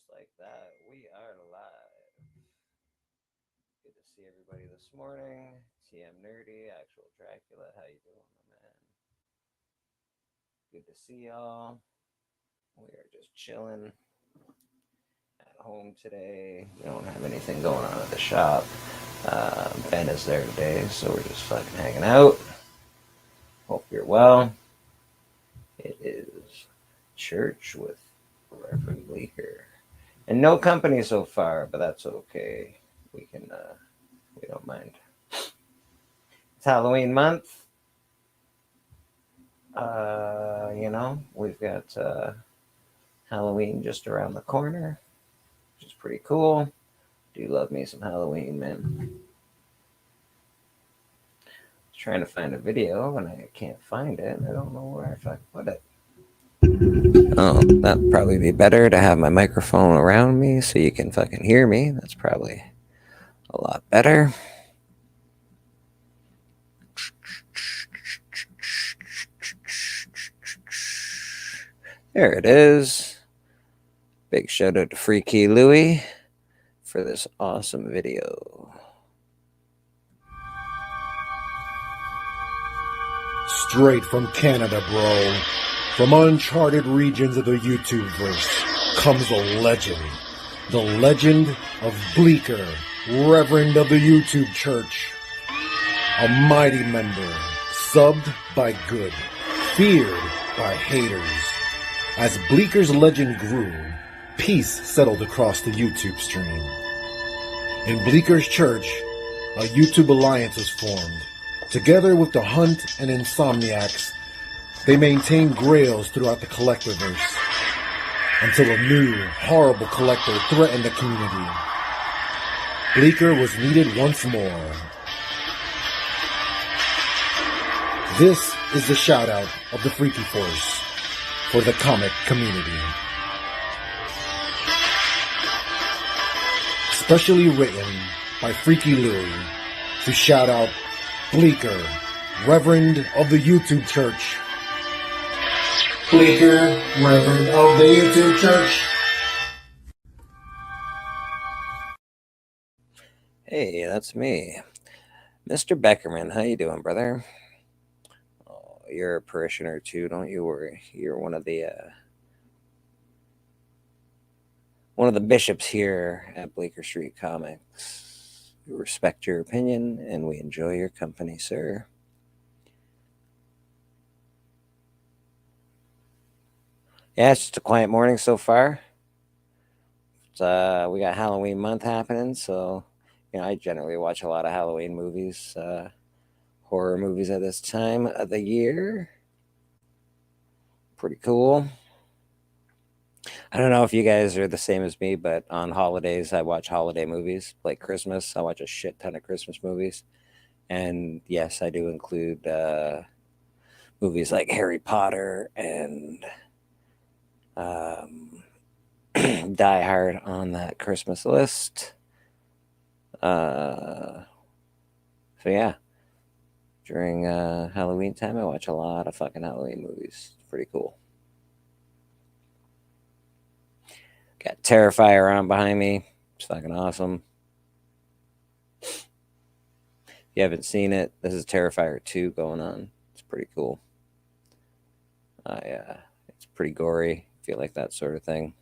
just like that, we are live. Good to see everybody this morning. TM Nerdy, Actual Dracula, how you doing, my man? Good to see y'all. We are just chilling at home today. We don't have anything going on at the shop. Ben is there today, so we're just fucking hanging out. Hope you're well. It is church with Reverend Bleeker. And no company so far, but that's okay. We don't mind. It's Halloween month. We've got Halloween just around the corner, which is pretty cool. Do love me some Halloween, man. Trying to find a video and I can't find it. I don't know where I fucking put it. Oh, that'd probably be better to have my microphone around me so you can fucking hear me. That's probably a lot better. There it is. Big shout out to Freaky Louie for this awesome video. Straight from Canada, bro. From uncharted regions of the YouTubeverse comes a legend. The legend of Bleeker, Reverend of the YouTube Church. A mighty member, subbed by good, feared by haters. As Bleeker's legend grew, peace settled across the YouTube stream. In Bleeker's church, a YouTube alliance was formed. Together with the Hunt and Insomniacs, they maintained grails throughout the Collectorverse until a new, horrible collector threatened the community. Bleeker was needed once more. This is the shout-out of the Freaky Force for the comic community. Specially written by Freaky Louie to shout out Bleeker, Reverend of the YouTube Church. Bleeker, Reverend of the YouTube Church. Hey, that's me. Mr. Beckerman, how you doing, brother? Oh, you're a parishioner too, don't you worry. You're one of the bishops here at Bleeker Street Comics. We respect your opinion and we enjoy your company, sir. Yeah, it's just a quiet morning so far. We got Halloween month happening, so I generally watch a lot of Halloween movies, horror movies at this time of the year. Pretty cool. I don't know if you guys are the same as me, but on holidays, I watch holiday movies. Like Christmas, I watch a shit ton of Christmas movies. And yes, I do include movies like Harry Potter and Die Hard on that Christmas list. So yeah, during Halloween time, I watch a lot of fucking Halloween movies. It's pretty cool. Got Terrifier on behind me. It's fucking awesome. If you haven't seen it, this is Terrifier 2 going on. It's pretty cool. It's pretty gory, if you like that sort of thing.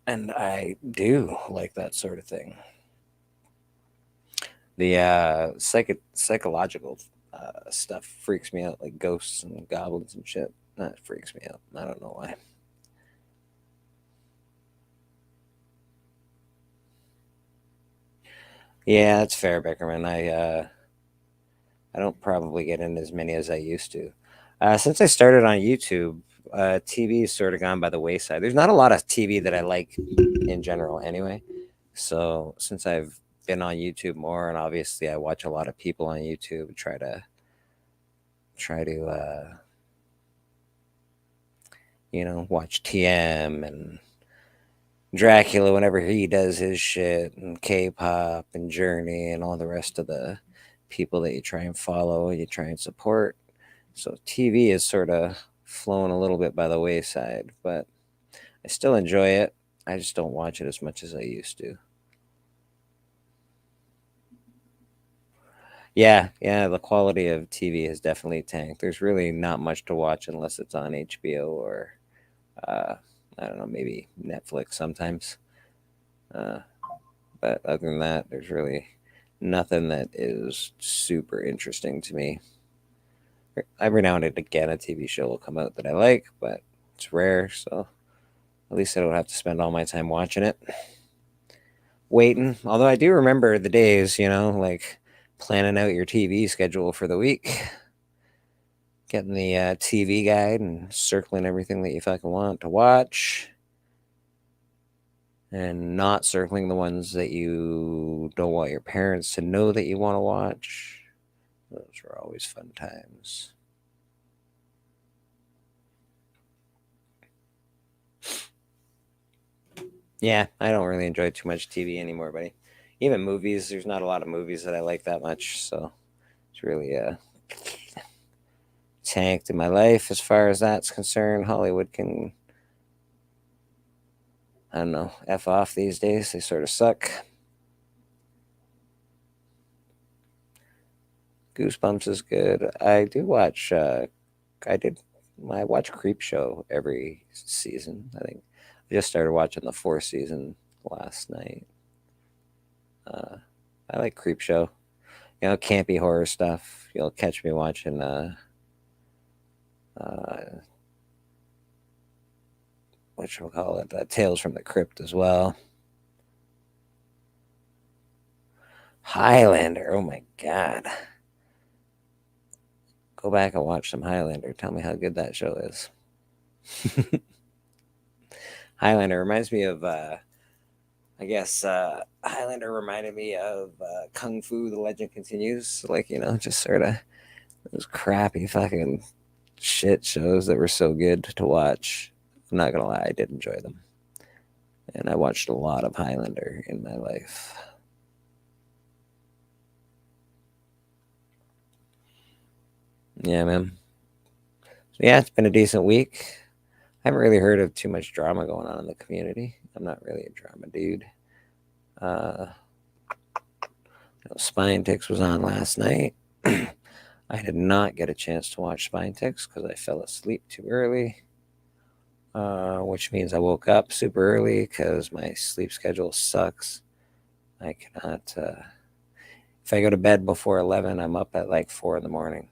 And I do like that sort of thing. The psychological stuff freaks me out, like ghosts and goblins and shit. That freaks me out. I don't know why. Yeah, that's fair, Beckerman. I don't probably get in as many as I used to. Since I started on YouTube, TV has sort of gone by the wayside. There's not a lot of TV that I like in general anyway. So since I've been on YouTube more, and obviously I watch a lot of people on YouTube, try to watch TM and Dracula whenever he does his shit, and K-pop and Journey and all the rest of the people that you try and follow, you try and support. So TV is sort of flown a little bit by the wayside, but I still enjoy it. I just don't watch it as much as I used to. Yeah, the quality of TV has definitely tanked. There's really not much to watch unless it's on HBO or uh, I don't know, maybe Netflix sometimes. Uh, but other than that, there's really nothing that is super interesting to me. Every now and again, a TV show will come out that I like, but it's rare, so at least I don't have to spend all my time watching it. Waiting. Although I do remember the days, like planning out your TV schedule for the week, getting the TV guide and circling everything that you fucking want to watch, and not circling the ones that you don't want your parents to know that you want to watch. Those were always fun times. Yeah, I don't really enjoy too much TV anymore, buddy. Even movies, there's not a lot of movies that I like that much, so it's really tanked in my life as far as that's concerned. Hollywood can, I don't know, F off these days. They sort of suck. Goosebumps is good. I do watch, I watch Creep Show every season. I think I just started watching the fourth season last night. I like Creep Show. Campy horror stuff. You'll catch me watching what shall we call it? Tales from the Crypt as well. Highlander. Oh my god. Go back and watch some Highlander. Tell me how good that show is. Highlander reminds me of Highlander reminded me of Kung Fu The Legend Continues. Like, just sort of those crappy fucking shit shows that were so good to watch. I'm not gonna lie, I did enjoy them. And I watched a lot of Highlander in my life. Yeah, man. So yeah, it's been a decent week. I haven't really heard of too much drama going on in the community. I'm not really a drama dude. Spine Ticks was on last night. I did not get a chance to watch Spine Ticks because I fell asleep too early, which means I woke up super early because my sleep schedule sucks. I cannot. If I go to bed before 11, I'm up at like 4 in the morning.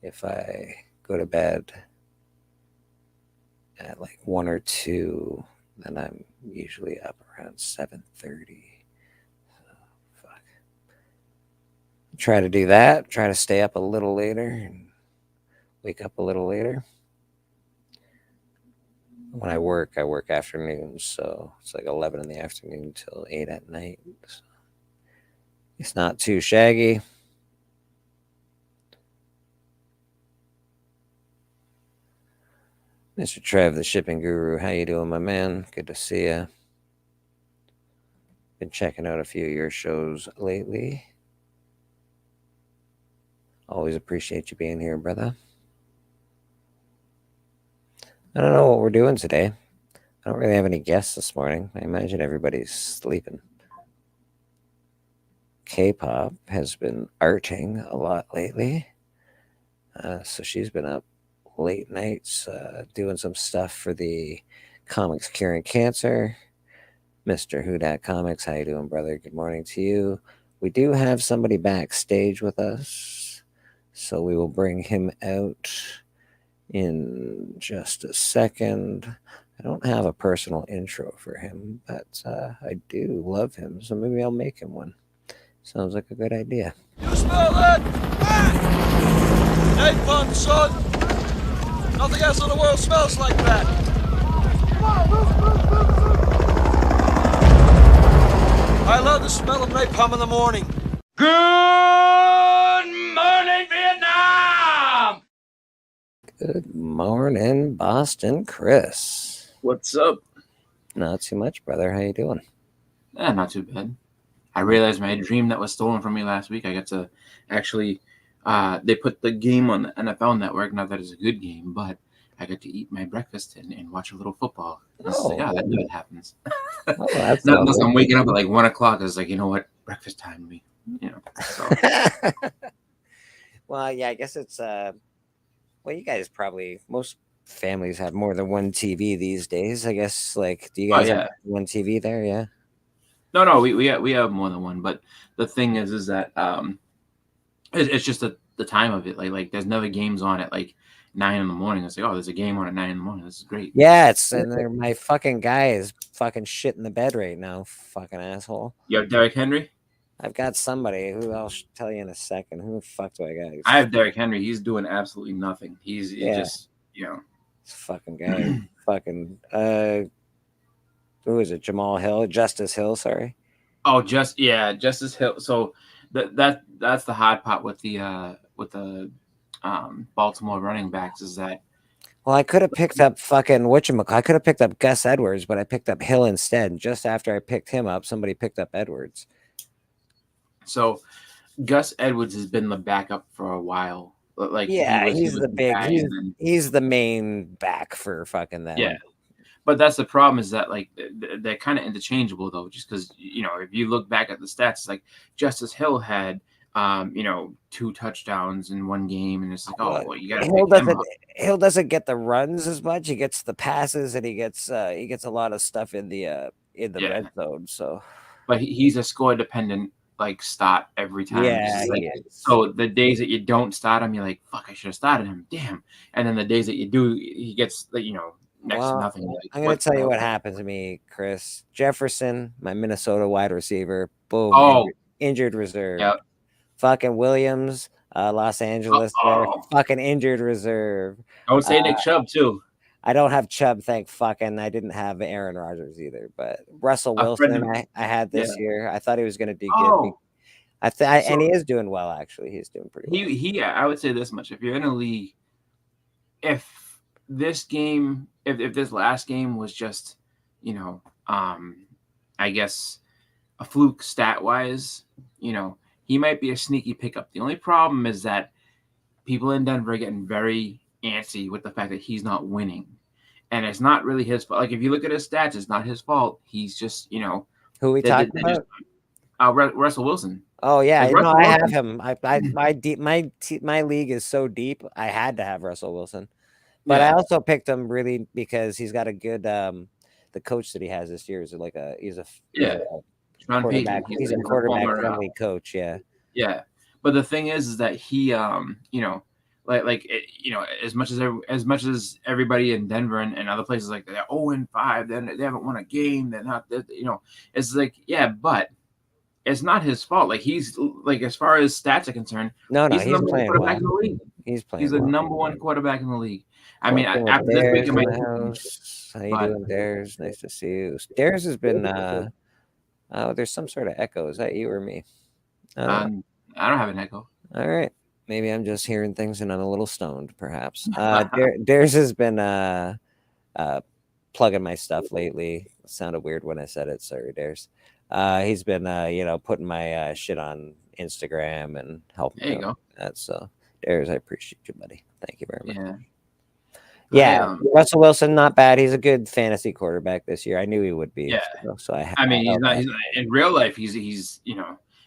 If I go to bed at like 1 or 2, then I'm usually up around 7:30. Fuck. Try to do that. Try to stay up a little later and wake up a little later. When I work afternoons, so it's like 11 in the afternoon till 8 at night. So it's not too shaggy. Mr. Trev, the shipping guru, how you doing, my man? Good to see you. Been checking out a few of your shows lately. Always appreciate you being here, brother. I don't know what we're doing today. I don't really have any guests this morning. I imagine everybody's sleeping. K-pop has been arting a lot lately. So she's been up late nights doing some stuff for the Comics Curing Cancer. Mr. Who Dat Comics, how you doing, brother? Good morning to you. We do have somebody backstage with us, so we will bring him out in just a second. I don't have a personal intro for him, but I do love him, so maybe I'll make him one. Sounds like a good idea. You smell that? Napalm, son! Nothing else in the world smells like that! I love the smell of napalm in the morning. Good morning, Vietnam! Good morning, Boston Chris. What's up? Not too much, brother. How you doing? Not too bad. I realized my dream that was stolen from me last week. I got to actually, they put the game on the NFL Network. Not that it's a good game, but I get to eat my breakfast and watch a little football. And it's like, Oh, that never happens. oh, that's Not unless lovely. I'm waking up at like 1 o'clock. It's like, you know what, breakfast time to me. So Well, yeah, I guess it's well, you guys probably most families have more than one TV these days. I guess like do you oh guys have yeah, one TV there? Yeah. no, we have more than one. But the thing is that it's just the time of it. Like there's never games on at like 9 in the morning. It's like, oh, there's a game on at 9 in the morning. This is great. Yeah, it's and my fucking guy is fucking shit in the bed right now, fucking asshole. You have Derrick Henry. I've got somebody who I'll tell you in a second. Who the fuck do I got? I have Derrick Henry. He's doing absolutely nothing. He's Yeah. just This fucking guy. Fucking who is it? Jamal Hill? Justice Hill, sorry. Oh, Justice Hill. So that's the hard part with the Baltimore running backs is that Well, I could have picked up fucking whatchamacallit. I could have picked up Gus Edwards, but I picked up Hill instead. And just after I picked him up, somebody picked up Edwards. so Gus Edwards has been the backup for a while. Like Yeah, he he's was the big. guy, and then- He's the main back for fucking them. yeah. But that's the problem is that like they're kind of interchangeable though, just because if you look back at the stats, it's like Justice Hill had 2 touchdowns in one game, and it's like, oh, well, you got to Hill doesn't get the runs as much. He gets the passes, and he gets a lot of stuff in the red zone. So, but he's a score dependent like start every time. yeah, Like, he is. so the days that you don't start him, you're like, fuck, I should have started him. Damn. And then the days that you do, he gets like next to nothing. Like, I'm going to tell you what happened to me, Chris. Jefferson, my Minnesota wide receiver, boom, injured reserve. Yep. Fucking Williams, Los Angeles, fucking injured reserve. Don't say Nick Chubb too. I don't have Chubb, thank fucking. I didn't have Aaron Rodgers either, but Russell Wilson, I had this year. I thought he was going to do good. And he is doing well, actually. He's doing pretty well. I would say this much: if you're in a league, if this last game was just, I guess a fluke stat wise, he might be a sneaky pickup. The only problem is that people in Denver are getting very antsy with the fact that he's not winning. And it's not really his fault. Like, if you look at his stats, it's not his fault. He's just, Who are we talking about? Russell Wilson. Oh, yeah. I have him. My league is so deep, I had to have Russell Wilson. But I also picked him really because he's got a good the coach that he has this year is like he's a quarterback. He's a quarterback friendly coach, yeah. Yeah. But the thing is that he as much as everybody in Denver and other places like they're 0-5, then they haven't won a game, they're not it's like, yeah, but it's not his fault. Like, he's like, as far as stats are concerned, he's playing well. In the league. He's the number one quarter's in the league. I mean, after this week, how you doing, Dares? Nice to see you. Dares has been there's some sort of echo. Is that you or me? I don't have an echo. All right. Maybe I'm just hearing things and I'm a little stoned, perhaps. Dares has been plugging my stuff lately. It sounded weird when I said it. Sorry, Dares. He's been, putting my shit on Instagram and helping me with that. So, Dares, I appreciate you, buddy. Thank you very much. Yeah, Russell Wilson, not bad. He's a good fantasy quarterback this year. I knew he would be. Yeah. So he's not in real life. He's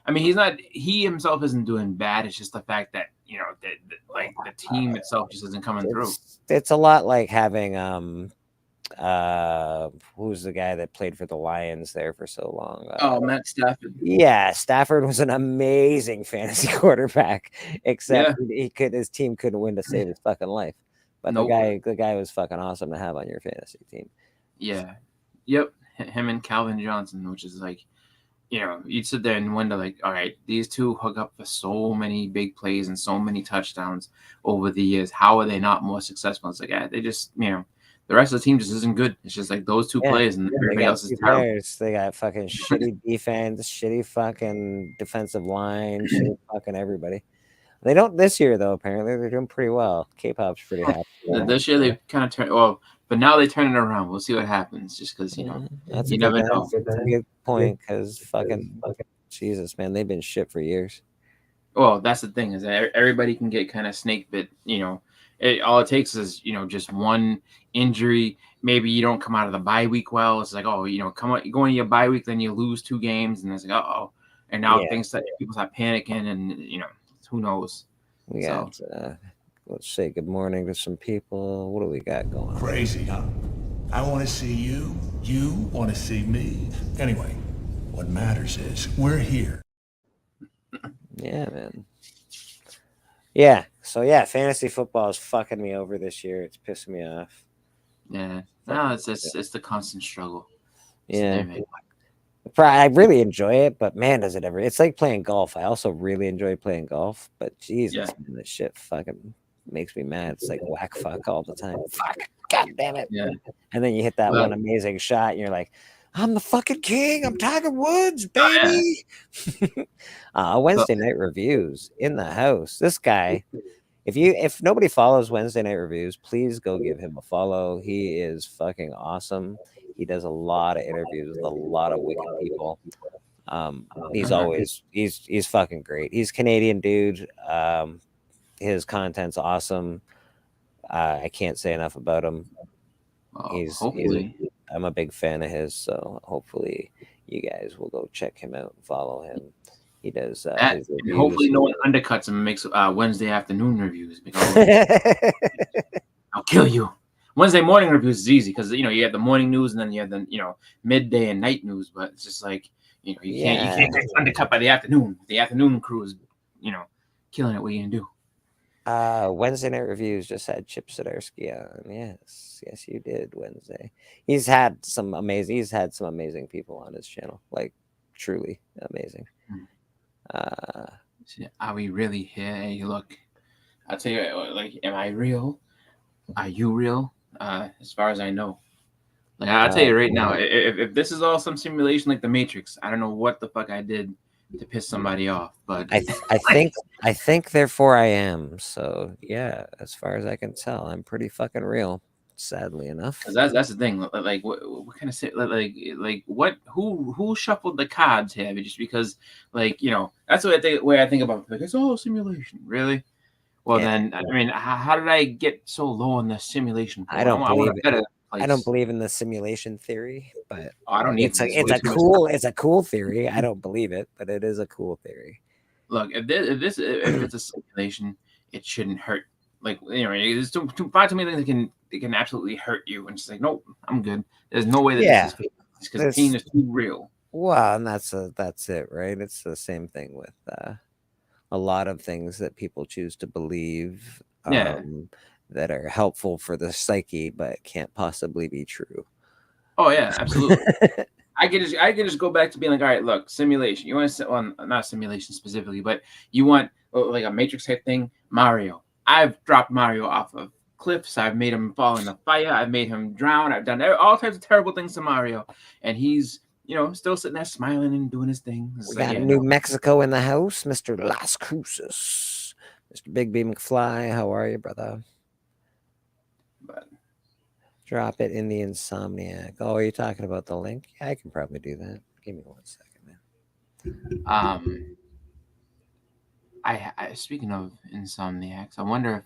I mean, he's not. He himself isn't doing bad. It's just the fact that that the team itself just isn't coming through. It's a lot like having who's the guy that played for the Lions there for so long? Matt Stafford. Yeah, Stafford was an amazing fantasy quarterback, except his team couldn't win to save his fucking life. But the guy was fucking awesome to have on your fantasy team. Yeah. Yep. Him and Calvin Johnson, which is like, you'd sit there and wonder, like, all right, these two hook up for so many big plays and so many touchdowns over the years. How are they not more successful? It's like, they just, the rest of the team just isn't good. It's just like those two plays and everybody else is terrible. They got fucking shitty defense, shitty fucking defensive line, shitty fucking everybody. They don't this year, though. Apparently, they're doing pretty well. K-pop's pretty happy. This year, they kind of turned. Well, but now they turn it around. We'll see what happens. Just because you never know. That's a good point. Because fucking Jesus, man, they've been shit for years. Well, that's the thing is that everybody can get kind of snake bit, all it takes is just one injury. Maybe you don't come out of the bye week well. It's like, oh, come on, go into your bye week, then you lose 2 games, and it's like, oh, and now Yeah. people start panicking, and who knows. We So got. Let's say good morning to some people. What do we got going on? Crazy, huh? I want to see you. You want to see me. Anyway, what matters is we're here. Yeah, man. Yeah. So yeah, fantasy football is fucking me over this year. It's pissing me off. yeah, no, it's the constant struggle. It's Yeah. there, man. I really enjoy it, but man, does it ever! It's like playing golf. I also really enjoy playing golf, but Jesus, man, this shit fucking makes me mad. It's like whack fuck all the time. Fuck, god damn it! Yeah. And then you hit that Well- one amazing shot, and you're like, "I'm the fucking king. I'm Tiger Woods, Oh, baby." Wednesday night reviews in the house. This guy, if nobody follows Wednesday night reviews, please go give him a follow. He is fucking awesome. He does a lot of interviews with a lot of wicked people. He's fucking great. He's a Canadian dude. His content's awesome. I can't say enough about him. Hopefully. I'm a big fan of his, so hopefully you guys will go check him out and follow him. He does his And reviews. hopefully no one undercuts him and makes Wednesday afternoon reviews, because I'll kill you. Wednesday morning reviews is easy because you have the morning news, and then you have the midday and night news. But it's just like you can't get undercut by the afternoon. The afternoon crew is killing it. What are you gonna do? Wednesday night reviews just had Chip Zdarsky on. Yes, you did. Wednesday. He's had some amazing people on his channel. Like truly amazing. Are we really here? Hey, look, I'll tell you, like, am I real? Are you real? As far as I know, like, I'll tell you right now, if this is all some simulation like the Matrix, I don't know what the fuck I did to piss somebody off, but I think therefore I am. So yeah, as far as I can tell, I'm pretty fucking real. Sadly enough, that's the thing. Like, what kind of like what who shuffled the cards here? Just because, like, that's what way I think about it. Like, it's all simulation, really. Well, then, I mean, how did I get so low on the simulation? I don't believe in the simulation theory, but I don't need it's a cool theory. I don't believe it, but it is a cool theory. Look, if it's a simulation, it shouldn't hurt. Like, there's far too many things that can absolutely hurt you, and it's like, nope, I'm good. There's no way that this is fake, because the team is too real. Well, and that's it, right? It's the same thing with a lot of things that people choose to believe that are helpful for the psyche, but can't possibly be true. Oh yeah, absolutely. I could just go back to being like, all right, look, simulation. You want to, well, not simulation specifically, but you want like a Matrix type thing. Mario. I've dropped Mario off of cliffs. I've made him fall in the fire. I've made him drown. I've done all types of terrible things to Mario, and he's still sitting there smiling and doing his thing. We got New Mexico in the house, Mr. Las Cruces, Mr. Big B McFly. How are you, brother? But drop it in the Insomniac. Oh, are you talking about the link? Yeah, I can probably do that. Give me 1 second, man. I speaking of Insomniacs, I wonder if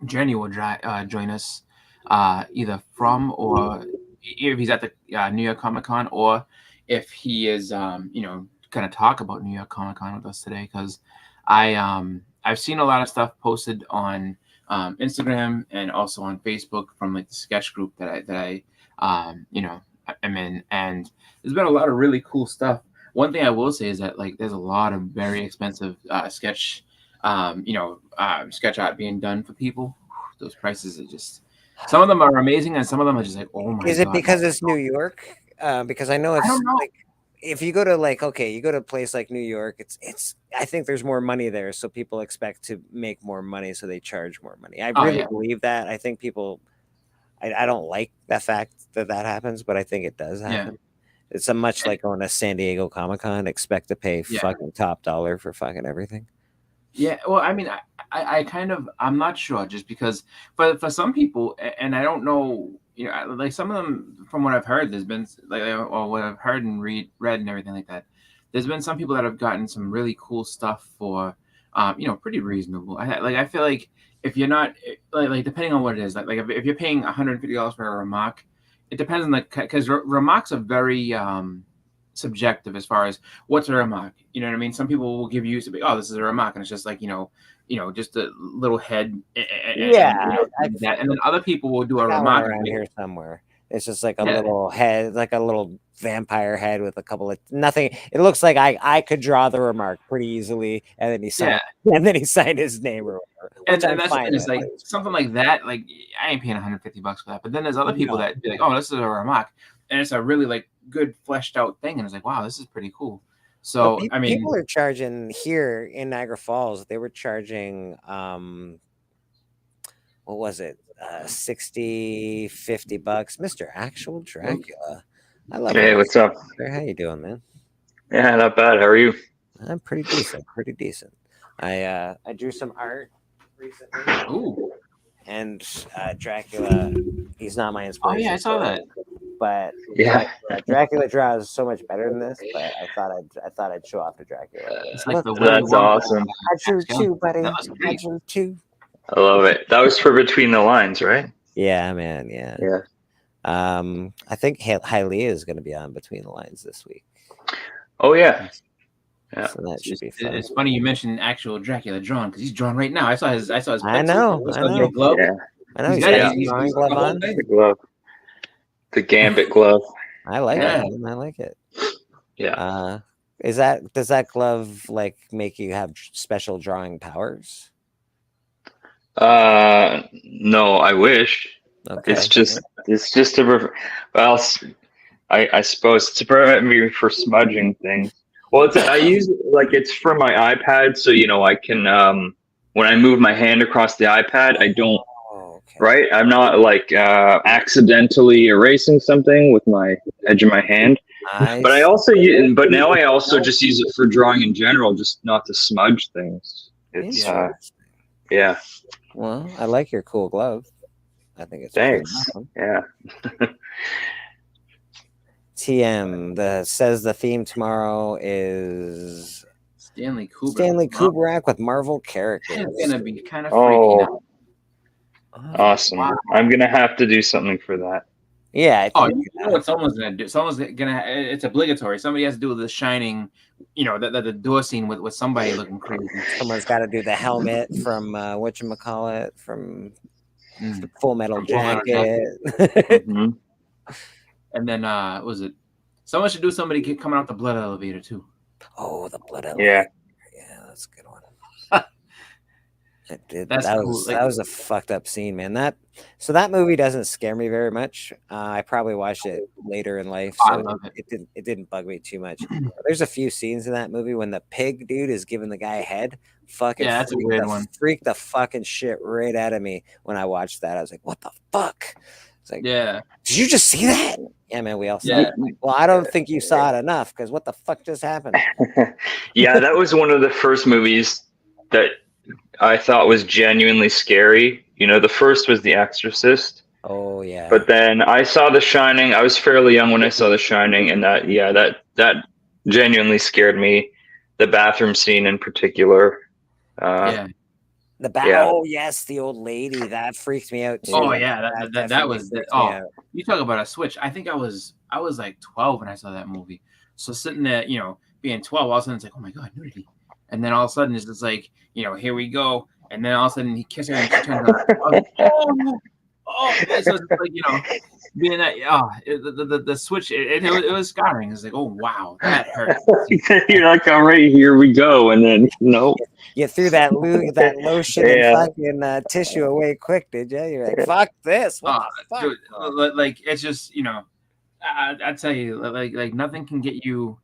Jenny will join us either from, or if he's at the New York Comic Con, or if he is going to talk about New York Comic Con with us today, because I've seen a lot of stuff posted on Instagram and also on Facebook from like the sketch group that I am in, and there's been a lot of really cool stuff. One thing I will say is that, like, there's a lot of very expensive sketch art being done for people. Those prices are just, some of them are amazing, and some of them are just like, oh my god. Is it because it's New York? Because I know it's, like, if you go to you go to a place like New York, it's I think there's more money there, so people expect to make more money, so they charge more money. I really believe that. I think people, I don't like the fact that happens, but I think it does happen. Yeah. It's a much like going to San Diego Comic-Con, expect to pay fucking top dollar for fucking everything. Yeah, well, I mean, I kind of, I'm not sure, just because for some people, and I don't know, like some of them, from what I've heard, there's been like, or what I've heard and read and everything like that, there's been some people that have gotten some really cool stuff for pretty reasonable. I feel like if you're not like depending on what it is, like if you're paying $150 for a Ramak, it depends on because Ramaks are very subjective as far as what's a Ramak. You know what I mean? Some people will give you oh, this is a Ramak, and it's just like just a little head and that, and then other people will do a I got one Ramak. around here somewhere. It's just like a Yeah. little head, like a little vampire head with a couple of nothing. It looks like I could draw the remark pretty easily, and then he signed, and then he signed his name or whatever. And I'm that's fine it's with. like something like that. Like I ain't paying $150 for that. But then there's other people that be like, oh, this is a Ramak, and it's a really like good fleshed out thing, and it's like, wow, this is pretty cool. So Well, I mean, people are charging here in Niagara Falls. They were charging what was it? $60, $50. Mr. Actual Dracula. I love Hey, it. what's up? How you doing, man? Yeah, not bad. How are you? I'm pretty decent. Pretty decent. I drew some art recently. ooh, And Dracula, he's not my inspiration. oh yeah, I saw that. But Yeah. Dracula draws so much better than this. But I thought I'd show off to Dracula. It's like the That's awesome. I drew two, buddy. That was I great. drew two. I love it. That was for Between the Lines, right? Yeah, man. Yeah. Yeah. I think Hylia is going to be on Between the Lines this week. Oh yeah. Yeah. So that should be fun. It's funny you mentioned actual Dracula drawn because he's drawn right now. I saw his. I pencil. know. I know. Glove. Yeah. I know. He's He's got got it. his drawing glove on. The glove. The Gambit glove. I like Yeah. it. I like it. Yeah. Does that glove like make you have special drawing powers? No, I wish. Okay. It's just I suppose to prevent me for smudging things. Well, I use it's for my iPad, so I can when I move my hand across the iPad, I don't. Oh, okay. Right, I'm not accidentally erasing something with my edge of my hand. But I also but now I also just use it for drawing in general, just not to smudge things. It's yeah. Well, I like your cool glove. I think it's Thanks. awesome. Yeah. TM says the theme tomorrow is Stanley Kubrick. Stanley Kubrick with Marvel characters. It's gonna be kind of freaky now. Awesome. Wow. I'm gonna have to do something for that. Yeah. Oh, you know what someone's gonna do? Someone's gonna. It's obligatory. Somebody has to do The Shining. The door scene with somebody looking crazy. Someone's got to do the helmet from whatchamacallit from Full Metal Jacket. Mm-hmm. And then was it? Someone should do somebody coming out the blood elevator too. Oh, the blood elevator. Yeah, that's a good one. That was a fucked up scene, man. That movie doesn't scare me very much. I probably watched it later in life, so I love it. It didn't bug me too much. There's a few scenes in that movie when the pig dude is giving the guy a head. Fucking yeah, that's a weird one. Freaked the fucking shit right out of me when I watched that. I was like, what the fuck? It's like, yeah. Did you just see that? Yeah, man, we all saw it. Well, I don't think you saw it enough because what the fuck just happened? Yeah, that was one of the first movies that I thought was genuinely scary. The first was The Exorcist. Oh yeah. But then I saw The Shining. I was fairly young when I saw The Shining, and that genuinely scared me. The bathroom scene in particular. Yeah. Oh yes, the old lady that freaked me out too. Oh yeah, that was out. You talk about a switch. I think I was like 12 when I saw that movie. So sitting there, being 12, all of a sudden it's like, oh my god, nudity. And then all of a sudden it's just like, here we go. And then all of a sudden he kisses her and she turns around. So it's like, being that, the switch, it was scarring. It's like, oh wow, that hurt. You're like, all right, here we go, and then no. You threw that lotion and fucking tissue away quick, did you? You're like, fuck this. What the fuck? Dude, like it's just, I tell you, like nothing can get you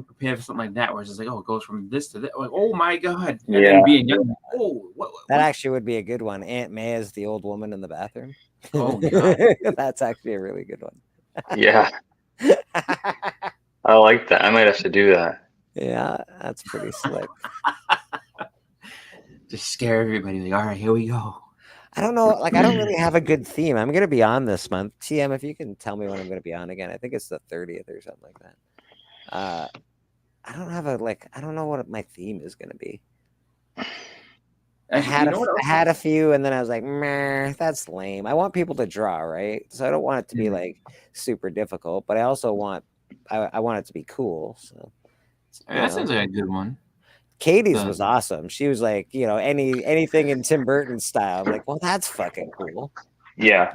prepared for something like that, where it's just like, oh, it goes from this to that. Like, oh my god. And then being young, what? That actually would be a good one. Aunt May is the old woman in the bathroom. Oh god. That's actually a really good one. Yeah. I like that. I might have to do that. Yeah, that's pretty slick. Just scare everybody. Like, all right, here we go. I don't know. Like, I don't really have a good theme. I'm going to be on this month. TM, if you can tell me when I'm going to be on again. I think it's the 30th or something like that. I don't have I don't know what my theme is going to be. Actually, I had a few, and then I was like, meh, that's lame. I want people to draw, right? So I don't want it to be like super difficult, but I also want I want it to be cool. So that seems like a good one. Katie's was awesome. She was like, anything in Tim Burton style. I'm like, well, that's fucking cool. Yeah.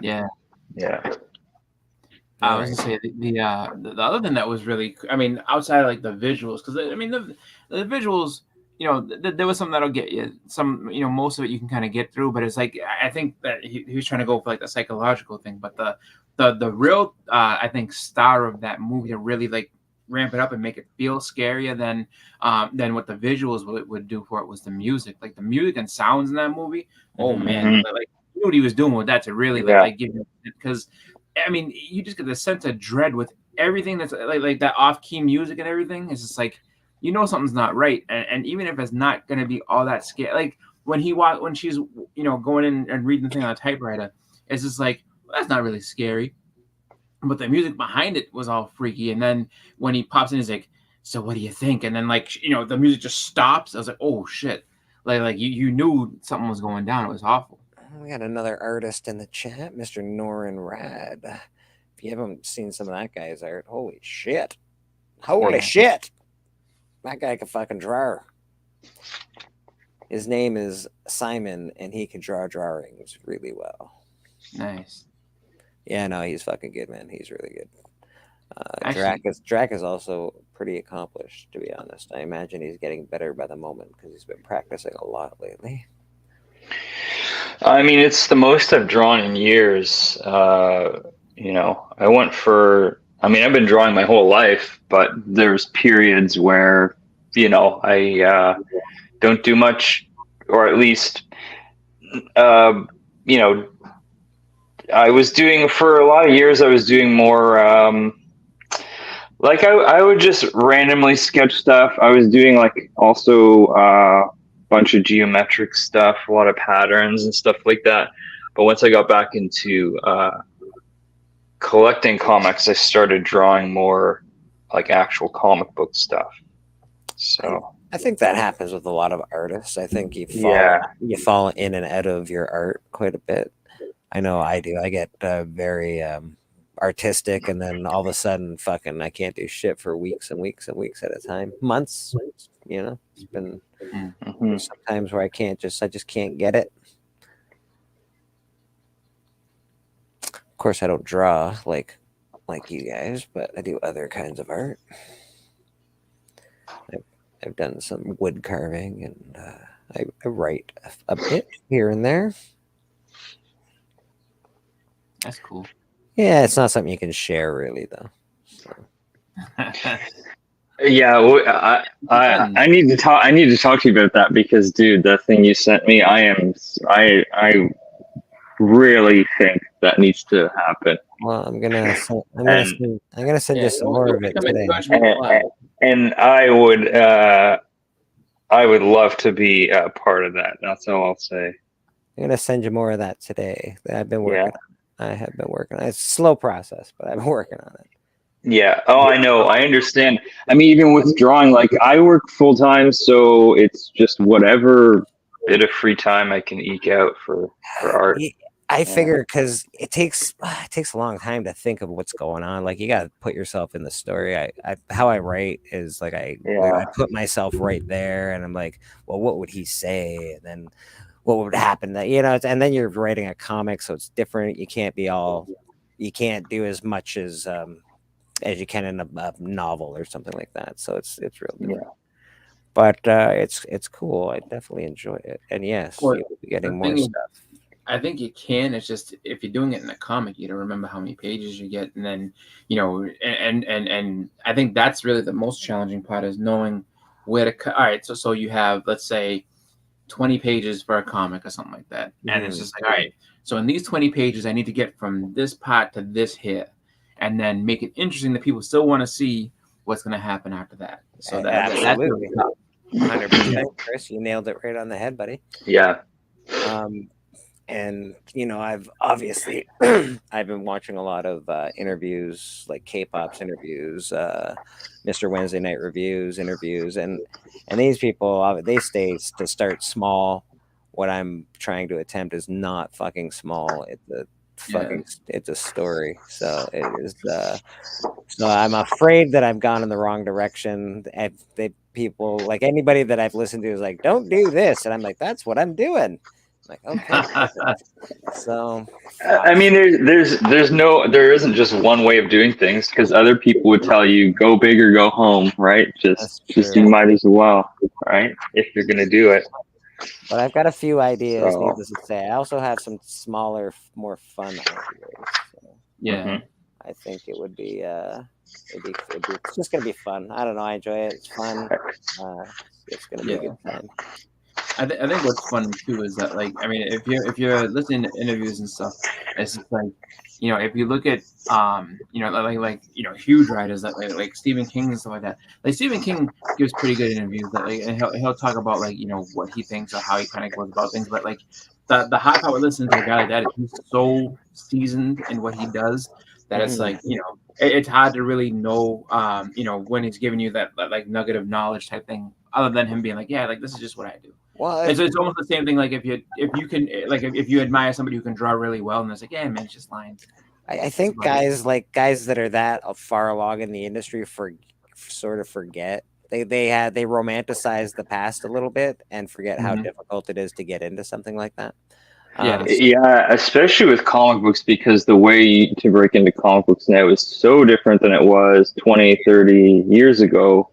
I was gonna say the other thing that was really, I mean, outside of like the visuals, because I mean the visuals, there was something that'll get you some, most of it you can kind of get through, but it's like I think that he was trying to go for like the psychological thing, but the real I think star of that movie to really like ramp it up and make it feel scarier than what the visuals would do for it was the music, like the music and sounds in that movie. Oh man, like he knew what he was doing with that to really like give you, because I mean, you just get the sense of dread with everything that's like that off-key music and everything. It's just like, something's not right, and even if it's not going to be all that scary, like when she's going in and reading the thing on a typewriter, it's just like, well, that's not really scary, but the music behind it was all freaky. And then when he pops in, he's like, "So what do you think?" And then like the music just stops. I was like, "Oh shit!" Like you knew something was going down. It was awful. We got another artist in the chat, Mr. Norin Rad. If you haven't seen some of that guy's art, holy shit. Holy shit. That guy can fucking draw. His name is Simon, and he can draw drawings really well. Nice. Yeah, no, he's fucking good, man. He's really good. Drac is also pretty accomplished, to be honest. I imagine he's getting better by the moment because he's been practicing a lot lately. I mean, it's the most I've drawn in years. I've been drawing my whole life, but there's periods where, I don't do much, or at least, I was doing, for a lot of years, I was doing more, I would just randomly sketch stuff. I was doing also, bunch of geometric stuff, a lot of patterns and stuff like that. But once I got back into collecting comics, I started drawing more like actual comic book stuff. So I think that happens with a lot of artists. I think you fall in and out of your art quite a bit. I know I do. I get very artistic, and then all of a sudden, fucking, I can't do shit for weeks and weeks and weeks at a time, months. It's been sometimes where I just can't get it. Of course, I don't draw like you guys, but I do other kinds of art. I've done some wood carving, and I write a bit here and there. That's cool. Yeah, it's not something you can share really, though. So. Yeah, I need to talk. I need to talk to you about that because, dude, the thing you sent me, I really think that needs to happen. Well, I'm gonna send you some more of it today. And I would love to be a part of that. That's all I'll say. I'm gonna send you more of that today. I've been working. I have been working on it. It's a slow process, but I've been working on it. Yeah. Oh, I know. I understand. I mean, even with drawing, I work full time, so it's just whatever bit of free time I can eke out for art. I figure because it takes a long time to think of what's going on. Like, you got to put yourself in the story. How I write is I put myself right there, and I'm like, well, what would he say? And then what would happen? That and then you're writing a comic, so it's different. You can't do as much as you can in a novel or something like that. So it's real different. Yeah. But it's cool. I definitely enjoy it. And yes, you'll be getting more stuff. I think you can. It's just if you're doing it in a comic, you don't remember how many pages you get, and then and I think that's really the most challenging part is knowing where to cut. All right, so you have, let's say, 20 pages for a comic or something like that, and it's just like, all right, so in these 20 pages, I need to get from this part to this here, and then make it interesting that people still want to see what's going to happen after that. So that's 100%, Chris. You nailed it right on the head, buddy. Yeah. And I've obviously I've been watching a lot of interviews, like K-pop's interviews, Mr. Wednesday Night Reviews interviews, and these people, they stay to start small. What I'm trying to attempt is not fucking small. It's a story. So it is. So I'm afraid that I've gone in the wrong direction. People, like anybody that I've listened to is like, don't do this, and I'm like, that's what I'm doing. Like, okay, perfect. So I mean, there isn't just one way of doing things, because other people would tell you go big or go home, right? that's Just true. you might as well, right? If you're gonna do it. But I've got a few ideas, So, needless to say. I also have some smaller, more fun ideas. So Yeah. I think it would be, it's just gonna be fun. I don't know. I enjoy it. It's fun. It's gonna be a good time. I think what's fun too is that, like, I mean, if you're listening to interviews and stuff, it's just like, if you look at huge writers that like Stephen King and stuff like that. Like Stephen King gives pretty good interviews that, like, and he'll talk about, like, what he thinks or how he kind of goes about things. But like the high power listening to a guy like that, he's so seasoned in what he does that it's like, it's hard to really know when he's giving you that like nugget of knowledge type thing, other than him being like, yeah, like this is just what I do. Well, it's almost the same thing. Like if you can, like if you admire somebody who can draw really well, and it's like, yeah, man, it's just lines. I think guys that are that far along in the industry sort of forget. They romanticize the past a little bit and forget how difficult it is to get into something like that. Yeah, especially with comic books, because the way to break into comic books now is so different than it was 20, 30 years ago.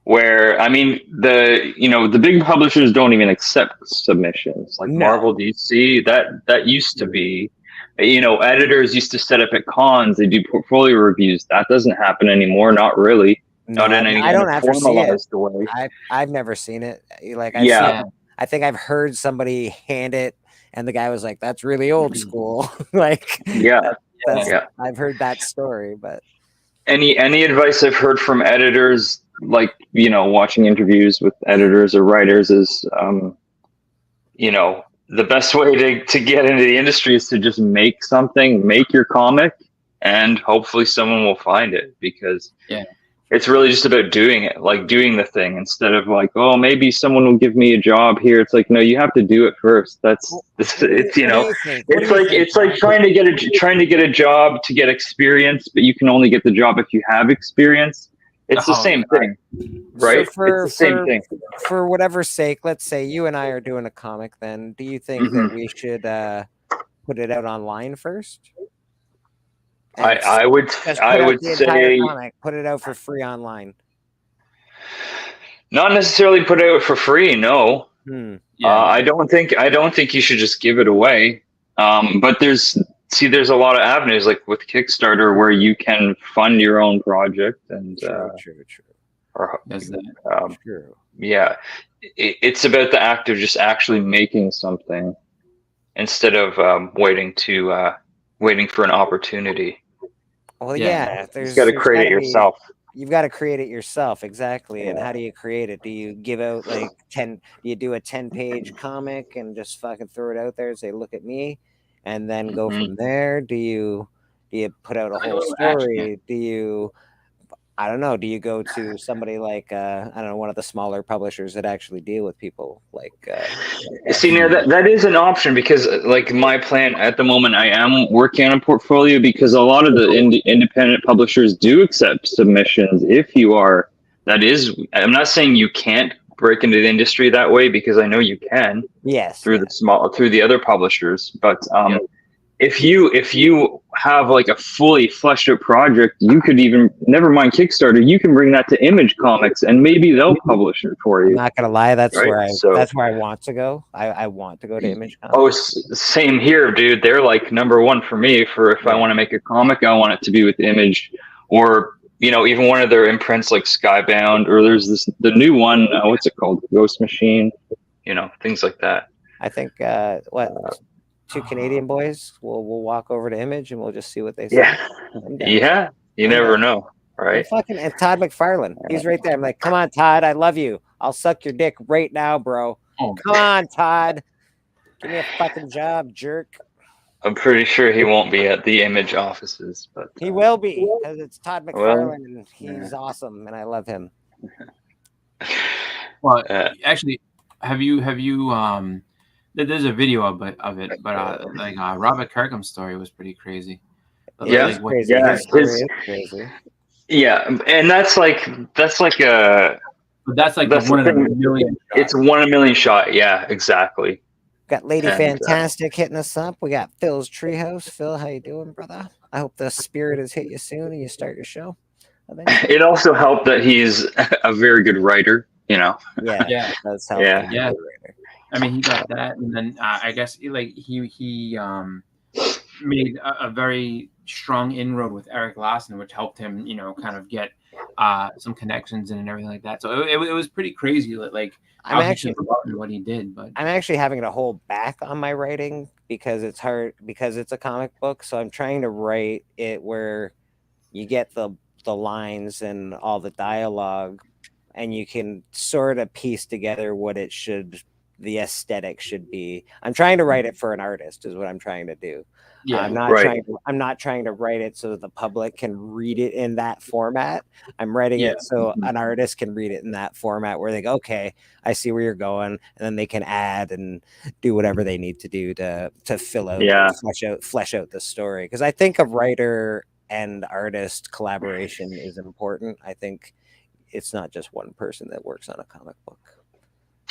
Where, I mean, the big publishers don't even accept submissions, like Marvel, DC. That used to be, editors used to set up at cons. They do portfolio reviews. That doesn't happen anymore. Not really. No, not in any I don't ever see it. way. I've never seen it. Like I think I've heard somebody hand it, and the guy was like, "That's really old school." Like, I've heard that story, but any advice I've heard from editors, like, watching interviews with editors or writers, is the best way to get into the industry is to just make your comic, and hopefully someone will find it, because it's really just about doing it, like doing the thing, instead of like, oh, maybe someone will give me a job here. It's like, no, you have to do it first. It's like trying to get a job to get experience, but you can only get the job if you have experience. It's the same thing, right? So it's the same thing. For whatever's sake, let's say you and I are doing a comic, then do you think that we should put it out online first? I would say comic, put it out for free online. Not necessarily put it out for free, no. I don't think you should just give it away. But there's a lot of avenues, like with Kickstarter, where you can fund your own project, and true. True. Yeah, it's about the act of just actually making something, instead of waiting for an opportunity. Well, you've got to create it yourself. You've got to create it yourself, exactly. And how do you create it? Do you give out like 10? Do you do a 10-page comic and just fucking throw it out there and say, "Look at me," and then go from there? Do you put out a whole story? Do you, I don't know. Do you go to somebody like I don't know, one of the smaller publishers that actually deal with people like? See, now that is an option, because like my plan at the moment, I am working on a portfolio, because a lot of the independent publishers do accept submissions. If you are, I'm not saying you can't break into the industry that way, because I know you can. Yes. Through the other publishers, but if you have like a fully fleshed out project, you could even, never mind Kickstarter, you can bring that to Image Comics, and maybe they'll publish it for you. I'm not gonna lie, that's right? That's where I want to go. I want to go to Image Comics. Oh, same here, dude. They're like number one for me. For if I want to make a comic, I want it to be with Image, or even one of their imprints like Skybound, or there's the new one. What's it called? Ghost Machine. Things like that. I think two Canadian boys we'll walk over to Image and we'll just see what they say. Yeah. You never know, right? And Todd McFarlane, he's right there. I'm like, come on, Todd, I love you. I'll suck your dick right now, bro. Come on, Todd. Give me a fucking job, jerk. I'm pretty sure he won't be at the Image offices, but He will be because it's Todd well, McFarlane and he's awesome and I love him. Well, actually, have you there's a video of it, but like Robert Kirkham's story was pretty crazy. Yeah, It's crazy. yeah, His story is crazy. yeah, and that's like a But that's like That's one the in a thing. million. It's 1 in a million shot. Yeah, exactly. Got Lady And, Fantastic hitting us up. We got Phil's Treehouse. Phil, how you doing, brother? I hope the spirit has hit you soon and you start your show. Eventually. It also helped that he's a very good writer. You know. Yeah, That's helpful. Yeah. I mean, he got that, and then I guess he made a very strong inroad with Eric Larson, which helped him, kind of get some connections and everything like that. So it was pretty crazy, like how he came about and what he did. But I'm actually having to hold back on my writing because it's hard because it's a comic book. So I'm trying to write it where you get the lines and all the dialogue, and you can sort of piece together what the aesthetic should be. I'm trying to write it for an artist is what I'm trying to do. yeah, I'm not trying to write it so that the public can read it in that format. I'm writing it so an artist can read it in that format where they go, okay, I see where you're going, and then they can add and do whatever they need to do to fill out, flesh out the story. Because I think a writer and artist collaboration is important. I think it's not just one person that works on a comic book.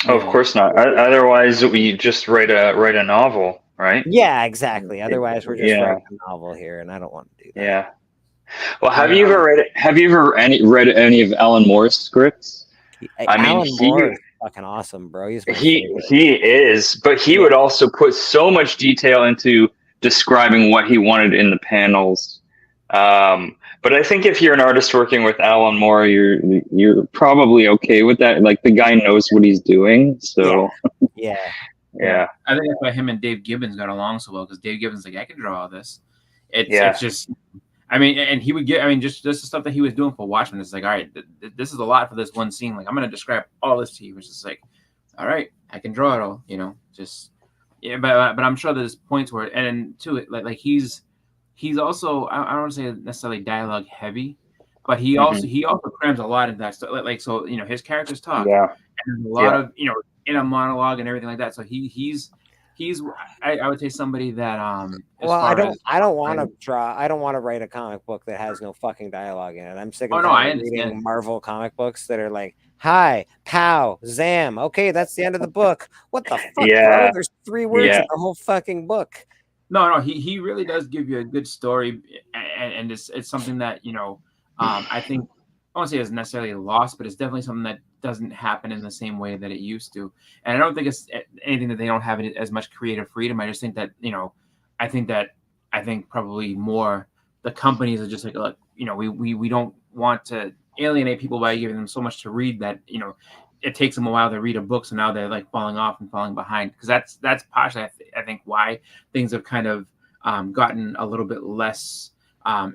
Oh, of course not. Otherwise, we just write a novel, right? Yeah, exactly. Otherwise, we're just writing a novel here, and I don't want to do that. Yeah. Well, have you ever read any of Alan Moore's scripts? Alan Moore is fucking awesome, bro. He is, but he would also put so much detail into describing what he wanted in the panels. But I think if you're an artist working with Alan Moore, you're probably okay with that. Like the guy knows what he's doing, so yeah. I think that's why him and Dave Gibbons got along so well, because Dave Gibbons like, I can draw all this. It's just, I mean, and he would get, I mean, just the stuff that he was doing for Watchmen. It's like, all right, this is a lot for this one scene. Like, I'm gonna describe all this to you, which is like, all right, I can draw it all. Just but I'm sure there's points where, and to it, like he's also, I don't want to say necessarily dialogue heavy, but he also crams a lot into that stuff. Like so, his characters talk. Yeah. And there's a lot of in a monologue and everything like that. So he's I would say somebody that well, I don't want to draw. I don't want to write a comic book that has no fucking dialogue in it. I'm sick of reading Marvel comic books that are like, "Hi, pow, zam." Okay, that's the end of the book. What the fuck, bro? There's 3 words in the whole fucking book. No, he really does give you a good story, and it's something that I think I won't say it's necessarily lost, but it's definitely something that doesn't happen in the same way that it used to. And I don't think it's anything that they don't have as much creative freedom. I just think that I think probably more the companies are just like, look, we don't want to alienate people by giving them so much to read that it takes them a while to read a book, so now they're like falling off and falling behind. Because that's partially I think why things have kind of gotten a little bit less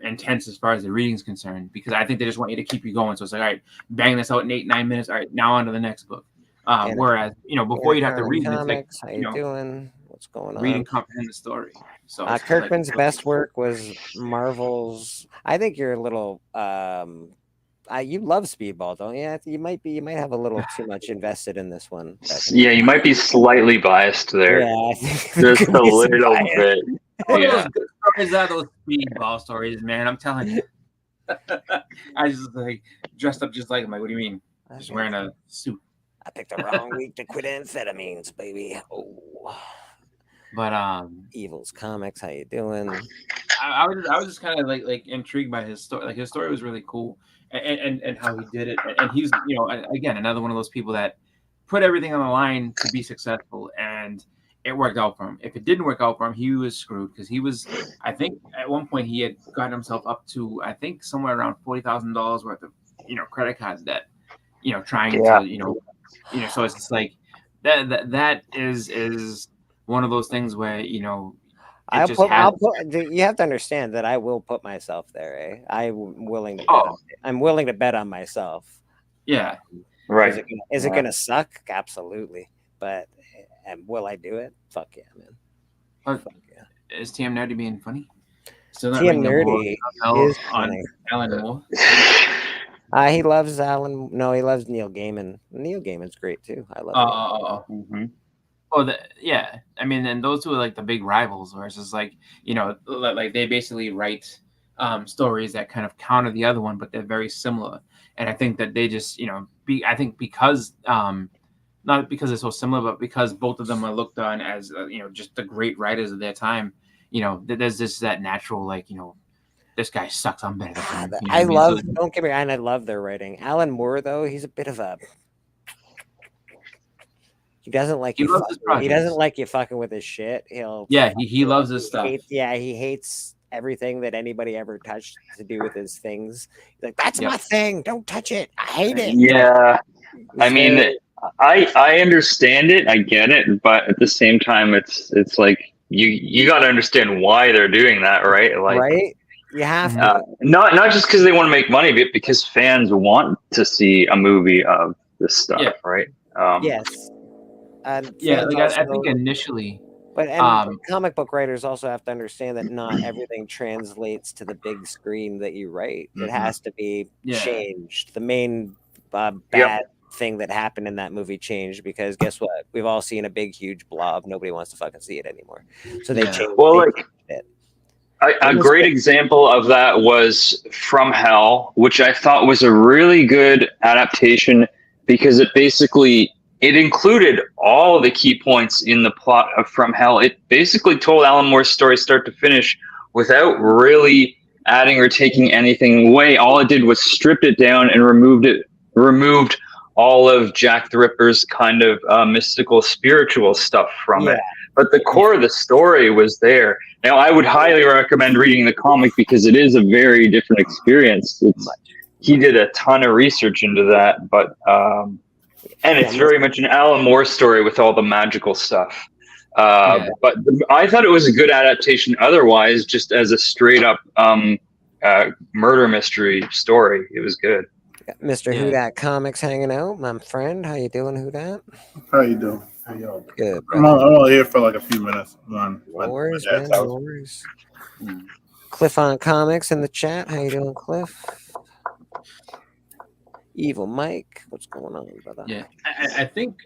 intense as far as the reading is concerned. Because I think they just want you to keep you going. So it's like, all right, bang this out in 8-9 minutes. All right, now on to the next book. Whereas before you'd have to read comics, how you doing? What's going on? Read and comprehend the story. So Kirkman's best work was Marvel's. I think you're a little. You love Speedball, don't you? You might have a little too much invested in this one. Yeah, you might be slightly biased there. Yeah, I think just a little bit. Those good stories are those Speedball stories, man. I'm telling you. I just like dressed up just like him. Like, what do you mean? Just wearing a suit. I picked the wrong week to quit amphetamines, baby. Oh. But Evil's Comics, how you doing? I was just kind of like intrigued by his story. Like his story was really cool. And how he did it, and he's again another one of those people that put everything on the line to be successful, and it worked out for him. If it didn't work out for him, he was screwed, because he was, I think at one point he had gotten himself up to, I think, somewhere around $40,000 worth of credit card debt, trying to so it's just like that is one of those things where you have to understand that I will put myself there. I'm willing to bet on myself. Yeah, right. Is it gonna suck? Absolutely. But And will I do it? Fuck yeah, man. But Fuck yeah. is TM Nerdy being funny? Still not TM ringing a Nerdy bell is on funny. Alan Moore. He loves Alan. No, he loves Neil Gaiman. Neil Gaiman's great too. I love Neil. Mm-hmm. Oh, yeah. I mean, and those two are like the big rivals, versus like like they basically write stories that kind of counter the other one, but they're very similar. And I think that they just I think because not because they're so similar, but because both of them are looked on as just the great writers of their time. There's just that natural this guy sucks. I'm better than him. You know what I mean? love. So, Don't get me wrong. I love their writing. Alan Moore, though, he's a bit of a. He doesn't like he you. loves his He doesn't projects. like you fucking with his shit. He'll. Yeah, he loves his stuff. He hates everything that anybody ever touched to do with his things. He's like, that's my thing. Don't touch it. I hate it. Yeah, I He's mean, very- I understand it, I get it, but at the same time, it's like you got to understand why they're doing that, right? Like, right? You have to. not just because they want to make money, but because fans want to see a movie of this stuff, Yeah. right? Yes. And Yeah, fans like I also- think initially, But comic book writers also have to understand that not everything translates to the big screen that you write. It has to be changed. The main bad thing that happened in that movie changed because guess what? We've all seen a big, huge blob. Nobody wants to fucking see it anymore. So they changed. Well, they changed it. A great example of that was From Hell, which I thought was a really good adaptation because it included all of the key points in the plot of From Hell. It basically told Alan Moore's story start to finish without really adding or taking anything away. All it did was stripped it down and removed all of Jack the Ripper's kind of mystical, spiritual stuff from it. But the core of the story was there. Now, I would highly recommend reading the comic because it is a very different experience. He did a ton of research into that, but and it's very much an Alan Moore story with all the magical stuff. But I thought it was a good adaptation otherwise, just as a straight up murder mystery story. It was good. Mr. Who Dat Comics hanging out, my friend. How you doing, Who Dat? How you doing? How y'all? Good. I'm only here for like a few minutes. No worries, man. No worries. Cliff on Comics in the chat. How you doing, Cliff? Evil Mike, what's going on, brother? Yeah, I think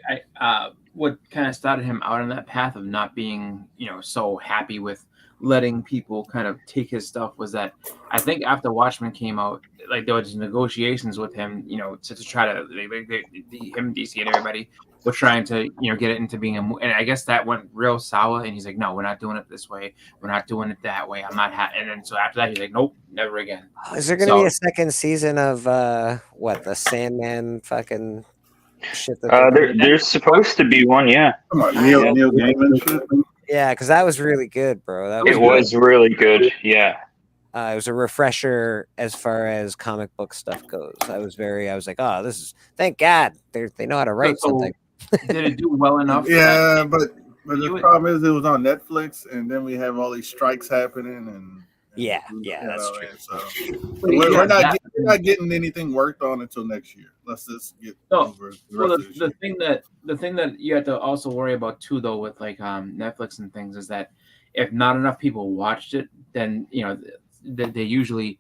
what kind of started him out on that path of not being, so happy with letting people kind of take his stuff was that I think after Watchmen came out, like there was negotiations with him, to try to him, DC, and everybody were trying to, get it into being and I guess that went real sour. And he's like, no, we're not doing it this way. We're not doing it that way. I'm not. And then so after that, he's like, nope, never again. Is there going to be a second season of the Sandman fucking shit? There's supposed to be one, yeah. Come on, Neil Gaiman shit. Yeah, because that was really good, bro. It was really good, yeah. It was a refresher as far as comic book stuff goes. I was like, oh, this is thank God they know how to write something. Did it do well enough? Yeah, but the problem is it was on Netflix, and then we have all these strikes happening, and that's true. So we're not getting anything worked on until next year. Let's just get over the thing that you have to also worry about too, though, with like Netflix and things, is that if not enough people watched it, then they're usually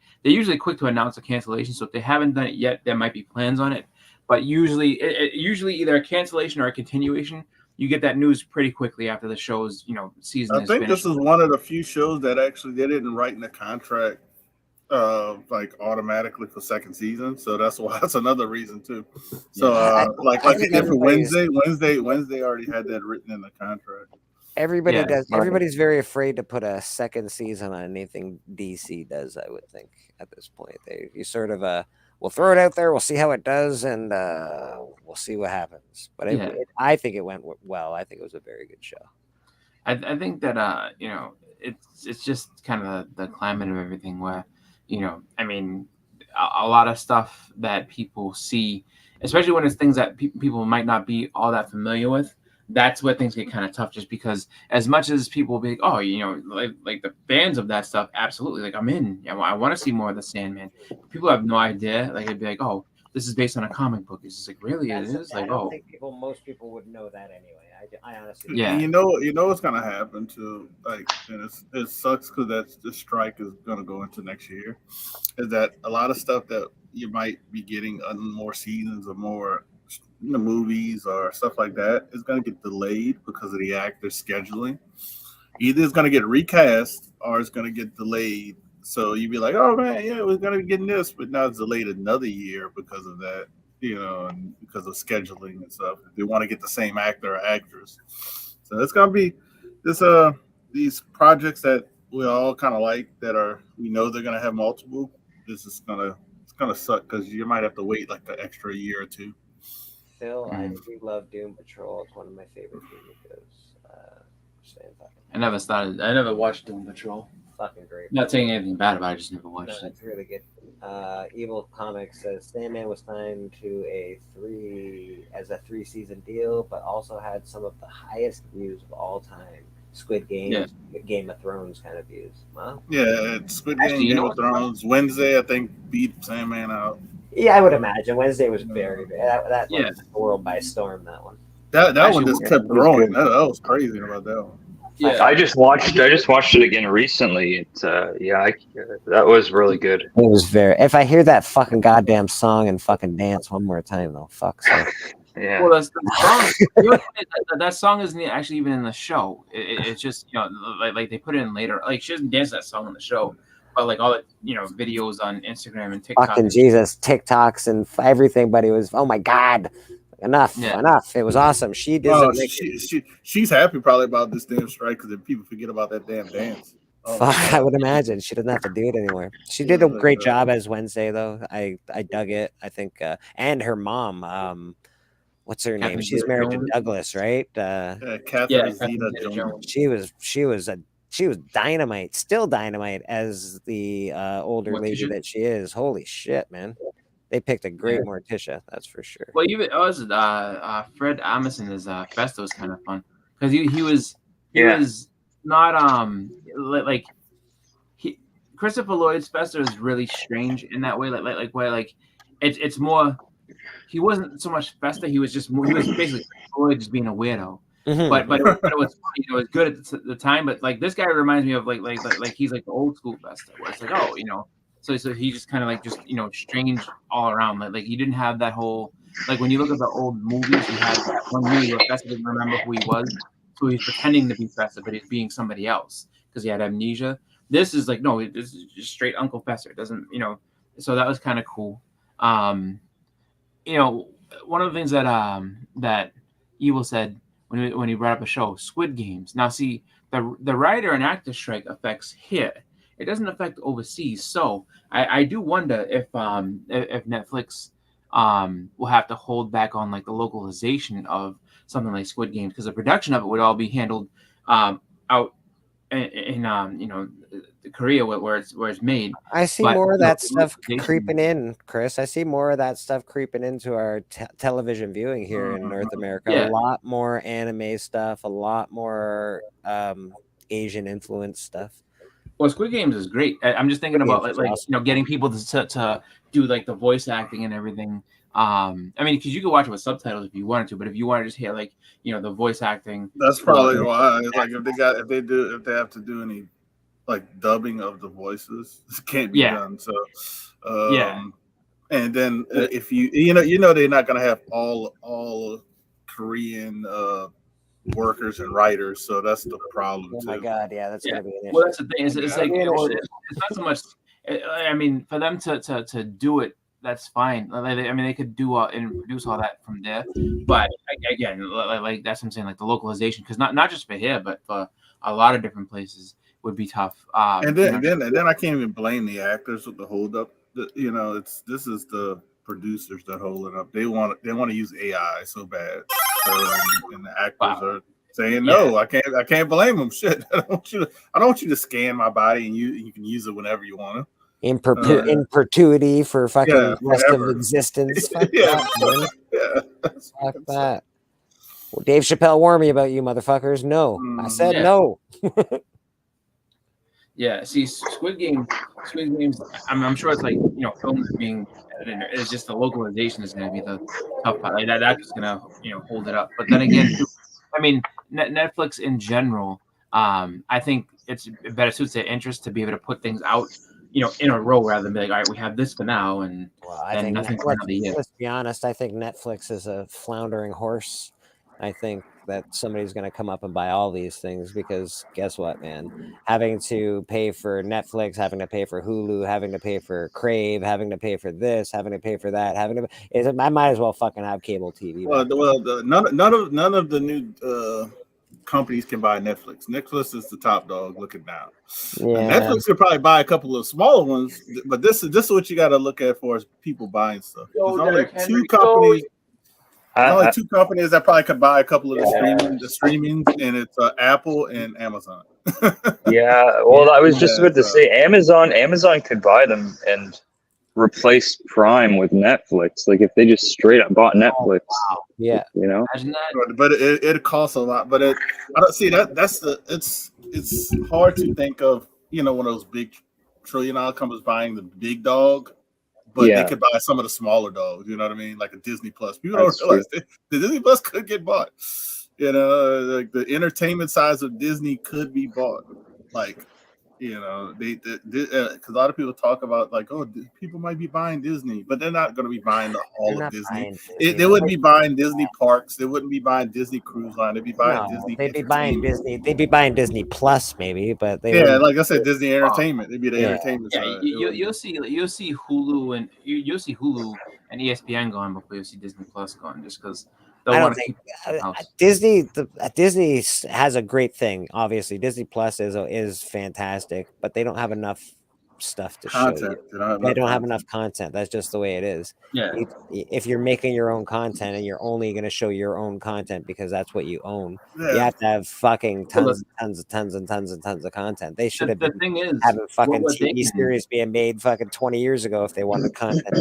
quick to announce a cancellation. So if they haven't done it yet, there might be plans on it. But usually either a cancellation or a continuation. You get that news pretty quickly after the show's season. I think this is one of the few shows that actually they didn't write in the contract like automatically for second season, so that's why that's another reason too. So like again for Wednesday already had that written in the contract. Everybody does. Everybody's very afraid to put a second season on anything DC does. I would think at this point you sort of we'll throw it out there. We'll see how it does, and we'll see what happens. But I think it went well. I think it was a very good show. I think that it's just kind of the climate of everything where I mean a lot of stuff that people see, especially when it's things that people might not be all that familiar with. That's where things get kind of tough, just because as much as people will be like, oh, like the fans of that stuff, absolutely, like I'm in. I want to see more of the Sandman. People have no idea. Like it'd be like, oh, this is based on a comic book. It's just like, really, it is? I Like, don't oh, think most people would know that anyway. I honestly. Yeah. And you know what's gonna happen to like, and it sucks because the strike is gonna go into next year. Is that a lot of stuff that you might be getting on more seasons or more movies or stuff like that is gonna get delayed because of the actors scheduling. Either it's gonna get recast or it's gonna get delayed. So you'd be like, oh man, yeah, we're gonna be getting this, but now it's delayed another year because of that, and because of scheduling and stuff. They want to get the same actor or actress. So it's gonna be this these projects that we all kind of like that we know they're gonna have multiple. This is gonna suck because you might have to wait like the extra year or two. Phil, I do love Doom Patrol. It's one of my favorite TV shows. I never watched Doom Patrol. Fucking great. Not saying anything bad about it, I just never watched it. It's really good. Evil Comics says Sandman was signed to a 3-season deal, but also had some of the highest views of all time. Squid Game, Game of Thrones kind of views. Wow. Yeah, it's Squid Game, Game of Thrones. Wednesday, I think, beat Sandman out. Yeah, I would imagine Wednesday was very big. That took the world by storm. That one. That one just kept growing. That was crazy about that one. Yeah, I just watched it again recently. That was really good. It was very. If I hear that fucking goddamn song and fucking dance one more time, though, fuck. Yeah. Well, that song isn't actually even in the show. It's just like they put it in later. Like she doesn't dance that song in the show, but like all the videos on Instagram and TikTok. Fucking Jesus, TikToks and everything. But it was my god. Enough. It was awesome. She did. She's happy probably about this damn strike because people forget about that damn dance. I would imagine she doesn't have to do it anymore. She did a great job as Wednesday, though. I dug it. I think, and her mom. What's her name? She's married to Douglas, right? Catherine Zeta-Jones. She was dynamite. Still dynamite as the older lady that she is. Holy shit, man. They picked a great Morticia, that's for sure. Well, even Fred Armisen as Festo was kind of fun because he was not Christopher Lloyd's Festo is really strange in that way, it's more he wasn't so much Festa, he was basically Lloyd just being a weirdo. Mm-hmm. But it was funny, it was good at the time. But like this guy reminds me of like he's like the old school Festa, where it's like So he just kind of strange all around. Like he didn't have that whole when you look at the old movies, he had one movie where Festa didn't remember who he was, so he's pretending to be Festa, but he's being somebody else because he had amnesia. This is this is just straight Uncle Fester. It doesn't so that was kind of cool. One of the things that Evil said when he brought up a show, Squid Games. Now see the writer and actor strike affects here. It doesn't affect overseas, so I do wonder if Netflix will have to hold back on the localization of something like Squid Games because the production of it would all be handled out in Korea where it's made. I see more of that stuff creeping in, Chris. I see more of that stuff creeping into our television viewing here in North America. Yeah. A lot more anime stuff, a lot more Asian influence stuff. Well, Squid Games is great. I'm just thinking about awesome. Getting people to do the voice acting and everything. Because you could watch it with subtitles if you wanted to, but if you want to just hear the voice acting, that's probably why. If they have to do any dubbing of the voices, it can't be done. So and then if you know they're not gonna have all Korean workers and writers, so that's the problem. Oh my god, yeah, that's gonna be an issue. Well, that's the thing. It's not so much. For them to do it, that's fine. They could do and produce all that from there. But again, that's what I'm saying. The localization, because not just for here, but for a lot of different places would be tough. And then I can't even blame the actors with the hold up. This is the producers that hold it up. They want to use AI so bad. And the actors are saying no. I can't blame them. Shit, I don't want you to scan my body and you can use it whenever you want to. In perpetuity for fucking rest of existence. Fuck that. Well, Dave Chappelle warned me about you motherfuckers. No, I said no. Yeah, see, Squid Games. I'm sure it's like films being edited. It's just the localization is going to be the tough part. Like that's going to hold it up. But then again, too, I mean, Netflix in general. I think it's better suits their interest to be able to put things out, in a row rather than be like, all right, we have this for now and Well, I then think nothing for another year. let's be honest. I think Netflix is a floundering horse. I think that somebody's going to come up and buy all these things because guess what, man? Having to pay for Netflix, having to pay for Hulu, having to pay for Crave, having to pay for this, having to pay for that, I might as well fucking have cable TV. None of the new companies can buy Netflix. Netflix is the top dog looking down. Netflix could probably buy a couple of smaller ones, but this is what you got to look at for is people buying stuff. There's only two companies. There's only two companies that probably could buy a couple of the streamings, and it's Apple and Amazon. Yeah, well, I was just about to say Amazon could buy them and replace Prime with Netflix. Like if they just straight up bought Netflix. Wow. Yeah, Imagine that. But it costs a lot. But I don't see that. It's hard to think of one of those big trillion-dollar companies buying the big dog. But they could buy some of the smaller dogs, you know what I mean? Like a Disney Plus. People don't realize the Disney Plus could get bought. Like the entertainment size of Disney could be bought. Like, because a lot of people talk about like, oh, people might be buying Disney, but they're not going to be buying all of Disney. They wouldn't be buying Disney parks. They wouldn't be buying Disney Cruise Line. They'd be buying Disney. They'd be buying Disney. They'd be buying Disney Plus maybe, but like I said, Disney Entertainment. They'd be the entertainment side. You'll see Hulu and you'll see Hulu and ESPN going before you see Disney Plus going, just because. I don't think Disney has a great thing. Obviously, Disney Plus is fantastic, but they don't have enough stuff to show you. They don't have enough content. That's just the way it is. Yeah. If you're making your own content and you're only going to show your own content because that's what you own, you have to have fucking tons of content. They should have been having fucking TV series being made fucking 20 years ago if they wanted content.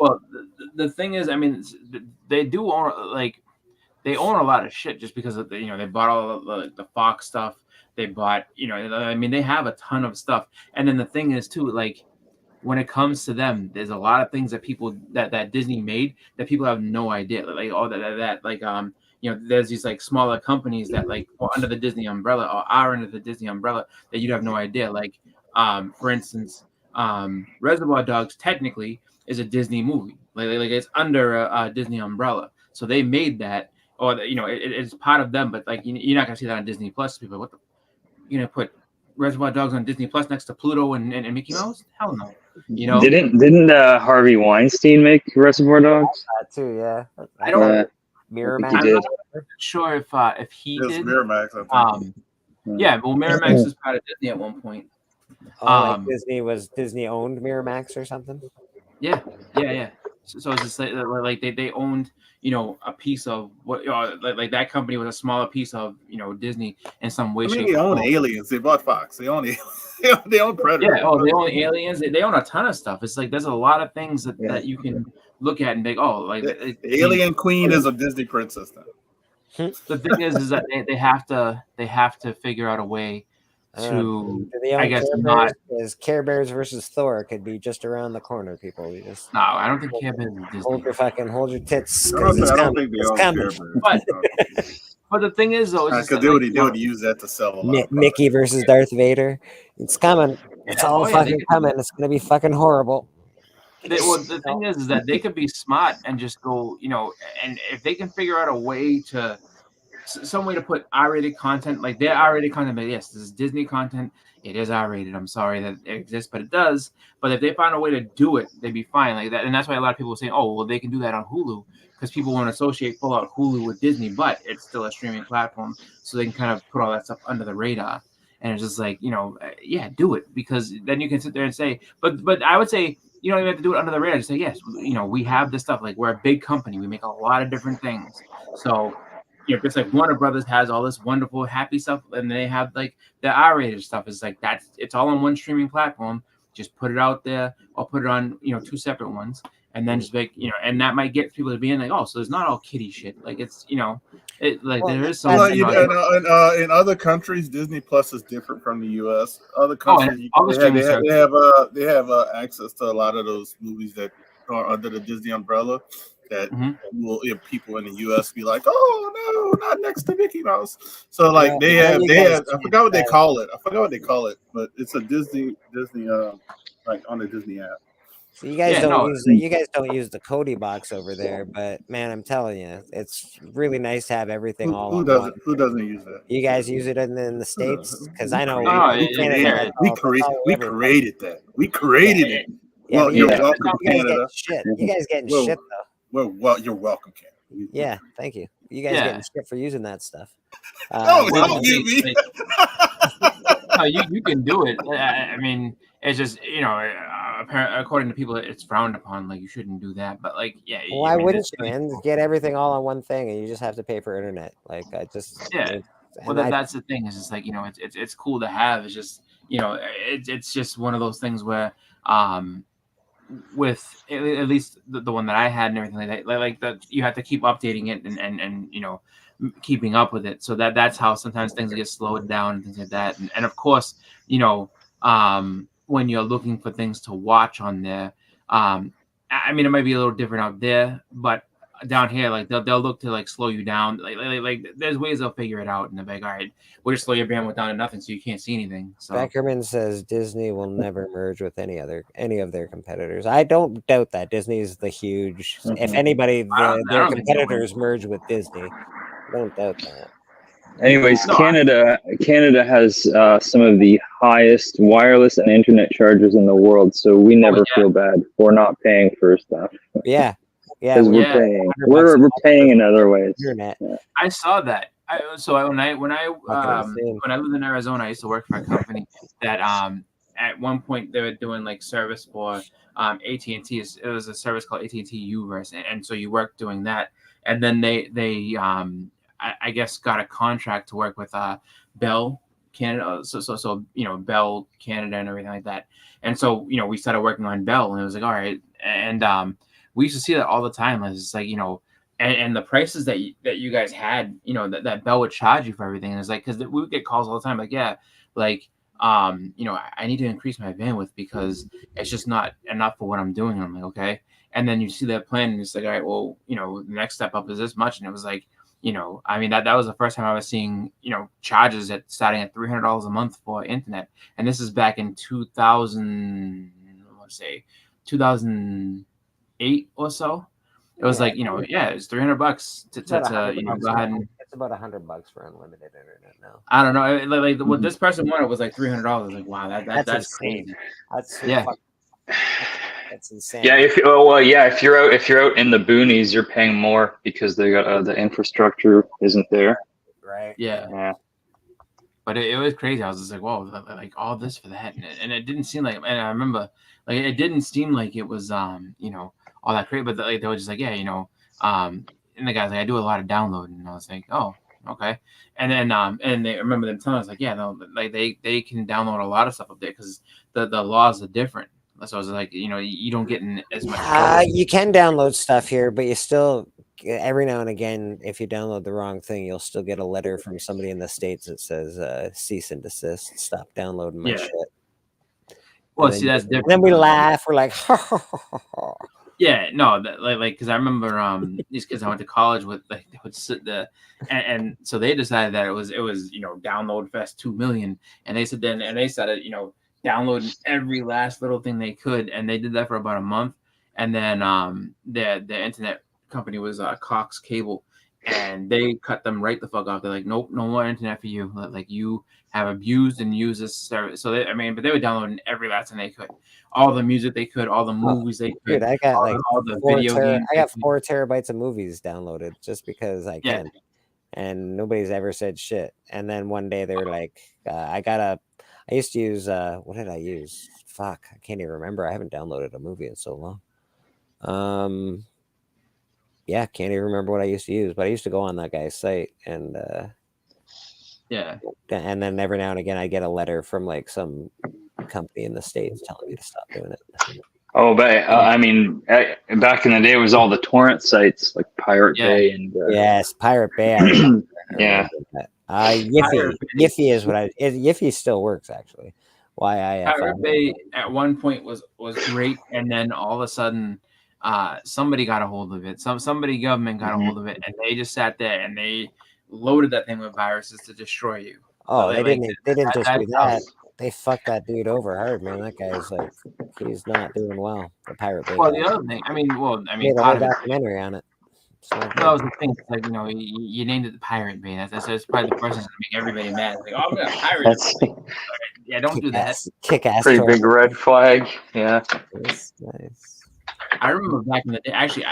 Well, the thing is, I mean, they do own they own a lot of shit just because of they bought all the Fox stuff. They bought, I mean, they have a ton of stuff. And then the thing is too, like when it comes to them, there's a lot of things that people that Disney made that people have no idea. Like all there's these like smaller companies that like are under the Disney umbrella or are under the Disney umbrella that you'd have no idea. Like, for instance, Reservoir Dogs technically is a Disney movie. Like it's under a Disney umbrella. So they made that, or it's part of them. But like you're not gonna see that on Disney Plus. People, what the, you're gonna put Reservoir Dogs on Disney Plus next to Pluto and Mickey Mouse? Hell no. Didn't Harvey Weinstein make Reservoir Dogs? That too, yeah. I don't. Miramax. I'm not sure if he did. Miramax, I think. Yeah, well, Miramax is part of Disney at one point. Like Disney owned Miramax or something. Yeah. So it's just like they owned a piece of what like that company was a smaller piece of Disney in some way. They own Aliens. They bought Fox. They own they own Predator. Yeah. Oh, they own Aliens. They own a ton of stuff. It's like there's a lot of things that you can look at and think, oh, like the Alien Queen is a Disney princess now. The thing is that they have to figure out a way to I guess not because Care Bears versus Thor could be just around the corner. People, no, I don't think Care Bears is Disney. Hold your tits. I don't think they own Care Bears. But the thing is, though, because they would use that to sell a lot. Mickey versus Darth Vader. It's coming. It's all fucking coming. It's gonna be fucking horrible. The thing is that they could be smart and just go, and if they can figure out a way to. Some way to put R-rated content, like their R-rated content, but yes, this is Disney content. It is R-rated. I'm sorry that it exists, but it does. But if they find a way to do it, they'd be fine like that. And that's why a lot of people are saying, oh, well, they can do that on Hulu because people want to associate full out Hulu with Disney, but it's still a streaming platform. So they can kind of put all that stuff under the radar. And it's just like, yeah, do it because then you can sit there and say, but I would say, you don't even have to do it under the radar. Just say, yes, we have this stuff. Like we're a big company. We make a lot of different things. So, it's like Warner Brothers has all this wonderful, happy stuff, and they have like the R-rated stuff. It's like it's all on one streaming platform. Just put it out there, or put it on, two separate ones, and then just make, and that might get people to be in like, oh, so it's not all kiddie shit. Like it's, There is some. Well, in other countries, Disney Plus is different from the U.S. Other countries, they have access to a lot of those movies that are under the Disney umbrella. That will, if people in the U.S. be like, "Oh no, not next to Mickey Mouse." So like they have. I forgot what they call it. But it's a Disney like on the Disney app. So you guys don't use the Cody box over there, but man, I'm telling you, it's really nice to have everything all on one. Who doesn't use that? You guys use it in the States? Because I know we created that. We created it. Yeah, well, you're welcome, Canada. You guys getting shit though. Well, you're welcome, Canada. Yeah, thank you. You guys getting shit for using that stuff. Don't get me. No, you can do it. I mean, it's just according to people, it's frowned upon. Like you shouldn't do that. But like, yeah. Why wouldn't you, man? Get everything all on one thing, and you just have to pay for internet. Like I just Well, that's the thing. Is just like it's cool to have. It's just it's just one of those things where with at least the one that I had and everything like that, you have to keep updating it and keeping up with it. So that's how sometimes things get slowed down and things like that. And of course, when you're looking for things to watch on there, I mean, it might be a little different out there, but down here, like they'll look to like slow you down. Like there's ways they'll figure it out, and they're like, all right, we'll just slow your bandwidth down to nothing, so you can't see anything. So Beckerman says Disney will never merge with any of their competitors. I don't doubt that. Disney is the huge. If anybody, their competitors merge with Disney, I don't doubt that. Anyways, Canada has some of the highest wireless and internet charges in the world, so we never feel bad for not paying for stuff. Yeah. Yeah, because we're paying in other ways. Internet. Yeah. I saw that. When I lived in Arizona, I used to work for a company that at one point they were doing like service for AT&T. It was a service called AT&T Uverse, and so you worked doing that, and then they I guess got a contract to work with Bell Canada, so Bell Canada and everything like that, and so we started working on Bell, and it was like all right, and we used to see that all the time. It's like, and the prices that you guys had, that Bell would charge you for everything. And it's like, because we would get calls all the time, I need to increase my bandwidth because it's just not enough for what I'm doing. And I'm like, okay. And then you see that plan and it's like, all right, well, the next step up is this much. And it was like, I mean, that was the first time I was seeing, charges starting at $300 a month for internet. And this is back in 2008 or so. It was like, it's $300 to go ahead and it's about $100 for unlimited internet now. I don't know. Like what this person wanted was like $300. Like, wow, that's crazy. That's insane. Yeah, if you're out in the boonies, you're paying more because they got the infrastructure isn't there. Right. Yeah. But it was crazy. I was just like, whoa, like all this for that, and it didn't seem like. And I remember, like, it didn't seem like it was, all that crazy. But they were just like, and the guy's like, I do a lot of downloading, and I was like, oh, okay. And then, and they remember them telling us like, they can download a lot of stuff up there because the laws are different. So I was like, you don't get in as much. You can download stuff here, but you still. Every now and again, if you download the wrong thing, you'll still get a letter from somebody in the States that says cease and desist, stop downloading my shit. Well, see, that's different. And then we laugh. We're like, yeah, no, because I remember these kids I went to college with, like, they would sit there, and so they decided that it was download fest 2 million, and they started downloading every last little thing they could, and they did that for about a month, and then the internet company was Cox Cable, and they cut them right the fuck off. They're like, nope, no more internet for you. Like, you have abused and used this service. So but they were downloading every last thing they could, all the music they could, all the movies they could. Dude, I got all the video games. I got 4 terabytes of movies downloaded just because I can, and nobody's ever said shit. And then one day they were like, I used to use what did I use? Fuck, I can't even remember. I haven't downloaded a movie in so long. Yeah, can't even remember what I used to use, but I used to go on that guy's site and and then every now and again I get a letter from like some company in the States telling me to stop doing it. Oh, but I mean, back in the day, it was all the torrent sites like Pirate Bay and yes, Pirate Bay. I remember. yeah. That. Yiffy. Yiffy is what Yiffy still works actually. Pirate Bay at one point was great, and then all of a sudden, somebody got a hold of it. Somebody government got a hold of it, and they just sat there and they loaded that thing with viruses to destroy you. Oh, So they didn't just do that. They fucked that dude over hard, man. That guy's like, he's not doing well. The Pirate Bay. Well, the other thing, I mean, made a whole documentary on it. That was the thing. Like, you named it the Pirate Bay. That's probably the person that's gonna make everybody mad. Like, oh, I'm gonna pirate. Yeah, don't do that. Kick ass. Pretty big red flag. Yeah. Nice. I remember back in the day. Actually,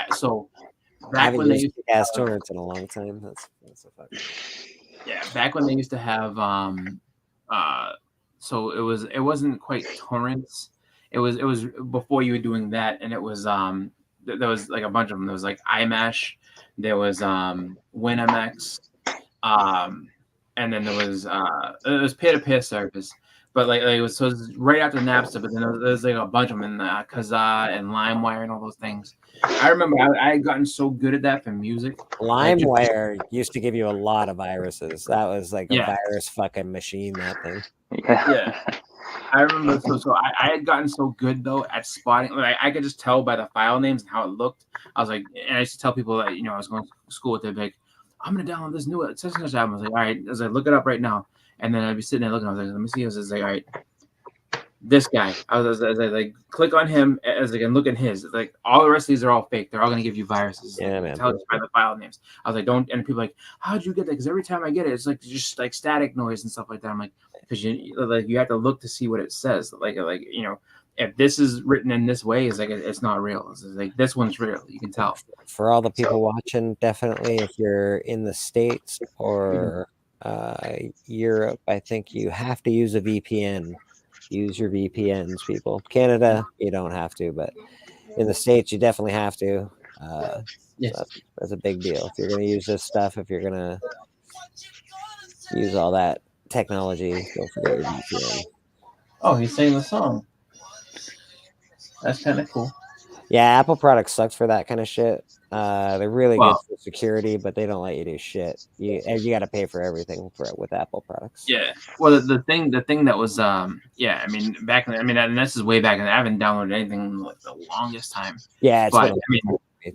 back when they used kick ass torrents in a long time. That's a fucking. Yeah, back when they used to have so it wasn't quite torrents. It was before you were doing that, and it was there was like a bunch of them. There was like iMash, there was WinMX, and then there was peer-to-peer service. But like it was right after Napster, but then there's like a bunch of them in Kazaa and LimeWire and all those things. I remember I had gotten so good at that for music. LimeWire used to give you a lot of viruses. That was like a virus fucking machine, that thing. Yeah. I remember so I had gotten so good though at spotting, like I could just tell by the file names and how it looked. I was like, and I used to tell people that I was going to school with, they'd be like, I'm gonna download this new such and such album. I was like, all right, I was like, look it up right now. And then I'd be sitting there looking. I was like, let me see. I was like, all right, this guy. I was like, click on him. As like, and look at his. Like, all the rest of these are all fake. They're all gonna give you viruses. Yeah, like, man. Tell us by the file names. I was like, don't. And people are like, how'd you get that? Because every time I get it, it's like just like static noise and stuff like that. I'm like, because you have to look to see what it says. Like if this is written in this way, it's not real. It's like this one's real. You can tell. For all the people watching, definitely if you're in the States or Europe, I think you have to use a VPN. Use your VPNs, people. Canada, you don't have to, but in the States, you definitely have to. Yes. So that's a big deal. If you're going to use this stuff, if you're going to use all that technology, don't forget your VPN. Oh, he's saying the song. That's kind of cool. Yeah, Apple products sucks for that kind of shit. They're really good for security, but they don't let you do shit. You got to pay for everything with Apple products. Yeah. Well, the thing that was I mean back in and this is way back, and I haven't downloaded anything in like the longest time. Yeah, but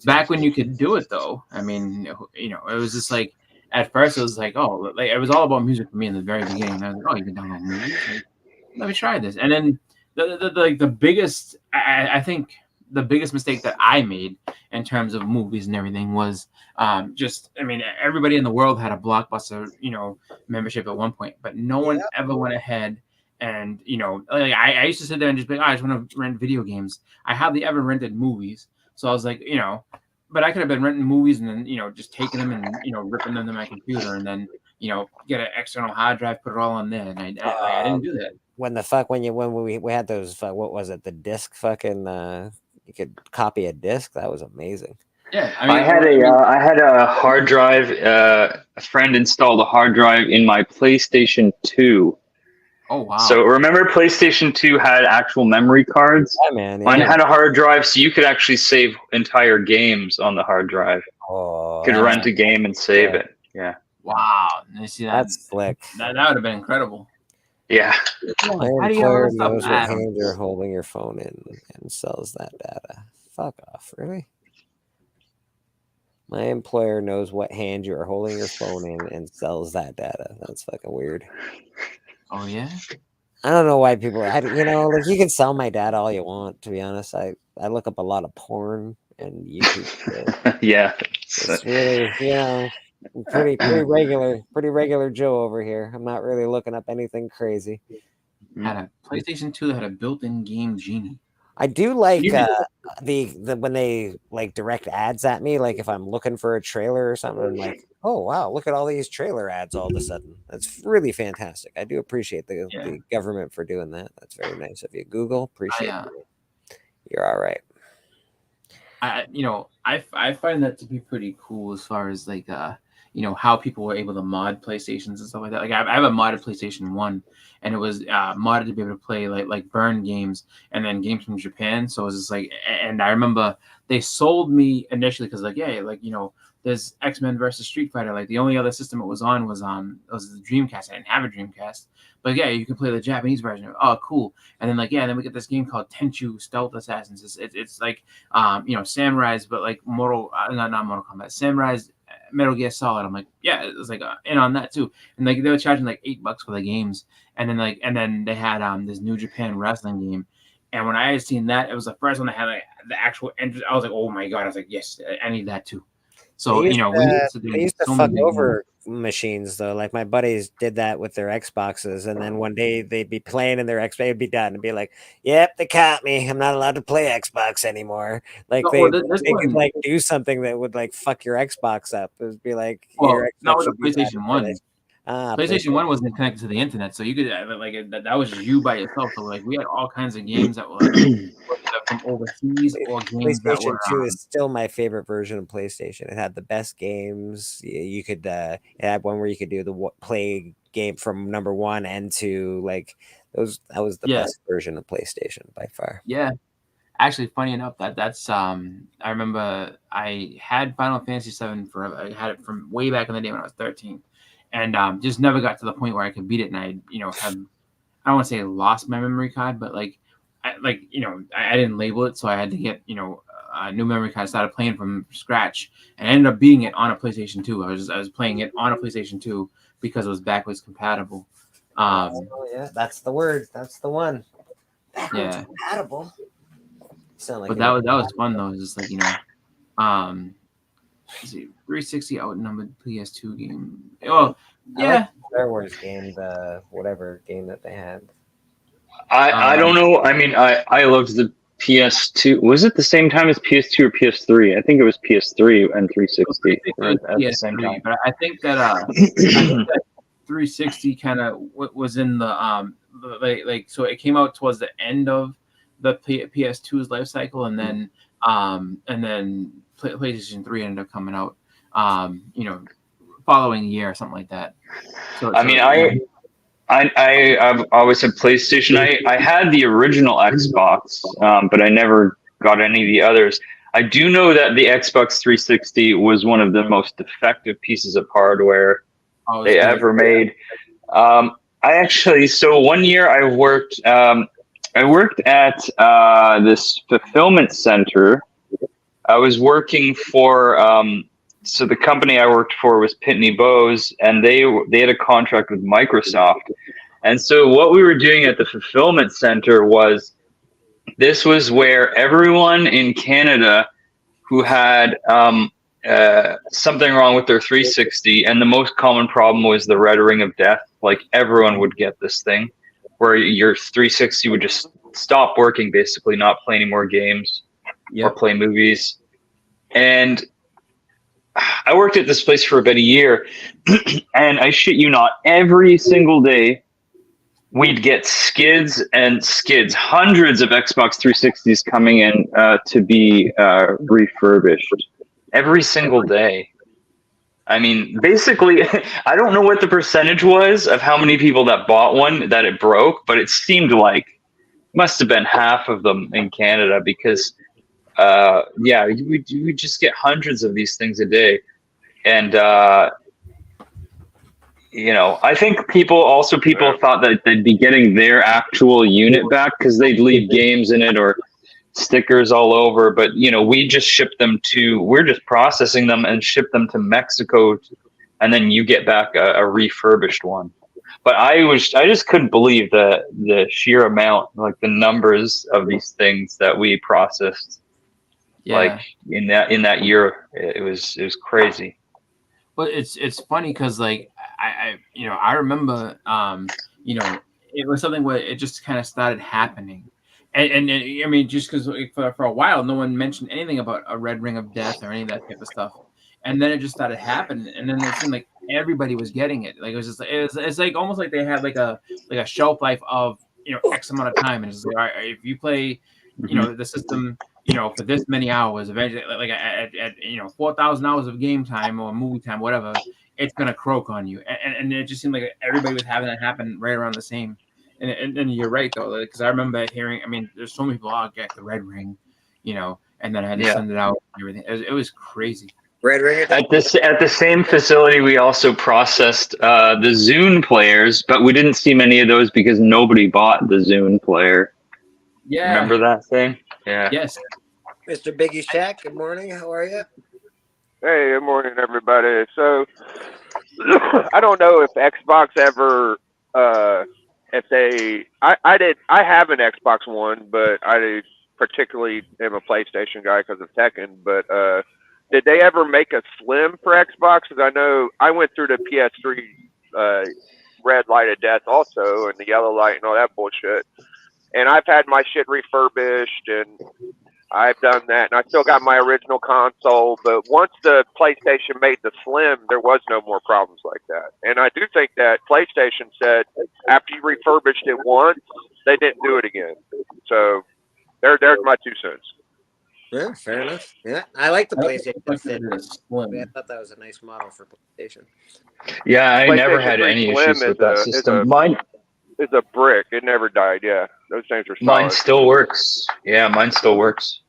back when you could do it though. I mean, it was just like at first it was like it was all about music for me in the very beginning. And I was like, you can download movies. Like, let me try this. And then the biggest I think the biggest mistake that I made in terms of movies and everything was everybody in the world had a Blockbuster, membership at one point, but no one ever went ahead and, I used to sit there and just be like, I just want to rent video games. I hardly ever rented movies. So I was like, but I could have been renting movies and then, just taking them and, ripping them to my computer and then, get an external hard drive, put it all on there. And I didn't do that. When we had those, what was it? The disc fucking, you could copy a disc. That was amazing. Yeah, I had a hard drive. A friend installed a hard drive in my PlayStation 2. Oh wow! So remember, PlayStation 2 had actual memory cards. Yeah, man. Yeah. Mine had a hard drive, so you could actually save entire games on the hard drive. Oh, you could rent a game and save it. Yeah. Wow! You see that? That's slick. That would have been incredible. Yeah. My employer knows what hand you're holding your phone in and sells that data. Fuck off, really? My employer knows what hand you are holding your phone in and sells that data. That's fucking weird. Oh yeah. I don't know why people. You can sell my data all you want. To be honest, I look up a lot of porn and YouTube. Yeah. It's really pretty regular Joe over here. I'm not really looking up anything crazy. Had a PlayStation 2 that had a built-in game genie. I do like the when they like direct ads at me, like if I'm looking for a trailer or something, I'm like, oh wow, look at all these trailer ads all of a sudden. That's really fantastic. I do appreciate the government for doing that. That's very nice of you. Google, appreciate it. You're all right. I find that to be pretty cool as far as like how people were able to mod PlayStations and stuff like that. Like I have a modded PlayStation 1, and it was modded to be able to play like burn games and then games from Japan. So it was just like, and I remember they sold me initially because there's X-Men versus Street Fighter. Like the only other system it was on was the Dreamcast. I didn't have a Dreamcast, but yeah, you can play the Japanese version. Oh, cool! And then then we get this game called Tenchu Stealth Assassins. It's like Samurai's, but like not Mortal Kombat, Samurai's Metal Gear Solid. I'm like, yeah, it was like in on that too. And like they were charging like $8 for the games, and then they had this New Japan Wrestling game. And when I had seen that, it was the first one that had like the actual entrance. I was like, oh my god! I was like, yes, I need that too. So They used we used to so fuck many over machines though. Like my buddies did that with their Xboxes, and then one day they'd be playing and their Xbox would be done and be like, "Yep, they caught me. I'm not allowed to play Xbox anymore." Like No, they well, this they could one, like do something that would like fuck your Xbox up. It would be like well, your not Xbox with would the be bad. PlayStation 1. PlayStation 1 wasn't connected to the internet, so you could that was you by yourself. So like we had all kinds of games that were like from overseas or games that PlayStation were 2 is still my favorite version of PlayStation. It had the best games. You could it had one where you could do the play game from number 1 and 2. Like that was the best version of PlayStation by far. Yeah. Actually, funny enough, that's I remember I had Final Fantasy 7 forever. I had it from way back in the day when I was 13, and just never got to the point where I could beat it. And I had, I don't want to say lost my memory card, but I didn't label it, so I had to get a new memory card. Started playing from scratch, and I ended up beating it on a PlayStation 2. I was playing it on a PlayStation 2 because it was backwards compatible. Yeah, that's the word. That's the one. Backwards Yeah. compatible. Like but that was fun though. It's just like let's see, 360 outnumbered PS2 game. Oh yeah, I like the Star Wars game, the whatever game that they had. I don't know. I mean, I loved the PS2. Was it the same time as PS2 or PS3? I think it was PS3 and 360 at the same time. But I think that 360 kind of was in the so it came out towards the end of the PS2's life cycle, and then PlayStation 3 ended up coming out following year or something like that. I've always had PlayStation. I had the original Xbox, but I never got any of the others. I do know that the Xbox 360 was one of the most defective pieces of hardware they ever made. So one year I worked at this fulfillment center. I was working for so the company I worked for was Pitney Bowes, and they had a contract with Microsoft. And so what we were doing at the fulfillment center was where everyone in Canada who had something wrong with their 360, and the most common problem was the red ring of death. Like everyone would get this thing where your 360 would just stop working, basically not play any more games or play movies. And I worked at this place for about a year, and I shit you not, every single day we'd get skids, hundreds of Xbox 360s coming in to be refurbished every single day. I mean, basically, I don't know what the percentage was of how many people that bought one that it broke, but it seemed like must have been half of them in Canada, because we just get hundreds of these things a day. And I think people thought that they'd be getting their actual unit back because they'd leave games in it or stickers all over, but we just we're just processing them and ship them to Mexico, and then you get back a refurbished one. But I just couldn't believe the sheer amount, like the numbers of these things that we processed. Like in that year, it was crazy. But it's funny because like I remember it was something where it just kind of started happening. And I mean, just because for a while, no one mentioned anything about a red ring of death or any of that type of stuff. And then it just started happening. And then it seemed like everybody was getting it. Like it's like almost like they had like a shelf life of, X amount of time. And it's like, all right, if you play, the system, for this many hours, eventually, like at 4,000 hours of game time or movie time, whatever, it's gonna croak on you. And it just seemed like everybody was having that happen right around the same. And you're right though, because I remember hearing. I mean, there's so many people. Oh, get the red ring, and then I had to send it out and everything. It was crazy. Red Ringer. At the same facility, we also processed the Zune players, but we didn't see many of those because nobody bought the Zune player. Yeah. Remember that thing? Yeah. Yes. Mr. Biggie Shack, good morning. How are you? Hey, good morning, everybody. So, I don't know if Xbox ever, I have an Xbox One, but I particularly am a PlayStation guy because of Tekken. But did they ever make a Slim for Xbox? Because I know I went through the PS3 red light of death also, and the yellow light and all that bullshit. And I've had my shit refurbished, and I've done that, and I still got my original console. But once the PlayStation made the Slim, there was no more problems like that. And I do think that PlayStation said after you refurbished it once, they didn't do it again. So there's my 2 cents. Yeah, fair enough. Yeah, I like the PlayStation. I Slim. thought that was a nice model for PlayStation. Yeah, I never PlayStation had 3 any Slim issues with that system. It's a brick. It never died. Yeah, those things are solid. Mine still works. Yeah, mine still works.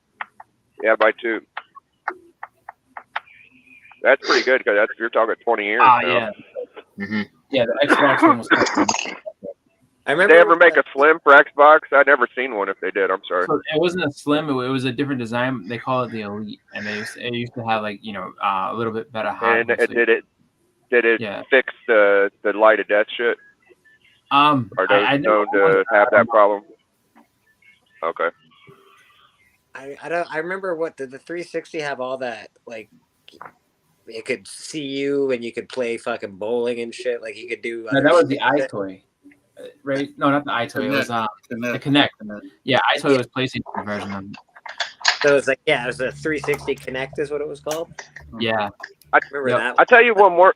Yeah, mine too. That's pretty good because you're talking 20 years now. Yeah. Mm-hmm. Yeah, the Xbox one was. I remember. Did they ever make a Slim for Xbox? I'd never seen one. If they did, I'm sorry. So it wasn't a Slim. It was a different design. They call it the Elite, and it used to have like a little bit better hardware. And did it fix the light of death shit? Are those known to have that problem? Okay. I remember did the 360 have all that, like it could see you and you could play fucking bowling and shit, like you could do. No, that was the iToy, right? No, not the iToy. It was the Kinect. Yeah, iToy was PlayStation version of it. So it was like it was a 360 Kinect is what it was called. Yeah, I remember that. I'll tell you one more.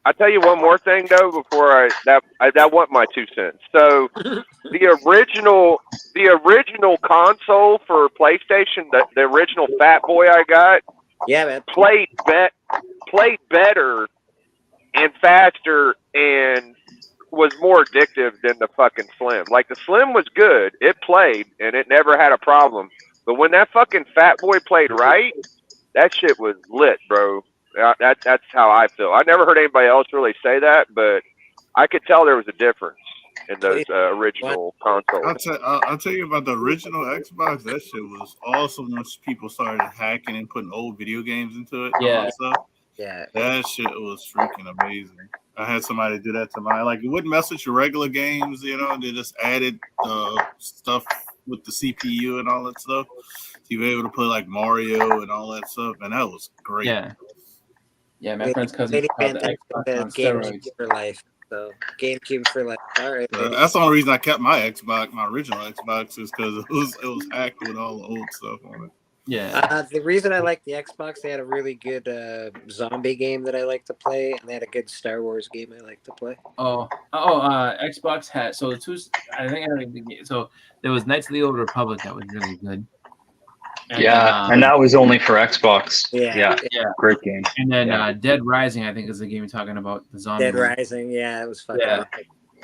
I'll tell you one more thing though before that wasn't my 2 cents. So the original console for PlayStation, the original Fat Boy I got, man, played better and faster and was more addictive than the fucking Slim. Like the Slim was good, it played and it never had a problem. But when that fucking Fat Boy played right, that shit was lit, bro. That's how I feel. I never heard anybody else really say that, but I could tell there was a difference in those original consoles. I'll tell you about the original Xbox. That shit was awesome once people started hacking and putting old video games into it. Yeah. Yeah. That shit was freaking amazing. I had somebody do that to mine. Like, it wouldn't mess with your regular games, they just added stuff with the CPU and all that stuff. So you were able to play like Mario and all that stuff, and that was great. Yeah, my friend's cousin had the Xbox on steroids. For life. So GameCube for life. All right. That's the only reason I kept my Xbox, my original Xbox, is because it was hacked with all the old stuff on it. Yeah. The reason I like the Xbox, they had a really good zombie game that I like to play, and they had a good Star Wars game I like to play. Xbox had so there was Knights of the Old Republic that was really good. And, and that was only for Xbox. Yeah. Great game. And then Dead Rising, I think, is the game you're talking about. The zombie. Dead Rising, it was fucking. Yeah.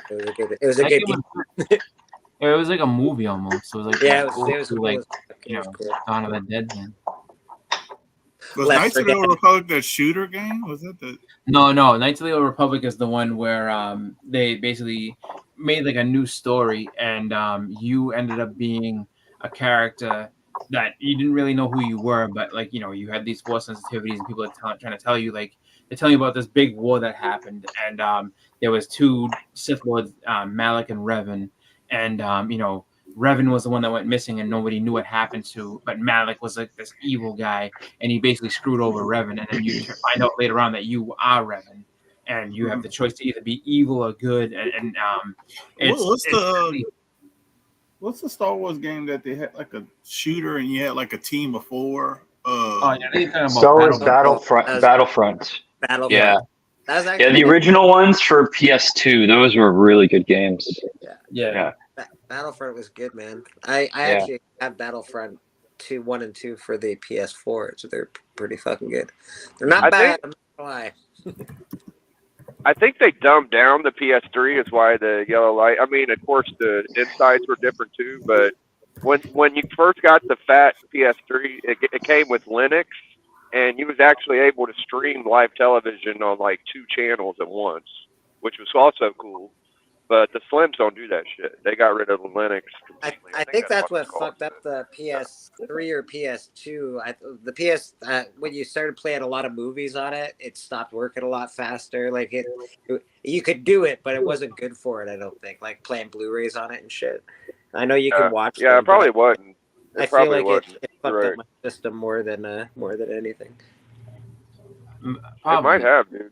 It was a good game. It was like a movie almost. So it was like it was cool. like Dawn of the Dead man. Was Knights of the Old Republic that shooter game? Was that the? No. Knights of the Old Republic is the one where they basically made like a new story, and you ended up being a character that you didn't really know who you were, but like you had these war sensitivities, and people are trying to tell you they're telling you about this big war that happened, and there was 2 Sith Lords, Malik and Revan, and Revan was the one that went missing and nobody knew what happened to, but Malik was like this evil guy, and he basically screwed over Revan, and then you find out later on that you are Revan, and you have the choice to either be evil or good, and what's the Star Wars game that they had like a shooter and you had like a team of 4? Star Wars Battlefront. Yeah. That was actually the original ones for PS2. Those were really good games. Yeah. Battlefront was good, man. I actually have Battlefront 1 and 2 for the PS4, so they're pretty fucking good. They're not bad. I'm not gonna lie. I think they dumbed down the PS3 is why the yellow light. I mean, of course, the insides were different too, but when you first got the fat PS3, it came with Linux, and you was actually able to stream live television on like 2 channels at once, which was also cool. But the Slims don't do that shit. They got rid of the Linux completely. I think that's what fucked up the PS3 or PS2. The PS when you started playing a lot of movies on it, it stopped working a lot faster. Like you could do it, but it wasn't good for it. I don't think, like playing Blu-rays on it and shit. I know you can watch. Yeah, them, it probably wasn't. I feel like it fucked up my system more than anything. It might have, dude.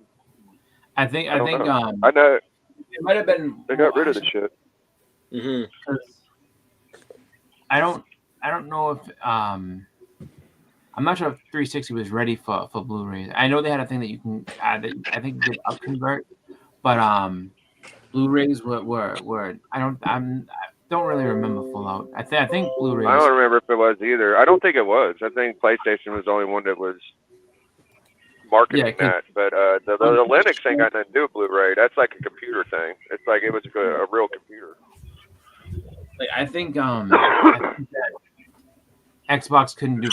I think I know. It might have been. They got rid of the shit. Mm-hmm. I don't know if I'm not sure if 360 was ready for Blu-rays. I know they had a thing that you can add that I think did up convert, but Blu-rays were I don't really remember full out. I think Blu-rays. I don't remember if it was either. I don't think it was. I think PlayStation was the only one that was marketing that. But the Linux ain't got nothing to do with Blu-ray. That's like a computer thing. It's like it was a real computer. Like, I think that Xbox couldn't do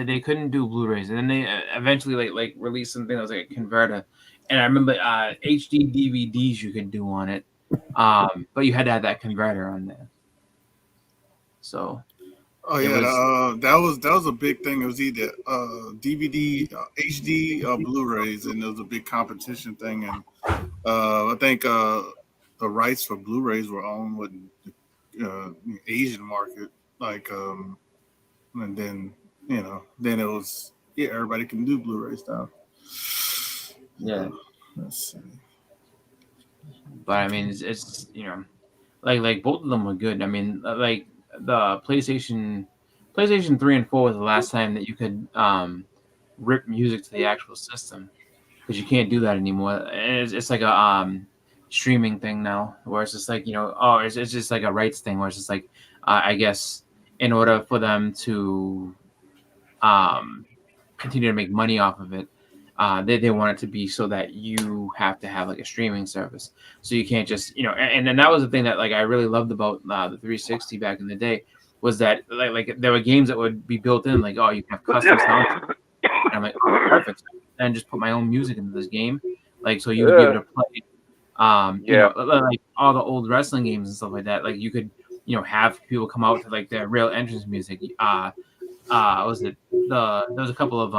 they couldn't do Blu-rays, and then they eventually like released something that was like a converter. And I remember HD DVDs you could do on it, but you had to have that converter on there. So. Oh yeah, that was a big thing. It was either DVD, HD, or Blu-rays, and it was a big competition thing. And I think the rights for Blu-rays were owned with the Asian market, like, and then then it was everybody can do Blu-ray stuff. Yeah, let's see. But I mean, it's like both of them were good. I mean, like. The PlayStation 3 and 4 was the last time that you could rip music to the actual system, because you can't do that anymore. And it's like a streaming thing now, where it's just like it's just like a rights thing, where it's just like I guess in order for them to continue to make money off of it, they want it to be so that you have to have like a streaming service, so you can't just and then that was the thing that like I really loved about the 360 back in the day, was that like there were games that would be built in, like, oh, you can have custom sound, and I'm like, oh, perfect, and just put my own music into this game, like, so you would be able to play like all the old wrestling games and stuff like that, like you could have people come out to like their real entrance music. Was it there was a couple of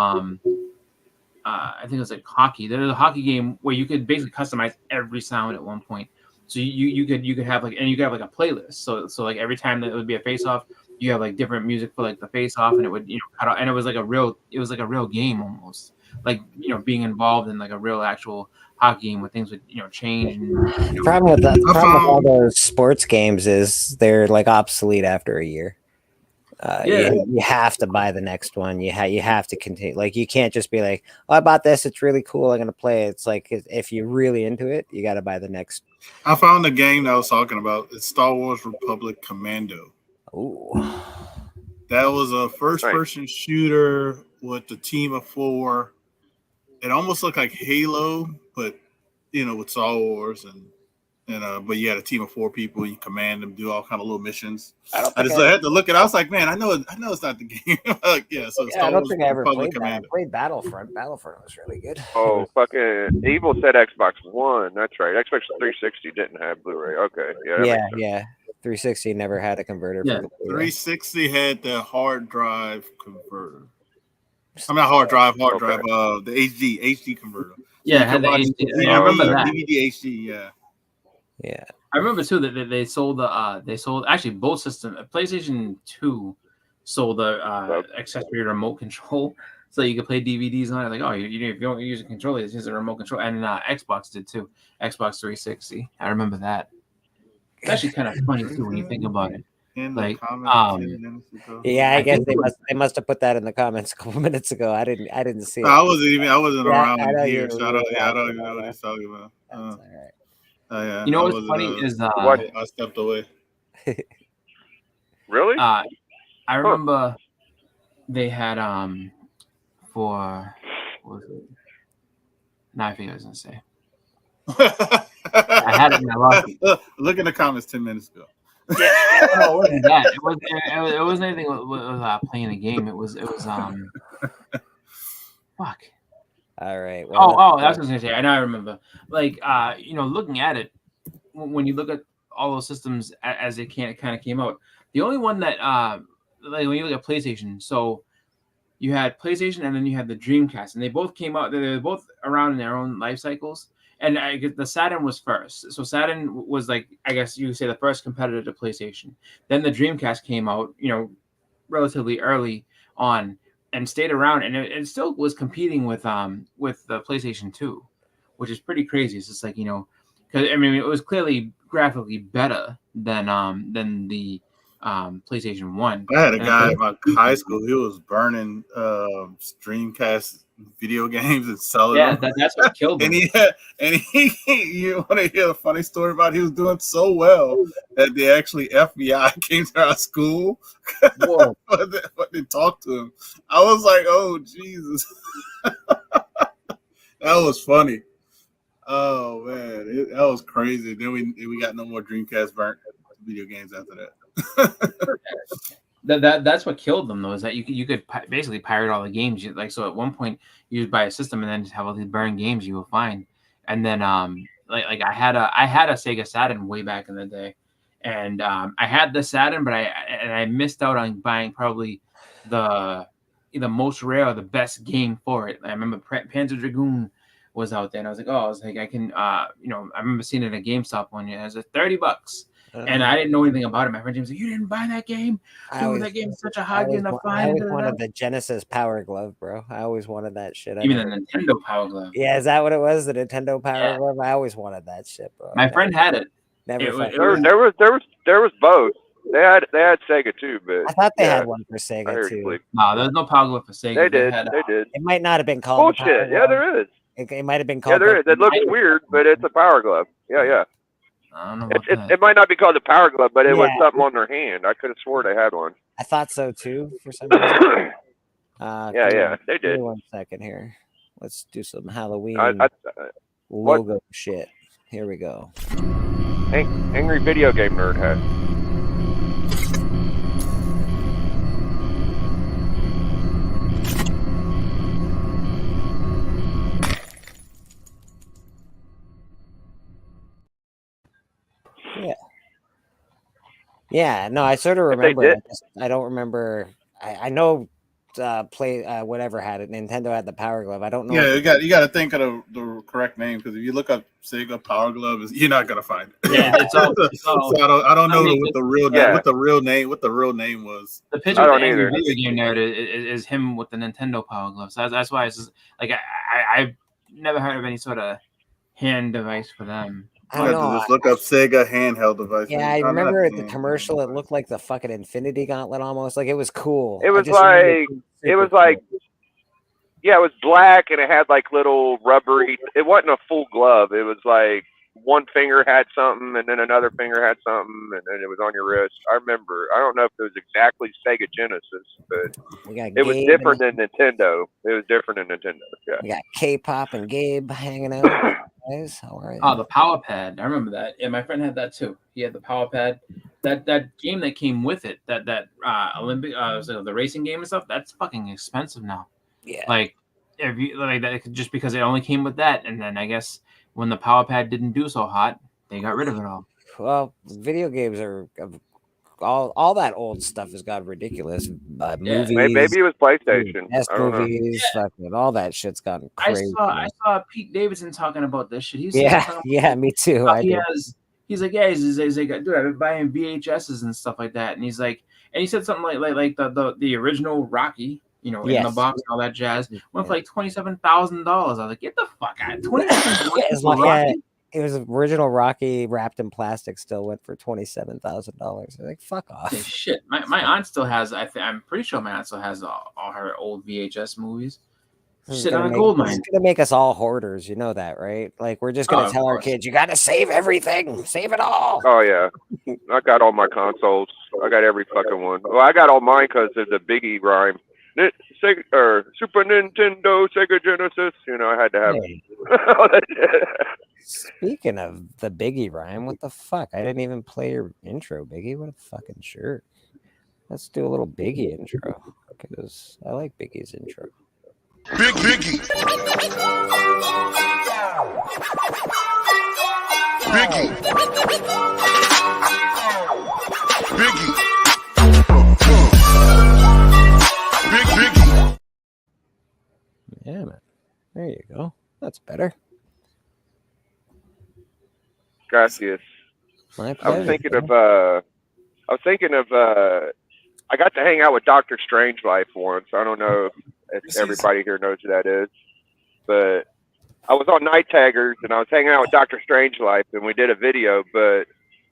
I think it was like hockey. There was a hockey game where you could basically customize every sound at one point. So you could have like, and you could have like a playlist. So like every time that it would be a face off, you have like different music for like the face off, and it would cut out, and it was like a real game almost, like being involved in like a real actual hockey game where things would change. And, the problem with all those sports games is they're like obsolete after a year. You have to buy the next one. You have to continue. Like, you can't just be like, oh, I bought this, it's really cool, I'm gonna play it. It's like, if you're really into it, you got to buy the next. I found the game that I was talking about. It's Star Wars Republic Commando. Ooh, that was a first-person shooter with a team of 4. It almost looked like Halo, but with Star Wars, and but you had a team of 4 people. You command them, do all kind of little missions. I had to look at it. I was like, man, I know it's not the game. I don't think I ever played that. I played Battlefront. Battlefront was really good. Oh, fucking Evil said Xbox One. That's right. Xbox 360 didn't have Blu-ray. Okay, yeah. 360 never had a converter. Yeah, for the 360 had the hard drive converter. I'm not hard drive. The HD converter. Yeah, it had the HD. I remember that. DVD HD. Yeah, I remember too that they sold actually both systems. PlayStation 2 sold the accessory remote control, so you could play DVDs on it. Like, oh, if you don't use a controller, it's just a remote control. And Xbox did too. Xbox 360. I remember that. It's actually kind of funny too when you think about it. Like, I guess they must have put that in the comments a couple minutes ago. I didn't see it. I wasn't around here, so I don't even know what he's talking about. That's all right. What's funny is I stepped away. Really? I remember they had for what was it? Now I think I was gonna say. I had it in my lost it. Look in the comments 10 minutes ago. Yeah, no, it wasn't that. It wasn't anything with playing the game. It was fuck. All right. Well, that's what I was gonna say. I know I remember. Like looking at it, when you look at all those systems as it kind of came out, the only one that like when you look at PlayStation, so you had PlayStation and then you had the Dreamcast, and they both came out. They were both around in their own life cycles. And I guess the Saturn was first. So Saturn was like, I guess you could say, the first competitor to PlayStation. Then the Dreamcast came out, relatively early on, and stayed around, and it still was competing with the PlayStation 2, which is pretty crazy. It's just like, because I mean it was clearly graphically better than the PlayStation 1. I had a guy in my high school. He was burning Dreamcast video games and selling them. That's what killed him. You want to hear a funny story about it? He was doing so well that they actually FBI came to our school. But they talked to him. I was like, oh Jesus. That was funny. Oh man, that was crazy. Then we got no more Dreamcast burnt video games after that. That's what killed them, though, is that you could basically pirate all the games. So at one point you would buy a system and then just have all these burned games you will find. And then like I had a Sega Saturn way back in the day, and I had the Saturn, but I missed out on buying probably the most rare or the best game for it. I remember Panzer Dragoon was out there, and I was like, I can I remember seeing it at GameStop one year. It was $30. And I didn't know anything about it. My friend James was like, "You didn't buy that game? That game is such a hard game to find." I always wanted the Genesis Power Glove, bro. I always wanted that shit. Even the Nintendo Power Glove. Yeah, is that what it was? The Nintendo Power Glove? I always wanted that shit, bro. My friend had it. There was both. They had Sega too, but I thought they had one for Sega too. No, there's no Power Glove for Sega. They did. It might not have been called bullshit. Yeah, there is. It might have been called. Yeah, there is. It looks weird, but it's a Power Glove. Yeah. I don't know. It might not be called a Power Glove, but it was something on their hand. I could have swore they had one. I thought so too for some reason. They did. 1 second here. Let's do some Halloween logo shit. Here we go. Angry video game nerd hat. Yeah, no, I sort of remember. I don't remember. I know whatever had it. Nintendo had the Power Glove. I don't know. Yeah, you got to think of the correct name, because if you look up Sega Power Glove, you're not gonna find it. Yeah, it's all. So I don't know what the real name was. The picture of the Angry video game nerd is him with the Nintendo Power Glove. So that's why it's just, like I've never heard of any sort of hand device for them. I don't know. Just look up Sega handheld device. Yeah, I remember the commercial. It looked like the fucking Infinity Gauntlet almost. Like, it was cool. It was black, and it had like little rubbery. It wasn't a full glove. It was like one finger had something, and then another finger had something, and then it was on your wrist. I remember. I don't know if it was exactly Sega Genesis, but it was different than Nintendo. Yeah. We got K-pop and Gabe hanging out. Guys, how are you? Oh, the Power Pad. I remember that. Yeah, my friend had that too. He had the Power Pad. That game that came with it, that Olympic, the racing game and stuff. That's fucking expensive now. Yeah. Like, if you like that, just because it only came with that, and then I guess when the Power Pad didn't do so hot, they got rid of it all. Well, video games are all that old stuff has got ridiculous. Movies, maybe it was PlayStation. Movies, fucking all that shit's gotten crazy. I saw Pete Davidson talking about this shit. Me too. He's like, dude, I've been buying VHSs and stuff like that, and he's like, and he said something like the original Rocky, in the box and all that jazz, went for like $27,000. I was like, get the fuck out! $27,000. It was original Rocky wrapped in plastic. Still went for $27,000. Like, fuck off. Okay, shit, my aunt still has. I'm pretty sure my aunt still has all her old VHS movies. Sitting on a gold mine. It's gonna make us all hoarders. You know that, right? Like, we're just gonna tell our kids, you got to save everything, save it all. Oh yeah, I got all my consoles. I got every fucking one. Well, I got all mine because of the Biggie rhyme. Super Nintendo, Sega Genesis. You know, I had to have. Hey, speaking of the Biggie rhyme, what the fuck? I didn't even play your intro, Biggie. What a fucking jerk. Let's do a little Biggie intro because I like Biggie's intro. Biggie. Biggie. Yeah, man. There you go. That's better. Gracias. My I pleasure. was thinking of. I got to hang out with Dr. Strangelove once. I don't know if everybody here knows who that is, but I was on Night Taggers and I was hanging out with Dr. Strangelove and we did a video, but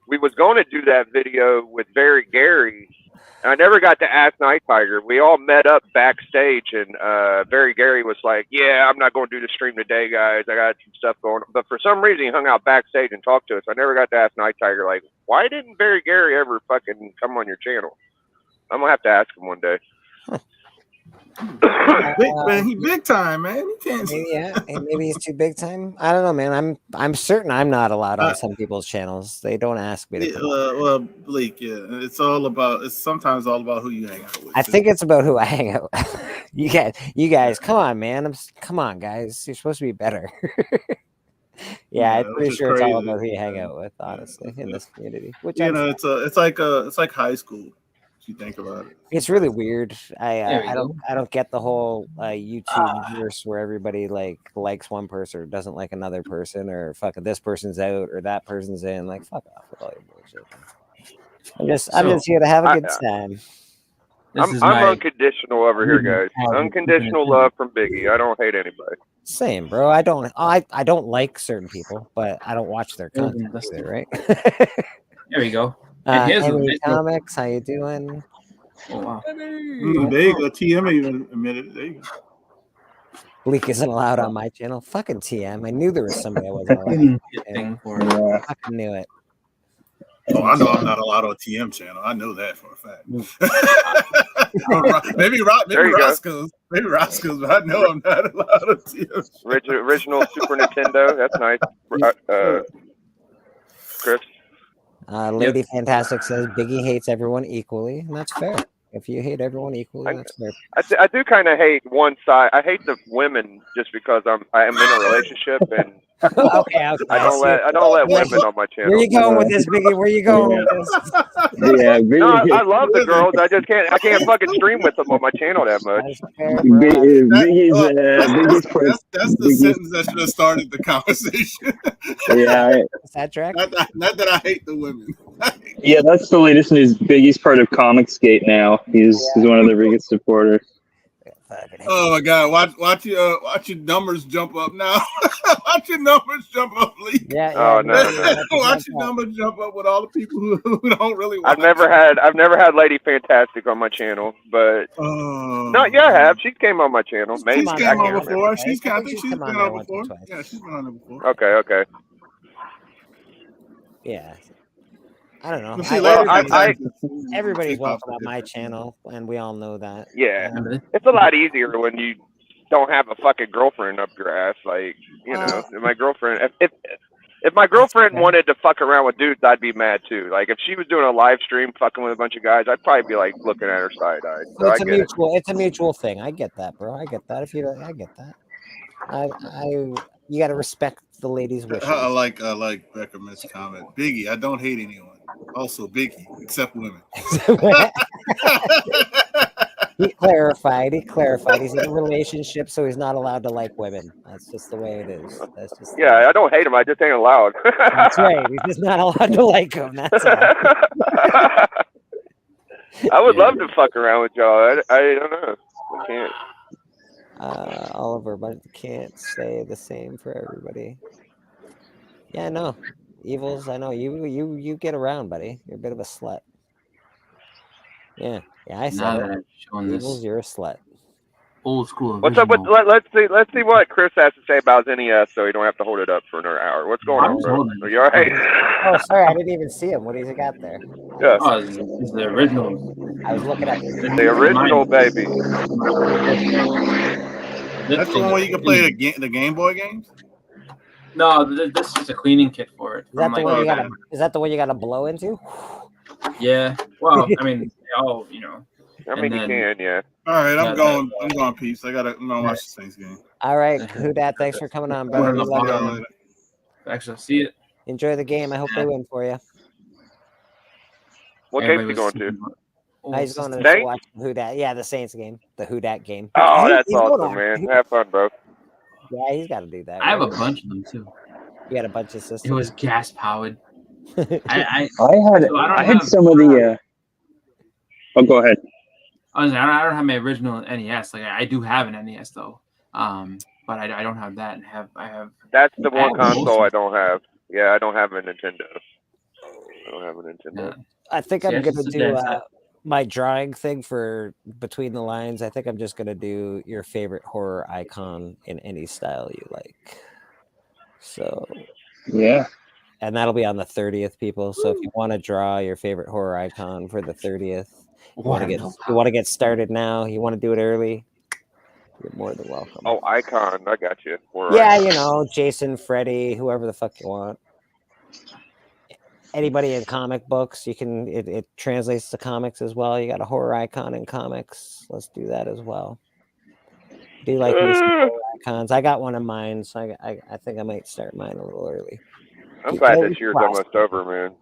we was going to do that video with Barry Gary. And I never got to ask Night Tiger. We all met up backstage and Barry Gary was like, yeah, I'm not going to do the stream today, guys. I got some stuff going on. But for some reason, he hung out backstage and talked to us. I never got to ask Night Tiger, like, why didn't Barry Gary ever fucking come on your channel? I'm going to have to ask him one day. Man, he big time, man. You can't. Maybe he's too big time. I don't know, man. I'm certain I'm not allowed on some people's channels. They don't ask me to come on. Well, Bleak, it's sometimes all about who you hang out with. I think it's about who I hang out with. you guys, come on, man. Come on, guys. You're supposed to be better. I'm pretty sure it's all about who you hang out with, honestly, in this community. Which it's like high school. You think about it, it's really weird. I don't get the whole YouTube verse where everybody likes one person or doesn't like another person, or fucking this person's out or that person's in. Like, fuck off with all your bullshit. I'm just here to have a good time. I'm unconditional over here, guys. Unconditional love from Biggie. I don't hate anybody. Same, bro. I don't like certain people, but I don't watch their content either, right? There we go. Henry Comics, how you doing? Oh, wow. There you go. TM even admitted it. There you go. Bleak isn't allowed on my channel. Fucking TM. I knew there was somebody I wasn't allowed. I fucking knew it. Oh, I know I'm not allowed on TM channel. I know that for a fact. maybe Roscoe's, but I know I'm not allowed on TM. Original Super Nintendo. That's nice. Chris. Lady Fantastic says Biggie hates everyone equally, and that's fair. If you hate everyone equally, that's fair. I do kind of hate one side. I hate the women just because I am in a relationship and okay. I don't let women on my channel. Where you going with this, Biggie? Where you going with this? Yeah, no, I love the girls. I can't fucking stream with them on my channel that much. That's the sentence that should have started the conversation. Yeah. Is that track? Not that I hate the women. Yeah, that's the latest news. Biggie's part of Comicsgate now. He's one of the biggest supporters. Oh my God! Watch your numbers jump up now. Watch your numbers jump up, Lee. Yeah. Oh no. Watch your numbers jump up with all the people who don't really watch. I've never had Lady Fantastic on my channel, but no, yeah, I have. She came on my channel. Maybe she's came on before. I think she's been on before. Yeah, she's been on it before. Okay. Yeah. I don't know. Everybody's welcome on my channel, and we all know that. Yeah, it's a lot easier when you don't have a fucking girlfriend up your ass. Like, you know, my girlfriend. If my girlfriend wanted to fuck around with dudes, I'd be mad too. Like, if she was doing a live stream fucking with a bunch of guys, I'd probably be like looking at her side-eyed. So it's a mutual thing. I get that, bro. I get that. I get that. You got to respect the ladies' wishes. I like Beckerman's comment. Biggie, I don't hate anyone. Also Biggie, except women. He clarified. He's in a relationship, so he's not allowed to like women. That's just the way it is. That's just I don't hate him. I just ain't allowed. That's right. He's just not allowed to like him. That's all. I would love to fuck around with y'all. I don't know. I can't. Oliver, but can't say the same for everybody. Yeah, no. Evils, I know you get around, buddy. You're a bit of a slut. Yeah, I said it. Evils, you're a slut. old school. What's up with? Let's see what Chris has to say about his NES, so you don't have to hold it up for another hour. What's going on, bro? Are you all right? Oh, sorry, I didn't even see him. What has he got there? Yeah. Oh, it's the original. I was looking at The original, baby. That's the one where you can play the Game Boy games. No, this is a cleaning kit for it. Is that the one you got? Is that the one you got to blow into? Yeah. Well, I mean, all you know. I mean, you can, yeah. All right, I'm going. I'm going. Peace. I gotta watch the Saints game. All right, Hudat, thanks for coming on, brother. We love you. Actually, see it. Enjoy the game. I hope they win for you. What game's he going to? He's going to watch Hudat. Yeah, the Saints game, the Hudat game. Oh, that's awesome, man. Have fun, bro. Yeah, he's got to do that. I have a bunch of them too. You got a bunch of systems. It was gas powered. I had some of the. Oh, go ahead. I don't have my original NES. Like I do have an NES though, but I don't have that. I have. That's the one console I don't have. Yeah, I don't have a Nintendo. I don't have a Nintendo. Yeah. I think I'm gonna do my drawing thing for Between the Lines. I think I'm just gonna do your favorite horror icon in any style you like. So. Yeah. And that'll be on the 30th, people. So if you want to draw your favorite horror icon for the 30th, you want to get started now, you want to do it early, you're more than welcome. Oh, icon. I got you. Yeah, you know, Jason, Freddy, whoever the fuck you want. Anybody in comic books, you can. It translates to comics as well. You got a horror icon in comics. Let's do that as well. Do you like me some horror icons? I got one of mine, so I think I might start mine a little early. I'm glad this year's almost over, man.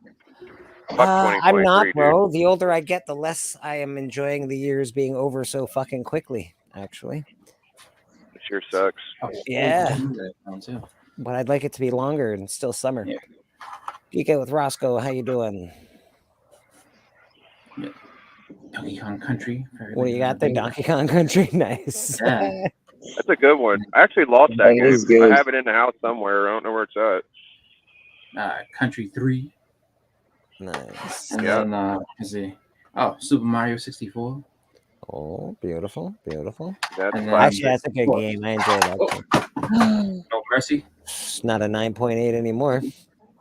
I'm not, bro. The older I get, the less I am enjoying the years being over so fucking quickly, actually. This year sucks. Yeah. But I'd like it to be longer and still summer. Yeah. Geek Out with Roscoe, how you doing? Donkey Kong Country. What do you got there? Donkey Kong Country? Nice. Yeah. That's a good one. I actually lost that game. I have it in the house somewhere. I don't know where it's at. Country 3. Nice. And then let's see. Oh, Super Mario 64. Oh, beautiful, beautiful. Actually, that's a good game. I enjoy that game. No Mercy. It's not a 9.8 anymore.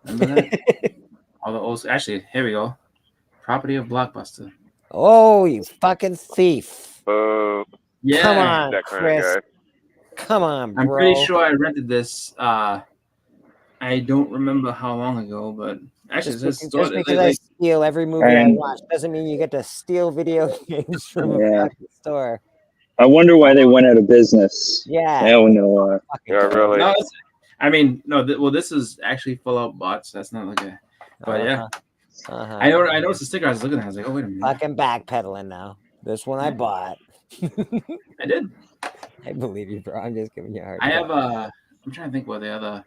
Remember that? All the old. Actually, here we go. Property of Blockbuster. Oh, you fucking thief! Yeah. Come on, Chris. Come on, bro. I'm pretty sure I rented this. I don't remember how long ago, but actually, just because I steal every movie I watch doesn't mean you get to steal video games from a store. I wonder why they went out of business. Yeah. I don't know. Yeah, really. No, I mean, no. Well, this is actually full out bots. That's not like a. But yeah. I noticed the sticker. I was looking at it. I was like, oh, wait a minute. Fucking backpedaling now. This one I bought. I did. I believe you, bro. I'm just giving you a hard time. I have I'm trying to think what the other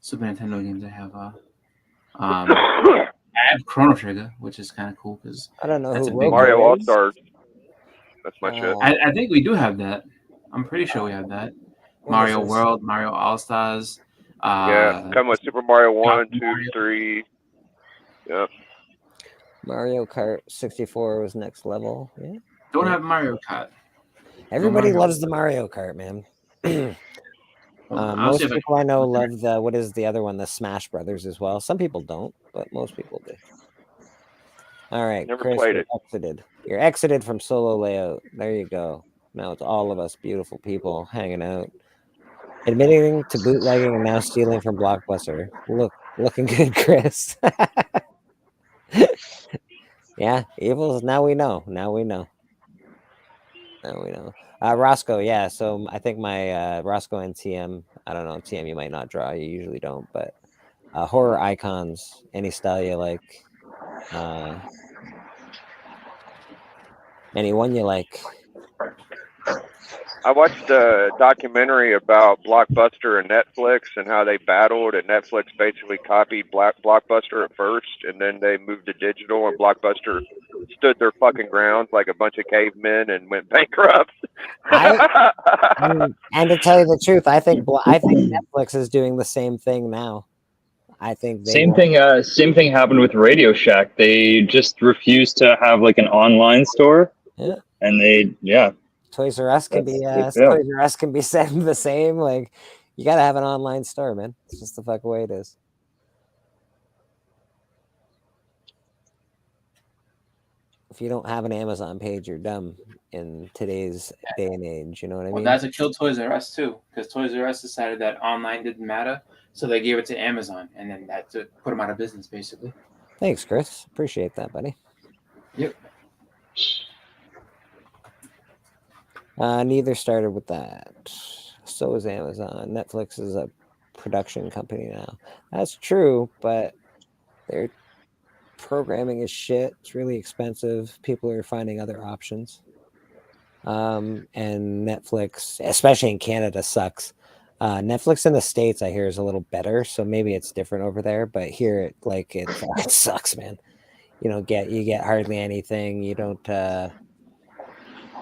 Super Nintendo games I have. I have Chrono Trigger, which is kind of cool because I don't know that's who Mario All Stars. That's my shit. I think we do have that. I'm pretty sure we have that. Mario World, Mario All Stars. Yeah, come with Super Mario 1, 2, 3. Yep. Mario Kart 64 was next level. Yeah. Don't have Mario Kart. Everybody loves the Mario Kart, man. Most people I know love the what is the other one, the Smash Brothers as well. Some people don't, but most people do. All right, Never Chris, played it. exited. You're exited from solo layout. There you go. Now it's all of us beautiful people hanging out, admitting to bootlegging and now stealing from Blockbuster. Looking good, Chris. Yeah, evils. Now we know. Roscoe, yeah. So I think my Roscoe and TM, I don't know, TM you might not draw, you usually don't, but horror icons, any style you like, anyone you like. I watched a documentary about Blockbuster and Netflix and how they battled, and Netflix basically copied Blockbuster at first, and then they moved to digital, and Blockbuster stood their fucking ground like a bunch of cavemen and went bankrupt. And to tell you the truth, I think Netflix is doing the same thing now. I think same thing happened with Radio Shack. They just refused to have like an online store, and Toys R Us can be That's it, yeah. Toys R Us can be said the same. Like, you gotta have an online store, man. It's just the fuck way it is. If you don't have an Amazon page, you're dumb in today's day and age. You know what I mean? Well, that's what killed Toys R Us too, because Toys R Us decided that online didn't matter, so they gave it to Amazon, and then that put them out of business, basically. Thanks, Chris. Appreciate that, buddy. Yep. Neither started with that. So is Amazon. Netflix is a production company now. That's true, but their programming is shit. It's really expensive. People are finding other options. And Netflix, especially in Canada, sucks. Netflix in the States, I hear, is a little better, so maybe it's different over there. But here, it sucks, man. You get hardly anything. You don't.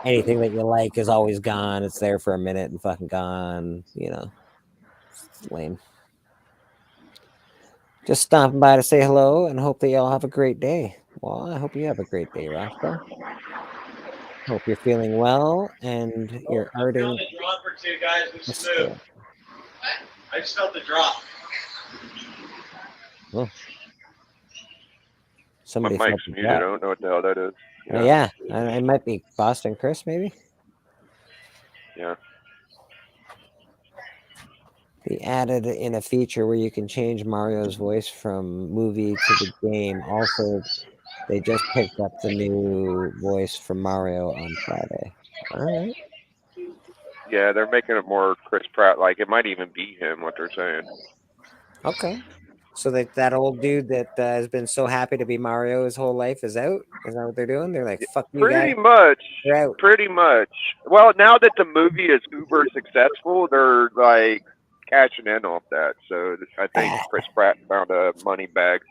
Anything that you like is always gone. It's there for a minute and fucking gone. It's lame. Just stopping by to say hello and hope that y'all have a great day. Well, I hope you have a great day, Roscoe. Hope you're feeling well and you're ardent. The drop or two, guys. We should move. I just felt the drop. Oh. Somebody My mic's muted. I don't know what the hell that is. Yeah, it might be Boston Chris, maybe. Yeah. They added in a feature where you can change Mario's voice from movie to the game. Also, they just picked up the new voice for Mario on Friday. All right. Yeah, they're making it more Chris Pratt. Like, it might even be him, what they're saying. Okay. So that old dude that has been so happy to be Mario his whole life is out? Is that what they're doing? They're like, fuck you guys. Pretty much. Well, now that the movie is uber successful, they're like cashing in off that. So I think Chris Pratt found a money bag.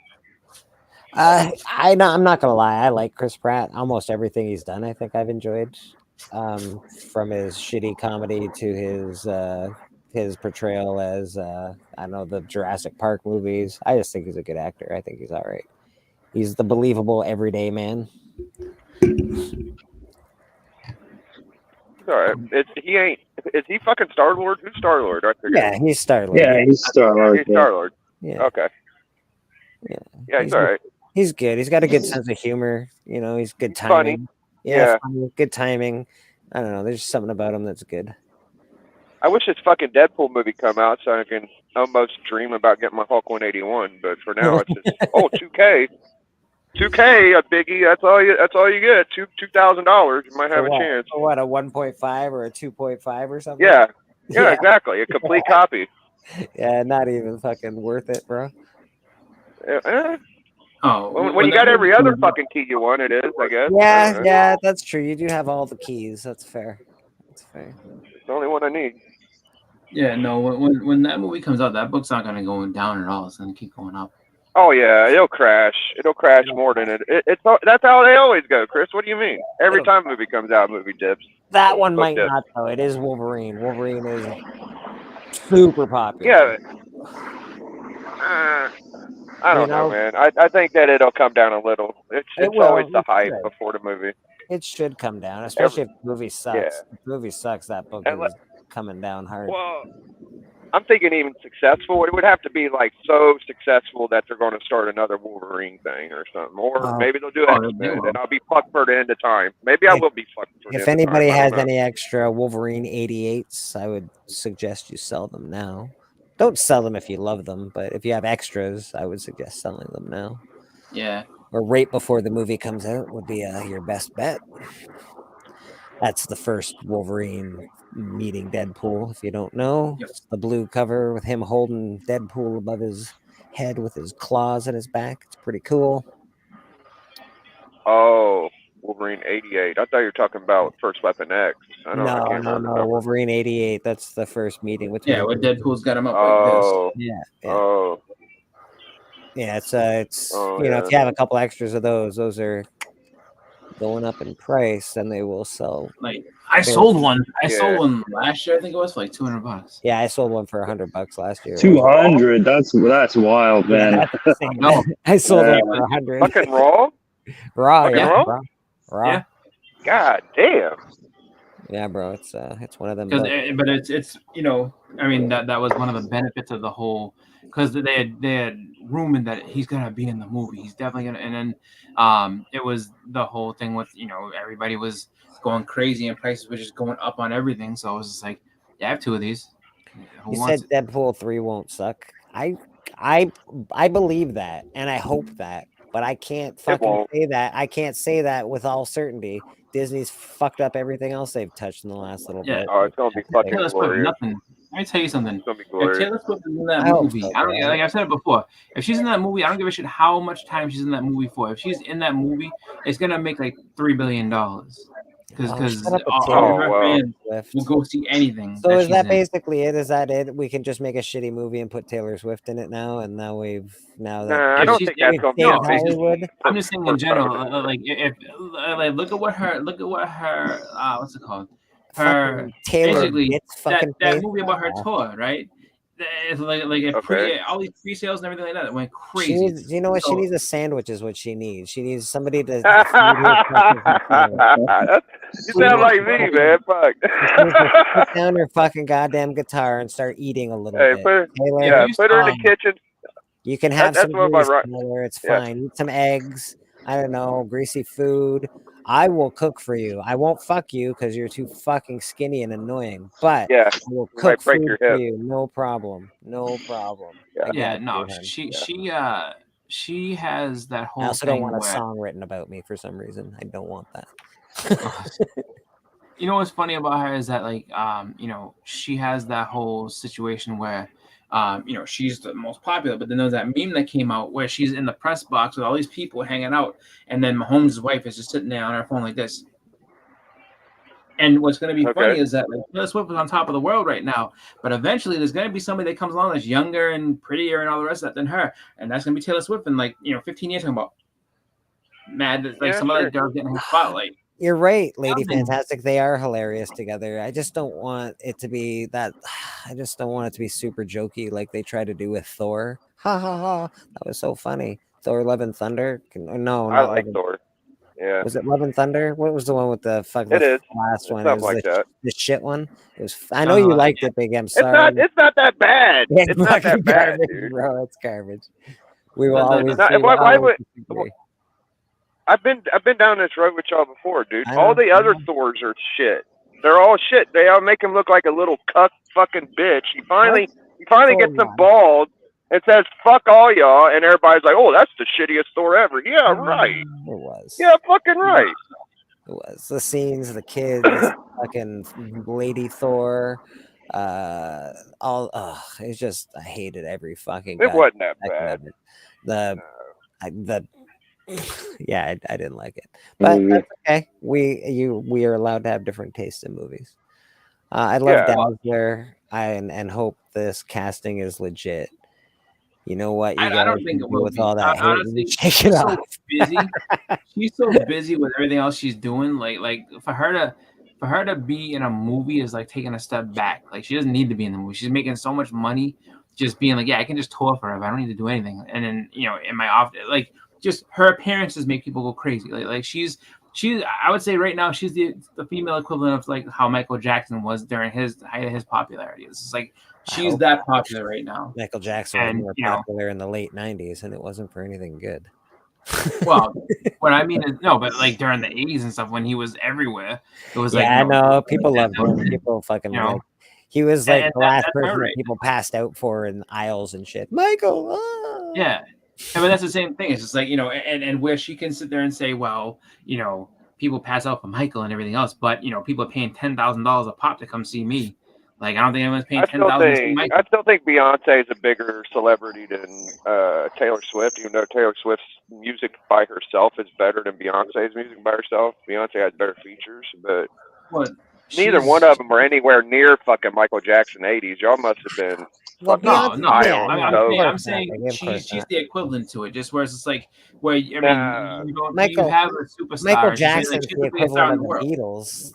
I'm not gonna lie, I like Chris Pratt. Almost everything he's done, I think I've enjoyed. From his shitty comedy to his portrayal as I don't know, the Jurassic Park movies. I just think he's a good actor. I think he's all right. He's the believable everyday man. All right. Is he fucking Star-Lord? Who's Star-Lord? Yeah, he's Star-Lord. Yeah, he's Star-Lord. He's Star-Lord. Yeah. Okay. Yeah, he's all right. He's good. He's got a good sense of humor. He's good timing. Funny. Yeah. Funny, good timing. I don't know. There's something about him that's good. I wish this fucking Deadpool movie come out so I can almost dream about getting my Hulk 181. But for now, it's just 2K. 2K, a biggie. That's all you get. $2,000. You might have a chance. For what, a 1.5 or a 2.5 or something? Yeah, exactly. A complete copy. Yeah, not even fucking worth it, bro. When you got every other fucking key you want, it is, I guess. Yeah, that's true. You do have all the keys. That's fair. It's the only one I need. Yeah, no. When that movie comes out, that book's not gonna go down at all. It's gonna keep going up. Oh yeah, it'll crash. It'll crash more than it's. That's how they always go, Chris. What do you mean? Every time a movie comes out, movie dips. That one might not though. It is Wolverine. Wolverine is super popular. Yeah. I don't know, man. I think that it'll come down a little. It's always the hype before the movie. It should come down, especially if the movie sucks. Yeah. If the movie sucks, that book is coming down hard. Well, I'm thinking even successful. It would have to be like so successful that they're going to start another Wolverine thing or something. Or maybe they'll do X-Men, and I'll be fucked for the end of time. Maybe I will be fucked for the end of time. If anybody has any extra Wolverine 88s, I would suggest you sell them now. Don't sell them if you love them, but if you have extras, I would suggest selling them now. Yeah. Or right before the movie comes out would be your best bet. That's the first Wolverine meeting Deadpool, if you don't know. It's the blue cover with him holding Deadpool above his head with his claws in his back. It's pretty cool. Oh, Wolverine 88. I thought you were talking about First Weapon X. No. Wolverine 88. That's the first meeting with him. Yeah, where Deadpool's got him up like this. Yeah. Oh. Yeah, it's if you have a couple extras of those are going up in price, and they will sell. Like I sold one. I sold one last year. I think it was for like $200. Yeah, I sold one for $100 last year. 200. That's wild, man. Yeah, I sold it for 100. Fucking raw. Raw. Yeah. God damn. Yeah, bro, it's one of them. But it's I mean that was one of the benefits of the whole, because they had rumored that he's gonna be in the movie. He's definitely gonna, and then it was the whole thing with everybody was going crazy and prices were just going up on everything. So I was just like, yeah, I have 2 of these. Who You wants said Deadpool 3 won't suck. I believe that, and I hope that, but I can't fucking say that. I can't say that with all certainty. Disney's fucked up everything else they've touched in the last little bit. Oh, it's gonna be fucking Taylor Swift, glorious. nothing. Let me tell you something. It's gonna be If glorious. Taylor Swift is in that I hope movie, so, I don't bro. like I've said it before. If she's in that movie, I don't give a shit how much time she's in that movie for. If she's in that movie, it's gonna make like $3 billion. Because shut up with all Taylor her fans Swift. will go see anything. So is she's that in. basically it? Is that it? We can just make a shitty movie and put Taylor Swift in it now, and now that Nah, I don't think that's gonna be Hollywood. I'm just saying in general. Like if look at what her what's it called? Her Fucking Taylor basically gets fucking that paid. movie about her tour, right? It's like all these pre-sales and everything like that went She crazy. needs, you know what? She So- needs a sandwich, is what she needs. She needs somebody to. You sound like me, man. Fuck. Put down your fucking goddamn guitar and start eating a little Hey, bit. put her in the kitchen. You can have That's some what my grease, right. Taylor. It's Yeah. fine. Eat some eggs. I don't know, greasy food. I will cook for you. I won't fuck you because you're too fucking skinny and annoying. But Yeah, I will you might cook break food your for hip. you. No problem. No problem. I Yeah, got no, you, hun. she has that whole I also thing don't want a where song written about me for some reason. I don't want that. you know what's funny about her is that she has that whole situation where she's the most popular, but then there's that meme that came out where she's in the press box with all these people hanging out, and then Mahomes' wife is just sitting there on her phone like this. And what's going to be funny is that Taylor Swift is on top of the world right now, but eventually there's going to be somebody that comes along that's younger and prettier and all the rest of that than her, and that's going to be Taylor Swift in 15 years. Talking about mad that some of that girls getting her spotlight. You're right, Lady Fantastic. They are hilarious together. I just don't want it to be that. I just don't want it to be super jokey like they try to do with Thor. Ha ha ha! That was so funny. Thor: Love and Thunder. No, I like Thor. Yeah. Was it Love and Thunder? What was the one with the fuck? It is. Last one. Something like that. The shit one. It was. I know you liked it, Big M. Sorry. It's not that bad. Yeah, it's not that bad, garbage, dude. bro. It's garbage. We will always. Why would? I've been down this road with y'all before, dude. All the other Thors are shit. They're all shit. They all make him look like a little cuck fucking bitch. He finally gets some balls and says, "Fuck all y'all," and everybody's like, "Oh, that's the shittiest Thor ever." Yeah, right. It was. Yeah, fucking right. It was the scenes, the kids, fucking Lady Thor. It's just I hated every fucking. It wasn't that bad. Yeah, I didn't like it, but that's okay. We are allowed to have different tastes in movies. I love Dazzler. And hope this casting is legit. You know what? You I don't think it will with be. all that. Honestly, she's so busy. She's so busy with everything else she's doing. Like for her to be in a movie is like taking a step back. Like she doesn't need to be in the movie. She's making so much money, just being like, yeah, I can just tour forever. I don't need to do anything. And then in my office, like just her appearances make people go crazy. Like she's. I would say right now she's the female equivalent of like how Michael Jackson was during his height of his popularity. It's just like she's that popular right now. Michael Jackson was more popular in the late '90s, and it wasn't for anything good. Well, what I mean is but like during the '80s and stuff when he was everywhere, it was I know people loved him. People fucking like. He was like the last person people passed out for in aisles and shit. Michael. Ah! Yeah. But that's the same thing. It's just like, and where she can sit there and say, well, people pass out for Michael and everything else, but, people are paying $10,000 a pop to come see me. Like, I don't think anyone's paying $10,000 to see Michael. I still think Beyonce is a bigger celebrity than Taylor Swift, even though Taylor Swift's music by herself is better than Beyonce's music by herself. Beyonce has better features, but neither one of them are anywhere near fucking Michael Jackson 80s. Y'all must have been. No. I'm saying she's the equivalent to it, just where it's just like where you have a superstar. Michael Jackson's the equivalent of the Beatles.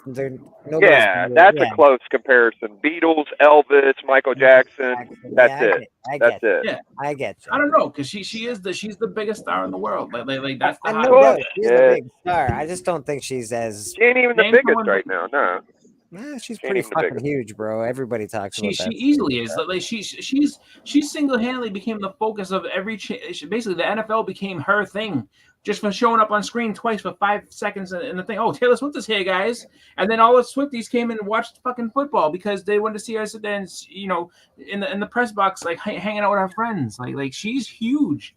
That's a close comparison. Beatles, Elvis, Michael Jackson. That's it. That's it. Yeah, I get you. I don't know because she's the biggest star in the world. Like that's the I know she's a big star. I just don't think she's as. She ain't even the biggest right now. No. She's She ain't pretty even the fucking biggest. huge, bro. Everybody talks She about that. easily is. Like she single-handedly became the focus of every. Basically, the NFL became her thing, just for showing up on screen twice for 5 seconds in the thing. Oh, Taylor Swift is here, guys, and then all the Swifties came in and watched fucking football because they wanted to see her sit there and in the press box like hanging out with her friends. Like she's huge.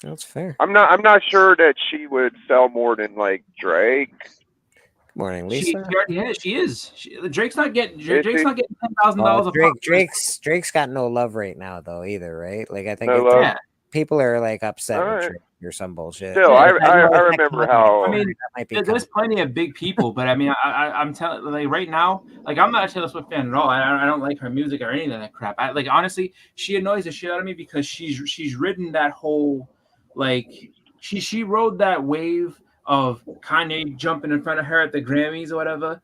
That's fair. I'm not sure that she would sell more than like Drake. Good morning, She Lisa. already has. She is. Drake's not getting. Is Drake's she? not getting $10,000 a pop. Drake's got no love right now though either, right? Like I think No love. people are like upset All with right. Drake or some bullshit. Still, Yeah, I remember how. I mean, there's plenty of big people, but I mean, I'm telling, like right now, like I'm not a Taylor Swift fan at all. I don't like her music or any of that crap. I like honestly, she annoys the shit out of me because she's ridden that whole, like she rode that wave of Kanye jumping in front of her at the Grammys or whatever.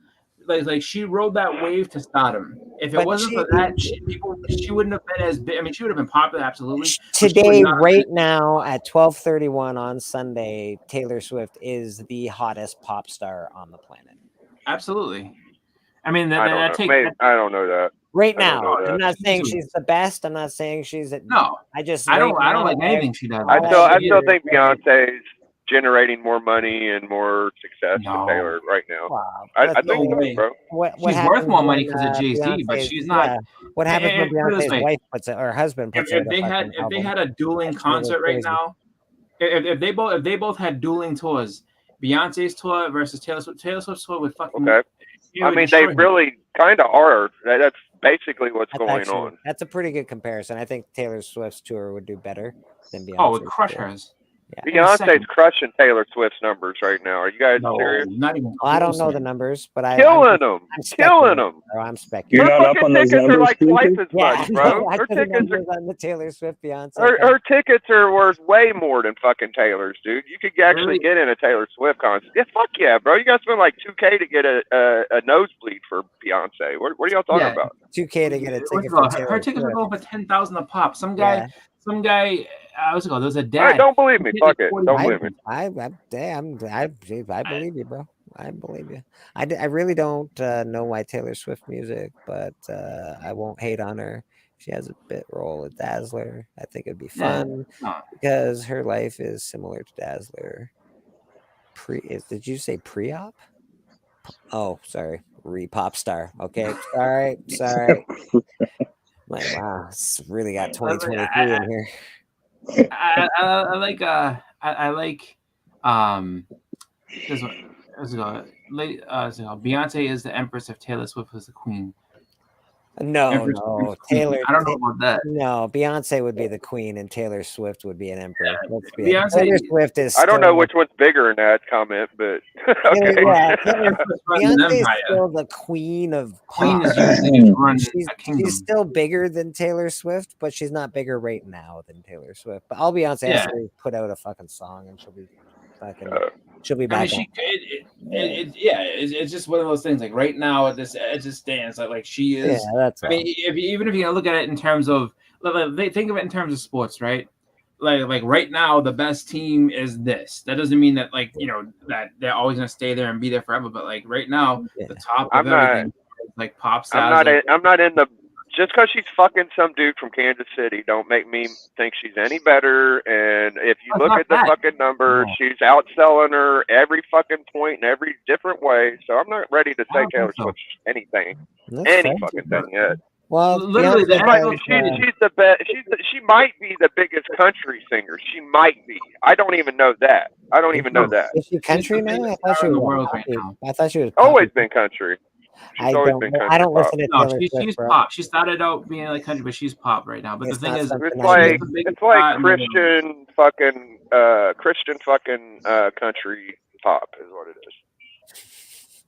Like she rode that wave to stardom. If it wasn't for that, she wouldn't have been as big. I mean, she would have been popular, absolutely. Today, right now at 12:31 on Sunday, Taylor Swift is the hottest pop star on the planet. Absolutely. I mean, I don't know that. Right I don't now, know that. I'm not saying she's the best. I'm not saying she's no. I don't like anything she does. I still think Beyonce's generating more money and more success than Taylor right now. Wow, I think so, bro. What she's happens worth more money when, because of Jay-Z, but she's not. Yeah. What happens when put it this Beyonce's way. wife puts it or husband puts it? If they had a dueling concert right now, if they both had dueling tours, Beyonce's tour versus Taylor Swift's tour would fucking. Okay. I mean, they really kind of are. That's basically what's going on. That's a pretty good comparison. I think Taylor Swift's tour would do better than Beyonce's. Oh, it would crush hers. Yeah. Beyonce's crushing Taylor Swift's numbers right now. Are you guys serious? Not even. I don't know the numbers, but killing them. I'm speculating. You're not up on those tickets numbers, are like twice as Yeah, much, bro. I Her put the tickets numbers on the Taylor Swift Beyonce. her tickets are worth way more than fucking Taylor's, dude. You could actually get in a Taylor Swift concert. Yeah, fuck yeah, bro. You guys spend like $2,000 to get a nosebleed for Beyonce. What are y'all talking about? $2,000 to get a ticket. Her tickets are going for $10,000 a pop. Some guy. What's it called? There's a dad. All right, don't believe me. Fuck it. Don't believe me. I believe you, bro. I believe you. I really don't know my Taylor Swift music, but I won't hate on her. She has a bit role at Dazzler. I think it'd be fun because her life is similar to Dazzler. Did you say pre-op? Oh, sorry. Re-pop star. Okay. Sorry. Like, wow, it's really got 2023 in here. I like this one. Beyonce is the empress if Taylor Swift was the queen. No, Taylor. I don't know about that. No, Beyonce would be the queen, and Taylor Swift would be an emperor. Beyonce, Taylor Swift is. I don't know which one's bigger in that comment, but okay. Beyonce is still the queen of pop. She's still bigger than Taylor Swift, but she's not bigger right now than Taylor Swift. But all Beyonce has to do is put out a fucking song, and she'll be fucking. She'll be back. I mean, it's just one of those things. Like right now, at this stands like she is. Yeah, that's. I mean, even if you look at it in terms of, they think of it in terms of sports, right? Like right now, the best team is this. That doesn't mean that that they're always gonna stay there and be there forever. But like right now, the top of everything is like pop stars. I'm not in the. Just because she's fucking some dude from Kansas City, don't make me think she's any better. And if you look at the fucking numbers, she's outselling her every fucking point in every different way. So I'm not ready to say Taylor Swift's anything, fucking thing yet. Well, literally, she's the best. She might be the biggest country singer. She might be. I don't even know that. Is she country now? I thought she was right now. I thought she was always been country. I don't listen to Taylor Swift, she's bro. pop. She started out being like country, but she's pop right now. But the thing is, it's like Christian fucking country pop is what it is.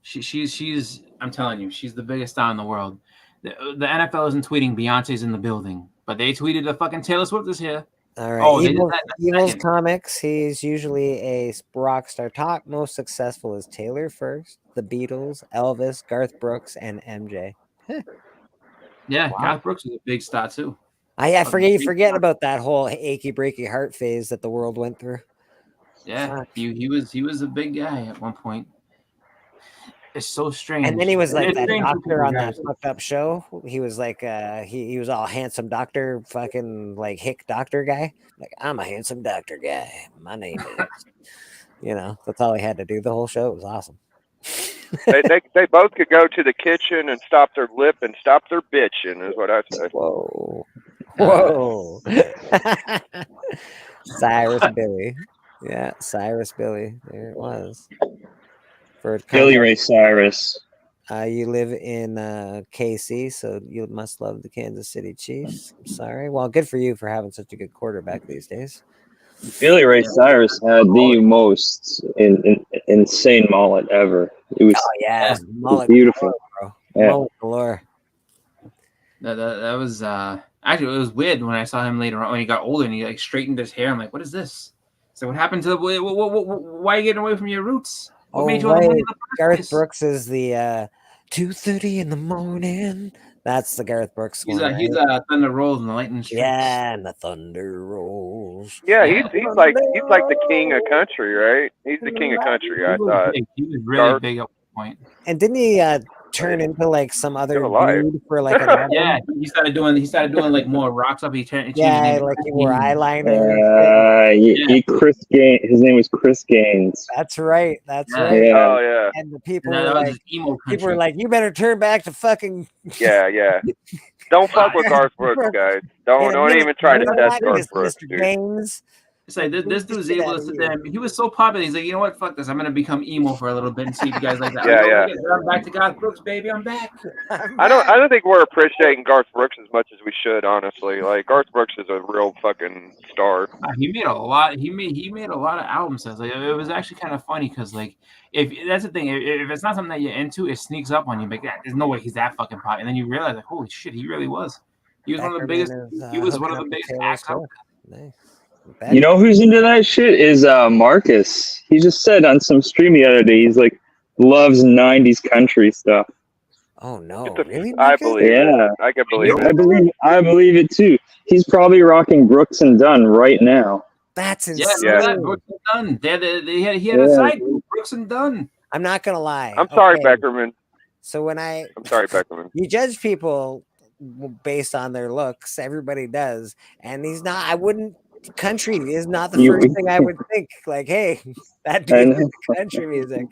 She's I'm telling you, she's the biggest star in the world. The NFL isn't tweeting Beyonce's in the building, but they tweeted the fucking Taylor Swift is here. All right. Evil's Comics. He's usually a rock star. Top most successful is Taylor first, the Beatles, Elvis, Garth Brooks, and MJ. Yeah, wow. Garth Brooks was a big star too. I forget about that whole achy breaky heart phase that the world went through. Yeah, he was a big guy at one point. It's so strange. And then he was like It's that strange for doctor people on to that drive. fucked up show. He was like he was all handsome doctor, fucking like hick doctor guy. Like, I'm a handsome doctor guy. My name is that's all he had to do the whole show. It was awesome. They both could go to the kitchen and stop their lip and stop their bitching, is what I say. Whoa. Whoa. Cyrus Billy. Yeah, Cyrus Billy. There it was. For Billy Ray Cyrus. You live in KC, so you must love the Kansas City Chiefs. I'm sorry. Well, good for you for having such a good quarterback these days. Billy Ray Cyrus had the most insane mullet ever. It was, yeah, it was beautiful. Galore, Yeah. Mullet galore. That was actually, it was weird when I saw him later on when he got older and he like straightened his hair. I'm like, what is this? So what happened to the why are you getting away from your roots? What made you want to Right. in the first Garth place? Brooks is the 2:30 in the morning. That's the Garth Brooks He's one. he's thunder rolls and the lightning strikes. Yeah, and the thunder rolls. Yeah, he's like the king of country, right? He's the king of country. I thought. He was really big at one point. And didn't he turn into like some other Still alive. dude for like an album? Yeah, he started doing like more rock stuff. He turned Yeah, like he wore eyeliner. His name was Chris Gaines. That's right. That's Yeah. right. Yeah. Oh yeah. And the people that were was like, his emo people were country. like, you better turn back to fucking. Yeah. Don't fuck with Garth Brooks, guys. Don't even try to test Garth Brooks, Mr. dude. Gaines. It's like this dude's able to sit there. He was so popular. He's like, you know what? Fuck this. I'm gonna become emo for a little bit and see if you guys like that. Yeah. I'm back to Garth Brooks, baby. I'm back. I don't think we're appreciating Garth Brooks as much as we should, honestly. Like Garth Brooks is a real fucking star. He made a lot. He made a lot of albums. Like it was actually kind of funny because like if that's the thing, if it's not something that you're into, it sneaks up on you. Like there's no way he's that fucking popular, and then you realize like, holy shit, he really was. He was one of the biggest. He was one of the biggest acts out there. Nice. You know who's into that shit is Marcus. He just said on some stream the other day, he's like loves 90s country stuff. Oh no, really? I believe Yeah. it. I can believe it. I believe it too. He's probably rocking Brooks and Dunn right now. That's Yeah, insane. Brooks and Dunn. He had a side group, Brooks and Dunn. I'm not gonna lie. I'm sorry, Okay. Beckerman. So when I'm sorry, Beckerman. you judge people based on their looks, everybody does, and he's not. I wouldn't. Country is not the first thing I would think. Like, hey, that dude is country music.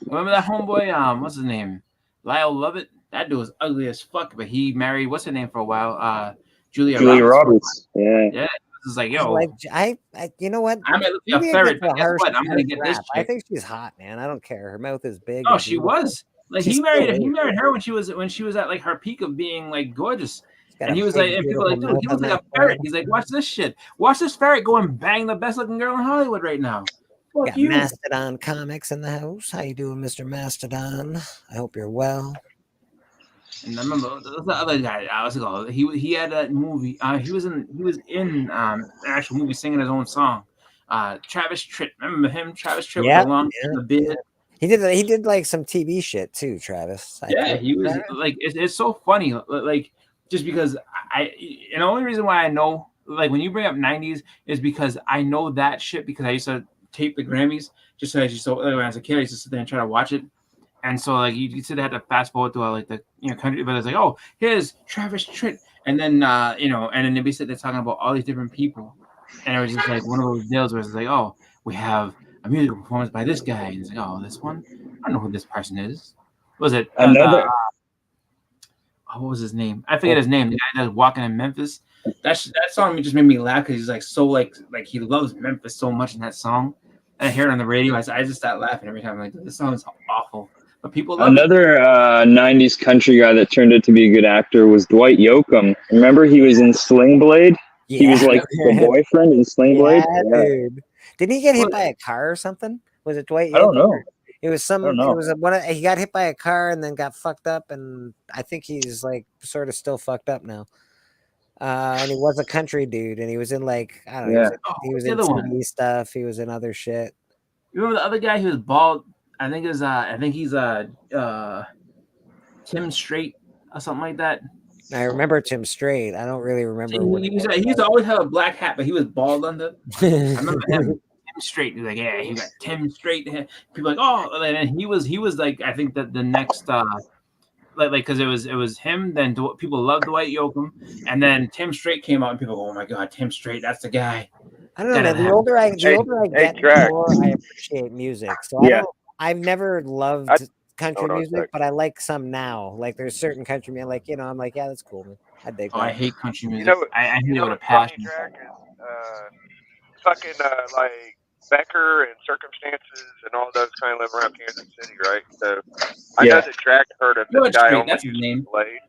Remember that homeboy? What's his name? Lyle Lovett. That dude was ugly as fuck, but he married what's her name for a while? Julia Roberts. Yeah. Yeah. This is like, yo, Like, I you know what? I might look like a Julia ferret, gets but guess harsh- what? I'm gonna harsh get this rap. I chick. think she's hot, man. I don't care. Her mouth is big. Oh, and she beautiful. was. Like She's he married still her when she was at like her peak of being like gorgeous. got And a he was big, like, and people were like, beautiful dude, he mouth looks on like a that ferret. phone. He's like, watch this shit. Watch this ferret go and bang the best looking girl in Hollywood right now. Fuck Got you. Mastodon Comics in the house. How you doing, Mr. Mastodon? I hope you're well. And I remember the other guy. I was like, he had that movie. He was in an actual movie singing his own song. Travis Tritt. Remember him? Travis Tritt with the long the beard. He did like some TV shit too, Travis. Yeah, he was like it's so funny, like just because and the only reason why I know, like when you bring up 90s is because I know that shit because I used to tape the Grammys just so when I was a kid I used to sit there and try to watch it, and so like you sit there have to fast forward through like the country, but it's like, oh, here's Travis Tritt, and then and then they'd be sitting there talking about all these different people, and it was just like one of those deals where it's like, oh, we have a musical performance by this guy, and it's like, oh, this one, I don't know who this person is. Was it Another? what was his name? I forget his name. The guy that's walking in Memphis. That song just made me laugh because he's like so like he loves Memphis so much in that song. And I hear it on the radio. I just start laughing every time. I'm like, this song is awful, but people love Another 90s country guy that turned out to be a good actor was Dwight Yoakam. Remember he was in Sling Blade? Yeah. He was like the boyfriend in Sling Blade? Yeah, dude. Didn't he get hit by a car or something? Was it Dwight? I don't know. It was some. I don't know. It was he got hit by a car and then got fucked up, and I think he's like sort of still fucked up now. And he was a country dude, and he was in like I don't know. He was in TV stuff. He was in other shit. You remember the other guy who was bald? I think he's Tim Strait or something like that. I remember Tim Strait. I don't really remember. He used to always have a black hat, but he was bald under. I remember him. Tim Strait. He's like, yeah, he got Tim Strait. People like, oh, and he was like, I think that the next like because it was him. Then people loved Dwight Yoakam, and then Tim Strait came out, and people go, oh my god, Tim Strait, that's the guy. I don't know, man. The older I get, the more I appreciate music. So I've never loved country music, but I like some now. Like there's certain country music, like I'm like, yeah, that's cool, man. I dig that. I hate country music. I hate it with a passion. Fucking like Becker and Circumstances and all those kind of live around Kansas City, right? So I know that Jack heard of this guy only that's his name. Blade.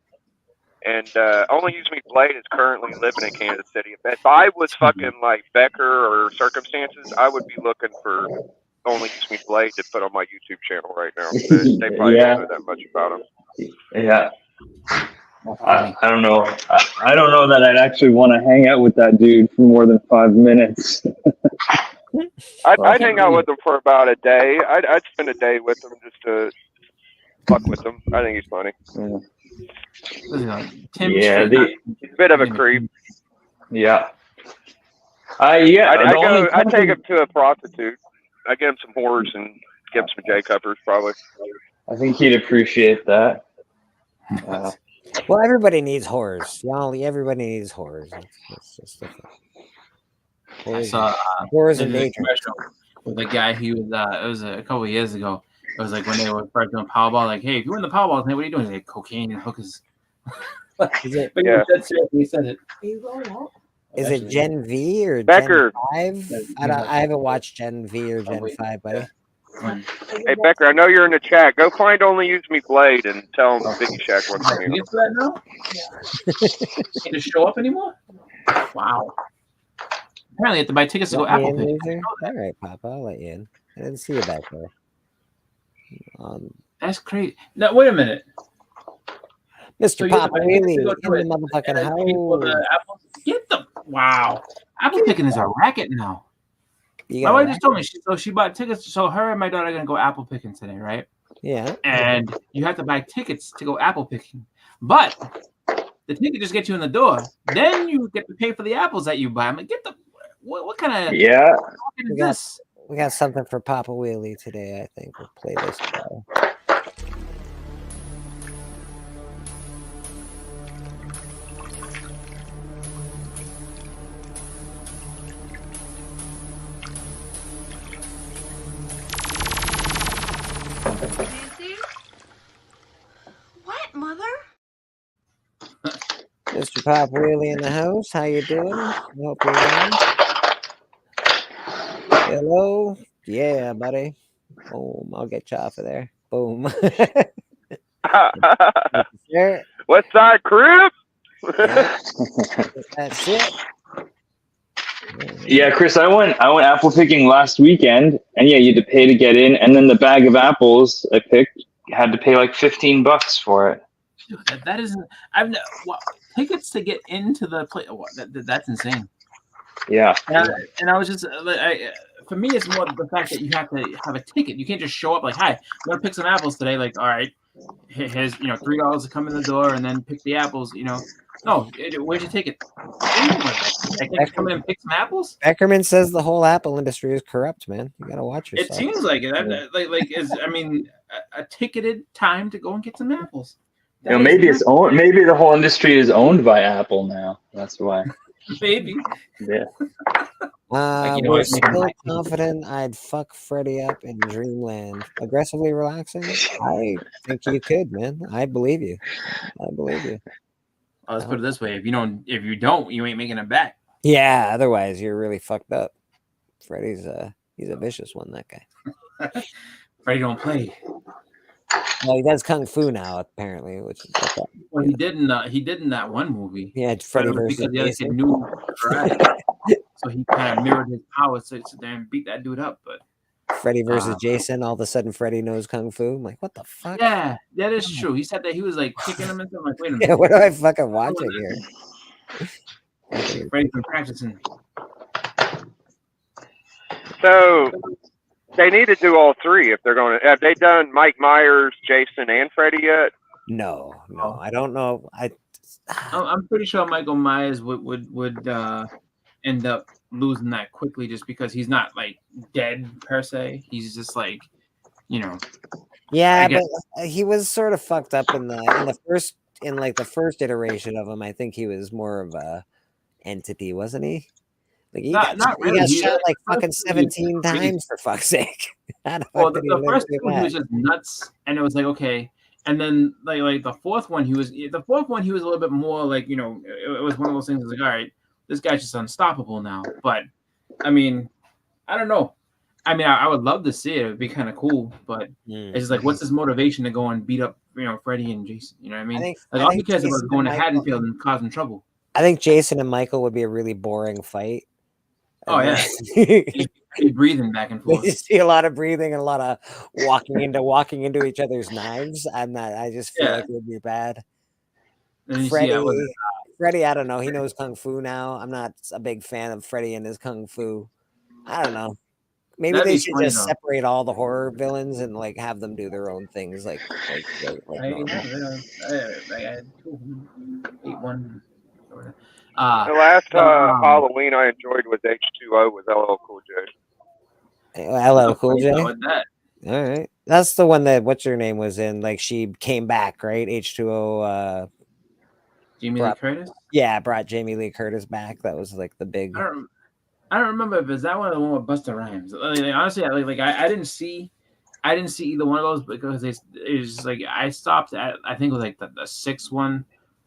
And Only Use Me Blade is currently living in Kansas City. If I was fucking like Becker or Circumstances, I would be looking for Only Use Me Blade to put on my YouTube channel right now. They probably don't know that much about him. Yeah. I don't know. I don't know that I'd actually want to hang out with that dude for more than 5 minutes. I'd hang out with him for about a day. I'd spend a day with him just to fuck with him. I think he's funny. Bit of a creep. Yeah. I take him to a prostitute. I get him some whores and get him some J cuppers probably. I think he'd appreciate that. Well, everybody needs whores. Everybody needs whores. It's just different. Whores and daydreams. With the guy he was, it was a couple of years ago. It was like when they were first doing Powerball, like, hey, if you win the Powerball, what are you doing? He's like, cocaine and hookers. But he said it. Is it Gen V or Becker? Gen 5? I haven't watched Gen V or Gen 5, buddy. Hey Becker, I know you're in the chat. Go find Only Use Me Blade and tell him Biggie Shack wants to get to that now? Can't just show up anymore? Wow. Apparently, you have to buy tickets to go Apple Pay. All right, Papa, I'll let you in. I didn't see you back there. That's crazy. Now, wait a minute. Mr. Papa Wheelie in the motherfucking house. Get the wow. Apple picking is a racket now. My wife just told me she bought tickets. So her and my daughter are gonna go apple picking today, right? Yeah. And you have to buy tickets to go apple picking, but the ticket just gets you in the door. Then you get to pay for the apples that you buy. I'm like, get the what kind of We got something for Papa Wheelie today. I think we'll play this guy. What, Mother? Mr. Papa Wheelie in the house. How you doing? I hope you're well. Hello. Yeah, buddy. Boom. I'll get you off of there. Boom. What's that, crib? That's it. Yeah, Chris, I went apple picking last weekend, and yeah, you had to pay to get in, and then the bag of apples I picked had to pay like $15 for it. Dude, that isn't. Tickets to get into the place. That's insane. Yeah. And I was just for me, it's more the fact that you have to have a ticket. You can't just show up like, "Hi, I'm gonna pick some apples today." Like, all right, here's $3 to come in the door and then pick the apples. No, where's your ticket? I can't come in and pick some apples. Beckerman says the whole Apple industry is corrupt, man. You gotta watch yourself. It seems like it. A ticketed time to go and get some apples. Maybe it's owned. Maybe the whole industry is owned by Apple now. That's why. Maybe. Yeah. We're still confident I'd fuck Freddie up in Dreamland. Aggressively relaxing? I think you could, man. I believe you. Let's put it this way: if you don't, you ain't making a bet. Yeah. Otherwise, you're really fucked up. Freddie's he's a vicious one. That guy. Freddie don't play. Well, he does kung fu now, apparently, which is okay. Well, he did in that one movie. Yeah, Freddie versus because the other kid knew karate, so he kind of mirrored his powers to sit there and beat that dude up. But Freddie versus Jason, all of a sudden Freddie knows kung fu. I'm like, what the fuck? Yeah, that is true. He said that he was like kicking him and stuff. I'm like, wait a minute. Yeah, what am I fucking watching here? Freddie's been practicing. So they need to do all three if they're going to. Have they done Mike Myers, Jason, and Freddie yet? No, I don't know. I'm pretty sure Michael Myers would end up losing that quickly just because he's not like dead per se. He's just like, you know. Yeah, but he was sort of fucked up in the first iteration of him. I think he was more of a entity, wasn't he? Like he not got really. shot like First fucking two, he was 17 crazy. times for fuck's sake. How the Well, fuck did he the live first through two he that? was just nuts, and it was like okay. And then like the fourth one he was a little bit more like, you know, it was one of those things like, all right, this guy's just unstoppable now. But I mean, I don't know. I mean, I would love to see it. It would be kind of cool, but it's just like, what's his motivation to go and beat up, you know, Freddy and Jason? You know what I mean? Like all he cares about is going to Haddonfield and causing trouble. I think Jason and Michael would be a really boring fight. Oh yeah, he's breathing back and forth. You see a lot of breathing and a lot of walking into each other's knives, and that I just feel like it would be bad. And Freddy, I don't know. He knows kung fu now. I'm not a big fan of Freddy and his kung fu. I don't know. Maybe they should just separate all the horror villains and like have them do their own things, like normal. The last Halloween I enjoyed was H2O with LL Cool J. LL Cool J. All right, that's the one that what's her name was in. Like she came back, right? H2O. Jamie Lee Curtis. Yeah, brought Jamie Lee Curtis back. That was like the big. I don't remember if it's that one or the one with Busta Rhymes. Like, honestly, I didn't see either one of those because it was like I stopped at I think it was like the sixth one,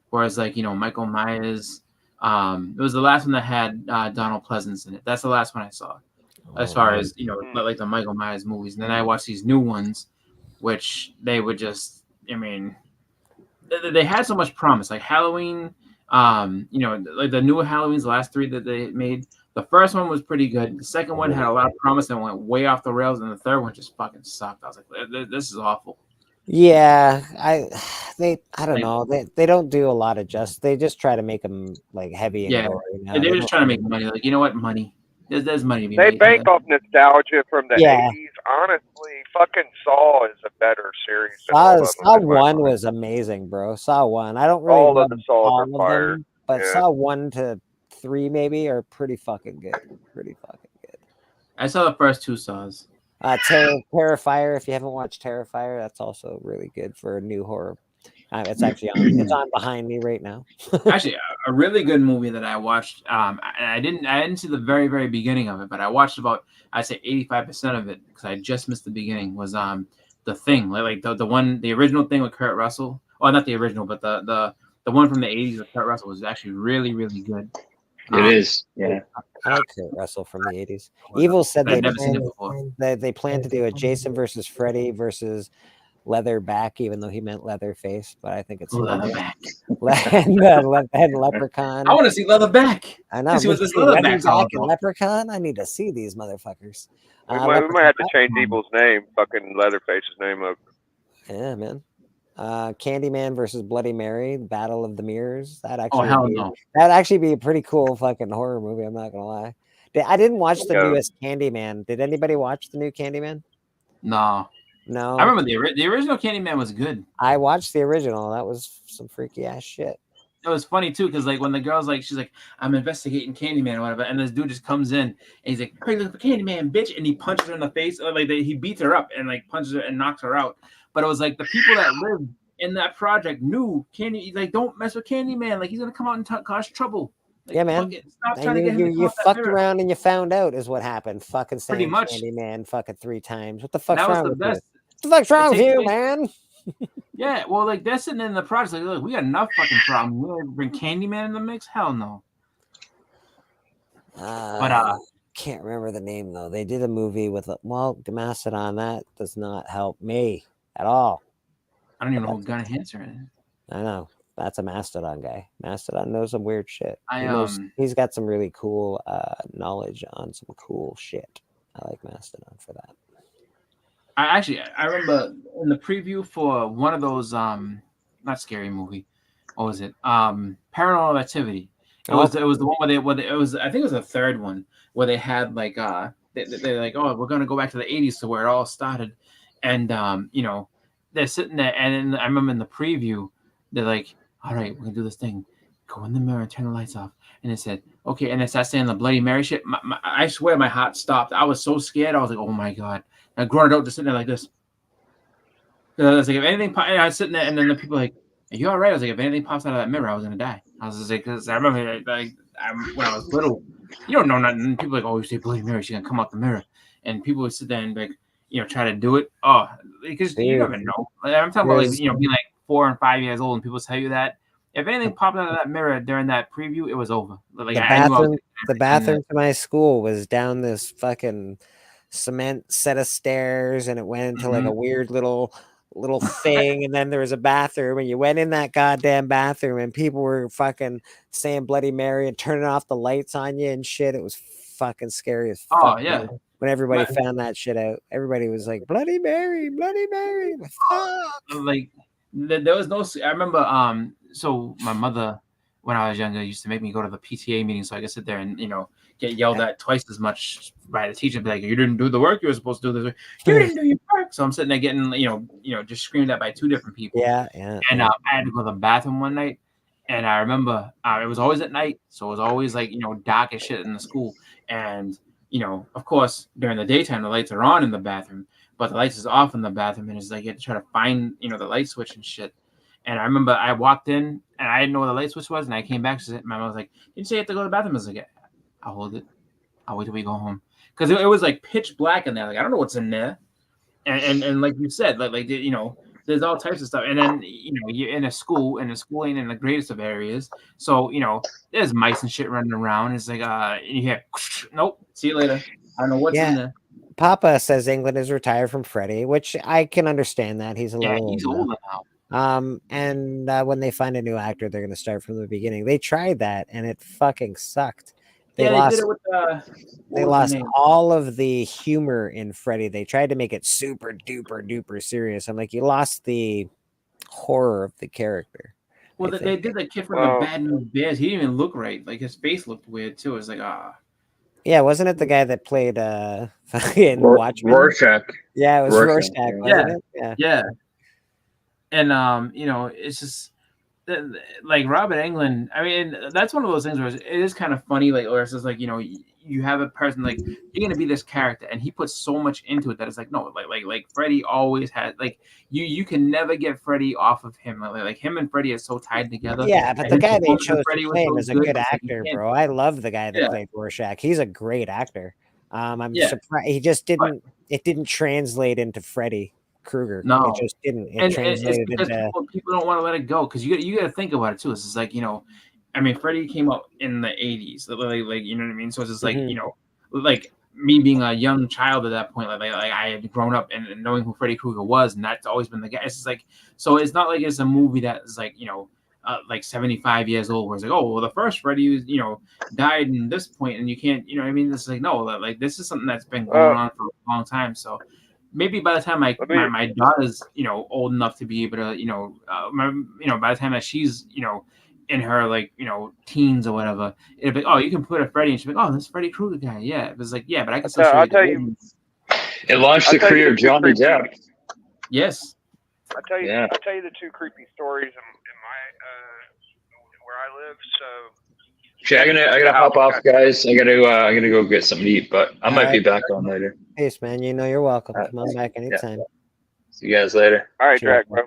whereas like, you know, Michael Myers. It was the last one that had Donald Pleasance in it. That's the last one I saw, as far as, you know, like the Michael Myers movies. And then I watched these new ones, which they would just, I mean, they had so much promise. Like Halloween, you know, like the new Halloweens, the last three that they made. The first one was pretty good. The second one had a lot of promise and went way off the rails, and the third one just fucking sucked. I was like, this is awful. Yeah, I don't know. They don't do a lot of they just try to make them like heavy and gory. Yeah, they're just trying to make money. Like, you know what, money. There's money to be They made. bank off nostalgia from the 80s. Honestly, fucking Saw is a better series. Saw 1 was amazing, bro. Saw 1. I don't really all love of the Saws all are of fire. them, but Saw 1 to 3 maybe are pretty fucking good. I saw the first two Saws. Terrifier. If you haven't watched Terrifier, that's also really good for a new horror. It's actually on behind me right now. Actually, a really good movie that I watched. And I didn't see the very, very beginning of it, but I watched about, I'd say 85% of it because I just missed the beginning. Was The Thing, like the original Thing with Kurt Russell. Oh, not the original, but the one from the 80s with Kurt Russell was actually really, really good. It is, yeah. I like Kurt Russell from the 80s. Evil said they plan to do a Jason versus Freddy versus Leatherback, even though he meant Leatherface, but I think it's Leatherback. and Leprechaun. I want to see Leatherback. I know. See what this Leatherback's all and Leprechaun. I need to see these motherfuckers. We might have to change Evil's name, fucking Leatherface's name up. Yeah, man. Candyman versus Bloody Mary, Battle of the Mirrors. That'd actually be a pretty cool fucking horror movie. I'm not gonna lie. I didn't watch the newest Candyman. Did anybody watch the new Candyman? No. I remember the original Candyman was good. I watched the original. That was some freaky ass shit. It was funny too, because like when the girl's like, she's like, I'm investigating Candyman or whatever, and this dude just comes in and he's like, hey, look for Candyman, bitch, and he punches her in the face, or like he beats her up and like punches her and knocks her out. But it was like the people that lived in that project knew like, don't mess with Candyman, like he's gonna come out and cause trouble. Like, yeah, man. Stop trying to get him you fucked around and you found out is what happened. Fucking saying pretty much Candyman fucking 3 times. What the fuck's that was wrong the with best. you? What the fuck's wrong with you, man? Yeah, well, like they're sitting in the project, like, look, we got enough fucking problems. We gonna bring Candyman in the mix? Hell no. But can't remember the name though. They did a movie with Mastodon. That does not help me at all. I don't even know who Gunnar Hansen is. I know. That's a Mastodon guy. Mastodon knows some weird shit. He's got some really cool knowledge on some cool shit. I like Mastodon for that. I remember in the preview for one of those not scary movie. What was it? Paranormal Activity. It was the one where it was, I think it was the third one where they had like they're like, oh, we're gonna go back to the 80s to where it all started. And you know, they're sitting there, and I remember in the preview, they're like, all right, we're gonna do this thing. go in the mirror and turn the lights off. And it said, okay. And it started saying the Bloody Mary shit. I swear my heart stopped. I was so scared. I was like, oh my God. And grown adult just sitting there like this. I was like, if anything, and I was sitting there, and then the people were like, are you all right? I was like, if anything pops out of that mirror, I was going to die. I was just like, because I remember when I was little, you don't know nothing. People are like, oh, you say Bloody Mary, she's going to come out the mirror. And people would sit there and like, try to do it. Oh, because you never know. Like, I'm talking about like, being like 4 and 5 years old and people tell you that. If anything popped out of that mirror during that preview, it was over. Like the bathroom to my school was down this fucking cement set of stairs, and it went into like a weird little thing, and then there was a bathroom, and you went in that goddamn bathroom, and people were fucking saying Bloody Mary and turning off the lights on you and shit. It was fucking scary as fuck. Oh yeah. Man. When everybody found that shit out, everybody was like, Bloody Mary, Bloody Mary. Fuck. Like there was no. I remember. So my mother, when I was younger, used to make me go to the PTA meeting so I could sit there and get yelled at twice as much by the teacher. Be like, you didn't do the work you were supposed to do. This. You didn't do your work. So I'm sitting there getting just screamed at by 2 different people. Yeah. And I had to go to the bathroom one night, and I remember it was always at night, so it was always like dark as shit in the school. And of course, during the daytime, the lights are on in the bathroom, but the lights is off in the bathroom, and it's like you have to try to find, the light switch and shit. And I remember I walked in, and I didn't know where the light switch was, and I came back. My mom was like, "Did you say you have to go to the bathroom?" I was like, "I'll hold it. I'll wait till we go home," because it was like pitch black in there. Like I don't know what's in there, and like you said, like there's all types of stuff. And then you're in a school, and the school ain't in the greatest of areas, so there's mice and shit running around. It's like you hear, nope, see you later. I don't know what's in there. Papa says England is retired from Freddy, which I can understand that he's a little he's older now. And when they find a new actor, they're going to start from the beginning. They tried that, and it fucking sucked. They lost. They did it with they lost all of the humor in Freddy. They tried to make it super duper duper serious. I'm like, you lost the horror of the character. Well, they did the kid from the Bad News Bears. He didn't even look right. Like his face looked weird too. It was like Yeah, wasn't it the guy that played fucking Watchmen? Rorschach. Yeah, it was Rorschach. Wasn't it? Yeah. And it's just like Robert Englund. I mean, that's one of those things where it is kind of funny. Like, or it's just like you have a person like you're gonna be this character, and he puts so much into it that it's like no, like Freddy always had like you can never get Freddy off of him. Like him and Freddy are so tied together. Yeah, but the guy they chose to play him is a good actor, bro. I love the guy that played Rorschach. He's a great actor. I'm surprised he just didn't. It didn't translate into Freddy Krueger. No, it just didn't. It translated into people don't want to let it go because you got to think about it too. It's just like I mean, Freddy came out in the 80s, like you know what I mean. So it's just like like me being a young child at that point, like I had grown up and knowing who Freddy Krueger was, and that's always been the guy. It's just like so. It's not like it's a movie that is like 75 years old, where it's like, oh well, the first Freddy died in this point, and you can't, what I mean. It's like no, like this is something that's been going on for a long time. So. Maybe by the time my daughter's old enough to be able to by the time that she's in her teens or whatever, it'll be you can put a Freddy and she'll be oh this Freddy Krueger guy it was like but I can still show I'll tell you it launched the career of Johnny Depp. Yes, I'll tell you the 2 creepy stories in my where I live. So. Okay, I gotta hop off, guys. I gotta go get something to eat, but I might be back on later. Peace, man. You're welcome. Come on back anytime. See you guys later. All right, Drake, bro.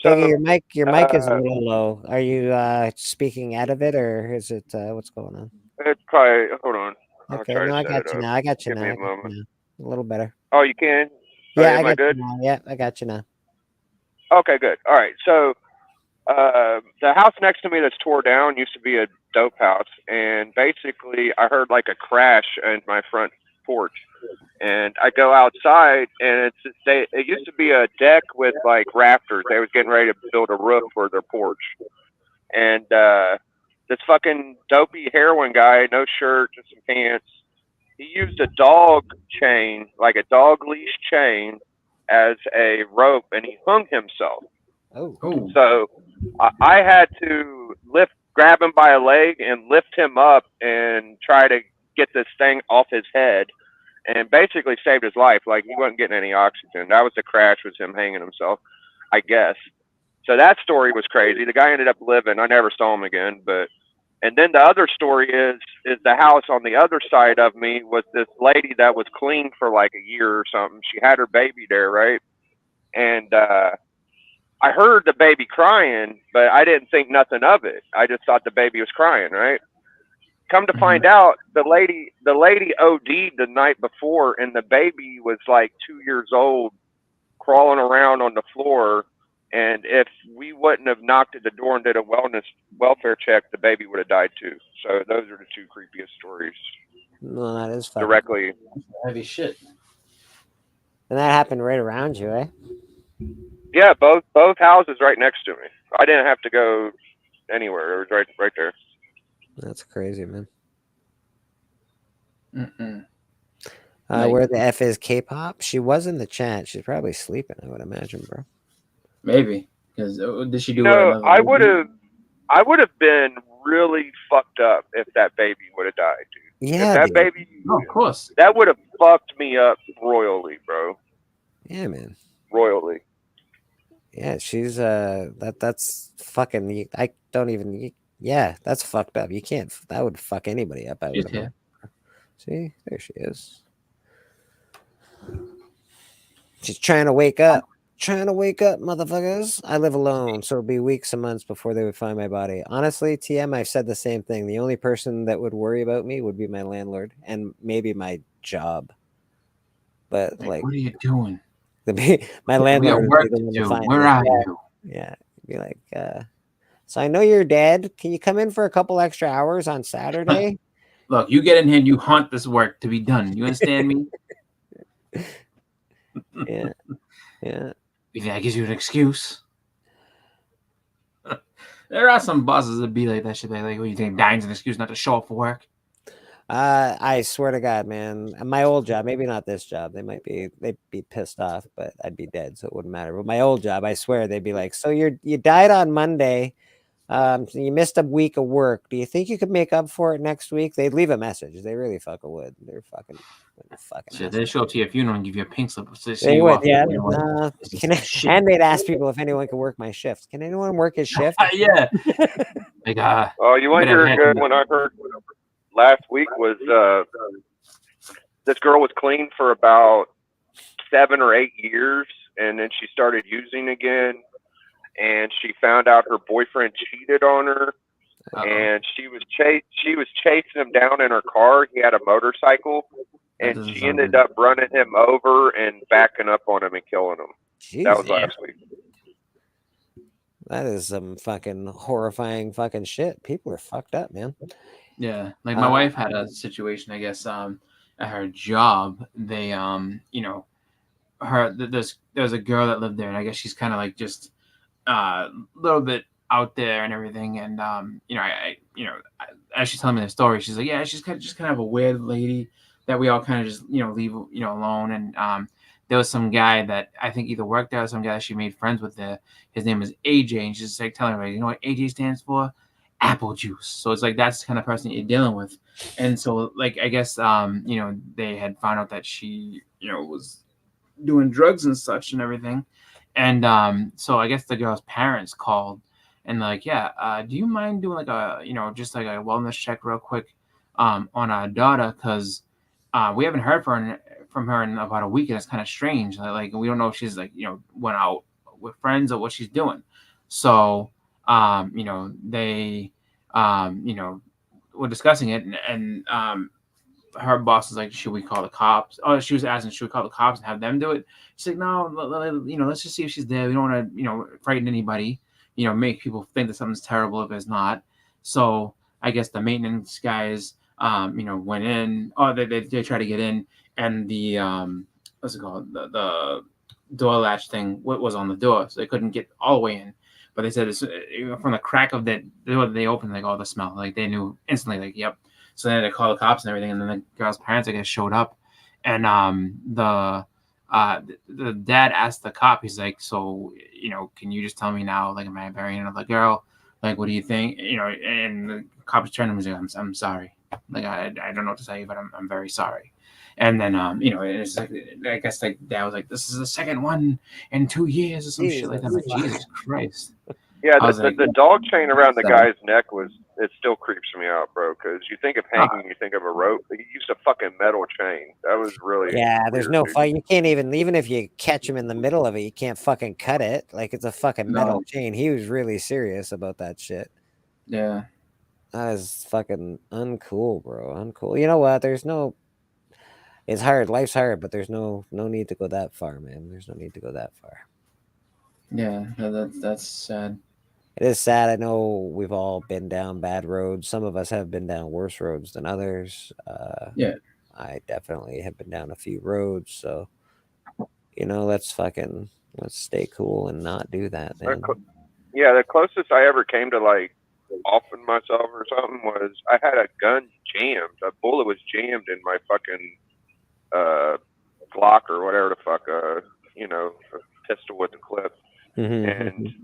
So, your mic is a little low. Are you speaking out of it, or is it what's going on? It's probably hold on. Okay, no, I got you now. I got you now. A little better. Oh, you can? Yeah, am I good? Yeah, I got you now. Okay, good. All right, so. The house next to me that's tore down used to be a dope house, and basically I heard like a crash in my front porch, and I go outside, and it used to be a deck with like rafters. They was getting ready to build a roof for their porch, and this fucking dopey heroin guy, no shirt, just some pants, he used a dog chain, like a dog leash chain, as a rope, and he hung himself. Oh. So I had to grab him by a leg and lift him up and try to get this thing off his head, and basically saved his life. Like he wasn't getting any oxygen. That was the crash, was him hanging himself, I guess. So that story was crazy. The guy ended up living. I never saw him again. And then the other story is the house on the other side of me was this lady that was clean for like a year or something. She had her baby there, right? And I heard the baby crying, but I didn't think nothing of it. I just thought the baby was crying, right? Come to find out, the lady OD'd the night before, and the baby was like 2 years old, crawling around on the floor. And if we wouldn't have knocked at the door and did a welfare check, the baby would have died too. So those are the two creepiest stories. No, that is fucking directly. Heavy shit. And that happened right around you, eh? Yeah, both houses right next to me. I didn't have to go anywhere. It was right there. That's crazy, man. Mm-mm. Where the F is K-pop? She was in the chat. She's probably sleeping, I would imagine, bro. Maybe because did she do? No, I would have been really fucked up if that baby would have died, dude. Yeah, if that dude. baby, of course, that would have fucked me up royally, bro. Yeah, man. Royally. Yeah, she's that's fucking. I don't even. Yeah, that's fucked up. You can't. That would fuck anybody up. I would imagine. See, there she is. She's trying to wake up. Trying to wake up, motherfuckers. I live alone, so it'll be weeks and months before they would find my body. Honestly, TM, I've said the same thing. The only person that would worry about me would be my landlord and maybe my job. But like what are you doing? My landlord would be the one to find Where me. are you? Yeah. Be like, so I know you're dead. Can you come in for a couple extra hours on Saturday? Look, you get in here and you haunt this work to be done. You understand me? Yeah. Yeah. You think that gives you an excuse? There are some bosses that be like that shit. Like, what do you think? Dying's an excuse not to show up for work? I swear to God, man. My old job, maybe not this job. They'd be pissed off, but I'd be dead, so it wouldn't matter. But my old job, I swear, they'd be like, "So you died on Monday. So you missed a week of work. Do you think you could make up for it next week?" They'd leave a message. They really fucking would. They're fucking Shit, they show up to your funeral and give you a pink slip. They would, yeah. And they'd ask people if anyone could work my shift. Can anyone work his shift? Yeah. Like, oh, you want to hear a good one I heard last week was this girl was clean for about 7 or 8 years, and then she started using again, and she found out her boyfriend cheated on her. And she was chasing him down in her car. He had a motorcycle, and she ended up running him over and backing up on him and killing him. Jeez, that was last week. That is some fucking horrifying fucking shit. People are fucked up, man. Yeah, like my wife had a situation, I guess, at her job. They, you know, there's a girl that lived there, and I guess she's kind of like just a little bit out there and everything. And you know, as she's telling me the story, she's like, yeah, she's kind of a weird lady that we all kind of just leave alone. And there was some guy that I think either worked there or some guy that she made friends with there. His name is AJ, and she's just like telling everybody, you know what AJ stands for? Apple juice. So it's like that's the kind of person you're dealing with. And so like I guess they had found out that she was doing drugs and such and everything. And so I guess the girl's parents called and like, yeah, do you mind doing like a just like a wellness check real quick on our daughter, because we haven't heard from her in about a week, and it's kind of strange. Like we don't know if she's like went out with friends or what she's doing. So they were discussing it, and her boss was like, should we call the cops? Oh, she was asking, should we call the cops and have them do it? She's like, no, let's just see if she's there. We don't want to frighten anybody, make people think that something's terrible if it's not. So I guess the maintenance guys went in. Oh, they tried to get in, and the what's it called, the door latch thing was on the door, so they couldn't get all the way in. But they said from the crack of the door they opened, like, oh, the smell, like they knew instantly, like, yep. So they had to call the cops and everything, and then the girl's parents, I guess, showed up, and the dad asked the cop, he's like, so can you just tell me now, like, am I burying another girl? Like, what do you think? And the cops turned to him and said, I'm sorry, like I don't know what to tell you, but I'm very sorry. And then it's like, I guess like Dad was like, this is the second one in 2 years or some shit like that. I'm like, Jesus Christ. Yeah, I was the dog chain around the guy's neck it still creeps me out, bro. Because you think of hanging, you think of a rope. He used a fucking metal chain. That was really there's weird, no dude. fight. You can't even if you catch him in the middle of it, you can't fucking cut it. Like it's a fucking metal chain. He was really serious about that shit. Yeah. That is fucking uncool, bro. Uncool. You know what? It's hard. Life's hard, but there's no need to go that far, man. There's no need to go that far. Yeah, that's sad. It is sad. I know we've all been down bad roads. Some of us have been down worse roads than others. Yeah. I definitely have been down a few roads. So, let's stay cool and not do that, man. Yeah, the closest I ever came to like offing myself or something was I had a gun jammed. A bullet was jammed in my fucking Glock or whatever the fuck, a pistol with the clip. And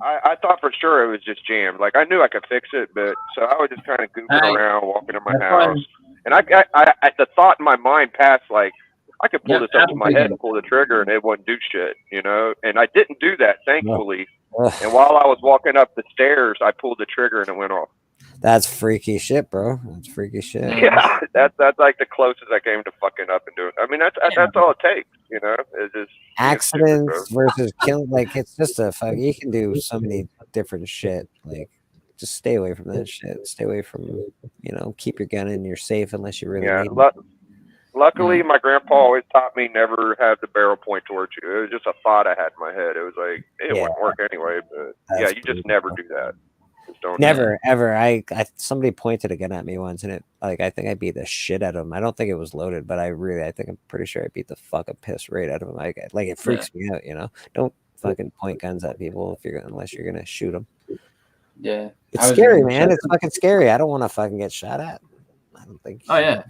I thought for sure it was just jammed. Like I knew I could fix it, but so I was just kind of goofing around, walking in my house, and I the thought in my mind passed like I could pull this up to my head and pull the trigger, and it wouldn't do shit, And I didn't do that, thankfully. And while I was walking up the stairs, I pulled the trigger and it went off. That's freaky shit, bro. That's freaky shit. Yeah, that's like the closest I came to fucking up and doing. I mean, that's all it takes, It's just accidents versus killing. Like it's just a fuck. You can do so many different shit. Like just stay away from that shit. Stay away from keep your gun in. You're safe unless you really need it. Luckily, my grandpa always taught me never have the barrel point towards you. It was just a thought I had in my head. It was like it wouldn't work anyway, but you just never do that. Never ever. I somebody pointed a gun at me once, and I think I beat the shit out of him. I don't think it was loaded, but I'm pretty sure I beat the fucking piss right out of him. Like it freaks me out. Don't fucking point guns at people unless you're gonna shoot them. Yeah, it's scary, man. It's fucking scary. I don't want to fucking get shot at. I don't think. Oh yeah.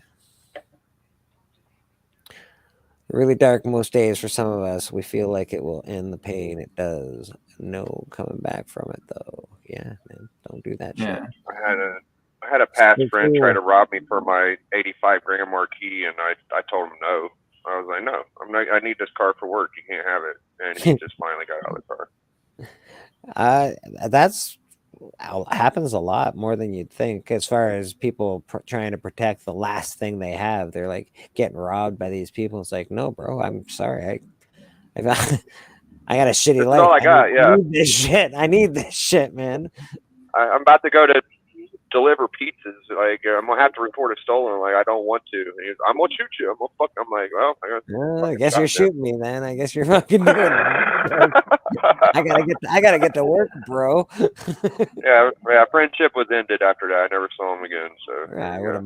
Really dark most days for some of us. We feel like it will end the pain. It does. No coming back from it though. Yeah, man. Don't do that shit. I had a past friend try to rob me for my 85 Grand Marquis, and I told him no. I was like, no, I need this car for work. You can't have it. And he just finally got out of the car. That's happens a lot more than you'd think. As far as people trying to protect the last thing they have, they're like getting robbed by these people. It's like, no, bro, I'm sorry. I got a shitty life. That's all I got. I need this shit. I need this shit, man. I'm about to go to deliver pizzas. Like I'm gonna have to report a stolen. Like I don't want to. I'm gonna shoot you. I'm gonna fuck. I'm like, well, I guess you're shooting me, then. I guess you're fucking doing it. I gotta get to work, bro. yeah. Friendship was ended after that. I never saw him again. So I would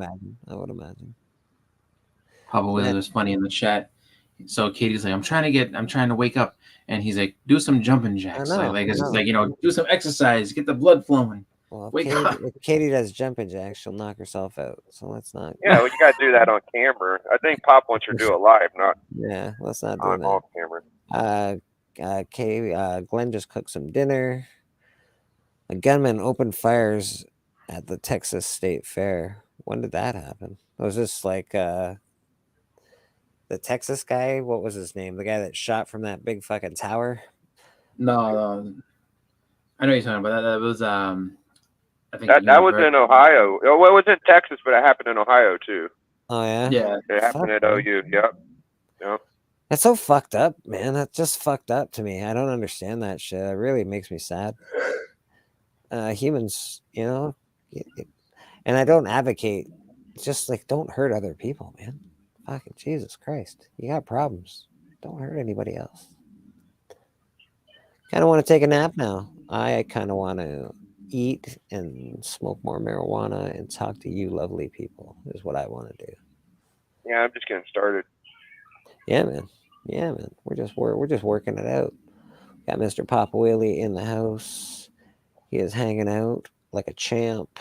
imagine. Papa Willie was funny in the chat. So Katie's like, I'm trying to wake up, and he's like, do some jumping jacks. It's like do some exercise, get the blood flowing. Well, if Katie does jumping jacks, she'll knock herself out. So let's not. Yeah, well, you gotta do that on camera. I think Pop wants you to do it live, not. Yeah, let's not do that. Off camera. Glenn just cooked some dinner. A gunman opened fires at the Texas State Fair. When did that happen? Was this like the Texas guy? What was his name? The guy that shot from that big fucking tower? No. I know you're talking about that. That was I think that was in Ohio. Well, it was in Texas, but it happened in Ohio too. Oh yeah. Yeah. It happened at OU. Yep. That's so fucked up, man. That's just fucked up to me. I don't understand that shit. It really makes me sad. Humans, and I don't advocate. Just like don't hurt other people, man. Fucking Jesus Christ. You got problems. Don't hurt anybody else. Kind of want to take a nap now. I kind of want to eat and smoke more marijuana and talk to you lovely people is what I want to do. Yeah, I'm just getting started. Yeah, man. We're just working it out. Got Mr. Papa Willie in the house. He is hanging out like a champ.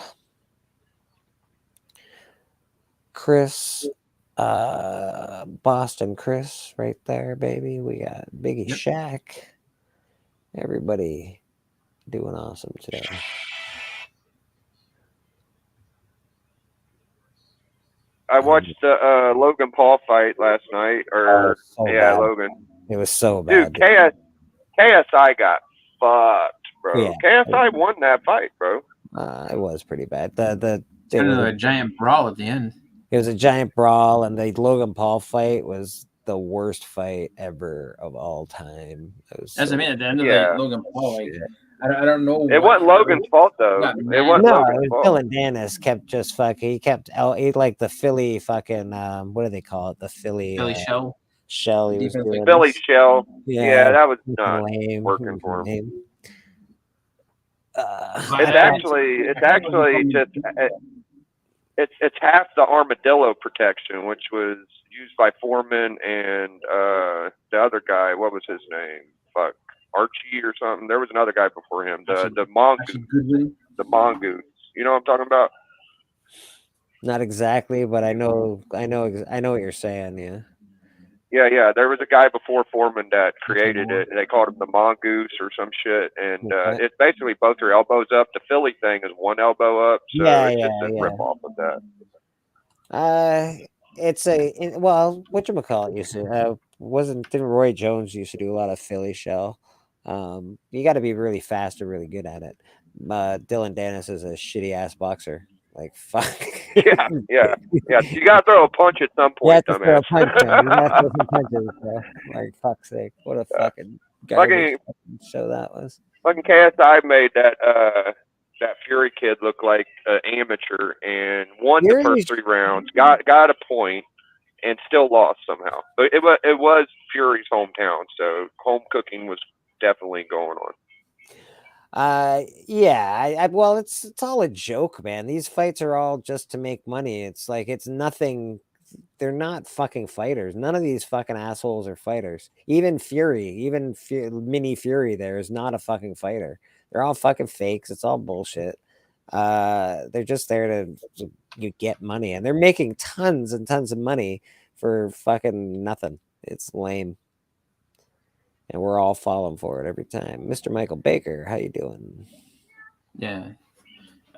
Chris, Boston Chris right there, baby. We got Biggie Shaq. Everybody doing awesome today. I watched the Logan Paul fight last night, or so yeah, bad. Logan. It was so Dude, bad. KSI got fucked, bro. Yeah. KSI won that fight, bro. It was pretty bad. It Kind was of a giant brawl at the end. It was a giant brawl, and the Logan Paul fight was the worst fight ever of all time. As I mean, at the end of Yeah. the Logan Paul, like I don't know. It wasn't Logan's fault though. got It mad. wasn't No, Logan's it was fault. Dylan Dennis kept just fucking. He kept out. He like the Philly fucking. What do they call it? The Philly shell. Shell. He was Defense, doing Philly shell. Yeah, that was fucking not lame. working for him. Lame. It's actually just it's half the armadillo protection, which was used by Foreman and the other guy. What was his name? Fuck, Archie or something. There was another guy before him. The mongoose. The mongoose. You know what I'm talking about? Not exactly, but I know what you're saying. Yeah. Yeah. There was a guy before Foreman that created it. They called him the mongoose or some shit. And it's basically both your elbows up. The Philly thing is one elbow up. So it's just a rip off of that. It's whatchamacallit used to didn't Roy Jones used to do a lot of Philly shell? You got to be really fast or really good at it. Dylan Dennis is a shitty ass boxer. Like fuck. Yeah. You gotta throw a punch at some point, You have to throw a punch, man. You have to throw some punches, bro. Like fuck's sake, what a fucking garbage show that was. Fucking KSI made that Fury kid look like an amateur and won the first 3 rounds, got a point, and still lost somehow. But it was Fury's hometown, so home cooking was definitely going on. Well, it's all a joke, man. These fights are all just to make money. It's like it's nothing. They're not fucking fighters. None of these fucking assholes are fighters. Even Mini Fury there is not a fucking fighter. They're all fucking fakes. It's all bullshit. They're just there to you get money, and they're making tons and tons of money for fucking nothing. It's lame. And we're all falling for it every time. Mr. Michael Baker, how you doing? Yeah.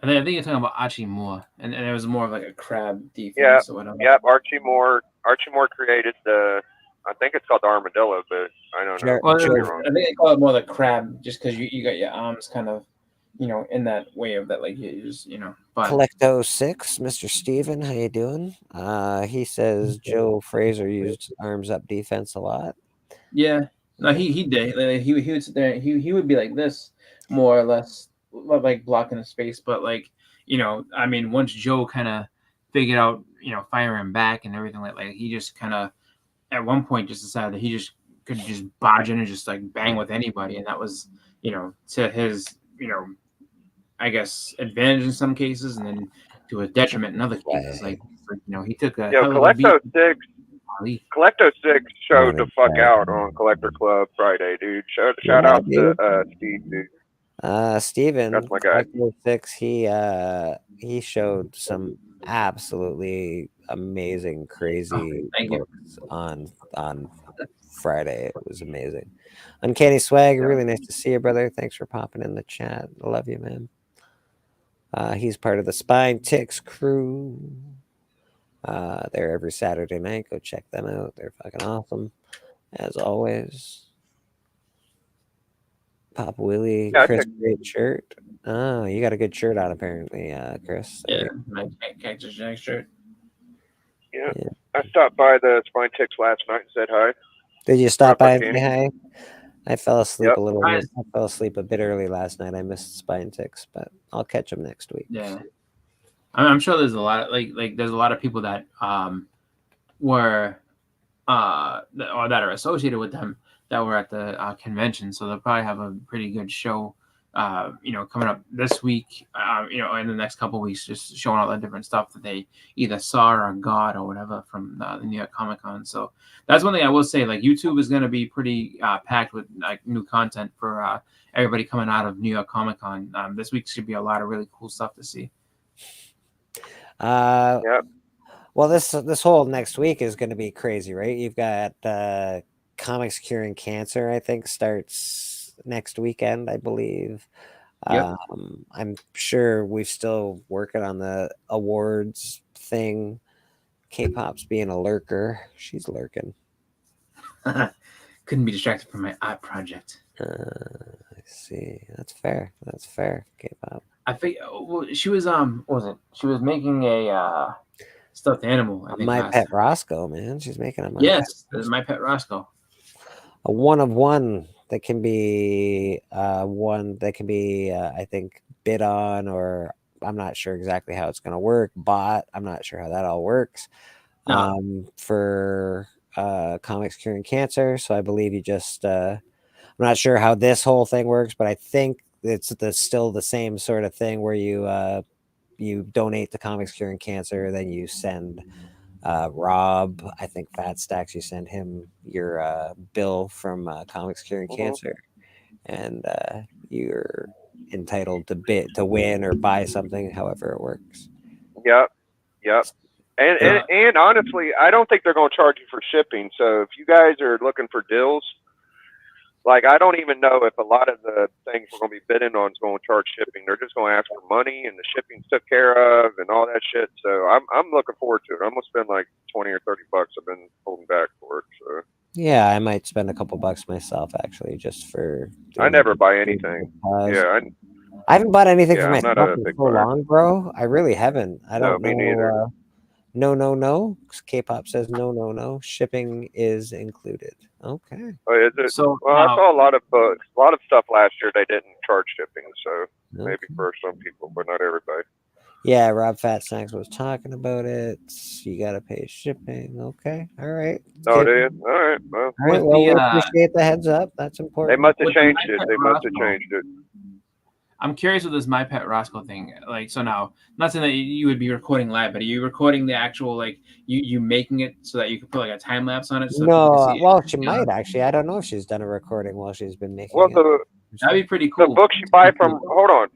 I think you're talking about Archie Moore, and it was more of like a crab defense or whatever. Yeah, Archie Moore created I think it's called the armadillo, but I don't know. Well, I think they call it more the crab, just because you got your arms kind of, in that way of that, like you just, But Collecto 6, Mr. Steven, how you doing? He says Joe Frazier used arms up defense a lot. Yeah. No, he did. Like, he would sit there. He would be like this, more or less, like blocking his face. But like, I mean, once Joe kind of figured out, firing back and everything like he just kind of, at one point, just decided that he just could just barge in and just like bang with anybody, and that was, to his, I guess, advantage in some cases, and then to his detriment in other cases. Like he took a Collecto 6 showed the fuck out on Collector Club Friday, dude. Shout out to Steve, dude. Steven, that's my guy. Collecto 6, he showed some absolutely amazing, crazy looks on Friday. It was amazing. Uncanny Swag, really nice to see you, brother. Thanks for popping in the chat. I love you, man. He's part of the Spine Ticks crew. They're every Saturday night. Go check them out. They're fucking awesome, as always. Pop Willie, Chris, great shirt. Oh, you got a good shirt on, apparently, Chris. Yeah, my Cactus Jack shirt. Yeah. I stopped by the Spine Ticks last night and said hi. Did you stop by and say hi? I fell asleep Yep. a little bit. I fell asleep a bit early last night. I missed Spine Ticks, but I'll catch them next week. Yeah, I'm sure there's a lot of like there's a lot of people that were or that are associated with them that were at the convention, so they'll probably have a pretty good show coming up this week, in the next couple of weeks, just showing all the different stuff that they either saw or got or whatever from the New York Comic Con. So that's one thing I will say, like YouTube is going to be pretty packed with like new content for everybody coming out of New York Comic Con. This week should be a lot of really cool stuff to see. Well, this whole next week is going to be crazy, right? You've got Comics Curing Cancer, I think, starts next weekend, I believe. Yep. I'm sure we're still working on the awards thing. K-pop's being a lurker. She's lurking. Couldn't be distracted from my art project. I see. That's fair. That's fair. K-pop. I think well, she was what was it? She was making a stuffed animal. I think My last Pet time. Roscoe, man. She's making a Yes, my pet Roscoe. A one of one that can be one that can be I think bid on, or I'm not sure exactly how it's going to work. Bought. I'm not sure how that all works. No. For comics curing cancer. So I believe you just. I'm not sure how this whole thing works, but I think it's still the same sort of thing where you donate to Comics Curing Cancer, then you send Rob, I think Fat Stacks, you send him your bill from Comics Curing Cancer, and you're entitled to bid to win or buy something, however it works. Yep. And honestly, I don't think they're going to charge you for shipping. So if you guys are looking for deals, like I don't even know if a lot of the things we're going to be bidding on is going to charge shipping. They're just going to ask for money, and the shipping's took care of, and all that shit. So I'm looking forward to it. I'm gonna spend like $20 or $30. I've been holding back for it. So yeah, I might spend a couple bucks myself actually, just for. I never buy anything. Yeah, I haven't bought anything for I'm not myself a in big so buyer. long, bro. I really haven't. I No, don't me know. neither. No. K-pop says no. Shipping is included. Okay. Oh, is it? So Well, I saw a lot of stuff last year. They didn't charge shipping, so maybe for some people, but not everybody. Yeah, Rob Fat Snacks was talking about it. You got to pay shipping. Okay. All right. No, do you? All right. Well, All right. Well, we appreciate the heads up. That's important. they must have With changed My it. Pet They must have Roscoe. changed it. I'm curious with this My Pet Roscoe thing. Like, so now, not saying that you would be recording live, but are you recording the actual, like, you making it so that you can put like a time lapse on it so people can see it? Well, she might actually. I don't know if she's done a recording while she's been making Well, it. That'd be pretty the cool. books you buy from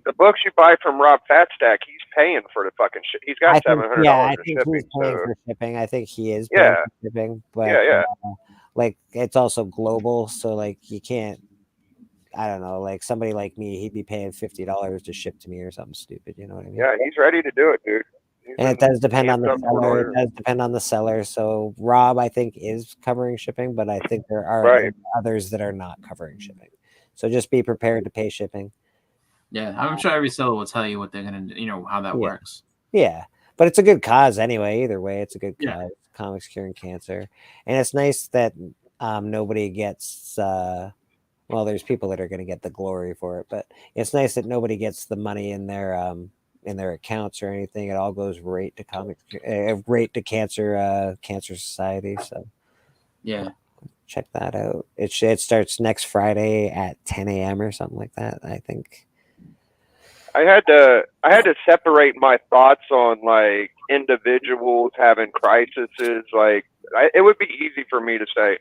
the books you buy from Rob Fatstack, he's paying for the fucking shit. He's got $700 I in think shipping. he's paying So for shipping. I think he is paying for shipping, but yeah. like it's also global, so like you can't. I don't know, like somebody like me, he'd be paying $50 to ship to me or something stupid. You know what I mean? Yeah, he's ready to do it, dude. And it does depend on the amped up for it all seller. year. It does depend on the seller. So Rob, I think, is covering shipping, but I think there are Right. others that are not covering shipping. So just be prepared to pay shipping. Yeah, I'm sure every seller will tell you what they're gonna, how that works. Yeah, but it's a good cause anyway. Either way, it's a good Yeah. cause. Comics curing cancer, and it's nice that nobody gets. Well, there's people that are going to get the glory for it, but it's nice that nobody gets the money in their accounts or anything. It all goes right to right to Cancer Society. So yeah, check that out. It starts next Friday at 10 a.m. or something like that. I think. I had to separate my thoughts on like individuals having crises. Like it would be easy for me to say,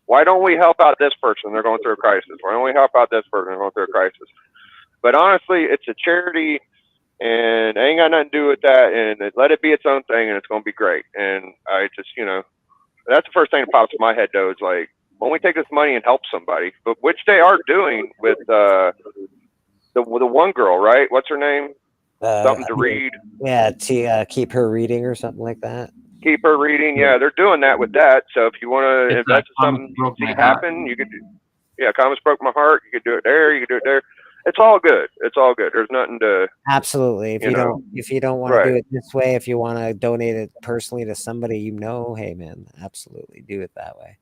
why don't we help out this person? They're going through a crisis. Why don't we help out this person? They're going through a crisis. But honestly, it's a charity, and it ain't got nothing to do with that. And let it be its own thing, and it's going to be great. And I just, that's the first thing that pops in my head, though, is like, why don't we take this money and help somebody? But which they are doing with the one girl, right? What's her name? Something to read. Yeah, to keep her reading or something like that. Keep her reading. Yeah, they're doing that with that. So if you want to invest in something you see happen, you could do. Yeah, Comics Broke My Heart. You could do it there. You could do it there. It's all good. It's all good. There's nothing to. Absolutely. If you don't want to do it this way, if you want to donate it personally to somebody hey man, absolutely do it that way.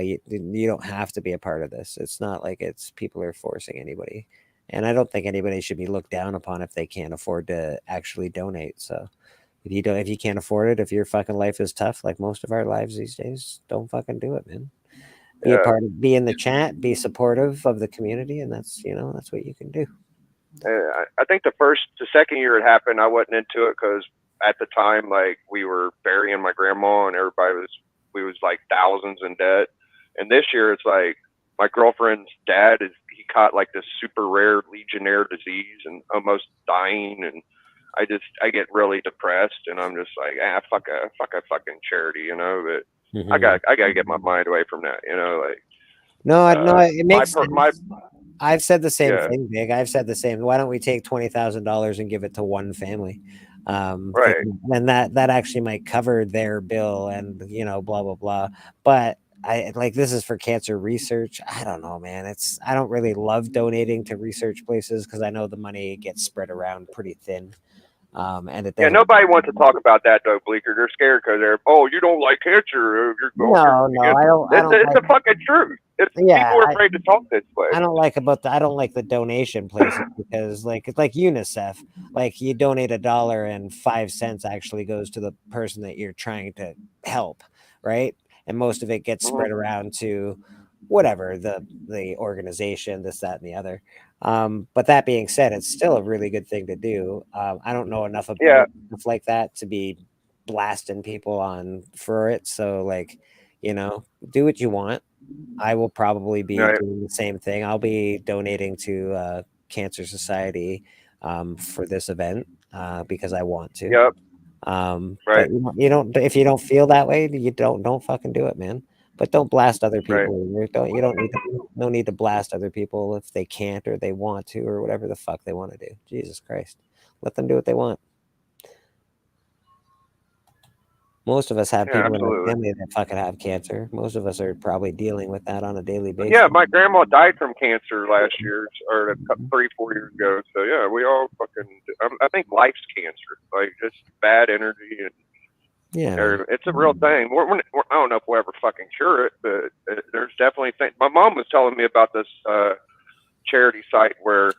You don't have to be a part of this. It's not like people are forcing anybody. And I don't think anybody should be looked down upon if they can't afford to actually donate. So if you can't afford it, if your fucking life is tough, like most of our lives these days, don't fucking do it, man. Be in the chat, be supportive of the community, and that's what you can do. I think the second year it happened, I wasn't into it because at the time, like we were burying my grandma and we was like thousands in debt. And this year it's like my girlfriend's dad he caught like this super rare Legionnaire disease and almost dying. And I get really depressed and I'm just like, fuck a fucking charity, but I gotta get my mind away from that, like. No, it makes sense. I've said the same Yeah. thing, Big. I've said the same. Why don't we take $20,000 and give it to one family? Right. And that actually might cover their bill, and blah blah blah. But I like, this is for cancer research. I don't know, man. I don't really love donating to research places because I know the money gets spread around pretty thin. And it Yeah, doesn't. nobody wants to talk about that though, Bleeker. They're scared because you don't like cancer. No, I don't. I don't It's like. the fucking truth. It's Yeah, people are afraid to talk this way. I don't like the donation places because it's like UNICEF. Like, you donate $1.05 actually goes to the person that you're trying to help, right? And most of it gets spread around to whatever the organization, this, that, and the other. But that being said, it's still a really good thing to do. I don't know enough Yeah. about stuff like that to be blasting people on for it. So, like, do what you want. I will probably be Right. doing the same thing. I'll be donating to Cancer Society for this event because I want to. Yep. But Right. you don't if you don't feel that way, you don't fucking do it, man. But don't blast other Right. people. You don't need to, no need to blast other people if they can't or they want to or whatever the fuck they want to do. Jesus Christ, let them do what they want. Most of us have Yeah, people in our absolutely. family that fucking have cancer. Most of us are probably dealing with that on a daily basis. Yeah, my grandma died from cancer last year, or 3-4 years ago. So yeah, we all fucking. I think life's cancer, like just bad energy, and Yeah, it's a real thing. I don't know if we'll ever fucking cure it, but there's definitely things. My mom was telling me about this charity site where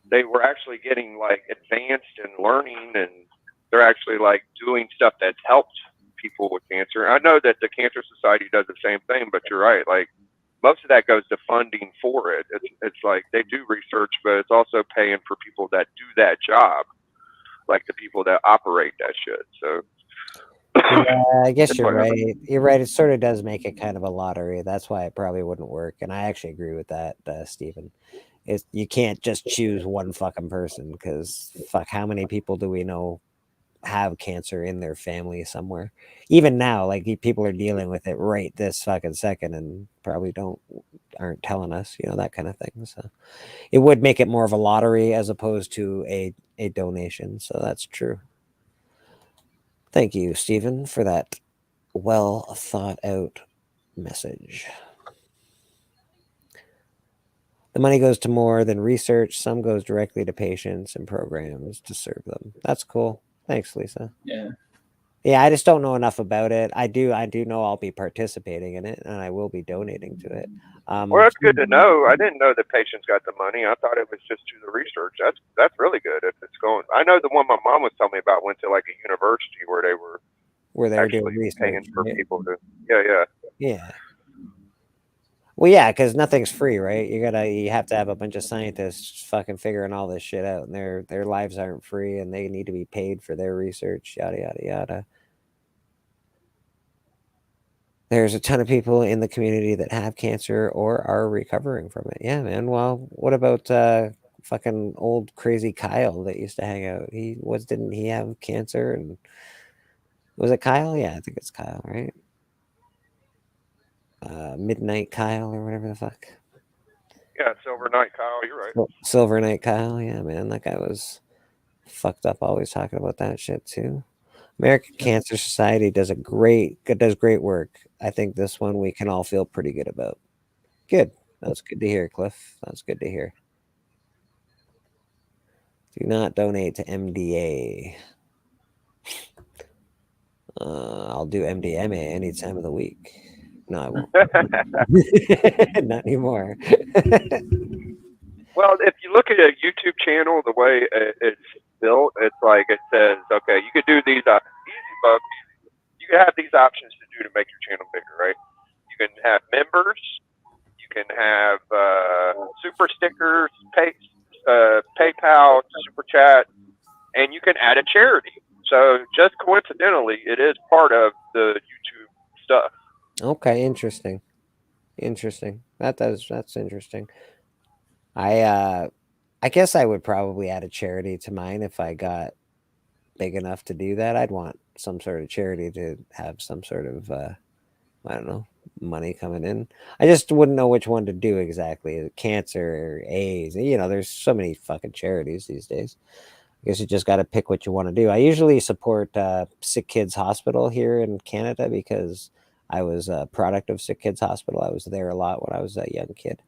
they were actually getting like advanced in learning, and they're actually like doing stuff that's helped people with cancer. I know that the Cancer Society does the same thing, but you're right. Like, most of that goes to funding for it. It's like they do research, but it's also paying for people that do that job, like the people that operate that shit. So yeah, I guess it's you're like, right. You're right. It sort of does make it kind of a lottery. That's why it probably wouldn't work. And I actually agree with that, Stephen. You can't just choose one fucking person because fuck, how many people do we know have cancer in their family somewhere? Even now, like, people are dealing with it right this fucking second and probably aren't telling us, that kind of thing. So it would make it more of a lottery as opposed to a donation. So that's true. Thank you, Stephen, for that well thought out message. The money goes to more than research. Some goes directly to patients and programs to serve them. That's cool. Thanks, Lisa. Yeah. Yeah, I just don't know enough about it. I do know I'll be participating in it, and I will be donating to it. well, that's good to know. I didn't know that patients got the money. I thought it was just to the research. That's really good if it's going. I know the one my mom was telling me about went to like a university where they were doing actually research, paying for right? people to. Yeah. Yeah. Well, yeah, because nothing's free, right? You have to have a bunch of scientists fucking figuring all this shit out, and their lives aren't free, and they need to be paid for their research. Yada yada yada. There's a ton of people in the community that have cancer or are recovering from it. Yeah, man. Well, what about fucking old crazy Kyle that used to hang out? Didn't he have cancer? And was it Kyle? Yeah, I think it's Kyle, right? Midnight Kyle or whatever the fuck. Yeah, Silver Knight Kyle, you're right. Silver Knight Kyle, yeah, man, that guy was fucked up. Always talking about that shit too. American Cancer Society does great work. I think this one we can all feel pretty good about. Good. That's good to hear, Cliff. That's good to hear. Do not donate to MDA. I'll do MDMA any time of the week. No, I won't. Not anymore. Well, if you look at a YouTube channel, the way it's built, it's like it says, okay, you could do these easy bucks. You can have these options to do to make your channel bigger, right? You can have members. You can have super stickers, PayPal, super chat, and you can add a charity. So just coincidentally, it is part of the YouTube stuff. Okay, interesting. That's interesting. I guess I would probably add a charity to mine if I got big enough to do that. I'd want some sort of charity to have some sort of I don't know, money coming in. I just wouldn't know which one to do exactly. Cancer or AIDS. There's so many fucking charities these days. guess you just got to pick what you want to do. I usually support Sick Kids Hospital here in Canada because I was a product of Sick Kids Hospital. I was there a lot when I was a young kid.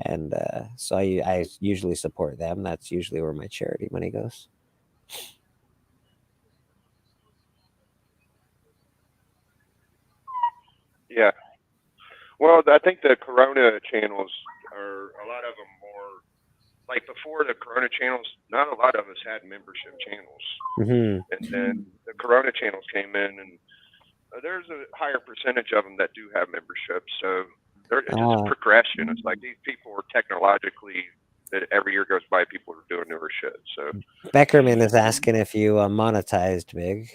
And so I usually support them. That's usually where my charity money goes. Yeah. Well, I think the Corona channels are a lot of them more like before the Corona channels. Not a lot of us had membership channels, and then the Corona channels came in, and there's a higher percentage of them that do have memberships. So it's just progression. It's like these people are technologically that every year goes by, people are doing newer shit. So Beckerman is asking if you monetized, Big.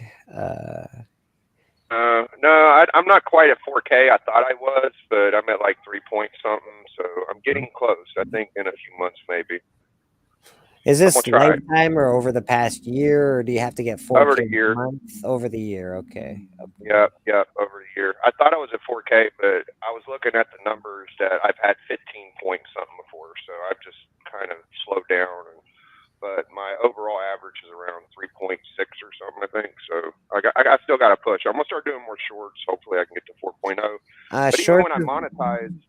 No, I'm not quite at 4K. I thought I was, but I'm at like 3 point something. So I'm getting close. I think in a few months, maybe. Is this lifetime or over the past year, or do you have to get 4K over the year? Over the year, okay. Yeah, over the year. I thought I was at 4K, but I was looking at the numbers that I've had 15 point something before, so I've just kind of slowed down. But my overall average is around 3.6 or something, I think. So I still got to push. I'm gonna start doing more shorts. Hopefully, I can get to 4.0. But even when I monetize,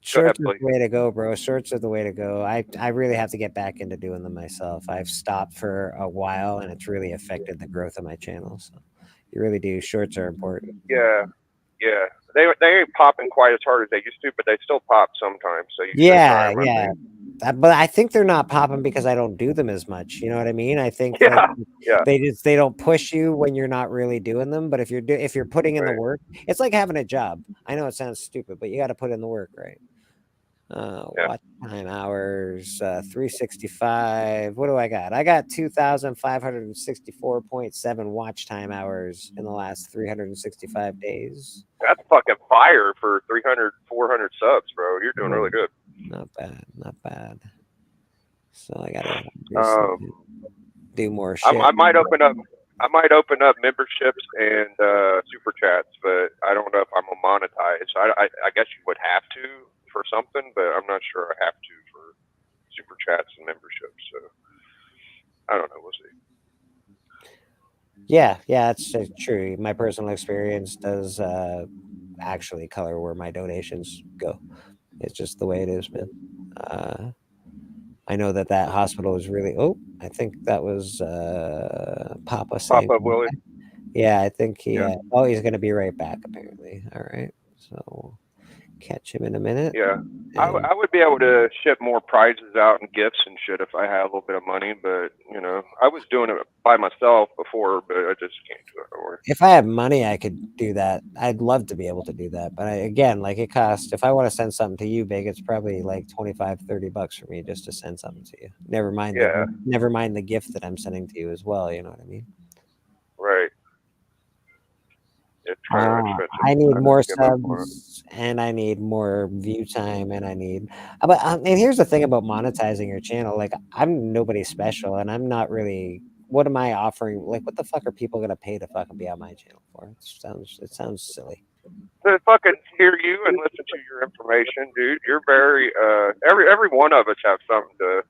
shorts are the way to go, bro. Shorts are the way to go. I really have to get back into doing them myself. I've stopped for a while, and it's really affected the growth of my channel. So you really do. Shorts are important. Yeah. They ain't popping quite as hard as they used to, but they still pop sometimes. So you yeah. But I think they're not popping because I don't do them as much. You know what I mean? I think they don't push you when you're not really doing them. But if you're putting in the work, it's like having a job. I know it sounds stupid, but you got to put in the work, right? Watch time hours, 365. What do I got? I got 2,564.7 watch time hours in the last 365 days. That's fucking fire for 300, 400 subs, bro. You're doing really good. Not bad. So I gotta do more shit. I might open up memberships and super chats, but I don't know if I'm gonna monetize. I guess you would have to for something, but I'm not sure I have to for super chats and memberships. So I don't know. We'll see. Yeah, that's true. My personal experience does actually color where my donations go. It's just the way it is, man. I know that hospital is really. Oh, I think that was Papa saying. Papa Willie. Yeah, I think he. He's going to be right back. Apparently. All right. So catch him in a minute. Yeah, I would be able to ship more prizes out and gifts and shit if I had a little bit of money. But I was doing it by myself before, but I just can't do it anymore. If I had money, I could do that. I'd love to be able to do that. But it costs. If I want to send something to you, Big, it's probably like $25-$30 for me just to send something to you. Never mind the gift that I'm sending to you as well. You know what I mean? Right. I need more subs, and I need more view time, and I need. But and here's the thing about monetizing your channel. Like, I'm nobody special, and I'm not really. What am I offering? Like, what the fuck are people gonna pay to fucking be on my channel for? It sounds silly. To fucking hear you and listen to your information, dude. You're very every one of us have something to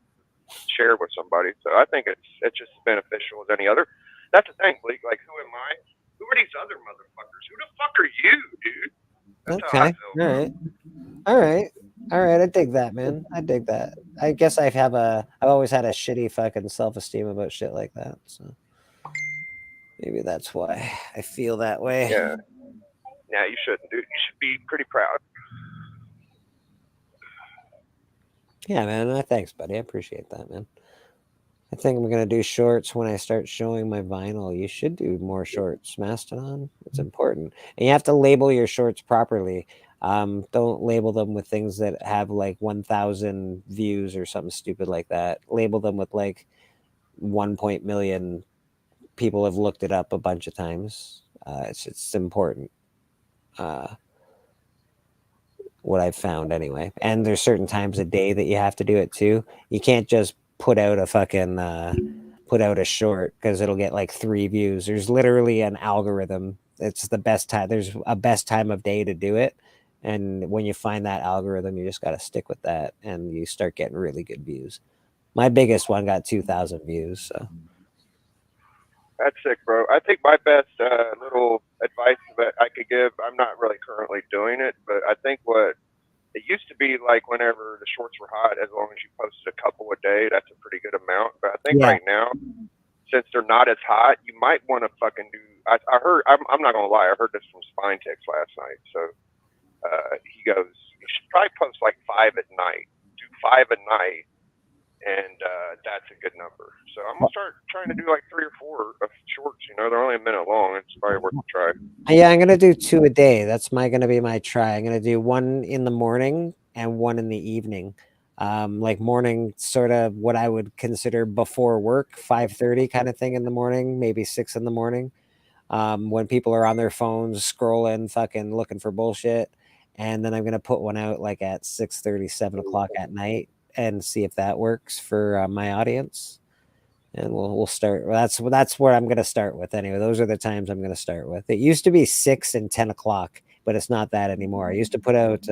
share with somebody. So I think it's just beneficial as any other. That's the thing, Bleak. Like, who am I? Who are these other motherfuckers? Who the fuck are you, dude? That's okay. All right. I dig that, man. I dig that. I guess I've always had a shitty fucking self-esteem about shit like that. So maybe that's why I feel that way. Yeah. Yeah, you shouldn't, dude. You should be pretty proud. Yeah, man. Thanks, buddy. I appreciate that, man. I think I'm going to do shorts when I start showing my vinyl. You should do more shorts, Mastodon. It's important. And you have to label your shorts properly. Don't label them with things that have like 1,000 views or something stupid like that. Label them with like 1 million people have looked it up a bunch of times. It's important. What I've found anyway. And there's certain times a day that you have to do it too. You can't just put out a short because it'll get like 3 views. There's literally an algorithm. It's the best time. There's a best time of day to do it. And when you find that algorithm, you just got to stick with that and you start getting really good views. My biggest one got 2,000 views. So That's sick, bro. I think my best little advice that I could give, I'm not really currently doing it, but I think what it used to be like whenever the shorts were hot, as long as you posted a couple a day, that's a pretty good amount. But I think yeah, right now, since they're not as hot, you might want to fucking do. I heard. I'm not gonna lie. I heard this from Spinetix last night. So he goes, you should probably post like 5 at night. Do 5 at night, and that's a good number. So I'm gonna start trying to do like 3 or 4 of shorts. You know, they're only a minute long. It's probably worth a try. yeah, I'm gonna do 2 a day. That's gonna be my try. I'm gonna do 1 in the morning and 1 in the evening. Like morning, sort of what I would consider before work, 5:30 kind of thing in the morning, maybe 6 in the morning. When people are on their phones scrolling, fucking looking for bullshit. And then I'm gonna put one out like at 6:30, 7 o'clock at night, and see if that works for my audience. And we'll start. That's where I'm gonna start with anyway. Those are the times I'm gonna start with. It used to be 6 and 10 o'clock, but it's not that anymore. I used to put out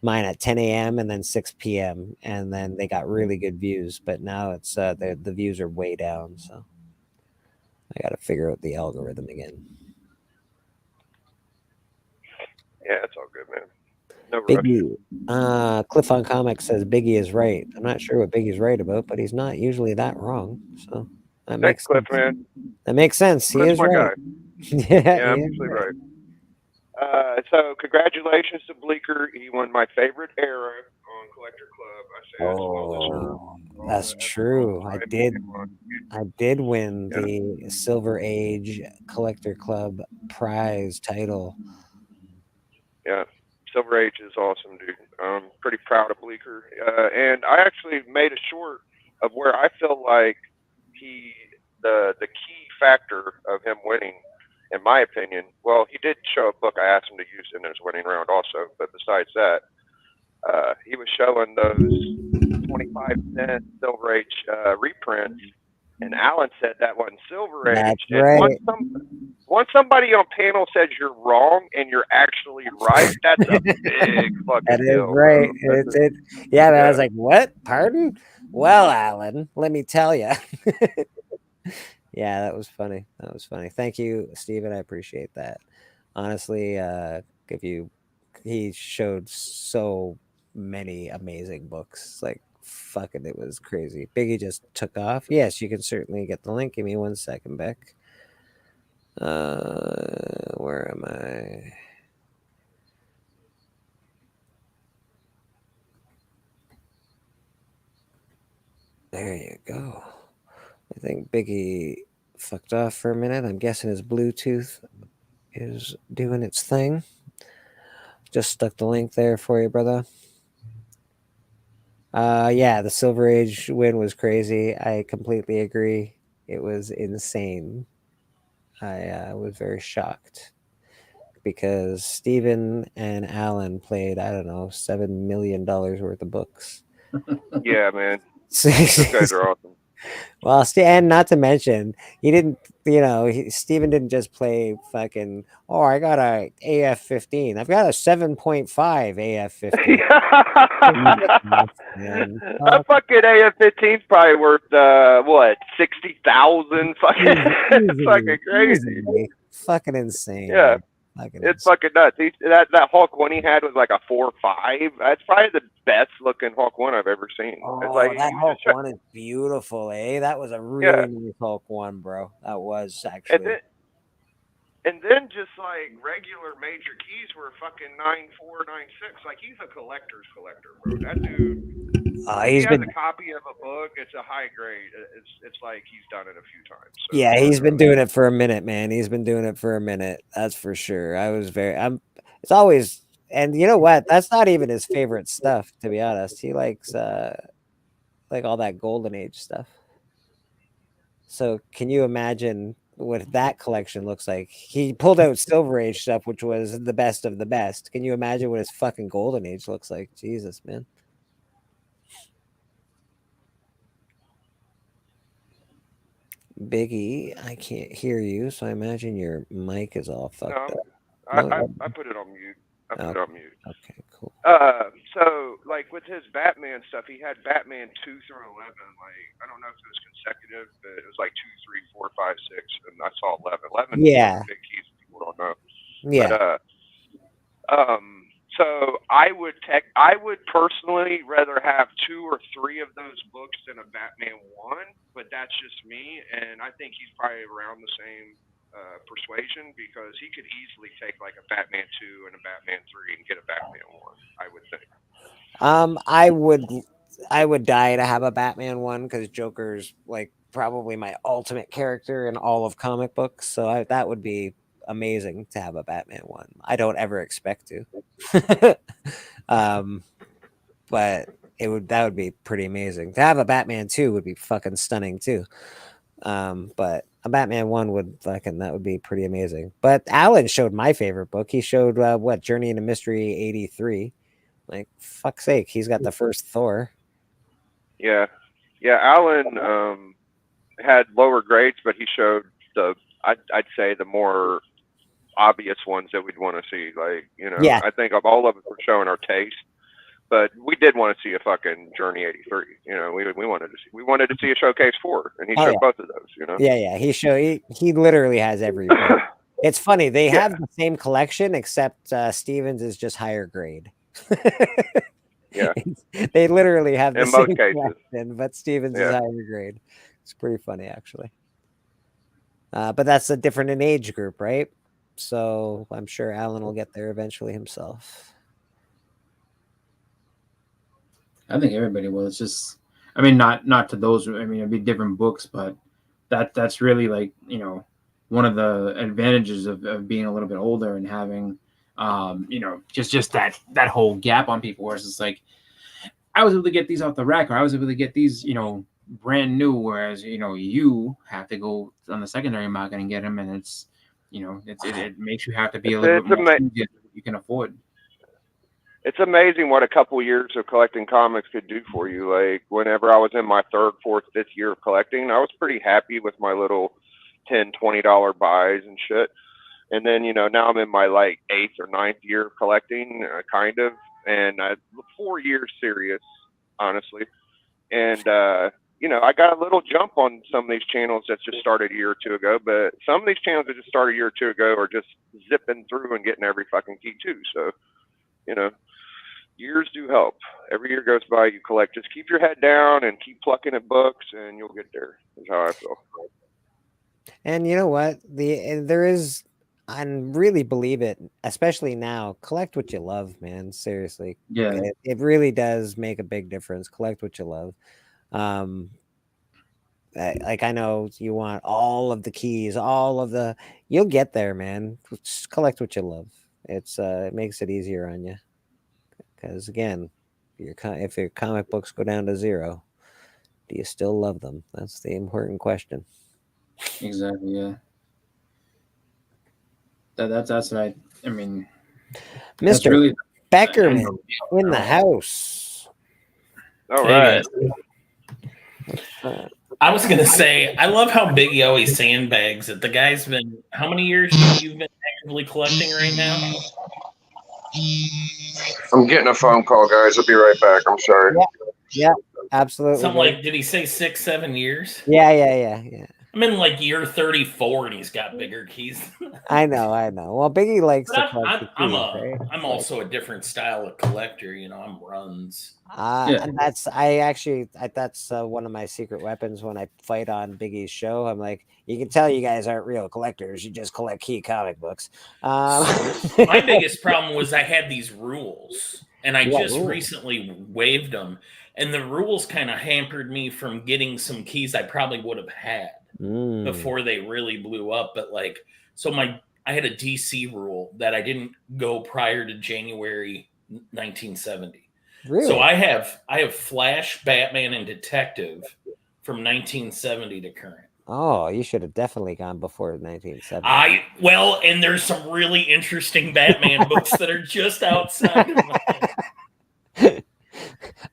mine at 10 a.m. and then 6 p.m. and then they got really good views. But now it's the views are way down. So I got to figure out the algorithm again. Yeah, it's all good, man. No rush. Biggie, Cliff on Comics says Biggie is right. I'm not sure what Biggie's right about, but he's not usually that wrong. So that Thanks, makes Cliff, sense. man. That makes sense. He Cliff's is my right. guy. Yeah, Yeah, I'm usually right. So congratulations to Bleeker. He won my favorite era on Collector Club. I say that's well deserved. That's true. I did win the Silver Age Collector Club prize title. Yeah, Silver Age is awesome, dude. I'm pretty proud of Bleeker. And I actually made a short of where I feel like the key factor of him winning, in my opinion. Well, he did show a book I asked him to use in his winning round also, but besides that, he was showing those 25-cent Silver Age reprints, and Alan said that wasn't Silver Age. That's And right. once somebody on panel says you're wrong and you're actually right, that's a big fucking That is deal. right. Bro. Yeah, man. I was like, what? Pardon? Well, Alan, let me tell you. Yeah, that was funny. That was funny. Thank you, Steven. I appreciate that. Honestly, he showed so many amazing books. Like, fucking, it was crazy. Biggie just took off. Yes, you can certainly get the link. Give me 1 second, Beck. Where am I? There you go. I think Biggie fucked off for a minute. I'm guessing his Bluetooth is doing its thing. Just stuck the link there for you, brother. Yeah, the Silver Age win was crazy. I completely agree. It was insane. I was very shocked because Steven and Alan played, I don't know, $7 million worth of books. Yeah, man. Those guys are awesome. Well, and not to mention, he didn't, Steven didn't just play fucking, oh, I got a AF-15. I've got a 7.5 AF-15. That fucking AF-15's probably worth what, 60,000? Fucking, it's fucking crazy. Fucking insane. Yeah. Fucking it's fucking nuts. That Hulk 1 he had was like a 4.5. That's probably the best looking Hulk 1 I've ever seen. Oh, it's like, that Hulk 1 is beautiful, eh? That was a really nice Hulk 1, bro. That was actually. And then just like regular major keys were fucking 9.4, 9.6. Like, he's a collector's collector, bro. That dude. He has a copy of a book. It's a high grade. It's like he's done it a few times. So, yeah, he's been doing it for a minute, man. He's been doing it for a minute. That's for sure. It's always, and you know what? That's not even his favorite stuff, to be honest. He likes like all that Golden Age stuff. So can you imagine what that collection looks like? He pulled out Silver Age stuff, which was the best of the best. Can you imagine what his fucking Golden Age looks like? Jesus, man. Biggie, I can't hear you, so I imagine your mic is all fucked up. I put it on mute. I put it on mute. Okay, cool. So like with his Batman stuff, he had Batman 2 through 11. Like I don't know if it was consecutive, but it was like 2, 3, 4, 5, 6, and I saw 11. 11 is one of the big keys people don't know. Yeah. But so I would personally rather have 2 or 3 of those books than a Batman 1, but that's just me, and I think he's probably around the same persuasion because he could easily take like a Batman 2 and a Batman 3 and get a Batman 1, I would think. I would die to have a Batman 1 because Joker's like probably my ultimate character in all of comic books. So that would be amazing to have a Batman 1. I don't ever expect to. But that would be pretty amazing. To have a Batman 2 would be fucking stunning too. But a Batman 1 that would be pretty amazing. But Alan showed my favorite book. He showed Journey into Mystery 83. Like, fuck's sake, he's got the first Thor. Yeah. Alan had lower grades, but he showed I'd say the more obvious ones that we'd want to see. Like, Yeah. I think of all of us were showing our taste, but we did want to see a fucking Journey 83. We wanted to see a Showcase 4, and he showed both of those. Yeah. He literally has every book. It's funny they have the same collection except Stevens is just higher grade. Yeah, they literally have the in same most cases, collection, but Stevens is higher grade. It's pretty funny actually. But that's a different in age group, right? So I'm sure Alan will get there eventually himself. I think everybody will. It's just, I mean, not to those. I mean, it'd be different books, but that's really like one of the advantages of being a little bit older and having just that whole gap on people where it's just like I was able to get these off the rack, or I was able to get these brand new, whereas you have to go on the secondary market and get them, and it's it makes you have to be a little bit more than you can afford. It's amazing what a couple years of collecting comics could do for you. Like whenever I was in my 3rd, 4th, 5th year of collecting, I was pretty happy with my little $10, $20 buys and shit. And then, now I'm in my like 8th or 9th year of collecting, kind of, and 4 years serious, honestly. And, I got a little jump on some of these channels that just started a year or 2 ago, but some of these channels that just started a year or 2 ago are just zipping through and getting every fucking key too. So, years do help. Every year goes by, you collect. Just keep your head down and keep plucking at books, and you'll get there. Is how I feel. And you know what? There is, I really believe it, especially now. Collect what you love, man. Seriously, yeah, it really does make a big difference. Collect what you love. Like I know you want all of the keys, you'll get there, man. Just collect what you love. It makes it easier on you. Because again, if your comic books go down to 0, do you still love them? That's the important question. Exactly. Yeah. That's what I mean. Mr. Really, Beckerman in the house. All right. I was gonna say, I love how Biggie always sandbags it. The guy's been how many years you've been actively collecting right now? I'm getting a phone call, guys. I'll be right back. I'm sorry. Yeah, absolutely. Something like, did he say 6, 7 years? Yeah. I'm in like year 34 and he's got bigger keys. I know. Well, Biggie likes to collect the keys, right? I'm also a different style of collector. I'm runs. And that's one of my secret weapons when I fight on Biggie's show. I'm like, you can tell you guys aren't real collectors. You just collect key comic books. My biggest problem was I had these rules, and I recently waived them, and the rules kind of hampered me from getting some keys I probably would have had before they really blew up. But I had a DC rule that I didn't go prior to January 1970. Really? So I have Flash, Batman, and Detective from 1970 to current. Oh, you should have definitely gone before 1970. And there's some really interesting Batman books that are just outside of mine.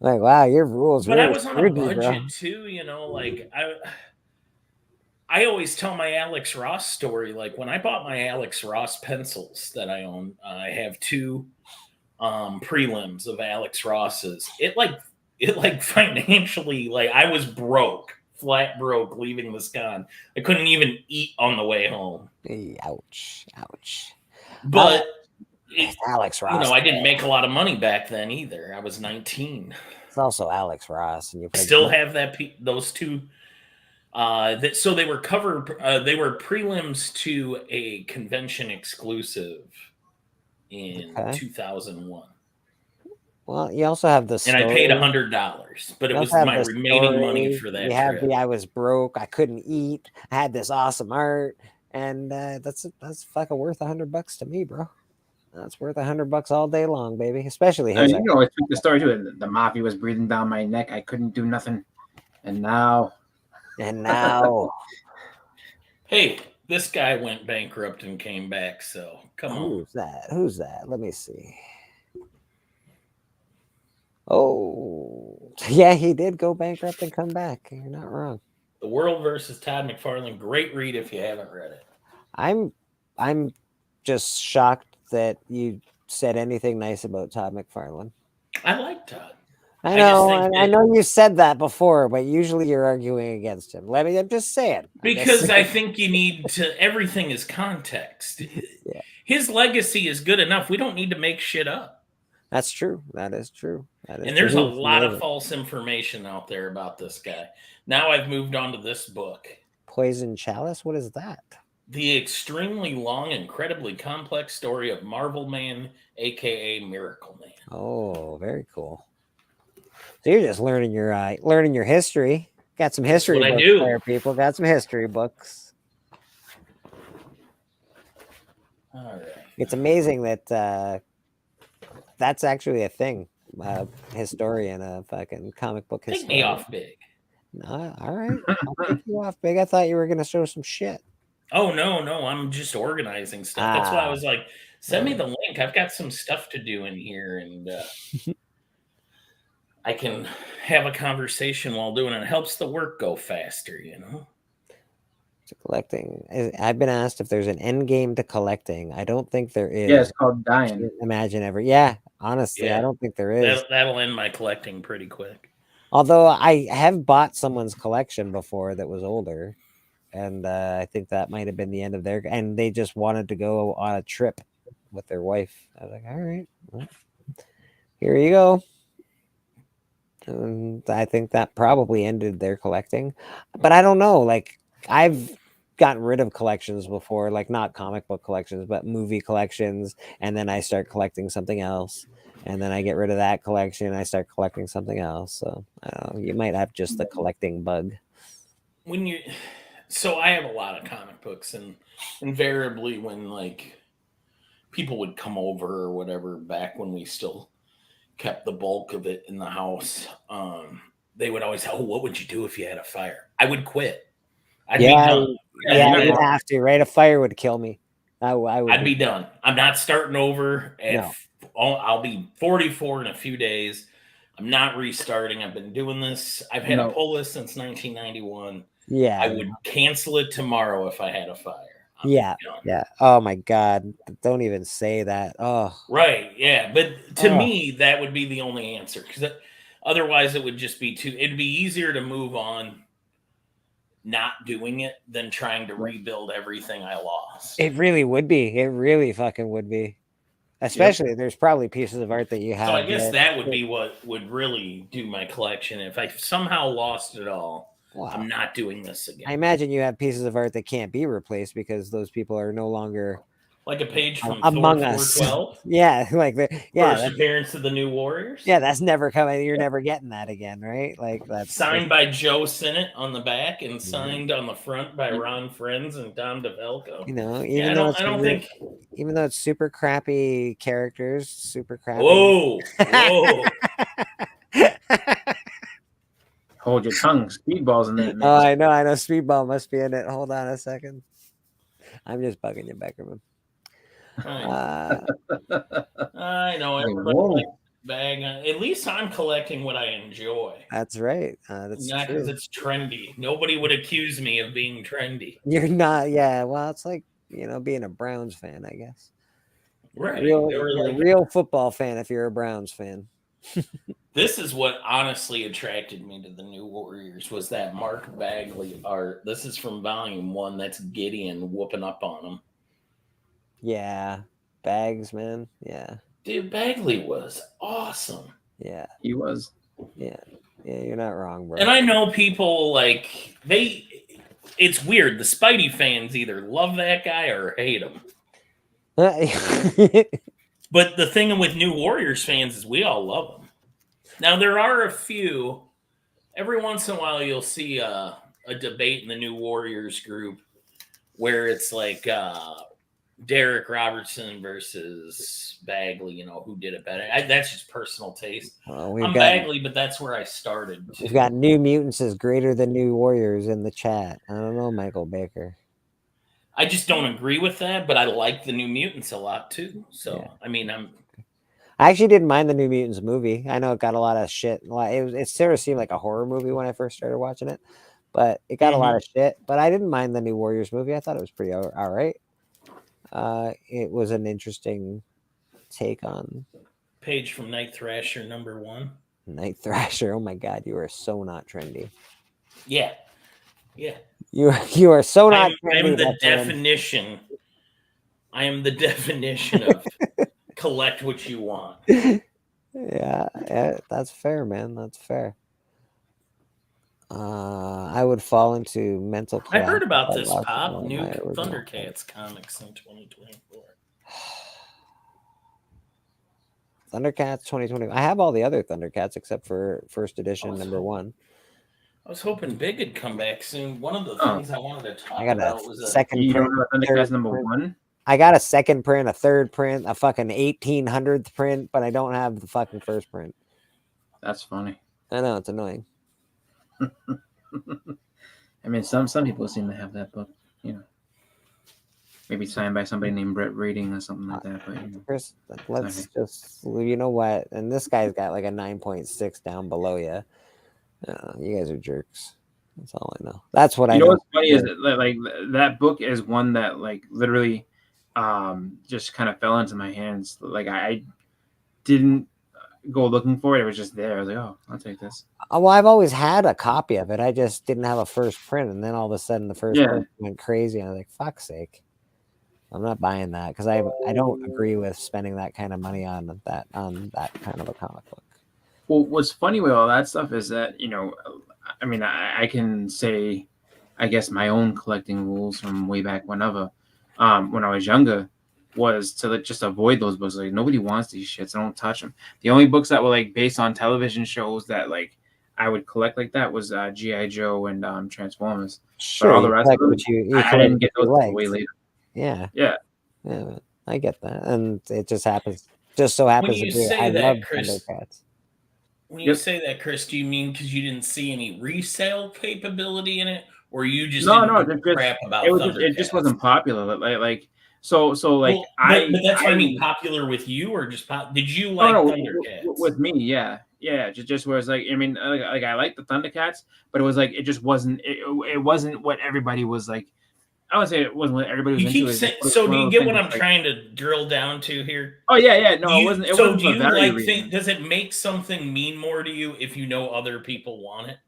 Like, wow, your rules. But really I was on a budget too, I always tell my Alex Ross story. Like when I bought my Alex Ross pencils that I own, I have two prelims of Alex Ross's. It like financially, like I was broke, flat broke leaving this con. I couldn't even eat on the way home. Ouch. Ouch. But it's Alex Ross. I didn't make a lot of money back then either. I was 19. It's also Alex Ross, and you still have those two. So they were they were prelims to a convention exclusive in 2001. Well, you also have the story. And I paid $100, but it was my remaining money for that You have trip. I was broke. I couldn't eat. I had this awesome art, and that's fucking worth $100 to me, bro. That's worth $100 all day long, baby. Especially his. I took the story too. The mafia was breathing down my neck. I couldn't do nothing, and now. Hey, this guy went bankrupt and came back. So come on. Who's that? Let me see. Oh, yeah, he did go bankrupt and come back. You're not wrong. The World versus Todd McFarlane. Great read if you haven't read it. I'm just shocked that you said anything nice about Todd McFarlane. I like Todd. I know you said that before, but usually you're arguing against him. I'm just saying. Because I think you need to. Everything is context. Yeah. His legacy is good enough. We don't need to make shit up. That's true. That is true. And there's a lot of false information out there about this guy. Now I've moved on to this book. Poison Chalice? What is that? The extremely long, incredibly complex story of Marvel Man, a.k.a. Miracle Man. Oh, very cool. So you're just learning your history. Got some history books there, people. Got some history books. All right. It's amazing that that's actually a thing. Historian, a fucking comic book historian. Take me off big. All right. I'll take you off big. I thought you were going to show some shit. Oh, no. I'm just organizing stuff. That's why I was like, send me the link. I've got some stuff to do in here, and I can have a conversation while doing it. It helps the work go faster, To collecting. I've been asked if there's an end game to collecting. I don't think there is. Yeah, it's called dying. Imagine ever. Yeah, honestly, I don't think there is. That'll end my collecting pretty quick. Although I have bought someone's collection before that was older, and I think that might have been the end of their. And they just wanted to go on a trip with their wife. I was like, all right, well, here you go. And I think that probably ended their collecting, but I don't know. Like I've gotten rid of collections before, like not comic book collections, but movie collections, and then I start collecting something else, and then I get rid of that collection and I start collecting something else. So I don't know, you might have just the collecting bug. So I have a lot of comic books, and invariably when like people would come over or whatever, back when we still kept the bulk of it in the house, they would always say, "Oh, what would you do if you had a fire?" I would quit. I'd be done. You'd have to, right? A fire would kill me. I'd be done. I'm not starting over. I'll be 44 in a few days. I'm not restarting. I've been doing this. I've had a pull list since 1991. Yeah. I would cancel it tomorrow if I had a fire. Yeah. Oh my God. Don't even say that. Oh. Right. Yeah. But to me, that would be the only answer, because otherwise it would just be it'd be easier to move on not doing it than trying to rebuild everything I lost. It really would be. It really fucking would be. Especially there's probably pieces of art that you have. So I guess that would be what would really do my collection. If I somehow lost it all, I'm not doing this again. I imagine you have pieces of art that can't be replaced because those people are no longer like a page from among Thor us. 412. Yeah, like first appearance of the New Warriors. Yeah, that's never coming. You're never getting that again, right? Like that's signed by Joe Sinnott on the back and signed on the front by Ron Friends and Tom DeValco. Even though it's super crappy characters, super crappy. Whoa. Hold your tongue. Speedball's in there. Oh, I know. Speedball must be in it. Hold on a second. I'm just bugging you, Beckerman. I know. bag. At least I'm collecting what I enjoy. That's right. That's Not true. because it's trendy. Nobody would accuse me of being trendy. You're not. Yeah. Well, it's like being a Browns fan, I guess. Right. Real, They were yeah, like, real football fan if you're a Browns fan. this is what honestly attracted me to the New Warriors was that Mark Bagley art. This is from Volume 1. That's Gideon whooping up on him. Yeah. Bags, man. Yeah. Dude, Bagley was awesome. Yeah. He was. Yeah. Yeah, you're not wrong, bro. And I know people like it's weird. The Spidey fans either love that guy or hate him. But the thing with New Warriors fans is we all love them. Now there are a few. Every once in a while, you'll see a debate in the New Warriors group where it's like Derek Robertson versus Bagley. Who did it better? That's just personal taste. I'm Bagley, but that's where I started. We've got New Mutants is greater than New Warriors in the chat. I don't know, Michael Baker. I just don't agree with that, but I like the New Mutants a lot too. So yeah. I mean, I actually didn't mind the New Mutants movie. I know it got a lot of shit. It sort of seemed like a horror movie when I first started watching it, but it got a lot of shit. But I didn't mind the New Warriors movie. I thought it was pretty all right. It was an interesting take on. Page from Night Thrasher #1. Night Thrasher. Oh my God, you are so not trendy. Yeah, yeah. You are so not. I am the definition. I am the definition of collect what you want. Yeah, that's fair, man. That's fair. I would fall into mental. I heard about this pop new Thundercats comics in 2024. Thundercats 2020. I have all the other Thundercats except for first edition #1. I was hoping Big would come back soon. One of the things I wanted to talk about was second print. Thundercats #1. I got a second print, a third print, a fucking 1800th print, but I don't have the fucking first print. That's funny. I know, it's annoying. I mean, some people seem to have that book, maybe signed by somebody named Brett Rating or something like that. But Chris, let's just, you know what? And this guy's got like a 9.6 down below you. You guys are jerks. That's all I know. That's what I know. What's funny is that, like that book is one that like literally just kind of fell into my hands. Like I didn't go looking for it. It was just there. I was like, oh, I'll take this. Well, I've always had a copy of it. I just didn't have a first print. And then all of a sudden the first print went crazy. And I was like, fuck's sake. I'm not buying that because I don't agree with spending that kind of money on that kind of a comic book. Well, what's funny with all that stuff is that, I mean, I can say, I guess, my own collecting rules from way back whenever, when I was younger, was to just avoid those books. Like, nobody wants these shits. I don't touch them. The only books that were, like, based on television shows that, like, I would collect like that was G.I. Joe and Transformers. Sure, but all the rest of them, I didn't get those until way later. Yeah. Yeah. Yeah, I get that. And it just so happens to be I love Thundercats. When you say that, Chris, do you mean because you didn't see any resale capability in it, or you just didn't give a crap about Thundercats? It just wasn't popular. So like but that's what I mean. Popular with you, or just did you like Thundercats? With me, yeah. Just where it's like, I mean, like I like the Thundercats, but it was like it just wasn't. It wasn't what everybody was like. I would say it wasn't what everybody was into. So do you get what I'm trying to drill down to here? Oh yeah. No, it wasn't. So do you like? Does it make something mean more to you if you know other people want it?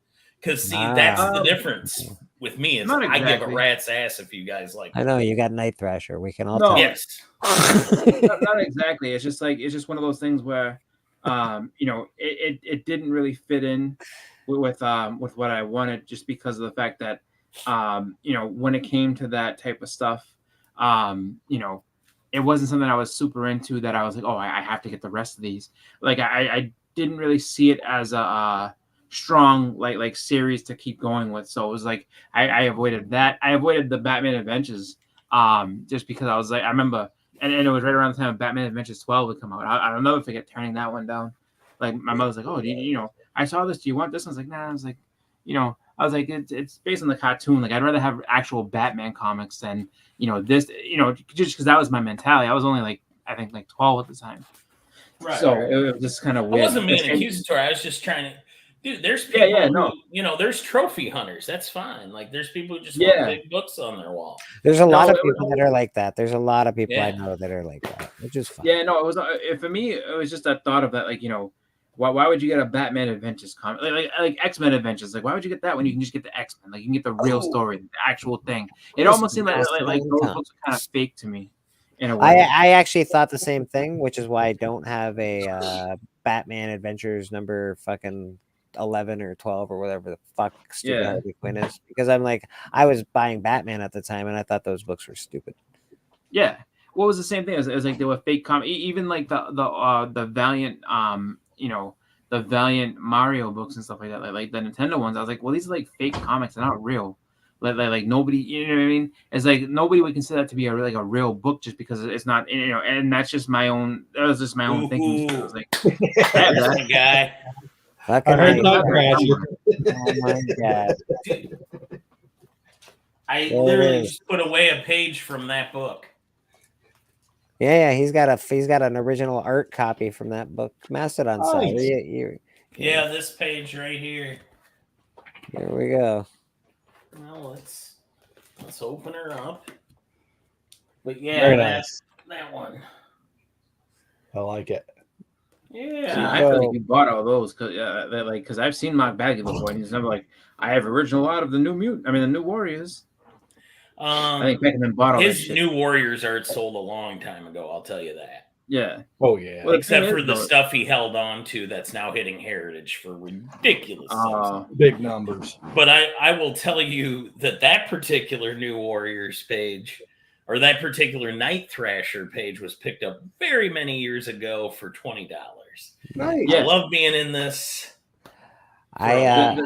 Because see, that's the difference with me. Is I give a rat's ass if you guys like. I know you got Night Thrasher. We can all tell. Yes. Not exactly. It's just one of those things where, it didn't really fit in with what I wanted, just because of the fact that. When it came to that type of stuff, it wasn't something I was super into that I was like, oh, I have to get the rest of these. Like I didn't really see it as a strong like series to keep going with. So it was like I avoided that. I avoided the Batman Adventures just because I was like, I remember, and it was right around the time Batman Adventures 12 would come out. I don't know if I get turning that one down. Like my mother's like, oh, I saw this. Do you want this? I was like, nah. I was like, I was like, it's based on the cartoon. Like, I'd rather have actual Batman comics than, this, just because that was my mentality. I was only I think 12 at the time. Right. So it was just kind of I weird. wasn't being accusatory. I was just trying to. Dude, there's people who, there's trophy hunters. That's fine. Like, there's people who just want big books on their wall. There's a lot of people that are like that. There's a lot of people I Yeah. know that are like that, which is fine. Yeah, no, it was for me. It was just that thought of that, like, why would you get a Batman Adventures comic, like X-Men Adventures? Like, why would you get that when you can just get the X-Men? Like, you can get the real story, the actual thing. It almost seemed like those books are kind of fake to me, in a way. I actually thought the same thing, which is why I don't have a Batman Adventures number fucking 11 or 12 or whatever the fuck stupid Harley Quinn is, because I'm like, I was buying Batman at the time and I thought those books were stupid. Yeah, well, it was the same thing. It was like they were fake comics. Even like the Valiant, the Valiant Mario books and stuff like that, like the Nintendo ones. I was like, well, these are like fake comics. They're not real. Like nobody, you know what I mean? It's like nobody would consider that to be a real book just because it's not, and that's just my own. That was just my own thinking. So I was like, that guy. Fucking I heard that, oh my god! Dude, I literally just put away a page from that book. Yeah, he's got an original art copy from that book, Mastodon side. Yeah, this page right here. Here we go. Well, let's open her up. But yeah, Very nice. that one. I like it. Yeah, see, I feel like you bought all those because I've seen Mark Bagley before, and he's never like, I have original art of the New Warriors. I think Beckman bought all his New Warriors art sold a long time ago. I'll tell you that. Yeah. Oh yeah. Well, except for the stuff he held on to that's now hitting Heritage for ridiculous sums. Big numbers. But I will tell you that particular New Warriors page, or that particular Night Thrasher page, was picked up very many years ago for $20. Nice. I love being in this. I'm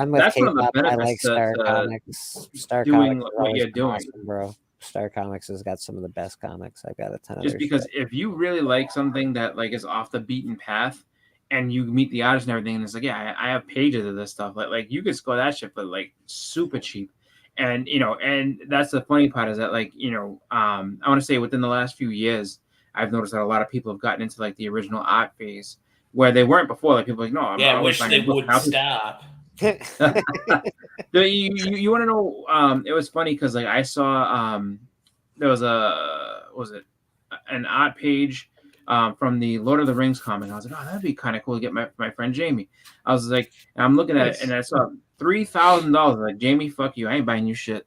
with K-pop. I like Star that, Comics. Star doing Comics, what you're doing, awesome, bro. Star Comics has got some of the best comics. I've got a ton of just because if you really like something that like is off the beaten path, and you meet the artist and everything, and it's like, yeah, I have pages of this stuff. Like you could score that shit for like super cheap. And and that's the funny part is that I want to say within the last few years, I've noticed that a lot of people have gotten into like the original art phase where they weren't before. Like people are like, no, I wish they would stop. You want to know? It was funny because like I saw there was an art page from the Lord of the Rings comic. I was like, oh, that'd be kind of cool to get my friend Jamie. I was like, I'm looking at it and I saw $3,000. Like, Jamie, fuck you, I ain't buying you shit.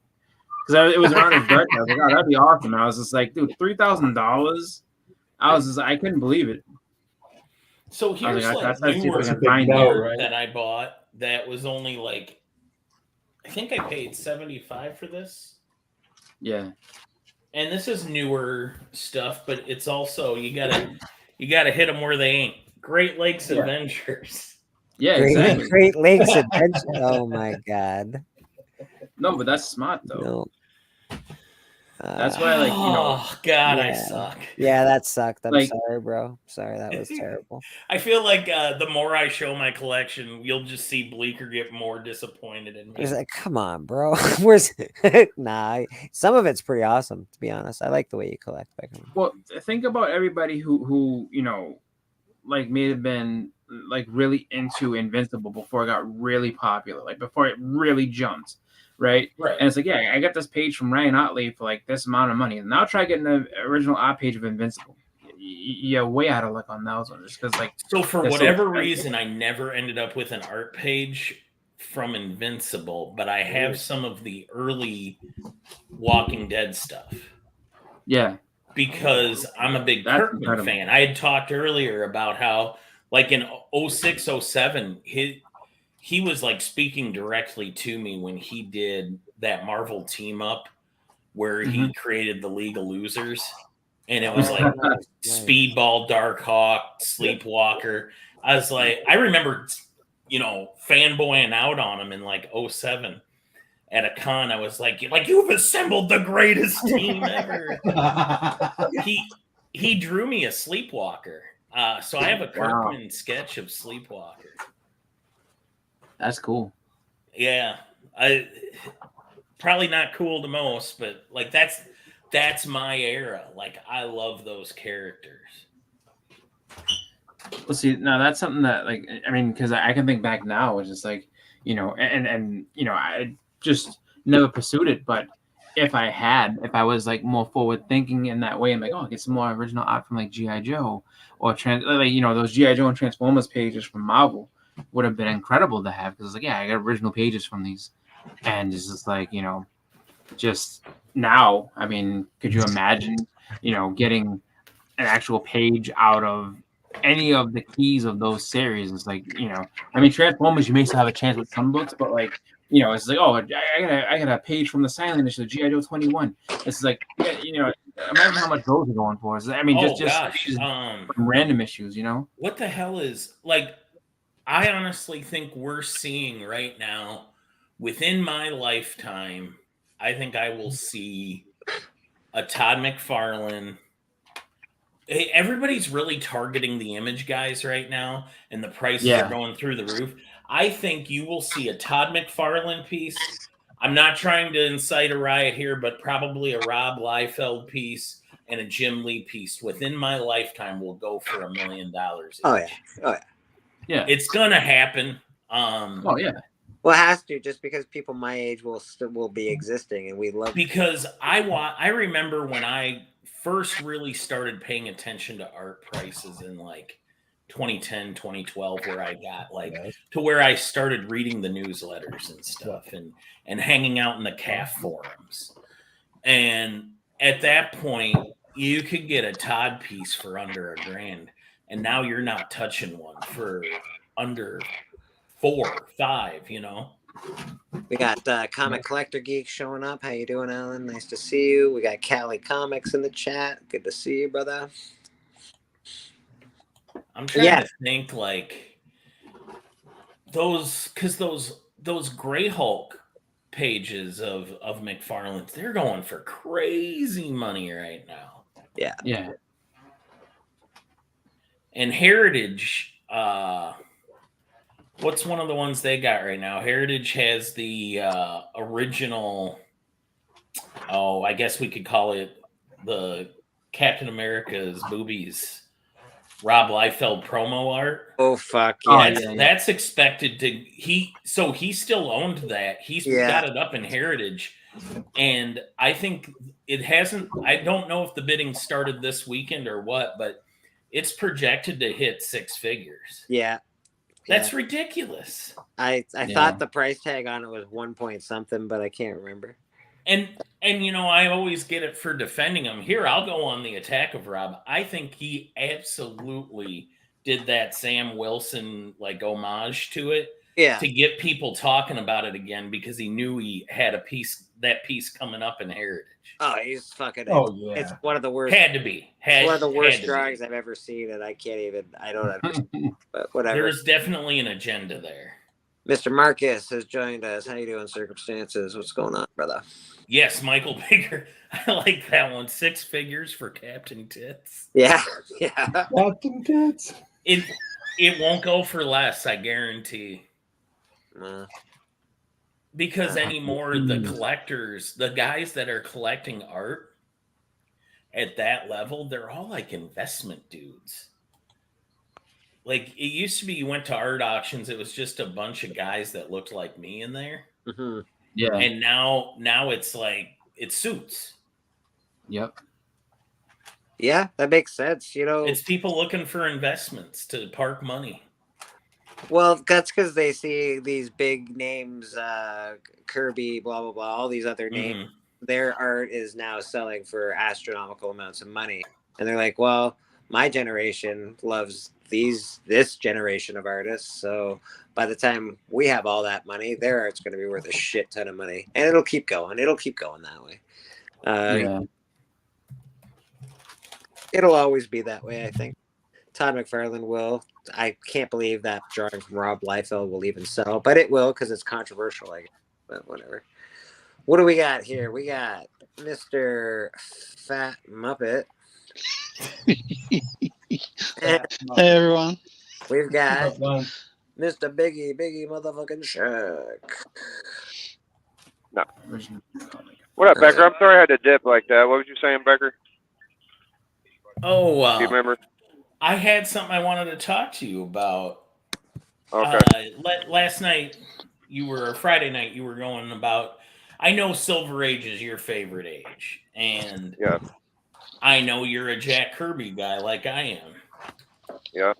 Because it was around his birthday. I was like, oh, that'd be awesome. And I was just like, dude, $3,000. I couldn't believe it. So here's like, newer right? that I bought that was only like, I think I paid $75 for this. Yeah. And this is newer stuff, but it's also you gotta hit them where they ain't. Great Lakes Avengers. Yeah, exactly. Great Lakes Adventure. Oh my god. No, but that's smart though. No. That's why, like, oh god, yeah. I suck. Yeah, that sucked. I'm Like- sorry, bro. Sorry, that was terrible. I feel like the more I show my collection, you'll just see Bleeker get more disappointed in me. It's like, come on, bro. Where's nah? Some of it's pretty awesome, to be honest. I like the way you collect. Well, think about everybody who like may have been like really into Invincible before it got really popular, like before it really jumped, right? Right. And it's like, yeah, I got this page from Ryan Otley for like this amount of money, and now try getting the original art page of Invincible. You're way out of luck on those ones, just because like. So for they're whatever expensive. reason, I never ended up with an art page from Invincible, but I have some of the early Walking Dead stuff. Yeah. Because I'm a big That's Kirkman incredible. fan. I had talked earlier about how, like in 06, 07, he was like speaking directly to me when he did that Marvel team up where he created the League of Losers. And it was like Speedball, Darkhawk, Sleepwalker. I was like, I remember, fanboying out on him in like 07 at a con. I was like, you've assembled the greatest team ever. He drew me a Sleepwalker. So I have a Kirkman sketch of Sleepwalker. That's cool. Yeah. Probably not cool to most, but like that's my era. Like I love those characters. Well, see, now that's something that, like, I mean, because I can think back now, it's just like, and I just never pursued it. But if I was like more forward thinking in that way, I'm like, oh, get some more original art from like GI Joe or those GI Joe and Transformers pages from Marvel would have been incredible to have, because it's like, yeah, I got original pages from these, and it's just like, just now. I mean, could you imagine, getting an actual page out of any of the keys of those series? Is like, I mean, Transformers, you may still have a chance with some books, but like, it's like, oh, I got a page from the silent issue of GI Joe 21. It's like, imagine how much those are going for. I mean, Oh just gosh, random issues, What the hell is, like, I honestly think we're seeing right now, within my lifetime, I think I will see a Todd McFarlane. Hey, everybody's really targeting the Image guys right now, and the prices are going through the roof. I think you will see a Todd McFarlane piece. I'm not trying to incite a riot here, but probably a Rob Liefeld piece and a Jim Lee piece within my lifetime will go for $1 million. Oh yeah. Oh yeah. Yeah. It's gonna happen. Oh yeah. Well, it has to, just because people my age will be existing, and we love. Because I remember when I first really started paying attention to art prices in like 2010, 2012, where I got like to where I started reading the newsletters and stuff, and hanging out in the CAF forums. And at that point, you could get a Todd piece for under $1,000, and now you're not touching one for under 4, 5. We got Comic Collector Geek showing up. How you doing, Alan? Nice to see you. We got Cali Comics in the chat. Good to see you, brother. I'm trying to think, like, those Grey Hulk pages of McFarlane's, they're going for crazy money right now. Yeah. Yeah. And Heritage, what's one of the ones they got right now? Heritage has the original, I guess we could call it the Captain America's boobies, Rob Liefeld promo art. Oh fuck yeah! That's expected to he still owned that. He's got it up in Heritage, and I think it hasn't. I don't know if the bidding started this weekend or what, but it's projected to hit 6 figures. Yeah. That's ridiculous. I thought the price tag on it was 1 point something, but I can't remember. And I always get it for defending him. Here, I'll go on the attack of Rob. I think he absolutely did that Sam Wilson like homage to it, to get people talking about it again, because he knew he had that piece coming up in Heritage. Oh, he's fucking. It's one of the worst. Had to be. One of the worst drawings I've ever seen, and I don't understand. But whatever. There's definitely an agenda there. Mr. Marcus has joined us. How you doing, Circumstances? What's going on, brother? Yes, Michael Baker. I like that one. 6 figures for Captain Tits. Yeah. Captain Tits. It won't go for less, I guarantee. Because anymore, the collectors, the guys that are collecting art at that level, they're all like investment dudes. Like, it used to be, you went to art auctions, it was just a bunch of guys that looked like me in there. Mm-hmm. Yeah. And now it's like, it's suits. Yep. Yeah, that makes sense. It's people looking for investments to park money. Well, that's because they see these big names, Kirby, blah, blah, blah, all these other names. Mm-hmm. Their art is now selling for astronomical amounts of money. And they're like, well, my generation loves this generation of artists. So by the time we have all that money, their art's going to be worth a shit ton of money. And it'll keep going. It'll keep going that way. It'll always be that way, I think. Todd McFarlane will. I can't believe that drawing from Rob Liefeld will even sell, but it will because it's controversial, I guess. But whatever. What do we got here? We got Mr. Fat Muppet. Hey everyone. We've got Mr. Biggie motherfucking Shark. No. What up, Becker? I'm sorry I had to dip like that. What was you saying, Becker? Oh, do you remember? I had something I wanted to talk to you about. Okay. Last night, Friday night, you were going about. I know Silver Age is your favorite age, and Yeah. I know you're a Jack Kirby guy like I am. Yeah.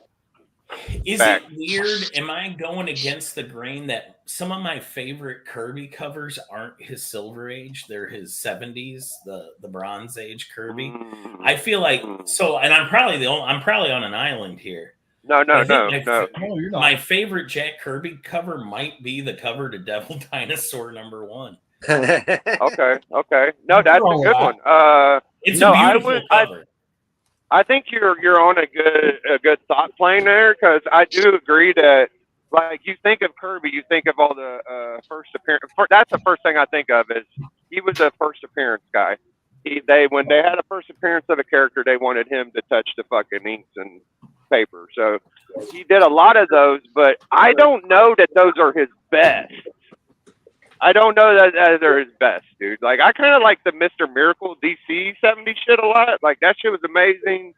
Is Back. it weird? Am I going against the grain that some of my favorite Kirby covers aren't his Silver Age? They're his 70s, the Bronze Age Kirby. I feel like so, and I'm probably on an island here. No, But I think my you're not. favorite Jack Kirby cover might be the cover to Devil Dinosaur #1. Okay. No, that's a good one. It's no, a beautiful cover. I think you're on a good thought plane there, because I do agree that, like, you think of Kirby, you think of all the first appearance. That's the first thing I think of is he was a first appearance guy. When they had a first appearance of a character, they wanted him to touch the fucking inks and paper. So he did a lot of those, but I don't know that those are his best. I don't know that they're his best, dude. Like, I kind of like the Mr. Miracle DC 70 shit a lot. Like, that shit was amazing.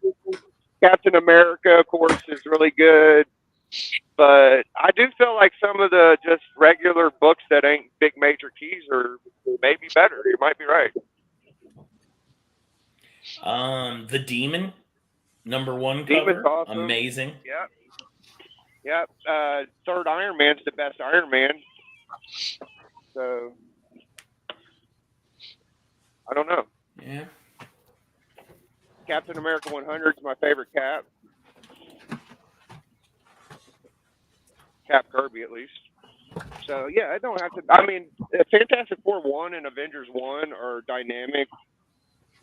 Captain America, of course, is really good. But I do feel like some of the just regular books that ain't big major keys are maybe better. You might be right. The Demon #1 Demon's cover, awesome. amazing. Yep. Third Iron Man's the best Iron Man. So I don't know. Yeah. Captain America 100 is my favorite Cap. Cap Kirby, at least. So yeah, I don't have to. I mean, Fantastic Four 1 and Avengers 1 are dynamic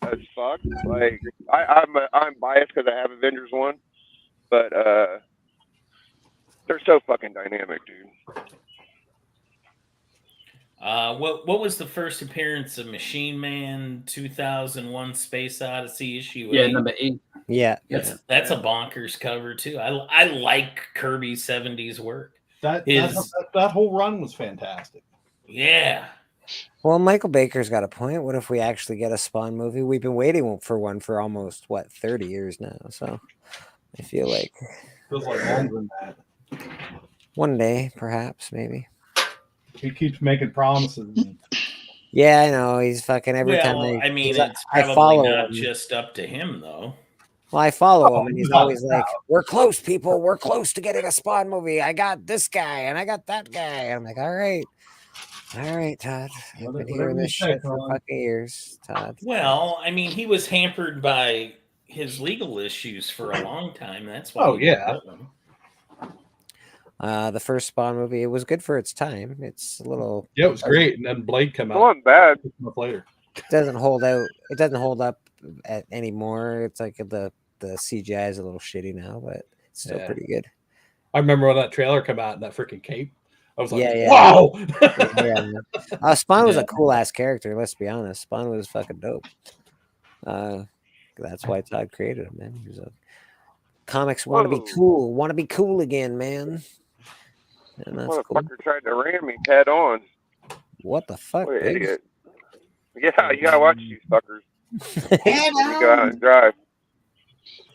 as fuck. Like, I'm biased because I have Avengers 1, but they're so fucking dynamic, dude. What was the first appearance of Machine Man 2001 Space Odyssey issue 8? Yeah, number 8. Yeah. That's a bonkers cover too. I like Kirby's 70s work. That whole run was fantastic. Yeah. Well, Michael Baker's got a point. What if we actually get a Spawn movie? We've been waiting for one for almost 30 years now. So I feel like Feels like longer than that. One day, perhaps, maybe. He keeps making promises. Yeah, I know. He's fucking every time. I mean, it's I probably follow not him. just up to him, though. Well, I follow him, and he's always like, "We're close, people. We're close to getting a Spawn movie. I got this guy, and I got that guy." And I'm like, all right, Todd. I've been hearing this shit for fucking years, Todd. Well, I mean, he was hampered by his legal issues for a long time. That's why. Oh, yeah. The first Spawn movie, it was good for its time. It's a little. Yeah, it was great. And then Blade came out. It wasn't bad. Later. It doesn't hold out. It doesn't hold up anymore. It's like the CGI is a little shitty now, but it's still pretty good. I remember when that trailer came out and that freaking cape. I was like, yeah. wow. Spawn was a cool ass character. Let's be honest. Spawn was fucking dope. That's why Todd created him, man. He was a comics want to be cool again, man. And that's cool. Motherfucker tried to ram me head on. What the fuck? What an idiot. Yeah, you gotta watch these fuckers. You go out and drive.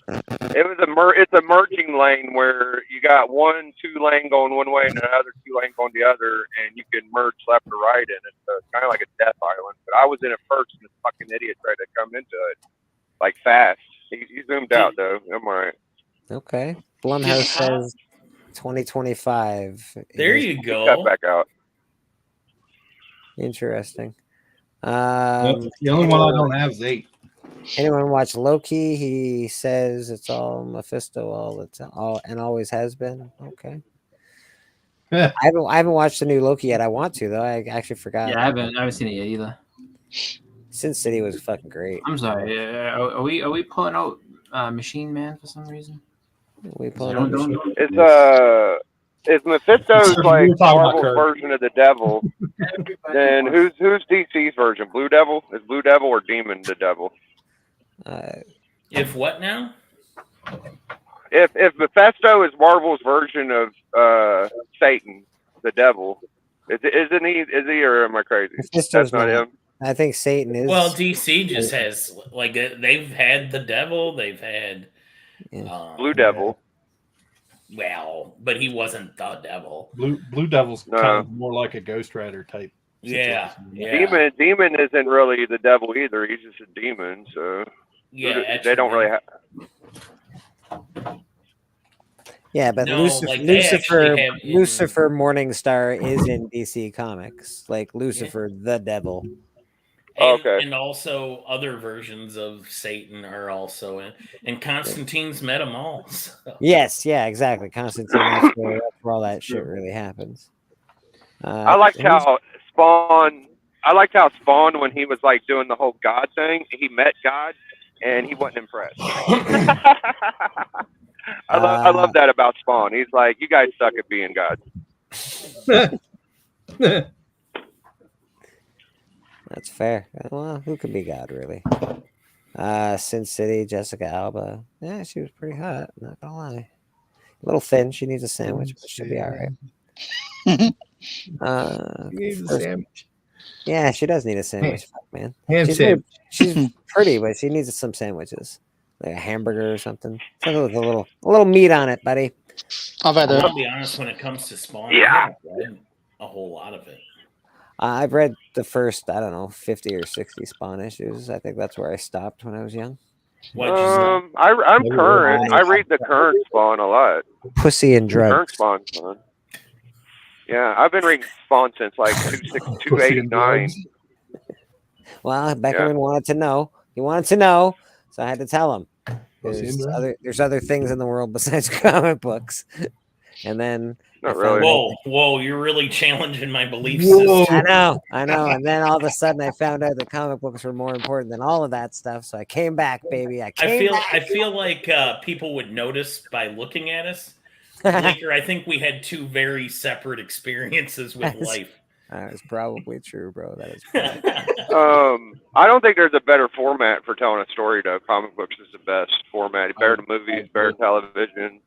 It's a merging lane where you got 1-2 lane going one way and another 2 lane going the other, and you can merge left or right in it. So it's kind of like a death island. But I was in it first, and this fucking idiot tried to come into it like fast. He zoomed out though. I'm alright. Okay. Blumhouse says 2025. There you go. Got back out. Interesting. The only one I don't have is 8. Anyone watch Loki? He says it's all Mephisto all the time, and always has been. Okay. I haven't watched the new Loki yet. I want to though. I actually forgot. Yeah, I haven't seen it yet either. Sin City was fucking great. I'm sorry. Are we pulling out Machine Man for some reason? We pulling out If Mephisto's like Marvel's version of the devil, then who's DC's version? Blue Devil? Is Blue Devil or Demon the devil? If what now? If Mephisto is Marvel's version of Satan, the devil, isn't he? Is he, or am I crazy? Mephisto's That's not him. I think Satan is. Well, DC just has they've had the devil, they've had Blue Devil. Well, but he wasn't the devil. Blue Devil's No. kind of more like a Ghost Rider type. Yeah, situation. Demon isn't really the devil either. He's just a demon. So Yeah, they don't really have. Yeah, but No, like, they Lucifer, actually have in- Lucifer Morningstar is in DC Comics, like Lucifer the Devil. And also other versions of Satan are also in, and Constantine's met them all. So. Yes, yeah, exactly. Constantine, that's where all that shit really happens. I liked how Spawn. When he was like doing the whole God thing, he met God, and he wasn't impressed. I love that about Spawn. He's like, you guys suck at being God. That's fair. Well, who could be God, really? Sin City, Jessica Alba. Yeah, she was pretty hot. Not gonna lie. A little thin. She needs a sandwich, but she'll be all right. She needs a sandwich. Yeah, she does need a sandwich, man. Ham sandwich. She's pretty, but she needs some sandwiches, like a hamburger or something. Something with a little meat on it, buddy. I'll be honest. When it comes to Spawn, I haven't read a whole lot of it. I've read the first, I don't know, 50 or 60 Spawn issues. I think that's where I stopped when I was young. I'm current. I read the current Spawn a lot. Pussy and drugs. Current Spawn's fun. Yeah, I've been reading Spawn since like 289. Well, Beckerman wanted to know. He wanted to know, so I had to tell him. There's other things in the world besides comic books. And then Not really. Whoa! You're really challenging my belief Whoa. system. I know. And then all of a sudden, I found out that comic books were more important than all of that stuff. So I came back, baby. I feel like people would notice by looking at us. Bleeker, I think we had two very separate experiences with life. That is probably true, bro. That is. I don't think there's a better format for telling a story. Though comic books is the best format. Better than movies, better than television.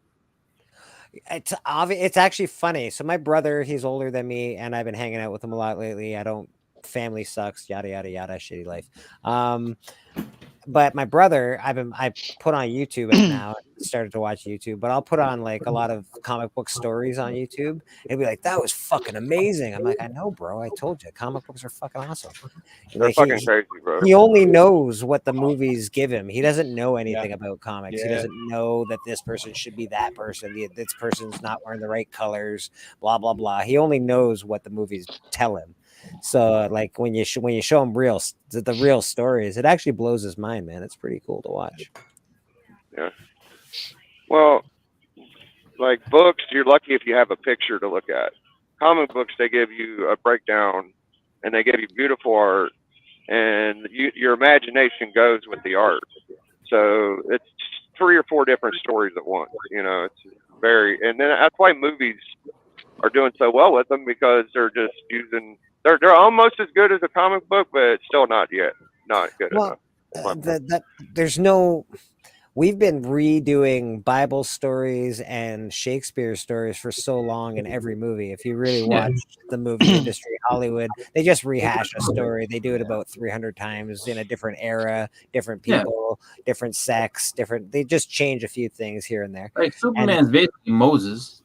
It's obvious. It's actually funny. So my brother, he's older than me, and I've been hanging out with him a lot lately. Family sucks, yada yada yada, shitty life. But my brother, I put on YouTube now. Started to watch YouTube, but I'll put on like a lot of comic book stories on YouTube and be like, "That was fucking amazing." I'm like, "I know, bro. I told you, comic books are fucking awesome." They're fucking crazy, bro. He only knows what the movies give him. He doesn't know anything about comics. He doesn't know that this person should be that person. This person's not wearing the right colors. Blah blah blah. He only knows what the movies tell him. So like when you show him the real stories, it actually blows his mind, man. It's pretty cool to watch. Yeah. Well, like books, you're lucky if you have a picture to look at. Comic books, they give you a breakdown, and they give you beautiful art, and your imagination goes with the art. So it's 3 or 4 different stories at once. You know, it's and then that's why movies are doing so well with them, because they're just using. They're almost as good as a comic book, but it's still not good enough. There's no. We've been redoing Bible stories and Shakespeare stories for so long in every movie. If you really watch the movie industry, Hollywood, they just rehash a story. They do it about 300 times in a different era, different people, different sex, They just change a few things here and there. Like Superman's basically Moses.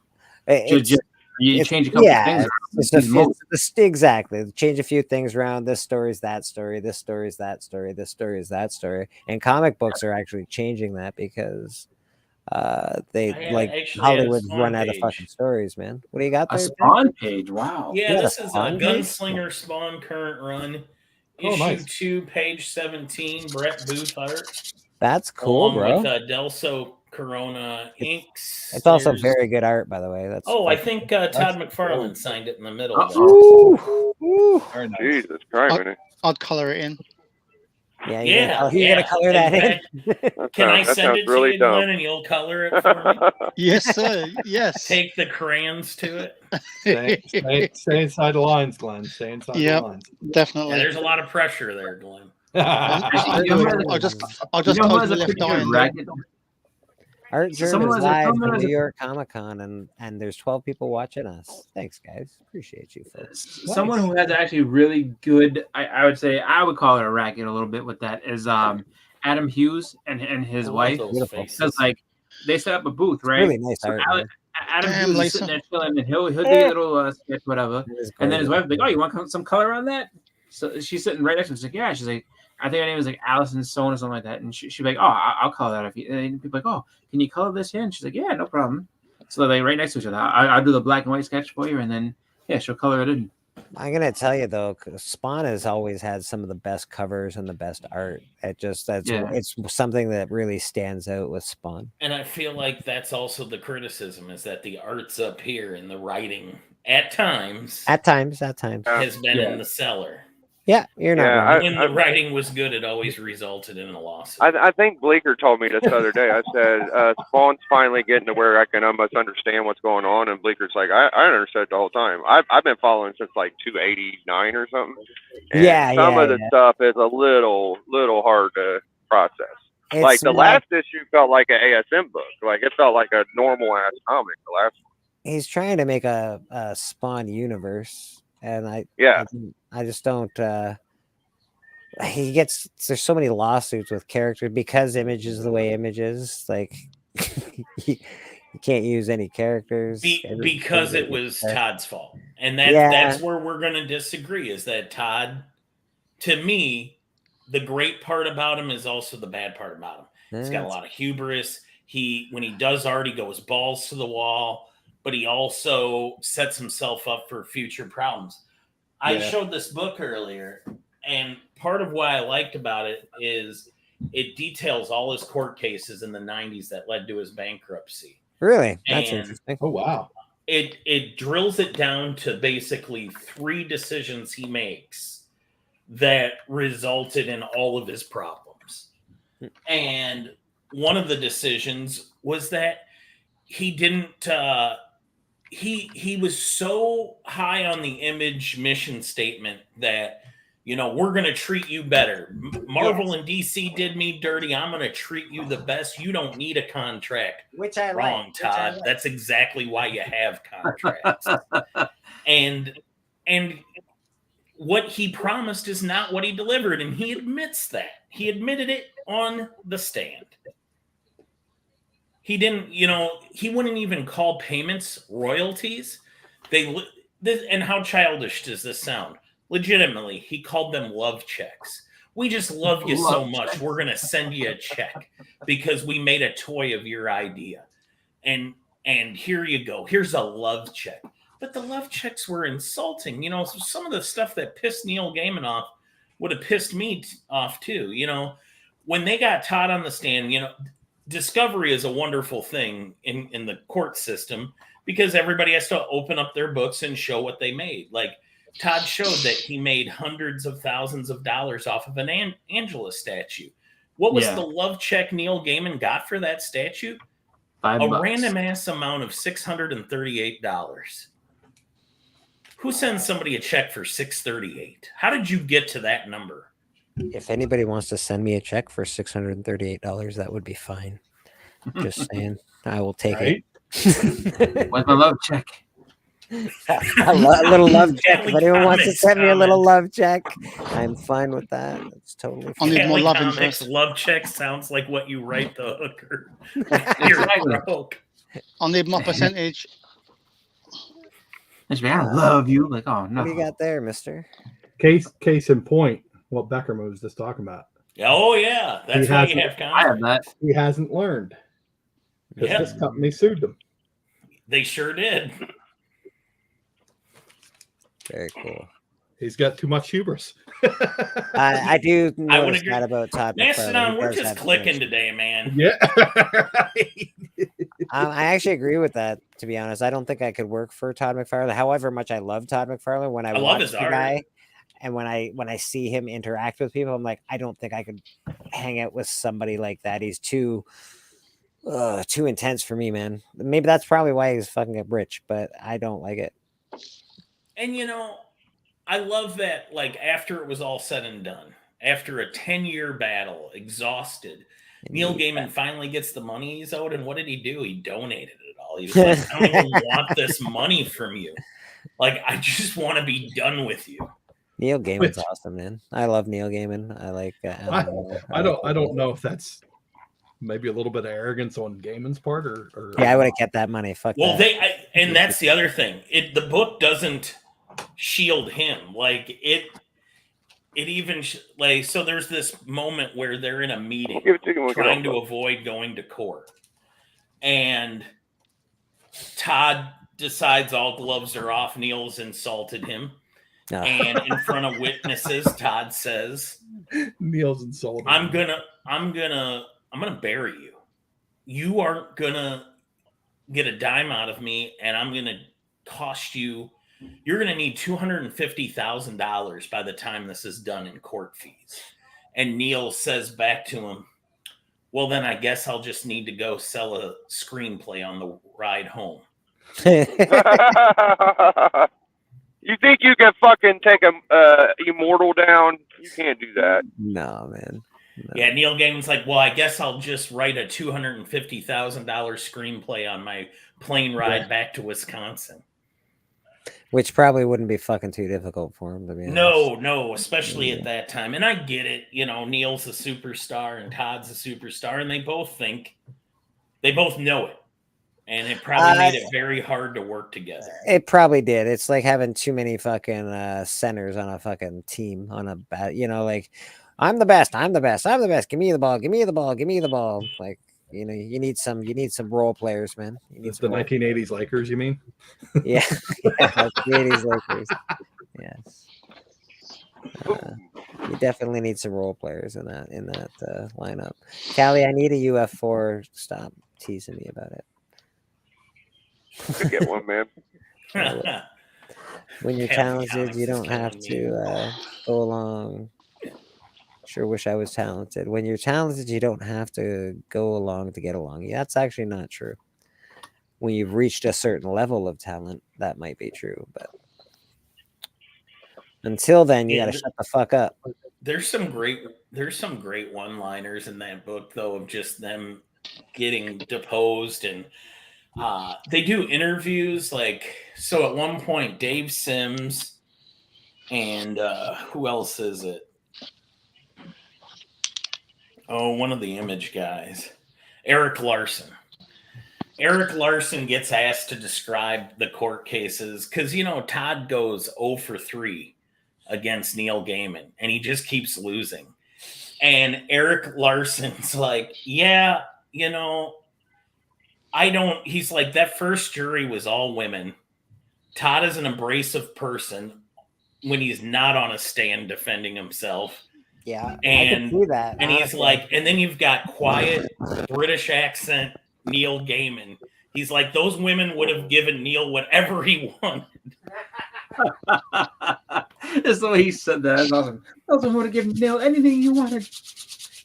You change a couple things. Exactly. Change a few things around. This story is that story. This story is that story. This story is that story. And comic books are actually changing that because Hollywood run out of fucking stories, man. What do you got there? A Spawn page. Wow. Yeah, this is a Gunslinger Spawn current run. Issue 2, page 17. Brett Booth art. That's cool, bro. With Delso Corona inks. It's also very good art, by the way. I think Todd McFarlane signed it in the middle. Jesus Christ! I'll color it in. Yeah, you're gonna color that in. Can I send it to you, Glenn, and you'll color it for me? Yes, sir. Yes. Take the crayons to it. Stay inside the lines, Glenn. Stay inside the lines. Definitely. Yeah, there's a lot of pressure there, Glenn. I'll just close the left eye. Art Germ is live from New York Comic Con, and there's 12 people watching us. Thanks, guys. Appreciate you, folks. Someone who has actually really good, I would say, I would call it a racket a little bit with that, is Adam Hughes and his wife. Because, like, they set up a booth, right? Really nice art. Adam Damn, Hughes is Lisa. sitting there chilling, and he'll do a little sketch, whatever. And then his wife's like, "Oh, you want some color on that?" So she's sitting right next to him. She's like, "Yeah." She's like, "I think her name is like Allison Stone or something like that." And she'd be like, "Oh, I'll color that if you." And people like, "Oh, can you color this here?" And she's like, "Yeah, no problem." So they're right next to each other. I'll do the black and white sketch for you, and then yeah, she'll color it in. I'm gonna tell you though, Spawn has always had some of the best covers and the best art. It's something that really stands out with Spawn. And I feel like that's also the criticism, is that the art's up here and the writing at times has been in the cellar. Yeah, you're not wrong. When the writing was good, it always resulted in a lawsuit. I think Bleeker told me this the other day. I said, Spawn's finally getting to where I can almost understand what's going on. And Bleeker's like, I understood the whole time. I've been following since like 289 or something. And some of the stuff is a little hard to process. It's like the last issue felt like an ASM book. Like it felt like a normal ass comic, the last one. He's trying to make a Spawn universe. And I just don't. There's so many lawsuits with characters because Image is the way Image is. Like you can't use any characters because it was Todd's fault, and that's where we're going to disagree. Is that Todd? To me, the great part about him is also the bad part about him. He's got a lot of hubris. When he does art, he goes balls to the wall. But he also sets himself up for future problems. I showed this book earlier, and part of what I liked about it is it details all his court cases in the 90s that led to his bankruptcy. Really? That's interesting. Oh, wow. It drills it down to basically 3 decisions he makes that resulted in all of his problems. And one of the decisions was that he didn't... He was so high on the Image mission statement that, we're going to treat you better. Marvel and DC did me dirty. I'm going to treat you the best. You don't need a contract. Which I Wrong, like. Todd. That's exactly why you have contracts. and what he promised is not what he delivered, and he admits that. He admitted it on the stand. He didn't, he wouldn't even call payments royalties. And how childish does this sound? Legitimately, he called them love checks. We just love you so much. We're going to send you a check because we made a toy of your idea. And here you go. Here's a love check. But the love checks were insulting. Some of the stuff that pissed Neil Gaiman off would have pissed me off too. When they got Todd on the stand, discovery is a wonderful thing in the court system because everybody has to open up their books and show what they made. Like Todd showed that he made hundreds of thousands of dollars off of an Angela statue. What was the love check Neil Gaiman got for that statue? $5. Random ass amount of $638. Who sends somebody a check for $638? How did you get to that number? If anybody wants to send me a check for $638, that would be fine. Just saying, I will take it. With a love check. A little love check. If anyone wants to send me a little love check, I'm fine with that. It's totally fine. More love check sounds like what you write the hooker. You're broke. I'll need my percentage. I love you. Like, oh no. What do you got there, mister? Case in point, what Becker was just talking about. Oh yeah, that's why you have contract. I have that. He hasn't learned. Because this company sued them. They sure did. Very cool. He's got too much hubris. I do I would notice agree. that about Todd McFarlane. Mastodon, He we're does just have clicking too much. today, man. Yeah. I actually agree with that, to be honest. I don't think I could work for Todd McFarlane. However much I love Todd McFarlane, when I love watch his the art. guy and when I see him interact with people, I'm like, I don't think I could hang out with somebody like that. He's too intense for me, man. Maybe that's probably why he's fucking rich, but I don't like it. And I love that, like, after it was all said and done, after a 10-year battle, exhausted, Neil Gaiman finally gets the money he's owed, and what did he do? He donated it all. He was like, I don't even want this money from you. Like, I just want to be done with you. Neil Gaiman's awesome, man. I love Neil Gaiman. I like. I don't know if that's maybe a little bit of arrogance on Gaiman's part, or Yeah, I would have kept that money. Fuck Well, that. and that's the other thing. The book doesn't shield him. Like it even like so. There's this moment where they're in a meeting trying to avoid going to court, and Todd decides all gloves are off. Neil's insulted him, and in front of witnesses, Todd says, Neil's insulted. I'm gonna bury you. You aren't gonna get a dime out of me, and I'm gonna cost you. You're gonna need $250,000 by the time this is done in court fees. And Neil says back to him, well, then I guess I'll just need to go sell a screenplay on the ride home. You think you can fucking take a Immortal down? You can't do that. No, man. No. Yeah, Neil Gaiman's like, well, I guess I'll just write a $250,000 screenplay on my plane ride back to Wisconsin. Which probably wouldn't be fucking too difficult for him, to be honest. No, especially at that time. And I get it. You know, Neil's a superstar and Todd's a superstar, and they both know it. And it probably made it very hard to work together. It probably did. It's like having too many fucking centers on a fucking team on a bat. You know, like, I'm the best. I'm the best. I'm the best. Give me the ball. Give me the ball. Give me the ball. Like, you know, you need some role players, man. You need the 1980s Lakers, you mean? Yeah, the 80s Lakers. Yes. You definitely need some role players in that lineup. Callie, I need a UF4. Stop teasing me about it. Could get one, man. When you're talented, you don't have to go along. Sure wish I was talented. When you're talented, you don't have to go along to get along. Yeah, that's actually not true. When you've reached a certain level of talent, that might be true. But until then, you gotta shut the fuck up. There's some great one-liners in that book, though, of just them getting deposed, and they do interviews. Like, so at one point, Dave Sims and who else is it? Oh, one of the Image guys, Eric Larson. Eric Larson gets asked to describe the court cases because, you know, Todd goes 0 for 3 against Neil Gaiman, and he just keeps losing. And Eric Larson's like, yeah, you know, he's like, that first jury was all women. Todd is an abrasive person when he's not on a stand defending himself. Yeah, and I can see that. And he's like, and then you've got quiet British accent Neil Gaiman. He's like, those women would have given Neil whatever he wanted. That's the way he said that. That's awesome. Those women would have given Neil anything he wanted.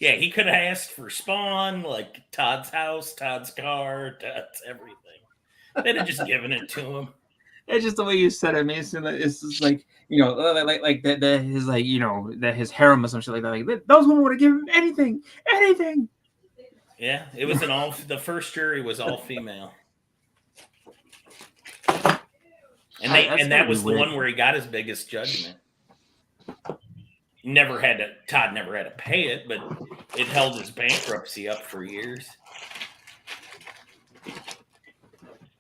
Yeah, he could have asked for Spawn, like Todd's house, Todd's car, Todd's everything. They'd have just given it to him. It's just the way you said it. I mean, it's just like, you know, like that his, like, you know, that his harem or some shit like that. Like, those women would have given him anything. Yeah, it was the first jury was all female. And that was the one where he got his biggest judgment. Todd never had to pay it, but it held his bankruptcy up for years.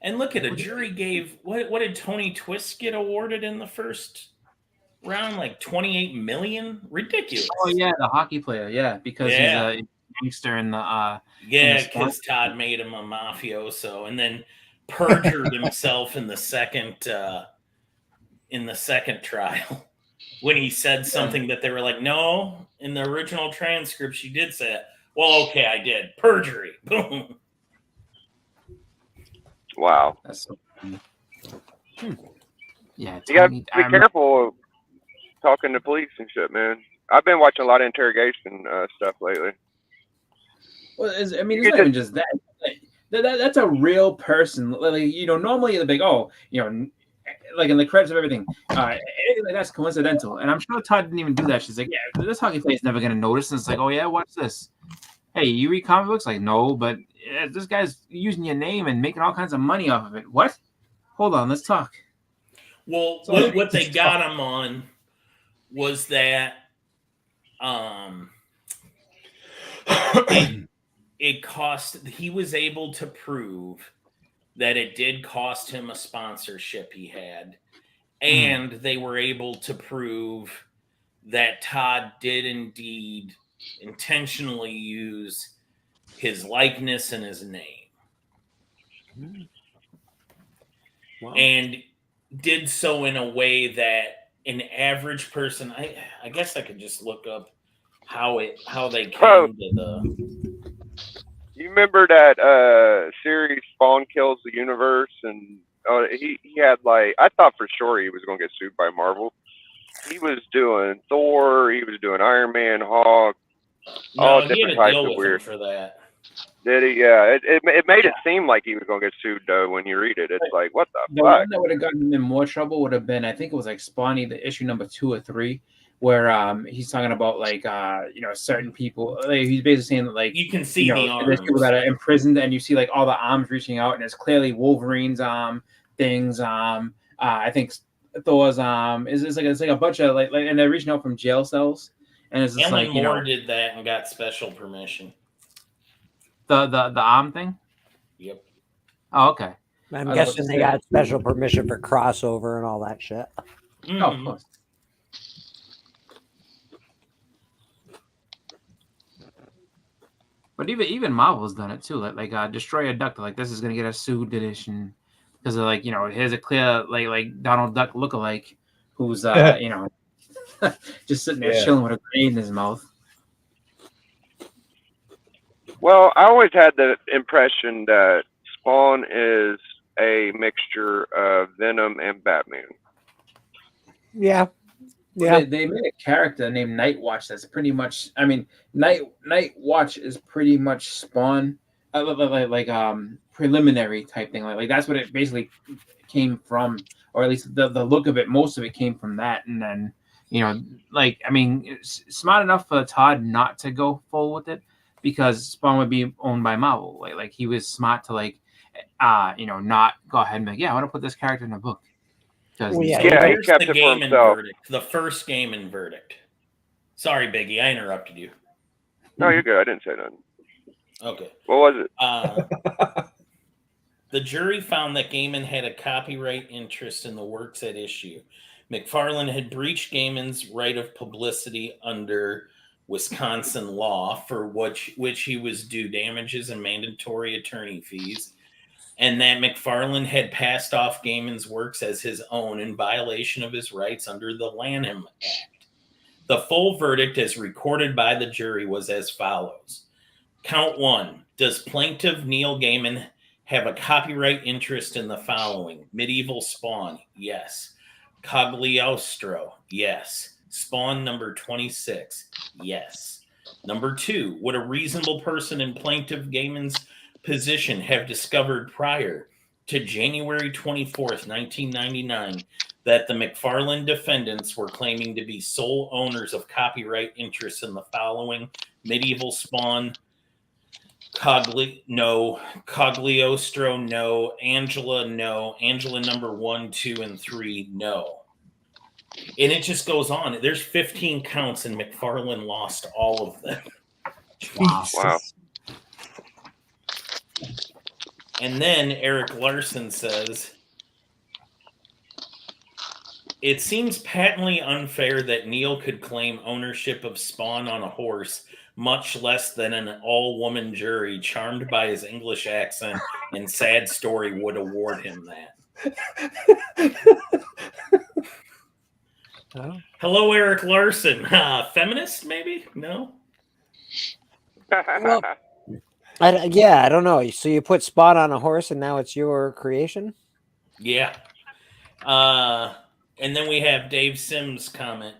And look at a jury gave what did Tony Twist get awarded in the first round? Like $28 million? Ridiculous. Oh yeah, the hockey player. Yeah, because he's a gangster in the because Todd made him a mafioso, and then perjured himself in the second trial when he said something that they were like, no, in the original transcript she did say it. Well, okay, I did. Perjury. Boom. Wow. That's so funny. Yeah, you gotta be careful talking to police and shit, man. I've been watching a lot of interrogation stuff lately. Well, I mean, it's not even just that. That's a real person. Like, you know, normally the big, you know, like in the credits of everything, anything like that's coincidental. And I'm sure Todd didn't even do that. She's like, yeah, this hockey player is never gonna notice. And it's like, oh yeah, what's this? Hey, you read comic books? Like, no, but this guy's using your name and making all kinds of money off of it. What? Hold on, let's talk. Well, what they got him on was that he was able to prove that it did cost him a sponsorship he had, and they were able to prove that Todd did indeed intentionally use his likeness and his name. Wow. And did so in a way that an average person, I guess I could just look up how they came to the. You remember that series Spawn Kills the Universe, and he had like, I thought for sure he was going to get sued by Marvel. He was doing Thor, he was doing Iron Man, Hulk, all different types of weird. For that. Did he? Yeah, it made it seem like he was going to get sued though. When you read it, it's like, what the The fuck? one that would have gotten him in more trouble would have been, I think it was like Spawny, the issue number 2 or 3, where he's talking about like certain people. Like, he's basically saying that like you can see the arms. There's people that are imprisoned, and you see like all the arms reaching out, and it's clearly Wolverine's things. I think Thor's it's like a bunch of like and they're reaching out from jail cells, and it's just Alan like Moore did that and got special permission. The arm thing. Yep. Oh, okay. I'm guessing they got special permission for crossover and all that shit. Mm-hmm. Oh, of course. But even Marvel's done it too. Like Destroyer Duck. Like, this is gonna get us sued edition because of like here's a clear like Donald Duck lookalike who's just sitting there chilling with a grenade in his mouth. Well, I always had the impression that Spawn is a mixture of Venom and Batman. Yeah. Yeah, they made a character named Night Watch that's pretty much. I mean, Night Watch is pretty much Spawn, like preliminary type thing. Like that's what it basically came from, or at least the look of it. Most of it came from that, and then it's smart enough for Todd not to go full with it because Spawn would be owned by Marvel. Like he was smart to not go ahead and be like, yeah, I want to put this character in a book. He kept it for himself. The first game in Verdict. Sorry, Biggie, I interrupted you. No, you're good. I didn't say nothing. Okay. What was it? The jury found that Gaiman had a copyright interest in the works at issue. McFarlane had breached Gaiman's right of publicity under Wisconsin law, for which he was due damages and mandatory attorney fees, and that McFarlane had passed off Gaiman's works as his own in violation of his rights under the Lanham Act. The full verdict, as recorded by the jury, was as follows. Count 1. Does plaintiff Neil Gaiman have a copyright interest in the following? Medieval Spawn? Yes. Cagliostro? Yes. Spawn number 26? Yes. Number 2. Would a reasonable person in plaintiff Gaiman's position have discovered prior to January 24th, 1999, that the McFarlane defendants were claiming to be sole owners of copyright interests in the following? Medieval Spawn? No. Cagliostro? No. Angela? No. Angela number 1, 2, and 3? No. And it just goes on. There's 15 counts, and McFarlane lost all of them. Wow. And then Eric Larson says, it seems patently unfair that Neil could claim ownership of Spawn on a horse, much less than an all-woman jury charmed by his English accent and sad story would award him that. Hello, Eric Larson. Feminist, maybe? No? Well, I don't know. So you put Spawn on a horse and now it's your creation? Yeah. And then we have Dave Sims' comment.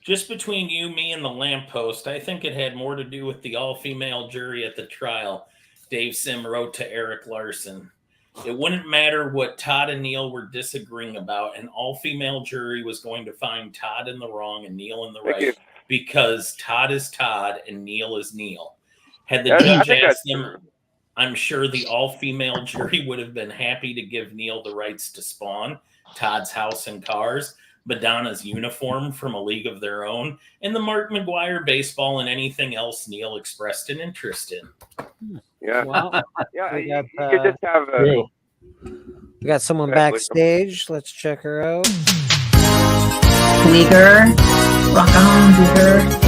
Just between you, me, and the lamppost, I think it had more to do with the all-female jury at the trial, Dave Sim wrote to Eric Larson. It wouldn't matter what Todd and Neil were disagreeing about. An all-female jury was going to find Todd in the wrong and Neil in the right because Todd is Todd and Neil is Neil. Had the judge asked them, I'm sure the all-female jury would have been happy to give Neil the rights to Spawn, Todd's house and cars. Madonna's uniform from A League of Their Own, and the Mark McGuire baseball and anything else Neil expressed an interest in. Yeah. Well, Yeah, we you got, could just have a. we got someone Yeah, backstage. Let's check her out. Bleeker. Rock on, Bleeker.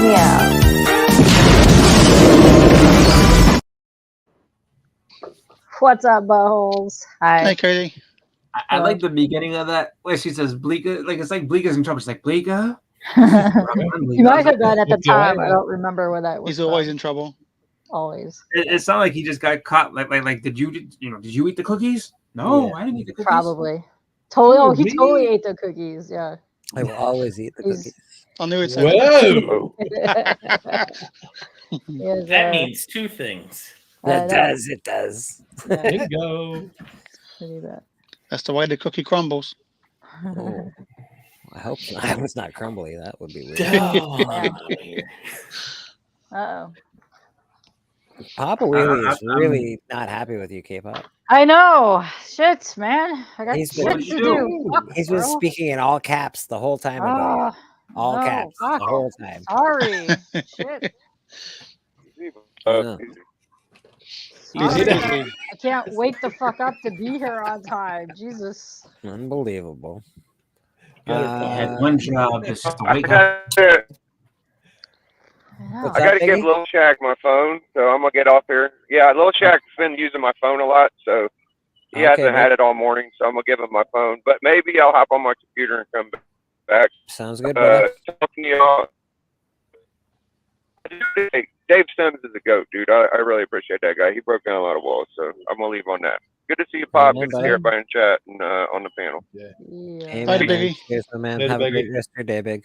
Yeah. What's up, buttholes? Hi. Hey, Katie. I like the beginning of that where she says Bleeker, like it's like Bleeker's in trouble. She's like, Bleeker? You might have done at the time. I don't remember where that was. He's always in trouble. Always. It's not like he just got caught. Like did you eat the cookies? No, Yeah. I didn't eat the cookies. Probably. Totally. Oh, he me? totally ate the cookies. Yeah. I will always eat the cookies. I knew it's Whoa. Yes, That means two things. That does. It does. Bingo. Pretty bad. That's the way the cookie crumbles. Oh, I hope it's not crumbly. That would be weird. Uh-oh. Papa Wheelie is really not happy with you, K-pop. I know. Shit, man. I got He's shit been, to do. Fuck, he's been bro. speaking in all caps the whole time about you. All no, caps fuck. the whole time. Sorry. Shit. Yeah. Sorry. I can't wake the fuck up to be here on time. Jesus. Unbelievable. I had one job just to I wake up. got to give Lil Shaq my phone, so I'm gonna get off here. Yeah, Lil Shaq's been using my phone a lot, so he hasn't had it all morning. So I'm gonna give him my phone, but maybe I'll hop on my computer and come back. Sounds good, brother. Talking to y'all. Dave Sims is a goat, dude. I really appreciate that guy. He broke down a lot of walls, so I'm gonna leave on that. Good to see you, Pop. Amen, Good to see brother. everybody in chat and on the panel. Yeah. Amen, Bye, man. Biggie. Cheers, my man. Later, Have a Biggie. great rest of your day, Big.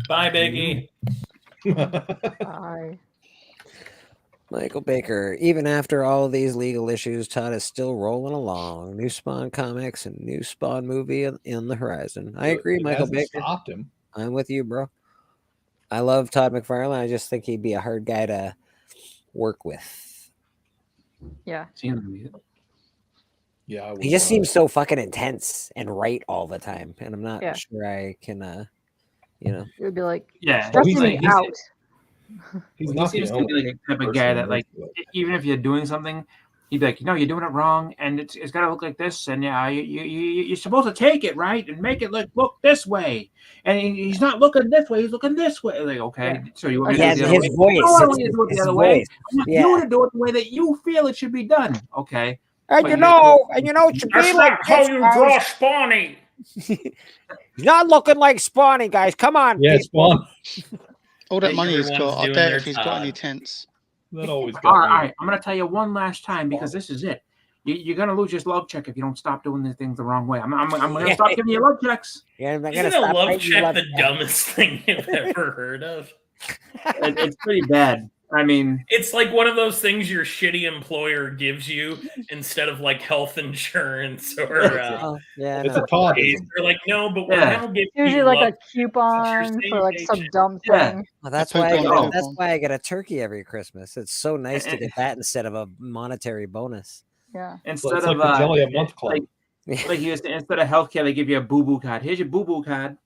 Bye, Biggie. Bye. Michael Baker. Even after all of these legal issues, Todd is still rolling along. New Spawn comics and new Spawn movie in the horizon. I agree, It Michael hasn't Baker. stopped him. I'm with you, bro. I love Todd McFarlane. I just think he'd be a hard guy to work with. Yeah. Yeah, He just seems so fucking intense and right all the time, and I'm not sure I can, It would be like Yeah, stressing me out. He's He not the seems to be only like a type of person guy who that, like, knows even if you're doing something, he'd be like, no, you're doing it wrong, and it's got to look like this, and yeah, you're supposed to take it right and make it look this way, and he's not looking this way, he's looking this way. Like, okay, so you want me to do it the other way? voice. No, I don't want you to do it the His other way. voice. I want Yeah. you to do it the way that you feel it should be done. Okay. And But you know, it should That's be like not how this, you guys. draw Spawny. He's not looking like Spawny, guys. Come on. Yeah, people. Spawn. All that money he's Everyone's got, I doing doubt their if he's got any time. tents. That always got All me. right, I'm gonna tell you one last time because this is it. You're gonna lose your love check if you don't stop doing the things the wrong way. I'm gonna stop giving you love checks. Yeah, I'm gonna Isn't a stop love writing check love the checks. dumbest thing you've ever heard of? It's pretty bad. I mean, It's like one of those things your shitty employer gives you instead of like health insurance or Oh, yeah, It's no. a Toddism. they're like, no, but we'll Yeah. now give Usually you like love a coupon same for like some paycheck. dumb Yeah. thing. Well, that's A why I coupon, get, that's coupon. why I get a turkey every Christmas. It's so nice to get that instead of a monetary bonus. Yeah. instead It's of like the Jelly a Month Club. like you instead of healthcare, they give you a boo boo card. Here's your boo boo card.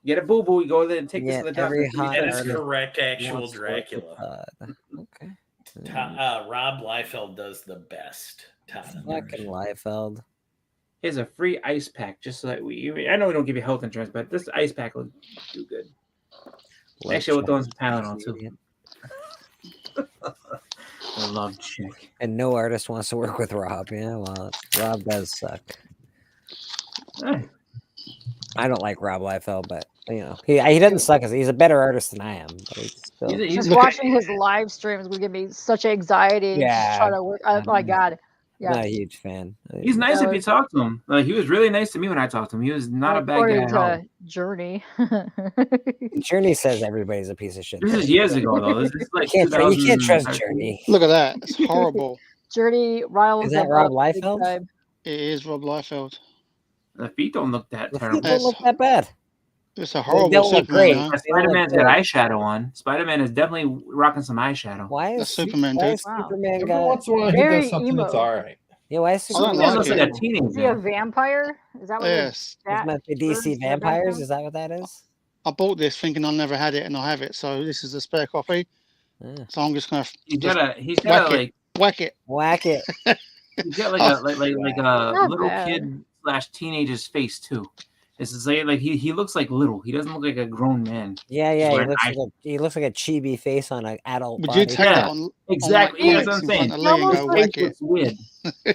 Get a boo boo. You go there and take this Yeah, to the doctor. every hot That is artist correct, actual wants to work with Dracula. Todd. Okay. Rob Liefeld does the best. Todd Fucking Liefeld. Here's a free ice pack, just so that I know we don't give you health insurance, but this ice pack will do good. Actually, we're throwing some Tylenol too. I love chick. And no artist wants to work with Rob. Yeah, well, Rob does suck. Hey. I don't like Rob Liefeld, but you know, he doesn't suck. He's a better artist than I am. But he's still... Just watching his live streams would give me such anxiety. Yeah. Try to work. Oh my god. I'm Yeah. not a huge fan. He's nice That if you was- talk to him. Like he was really nice to me when I talked to him. He was not a bad guy According at all. to Journey. Journey says everybody's a piece of shit. This is years ago though. This is like you can't trust 2000. Journey. Look at that. It's horrible. Journey riles Is that him Rob up big Liefeld? time. It is Rob Liefeld. The feet don't look that The terrible. feet don't look that bad. It's a horrible don't look Superman. great. Huh? Spider-Man's got eyeshadow on. Spider-Man is definitely rocking some eyeshadow. Why That's is Superman, why dude. is Wow. Superman Every got? once in a while, he Very does something that's emo. all right. Yeah, why is I don't Superman? Superman like looks it. like a Is he a teenager. vampire? Is that what Yes. It's meant to be birds DC in the vampires. background? Is that what that is? I bought this thinking I never had it, and I have it. So this is a spare copy. Yeah. So I'm just gonna He's just got a whack it. Whack it. He's got like a Not little bad. kid / teenager's face too. This is like he looks like little. He doesn't look like a grown man. Yeah, He's yeah. wearing eyes. He looks like a chibi face on an adult Would body. you take that on exactly? on Yeah, like that's what I'm comics in saying. front of Lee and go whack it? It's weird.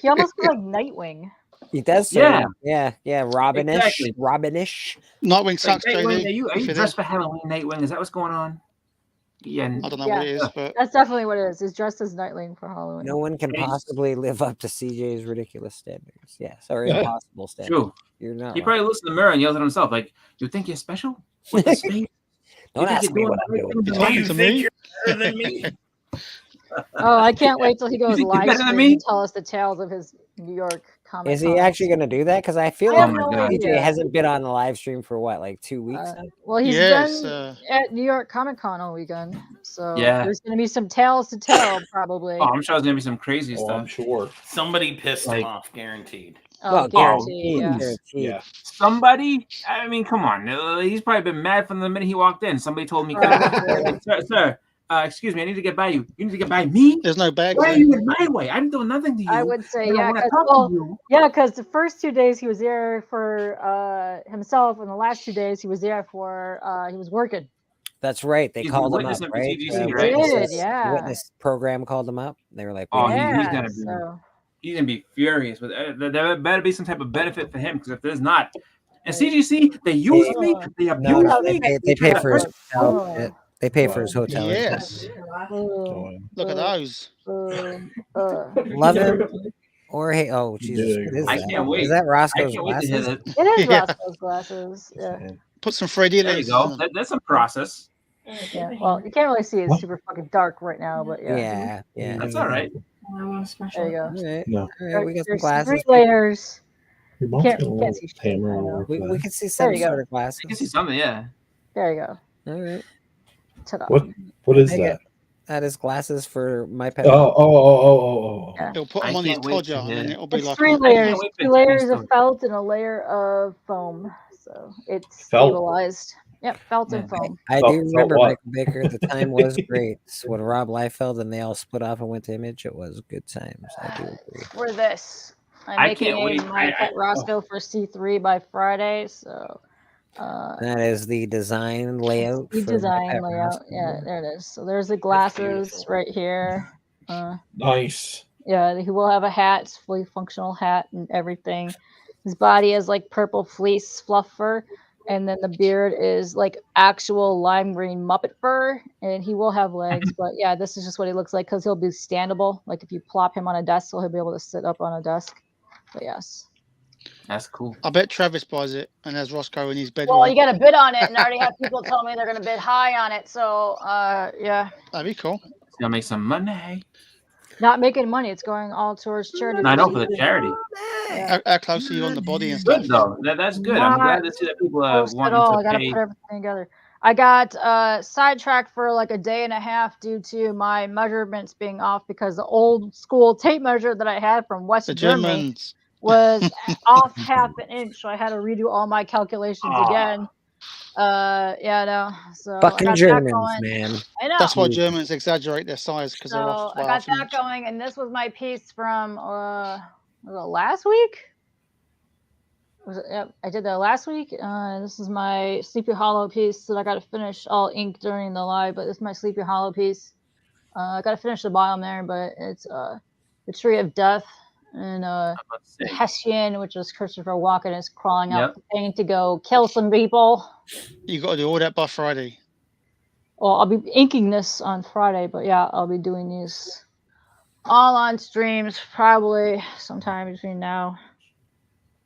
He almost looks like Nightwing. He does. Yeah. Yeah. Robinish. Exactly. Robinish. Nightwing sucks, Nightwing, JD. are you if you're dressed for Halloween, Nightwing? Is that what's going on? Yeah. I don't know what it is, but That's definitely what it is. He's dressed as Nightwing for Halloween. No one can possibly live up to CJ's ridiculous standards. Yes, or impossible standards. True. You're not. He wrong. probably looks in the mirror and yells at himself like, "You think you're special? With this face? Don't ask me what I'm doing. it's happened to me. Better than me? Oh, I can't wait till he goes think you're live better than stream me? and tell us the tales of his New York comic. Is he actually going to do that? Because I feel I have like no CJ idea. hasn't been on the live stream for what, like 2 weeks now? Well, he's Yes, been at New York Comic Con all weekend, so Yeah. there's going to be some tales to tell, probably. Oh, I'm sure there's gonna be some crazy Oh, I'm stuff. sure. Somebody pissed Like- him off, guaranteed. Well, guaranteed, yeah. guaranteed. Yeah. Somebody? I mean, come on. He's probably been mad from the minute he walked in. Somebody told me, sir, excuse me, I need to get by you. You need to get by me? There's no bag Why are there. you in my way? I'm doing nothing to you. I would say, And I yeah, wanna because talk to you. the first 2 days he was there for himself, and the last 2 days he was there for he was working. That's right. They He's called been him up, witnessing for right? TGC, The right? witnesses- Did, yeah. The witness program called him up. They were like, Oh, we need- he's Yeah, gonna be. so He's gonna be furious. But there better be some type of benefit for him because if there's not, and CGC they use me, they abuse No, me. they pay for his Oh. hotel. They pay for his hotel. Yes. Look at those. Love him or hate. Oh, Jesus. What is I that? can't wait. Is that I Roscoe's can't wait to hear glasses? that. it is Yeah. Roscoe's glasses. Yeah. Put some 3D There you lenses go. on them. That's a process. Yeah. Well, you can't really see it's super fucking dark right now, but yeah. Yeah. That's all right. There you go. All right. No. All right. We got some There's glasses. 3 layers. Your mom's Can't- got a can't little see shit. hammer I all know. over We that. can see There some you go. sort of I can glasses. see something. Yeah. There you go. All right. Ta-da. What is Take that? it. That is glasses for my pet. Oh. Yeah. He'll put I them on his can't wait to todger, and then hear- it'll be It's like 3 a- layers. wait for 2 the layers story. of felt and a layer of foam. So it's Felt? stabilized. Yep, felt and Yeah. foam. I Felt- do felt remember what? Michael Baker. The time was great. When Rob Liefeld and they all split off and went to Image, it was good times. I do agree. For this, I'm I making can't wait. my pet Roscoe for C3 by Friday. So That is the design layout. the for My design Pet layout. Roscoe. Yeah, there it is. So there's the glasses right here. Nice. Yeah, he will have a hat, it's fully functional hat and everything. His body is like purple fleece fluff fur, and then the beard is like actual lime green Muppet fur, and he will have legs. But yeah, this is just what he looks like because he'll be standable. Like if you plop him on a desk, so he'll be able to sit up on a desk. But yes. That's cool. I bet Travis buys it and has Roscoe in his bed. Well, you got to bid on it, and I already have people tell me they're going to bid high on it. So yeah, That'd be cool. It's gonna make some money. not making money. It's going all towards charity. I know for the charity. How close are you on the body and Good stuff? though. That's good. I'm glad to see that people are Post at all. I wanting gotta to pay. put everything together. I got sidetracked for like a day and a half due to my measurements being off because the old school tape measure that I had from West The Germany Germans. was off half an inch, so I had to redo all my calculations again. Yeah, no. So I Fucking got that Germans, going. man. I know. That's why Germans exaggerate their size because they're So off. I got that going, and this was my piece from was it last week? Was it? Yep, I did that last week. This is my Sleepy Hollow piece that I got to finish all ink during the live, but this is my Sleepy Hollow piece. I got to finish the bottom there, but it's the Tree of Death and the Hessian, which is Christopher Walken, is crawling out the thing to go kill some people. You got to do all that by Friday. Well, I'll be inking this on Friday, but yeah, I'll be doing these all on streams probably sometime between now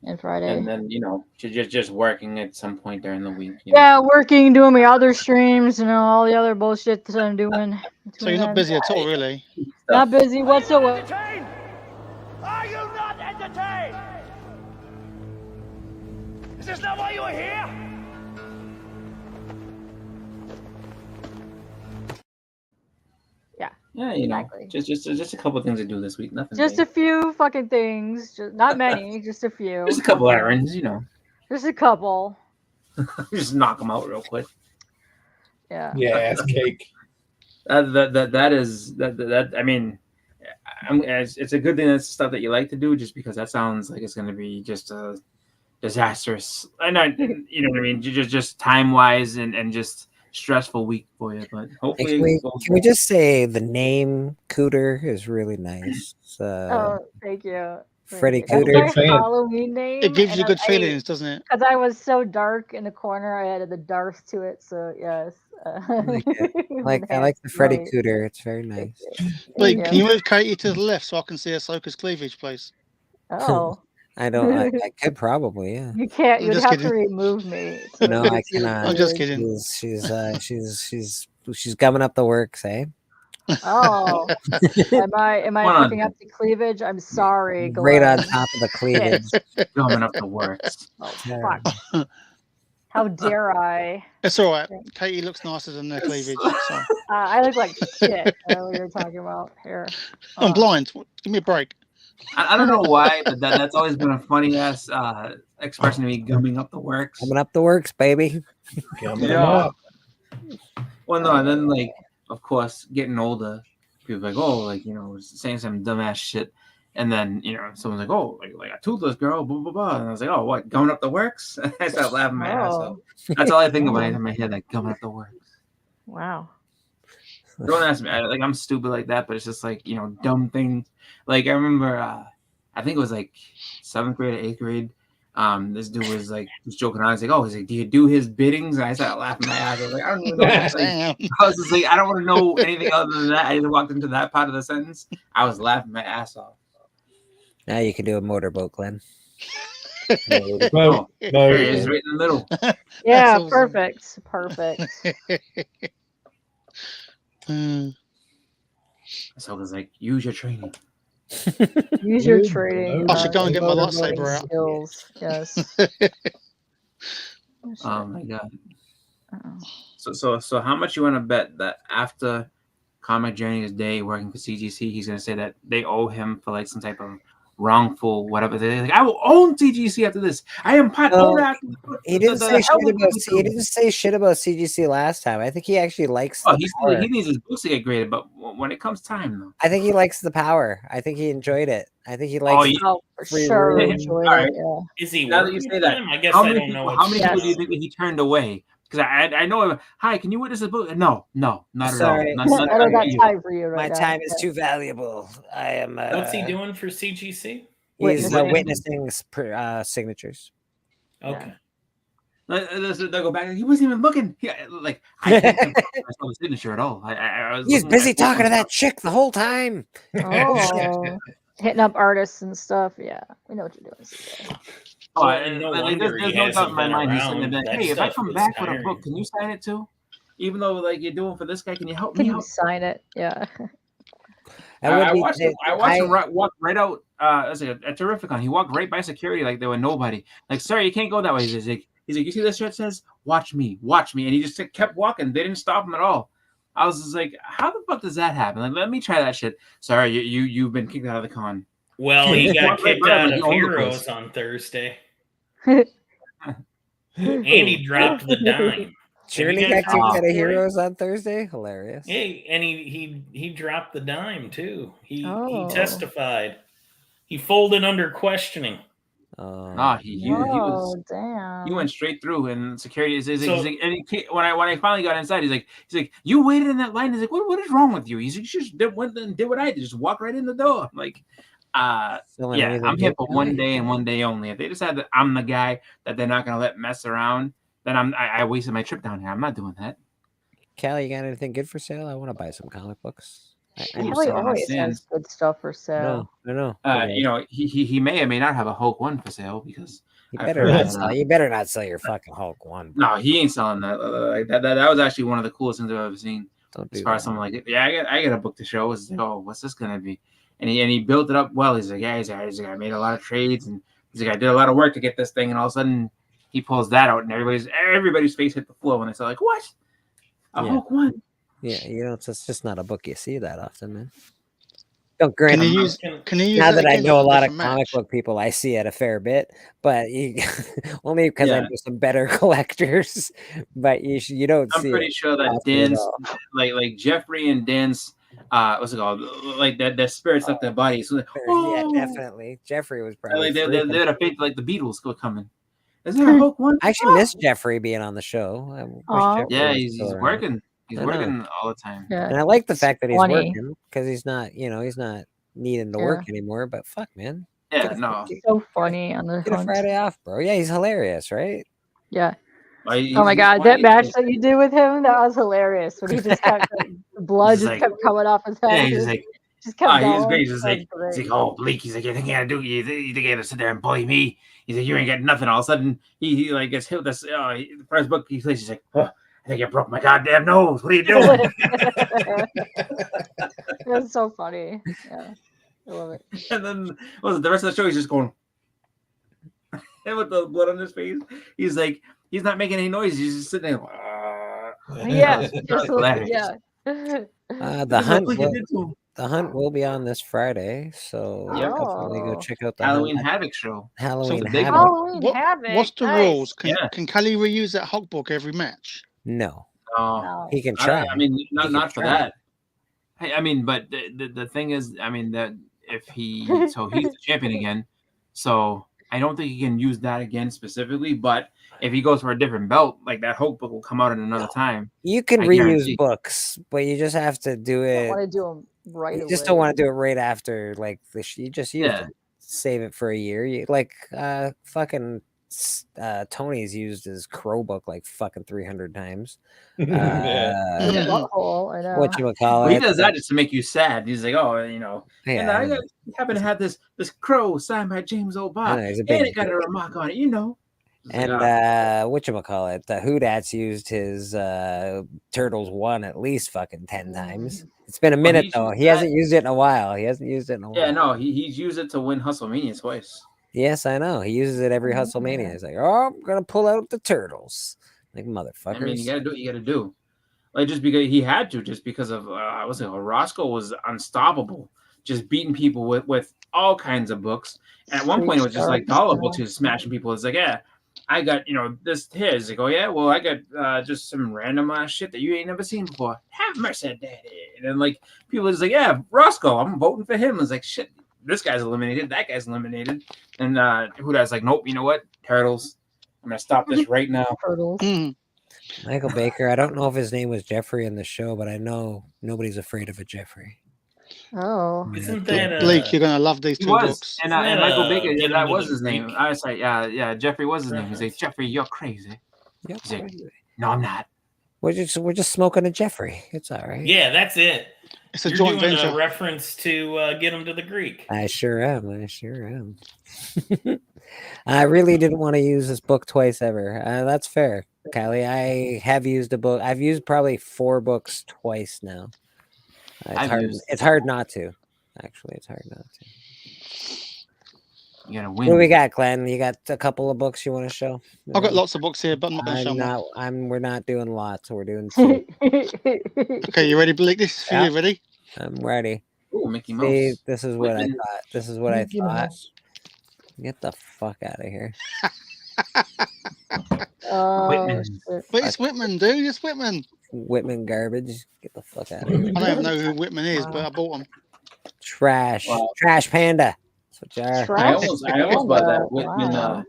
and Friday. And then just working at some point during the week. Yeah, working, doing my other streams, all the other bullshit that I'm doing. So you're not busy at all, really. Not busy whatsoever. Are you not entertained? Is this not why you were here? Yeah, you know, just a couple of things to do this week. Nothing. Just a few fucking things. Not many. Just a few. Just a couple errands, you know. Just a couple. Just knock them out real quick. Yeah. Yeah, ass cake. That I mean, it's a good thing that's stuff that you like to do, just because that sounds like it's going to be just a disastrous, and you know what I mean, just time wise and just stressful week for you. But hopefully, Can we just say the name Cooter is really nice? Oh, thank you. Freddie That's Cooter. my Halloween name. It gives you and good feelings, doesn't it? Because I was so dark in the corner, I added the Darth to it. So yes. I like the Freddie Cooter. It's very nice. Wait, can you move Katie to the left so I can see Ahsoka's cleavage, please? Oh. I don't. I could probably. Yeah. You can't. I'm You'd just have kidding. to remove me. No, I cannot. I'm just kidding. She's gumming up the works, eh? Oh, am I Come on. picking up the cleavage? I'm sorry, Glenn. Right on top of the cleavage. Coming up the works. Oh fuck! How dare I? It's all right. Katie looks nicer than their cleavage. So. I look like shit. I know what you're talking about here. I'm blind. Give me a break. I don't know why, but that's always been a funny ass expression to me, gumming up the works. Gumming up the works, baby. Gumming them up. Well, no, and then like, of course, getting older, people are like, oh, like, you know, saying some dumbass shit, and then, you know, someone's like, oh, like a toothless girl, blah blah blah, and I was like, oh, what, gumming up the works? I start laughing my ass off. That's all I think about in my head, like gumming up the works. Wow. Don't ask me. I'm stupid like that, but it's just like, you know, dumb things. Like I remember, I think it was like 7th grade or 8th grade. This dude was joking around. He's like, "Oh, he's like, do you do his biddings?" And I started laughing my ass. I was like, "I don't even know." I was just like, "I don't want to know anything other than that." I just walked into that part of the sentence. I was laughing my ass off. Now you can do a motorboat, Glenn. No, it's right in the middle. Yeah, perfect. Perfect. So it was like, use your training. Use your training. I should go and get my motorboating lightsaber out. skills. Yes. Oh my god. So how much you want to bet that after Comic Journey's day working for CGC, he's gonna say that they owe him for like some type of wrongful whatever? They're like, I will own CGC after this. I am part owner. He didn't say shit about CGC last time. I think he actually likes. Oh, the he needs his books to get graded, but when it comes time, though, I think he likes the power. I think he enjoyed it. I think he likes. For sure. Enjoyed it, yeah. Is he now that you working say with that, them? I guess how I many don't know. people, how many people do you think he turned away? Because I know him. Hi, can you witness the book? No, not Sorry. at all. I don't got time for you right My now. time is too valuable. I am. What's he doing for CGC? He's witnessing signatures. Okay. They'll go back. He wasn't even looking. I didn't saw the signature at all. I was He's looking busy at- talking to that chick the whole time. Oh, hitting up artists and stuff. Yeah, we know what you're doing. CJ. Oh, Well, and no like, wonder there's he no doubt hasn't in my been mind. He's sitting around. there, That hey, if I stuff come was back with a tiring. book, can you sign it too? Even though like you're doing for this guy, can you help Can me you out? sign it? Yeah. I watched him walk right out. As a Terrificon. He walked right by security like there were nobody. Like, sir, you can't go that way. He's like, you see this shirt says, "Watch me," and he just kept walking. They didn't stop him at all. I was just like, how the fuck does that happen? Like, let me try that shit. Sorry, you've been kicked out of the con. Well, he got Walk right kicked by him out like of you own the Heroes place. on Thursday. And he dropped the dime. Journey got kicked out of Heroes on Thursday. Hilarious. Hey, and he dropped the dime too. He Oh. testified. He folded under questioning. He was. Damn. He went straight through, and security is So- he's like, and when I finally got inside, he's like, you waited in that line. He's like, what is wrong with you? He's like, you just went and did what I did, just walk right in the door. I'm like, Still yeah, anything I'm here good for guy. one day and one day only. If they decide that I'm the guy that they're not gonna let mess around, then I wasted my trip down here. I'm not doing that. Callie, you got anything good for sale? I want to buy some comic books. I Kelly always has good stuff for sale. I know. You know, he may or may not have a Hulk 1 for sale because You I've better heard not that, sell. You better not sell your fucking Hulk 1. No, he ain't selling that. Like that was actually one of the coolest things I've ever seen. Don't As do far as that. someone like, yeah, I got a book to show. It's like, oh, what's this gonna be? And he built it up well. He's like, yeah, he's like, I made a lot of trades, and he's like, I did a lot of work to get this thing, and all of a sudden, he pulls that out, and everybody's face hit the floor when they saw like, what? A Hulk 1? Yeah, it's just not a book you see that often, man. Don't grant. Can you use now that that I again know on a a lot of different comic match? book people, I see it a fair bit, but only because I Yeah. know some better collectors. But you don't I'm see pretty it sure that often at Dan's all. like Jeffrey and Dan's what's it called? Like their spirits left their bodies. So like, Yeah, oh, definitely. Jeffrey was probably like they're freaking. the fate like the Beatles go coming. Is there a Hulk 1? I actually miss Jeffrey being on the show. I wish Jeffrey Yeah, was he's still around. working. He's I know. working all the time. Yeah. And I like the fact that he's funny. working because he's not, he's not needing to Yeah. work anymore. But fuck, man. Yeah, no. So funny on the Get a hunt. Friday off, bro. Yeah, he's hilarious, right? Yeah. Like, Oh my he's god, funny. that match that you did with him, that was hilarious. When he just kept the blood He's just like- kept coming off his head. Yeah, he's like, just kept going. he's great. He's That like, was great. oh, Bleak. He's like, you think you gotta do? You think you gotta sit there and bully me? He's like, you ain't got nothing. All of a sudden, he like gets hit with this. The first book he plays, he's like, oh, I think you broke my goddamn nose. What are you doing? It's so funny. Yeah, I love it. And then the rest of the show, he's just going, and with the blood on his face, he's like, he's not making any noise. He's just sitting there. Yeah, It's just hilarious. yeah. The hunt will be on this Friday, so definitely go check out the Halloween Hunt. Havoc show. Halloween big Havoc. Halloween Havoc. What's the nice. rules? Can Kelly reuse that Hulk book every match? No, Oh, he can try. I mean, He can not for try. that. I mean, but the thing is, I mean that if he's the champion again, so I don't think he can use that again specifically. But if he goes for a different belt, like that Hulk book will come out at another time. You can I reuse guarantee. books, but you just have to do I it. want to do them right You away. just don't want to do it right after, like you just used Yeah. it. Save it for a year. Fucking Tony's used his Crow book like fucking 300 times. Butthole, I know. Whatchamacallit. Well, he does that just to make you sad. He's like, oh, and Yeah, I happen to have this Crow signed by James I O'Barr, know, he's a and big it got a remark on it, It's And like, whatchamacallit, the Hoodats used his Turtles 1 at least fucking 10 times. It's been a minute he's though. used He hasn't used it in a while. yeah, no, he's used it to win Hustlemania twice. Yes, I know. He uses it every Hustlemania. He's like, oh, I'm gonna pull out the Turtles. Like motherfuckers. I mean, you gotta do what you gotta do. Like just because he had to, just because of Roscoe was unstoppable, just beating people with all kinds of books. And at one point, it was just like dollar books. He was smashing people. It's like, yeah, I got this here. He's like, oh yeah, well I got just some random shit that you ain't never seen before. Have mercy, daddy. And then like people are just like, yeah, Roscoe, I'm voting for him. It's like shit. This guy's eliminated. That guy's eliminated. And Hoodats like, nope. You know what? Turtles. I'm gonna stop this right now. Turtles. Michael Baker. I don't know if his name was Jeffrey in the show, but I know nobody's afraid of a Jeffrey. Oh, Isn't that Blake, you're gonna love these He two was, books. and Michael Baker. Get That him to was the his name. Greek I was like, yeah. Jeffrey was his name. He's like, Jeffrey, you're crazy. Yep. He's like, no, I'm not. We're just smoking a Jeffrey. It's all right. Yeah, that's it. It's a You're joint doing venture. a reference to get him to the Greek. I sure am. I really didn't want to use this book twice ever. That's fair, Kylie. I have used a book. I've used probably 4 books twice now. It's hard not to. Actually, it's hard not to. You gotta What win. we got, Glenn? You got a couple of books you want to show? I've got lots of books here, but I'm not going to show them. We're not doing lots. We're doing 2. Okay, you ready, Blake? This is for you. Ready? I'm ready. Ooh, Mickey Mouse. See, this is what I Whitman. thought. This is what I Mickey thought. Mouse. Get the fuck out of here. Whitman. But it's Whitman, dude. It's Whitman. Whitman garbage. Get the fuck out of here. I don't even know who Whitman is, but I bought them. Trash. Wow. Trash panda. That's what you are. I almost bought that. Whitman. Wow.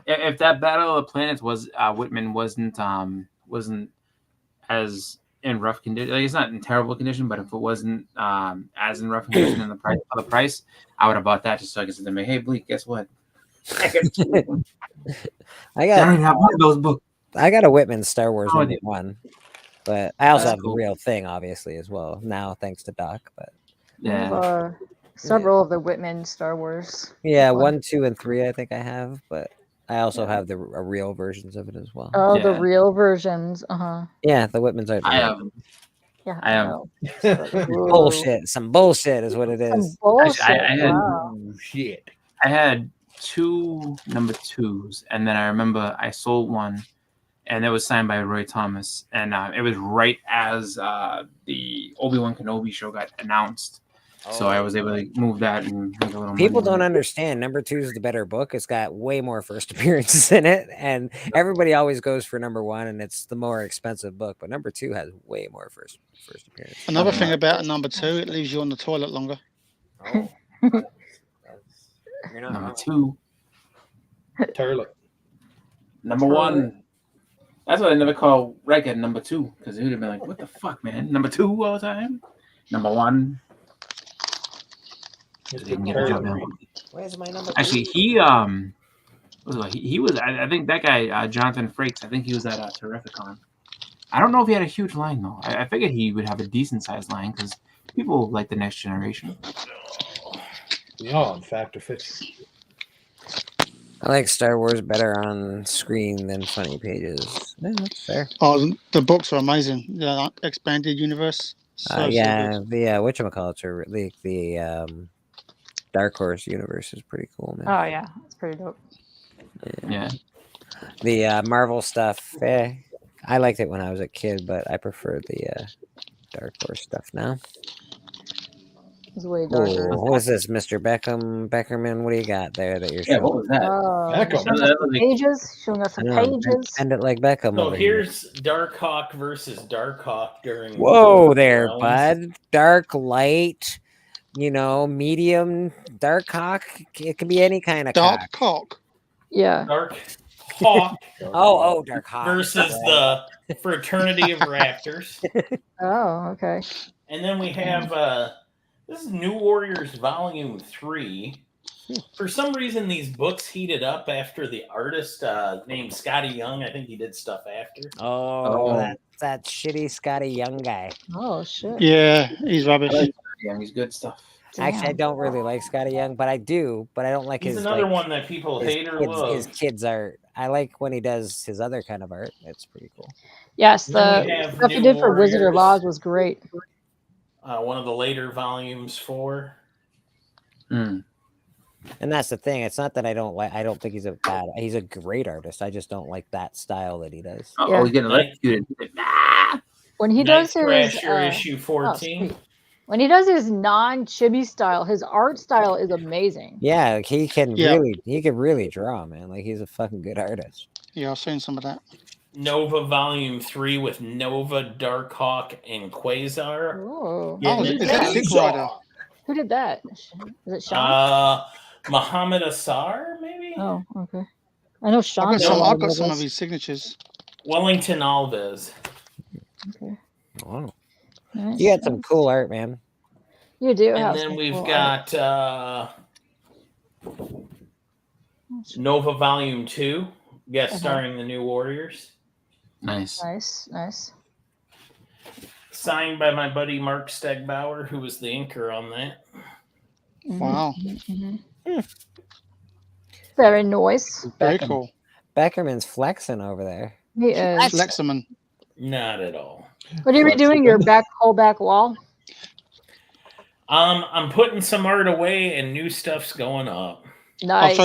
If that Battle of the Planets was Whitman wasn't as in rough condition, like it's not in terrible condition, but if it wasn't as in rough condition in the price, I would have bought that just so I could say to them, hey Bleak, guess what? I don't even have one of those books. I got a Whitman Star Wars Oh, #1, but I also That's have cool. the real thing, obviously, as well. Now, thanks to Doc, but I have, several of the Whitman Star Wars. yeah, 1, 2, and 3, I think I have, but I also have the real versions of it as well. Oh, the real versions. Yeah, the Whitmans are. I have. Yeah, I have. know. Bullshit. Some bullshit is what it is. Bullshit. I had wow. Shit. I had 2 number 2s, and then I remember I sold one, and it was signed by Roy Thomas, and it was right as the Obi-Wan Kenobi show got announced. So I was able to move that and make a little People money on don't it. understand. Number 2 is the better book. It's got way more first appearances in it, and everybody always goes for number 1, and it's the more expensive book. But number 2 has way more first appearances. Another thing about number 2, it leaves you on the toilet longer. Oh, you're not Number wrong. 2. Turlet. Number 1. That's what I never call Regan number 2, because he would have been like, "What the fuck, man? Number 2 all the time." Number 1. So they can get the job done. Where's my number 2? Actually, he was. I think that guy Jonathan Frakes. I think he was at Terrificon. I don't know if he had a huge line though. I figured he would have a decent sized line because people like the Next Generation. Yeah, Factor 50. I like Star Wars better on screen than funny pages. Yeah, that's fair. Oh, the books are amazing. The expanded universe. So Yeah, good. the whatchamacallits are the Dark Horse universe is pretty cool, man. Oh yeah, it's pretty dope. Yeah. The Marvel stuff, I liked it when I was a kid, but I prefer the Dark Horse stuff now. It's way darker. Oh, what is this, Mr. Beckerman? What do you got there that you're showing? What was that? Showing us some pages. Showing us some pages. Bend it like Beckham. So over here. here's Darkhawk versus Darkhawk during. Whoa there, Thrones. bud. Dark, light, medium, dark cock. It can be any kind of Dark cock. cock. Yeah. Dark Hawk Oh, Dark Hawk. versus the Fraternity of Raptors. Oh, okay. And then we have this is New Warriors Volume 3. For some reason, these books heated up after the artist named Scotty Young. I think he did stuff after. Oh, that shitty Scotty Young guy. Oh shit. Yeah, he's rubbish. Yeah, he's good stuff. Actually, I don't really like Scotty Young, but I do. But I don't like He's his. another one that people hate or love. His kids' art. I like when he does his other kind of art. It's pretty cool. Yes, Then we the have stuff he New did for Wizard of Warriors. Oz was great. One of the later volumes 4. And that's the thing. It's not that I don't like. I don't think he's a bad. He's a great artist. I just don't like that style that he does. Yeah. He's getting electrocuted. When he Night does his Thrasher issue oh, 14. sweet. When he does his non-chibi style, his art style is amazing. Yeah, like he can Yeah. really draw, man. Like he's a fucking good artist. Yeah, I've seen some of that. Nova Volume 3 with Nova, Darkhawk, and Quasar. Oh, Yeah, is that Dick Rider? who did that? Is it Sean? Muhammad Assar, maybe? Oh, okay. I know Sean. I've got did some this. of his signatures. Wellington Alves. Okay. Wow. Nice. You got some cool art, man. You do. And have then some we've cool got Nova Volume 2, guest starring the New Warriors. Nice. Nice. Signed by my buddy Mark Stegbauer, who was the inker on that. Wow. Very nice. Very cool. Beckerman's flexing over there. He is. Flexerman. Not at all. What are you redoing? Your whole back wall? I'm putting some art away and new stuff's going up. Nice.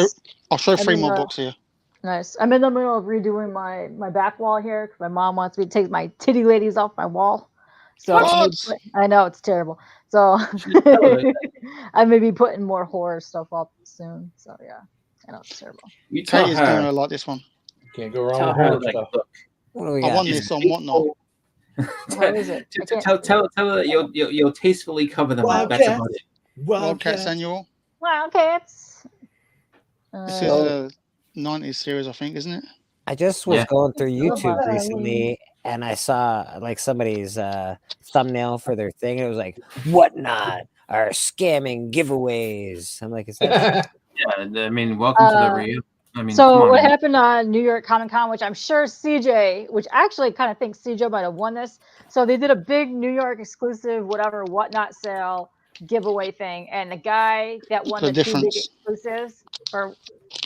I'll show I 3 mean, more books here. Nice. I'm in the middle of redoing my back wall here because my mom wants me to take my titty ladies off my wall. So I know it's terrible. So I may be putting more horror stuff up soon. So yeah, I know it's terrible. You tell Kate is her. doing a lot this one. Can't go wrong Tell with her horror like, stuff. look, What do we I got? won this on Whatnot. What is it? I can't Tell her that you'll tastefully cover them up. That's about it. Wildcats Annual. Wildcats. This is a 90s series, I think, isn't it? I just was going through YouTube Bye. recently, and I saw like somebody's thumbnail for their thing. And it was like, "Whatnot are scamming giveaways." I'm like, "Is that?" Yeah, I mean, welcome to the real. I mean, So come on, what man. happened on New York Comic Con, which I'm sure CJ, which actually kind of thinks CJ might have won this. So they did a big New York exclusive, whatnot sale giveaway thing, and the guy that won the 2 big exclusives for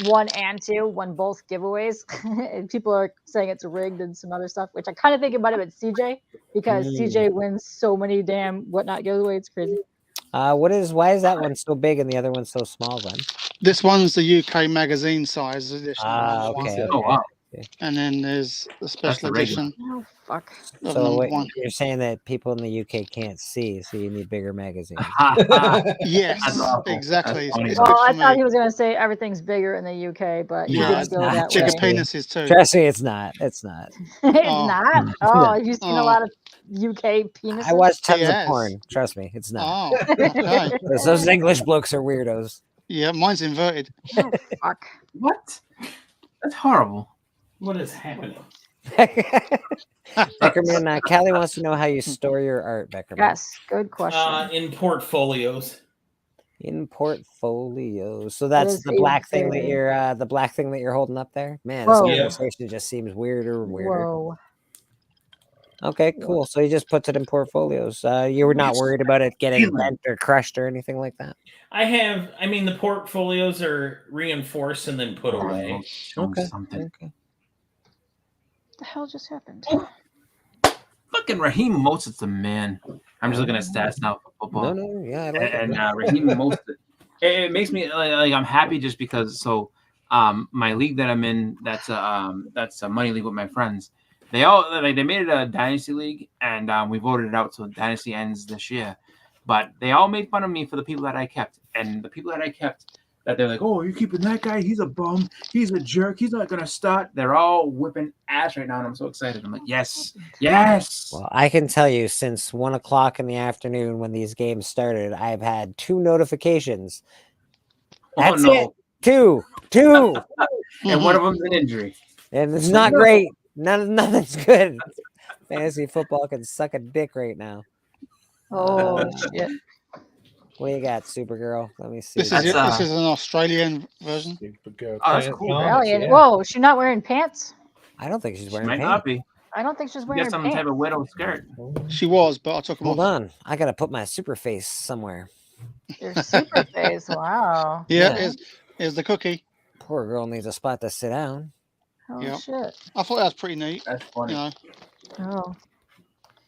1 and 2 won both giveaways. And people are saying it's rigged and some other stuff, which I kind of think it might have been CJ because CJ wins so many damn whatnot giveaways. It's crazy. Why is that one so big and the other one so small then? This one's the UK magazine size edition. Okay. Oh, wow. And then there's the special the regular. edition. Oh fuck. Of So number wait, one. you're saying that people in the UK can't see, so you need bigger magazines. Yes, That's awful. exactly. That's funny. It's Well, good I for thought me. he was gonna say everything's bigger in the UK, but he No, didn't it's go not. that bigger way. penises too. Trust me, it's not. It's not. It's Oh. not. No. Oh, you've seen a Oh. lot of UK penises. I watch tons He of has. porn. Trust me, it's not. Oh, okay. Those English blokes are weirdos. Yeah, mine's inverted. Oh fuck. What? That's horrible. What is happening? Beckerman, Callie wants to know how you store your art, Beckerman. Yes, good question. In portfolios. In portfolios. So That that's is the a black thing that very- you're holding up there. Man, Whoa. this conversation just seems weirder and weirder. Whoa. Okay, cool. So he just puts it in portfolios. You were not worried about it getting bent or crushed or anything like that. The portfolios are reinforced and then put away. Okay. Something. Okay. What the hell just happened? Fucking Raheem Mostert's a man. I'm just looking at stats now for football. No, yeah, I like it. And Raheem Mostert, it makes me like I'm happy just because. My league that I'm in, that's a money league with my friends. They made it a dynasty league, and we voted it out so dynasty ends this year. But they all made fun of me for the people that I kept, and the people that I kept, that they're like, "Oh, you're keeping that guy? He's a bum. He's a jerk. He's not gonna start." They're all whipping ass right now, and I'm so excited. I'm like, yes. Well, I can tell you, since 1 o'clock in the afternoon when these games started, I've had 2 notifications. That's it. Two. And one of them's an injury. And it's not great. Nothing's good. Fantasy football can suck a dick right now. Oh shit. What do you got, Supergirl? Let me see. This is an Australian version. Oh, that's cool. Australian. Whoa, she's not wearing pants? I don't think she's wearing Might pants. not be. I don't think she's You wearing got some pants. type of widow skirt. She was, but I took them Hold off. on. I got to put my super face somewhere. Your super face. Wow. Yeah, here's the cookie. Poor girl needs a spot to sit down. Oh Yep. shit. I thought that was pretty neat. That's funny. You know.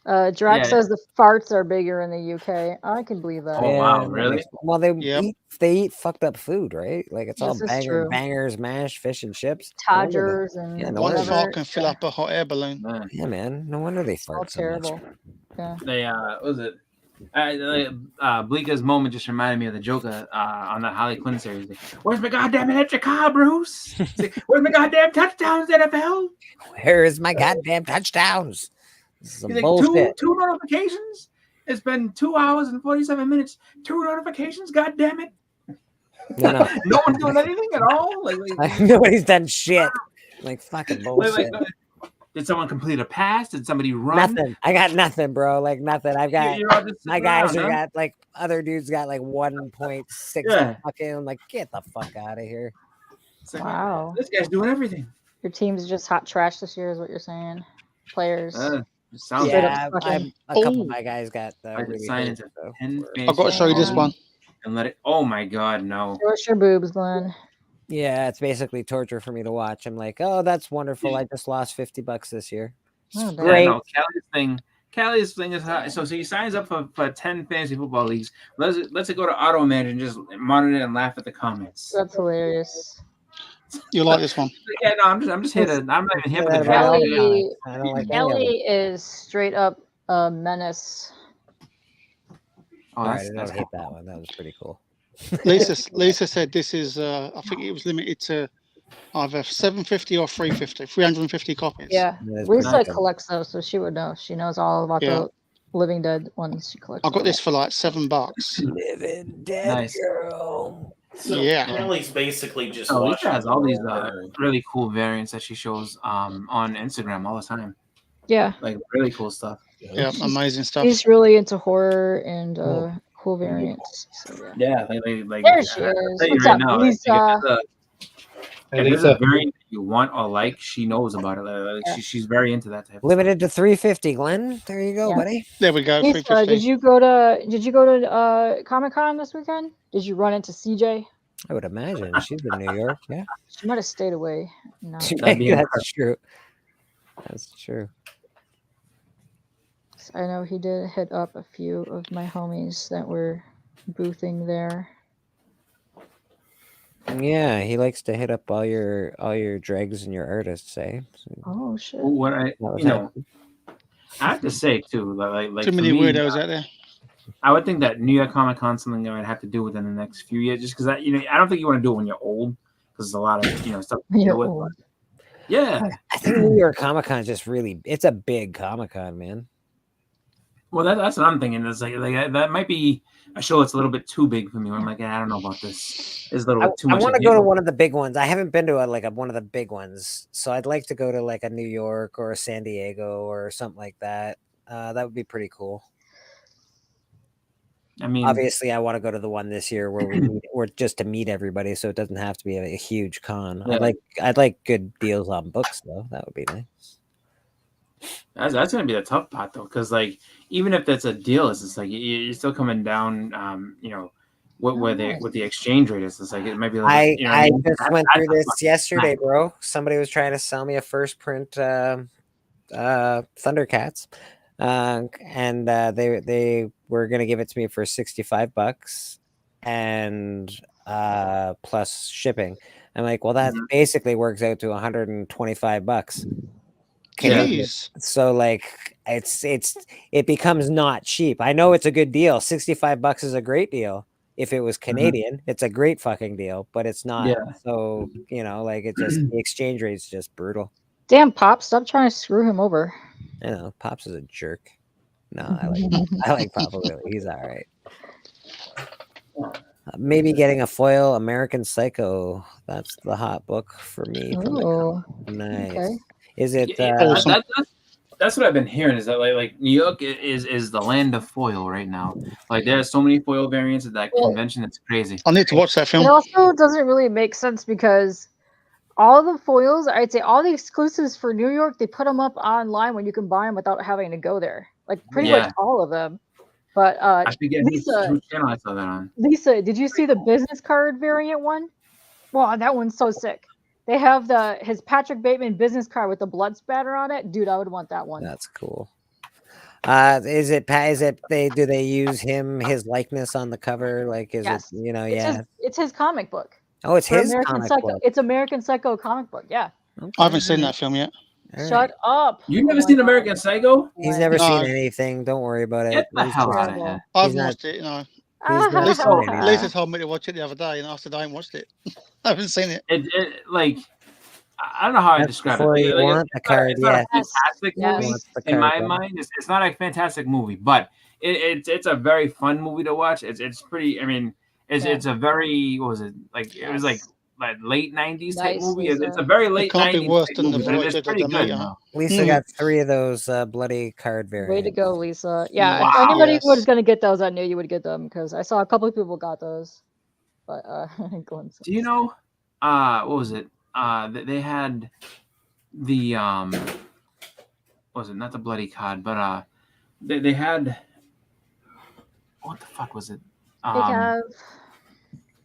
Oh. Drax Yeah. says the farts are bigger in the UK. I can believe that. Oh, wow, really? Well, they eat fucked up food, right? Like it's all This is true. bangers, mash, fish and chips. Todgers and no One wonder fart can fill up a hot air balloon. Yeah, man. No wonder they fart all so much. terrible. Yeah. They what was it? Bleeker's moment just reminded me of the Joker on the Harley Quinn series. Like, where's my goddamn electric car, Bruce? Where's my goddamn touchdowns, NFL? Where is my goddamn touchdowns? This is some He's like, bullshit. two notifications? It's been 2 hours and 47 minutes. 2 notifications? God damn it. No. No one's doing anything at all? Nobody's done shit. Like fucking bullshit. Did someone complete a pass? Did somebody run? Nothing. I got nothing, bro. Like nothing. I've got You're all just my sitting guys around, are huh? got like other dudes got like 1.6 Yeah. fucking. I'm like, get the fuck out of here. It's like, Wow. This guy's doing everything. Your team's just hot trash this year, is what you're saying. Players. Sounds Straight Yeah, up fucking- a couple of my guys got I could really sign hurt, into so. 10 I've got to show you this one. and let it. Oh my god, no. Show us your boobs, Glenn. Yeah, it's basically torture for me to watch. I'm like, oh, that's wonderful. I just lost $50 this year. Oh, damn. Great. Yeah, no, Callie's thing is hot. So he signs up for 10 fantasy football leagues. Let's go to Auto Manager and just monitor and laugh at the comments. That's hilarious. You like this one? Yeah, no, I'm just here to. I'm not even here for the draft. Kelly, I don't like any of Kelly is straight up a menace. Oh, All right, that's, I that's don't hate that one. That was pretty cool. Lisa said this is. I think it was limited to either 750 or 350. 350 copies. Yeah. That's Lisa pretty good. collects those, so she would know. She knows all about Yeah. the Living Dead ones she collects. I got this for like $7. Living dead Nice. girl. So Yeah. Kelly's basically just Oh, watching Lisa has all these her. really cool variants that she shows on Instagram all the time. Yeah. Like really cool stuff. Yeah, amazing stuff. She's really into horror and cool variants. So, yeah. Yeah, like There she I'll is. tell you What's right up, now, Lisa? if there's a variant that you want or like, she knows about it. Like, she's very into that type of Limited to 350, Glenn. There you go, Yeah. buddy. There we go. Lisa, 350. did you go to Comic-Con this weekend? Did you run into CJ? I would imagine she's in New York. Yeah, She might have stayed away. No. that's true. That's true. I know he did hit up a few of my homies that were boothing there. Yeah, he likes to hit up all your dregs and your artists, eh? So Oh shit! What I that was you know, happening. I have to say too, like Too for many me, weirdos out there. I would think that New York Comic Con something I would have to do within the next few years, just because I don't think you want to do it when you're old, because there's a lot of stuff to You're deal with. old. But yeah, I think New York Comic Con is just it's a big Comic Con, man. well, that's what I'm thinking. It's like that might be a show that's a little bit too big for me. Where I'm like, I don't know about this. There's a little bit too I much. want to go to one of the big ones. I haven't been to one of the big ones, so I'd like to go to like a New York or a San Diego or something like that. That would be pretty cool. I mean, obviously, I want to go to the one this year where we're just to meet everybody, so it doesn't have to be a huge con. Yeah. I'd like good deals on books though. That would be nice. That's gonna be the tough part though, because like even if that's a deal, it's just like you're still coming down. With the exchange rate is, it's like it might be. Like, I just went through this yesterday, bro. Somebody was trying to sell me a first print Thundercats, and they were gonna give it to me for $65 and plus shipping. I'm like, well, that basically works out to $125 Canadian. Jeez. So like it becomes not cheap. I know it's a good deal. $65 is a great deal. If it was Canadian, it's a great fucking deal, but it's not. Yeah. So, like it just the exchange rate is just brutal. Damn, Pop! Stop trying to screw him over. I know Pops is a jerk. No, I like Pop really. He's all right. Maybe getting a foil American Psycho. That's the hot book for me. Oh, nice. okay. Is it? That's what I've been hearing. Is that like New York is the land of foil right now? Like there's so many foil variants at that convention. It's crazy. I need to watch that film. It also doesn't really make sense because all the foils, I'd say all the exclusives for New York, they put them up online when you can buy them without having to go there. Like pretty much all of them. But I forget Lisa, whose channel I saw that on. Lisa, did you see the business card variant one? Wow, that one's so sick. They have his Patrick Bateman business card with the blood spatter on it. Dude, I would want that one. That's cool. Is it do they use his likeness on the cover? Like, is it, It's his comic book. Oh, it's his American comic Psycho. book. It's American Psycho comic book. Yeah. Okay. I haven't seen that film yet. Shut up. You've never seen American Psycho? He's never seen anything. Don't worry about it. Get the hell out of here. I haven't watched it, Lisa told me to watch it the other day, and I said I haven't watched it. I haven't seen it. Like, I don't know how I describe it. You want the card, it's not yeah. a fantastic movie in my mind. It's not a fantastic movie, but it's a very fun movie to watch. It's pretty. I mean, it's a very what was it like? It was like late '90s type movie. It's a very late can't be '90s worse type than the movie, but it's Voyage pretty of good. Demeter. Lisa got 3 of those bloody card variants. Way to go, Lisa. Yeah, Wow. if anybody was going to get those, I knew you would get them because I saw a couple of people got those. But Do you know? What was it? They had the what was it? Not the bloody card, but they had what the fuck was it? They have.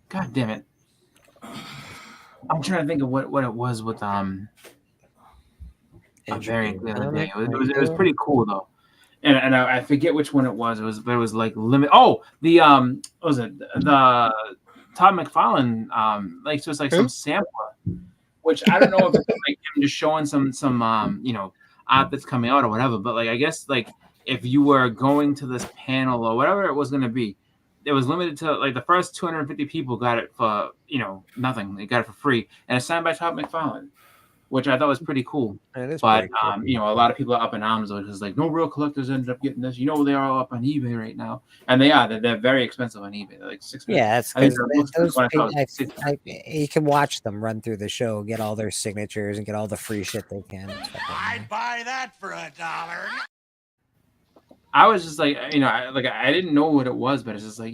God damn it! I'm trying to think of what it was with a variant the other day. It was pretty cool though, and I forget which one it was. It was like limit. Oh, the what was it? The Todd McFarlane so it's like some sampler, which I don't know if it's like him just showing some art that's coming out or whatever. But like I guess like if you were going to this panel or whatever it was going to be, it was limited to like the first 250 people got it for nothing. They got it for free, and it's signed by Todd McFarlane, which I thought was pretty cool. But cool. A lot of people are up in arms because like no real collectors ended up getting this. They are all up on eBay right now, and they're very expensive on eBay. They're like $6. Yeah, it's you can watch them run through the show, get all their signatures, and get all the free shit they can. I'd buy that for $1. I was just like, I didn't know what it was, but it's just like,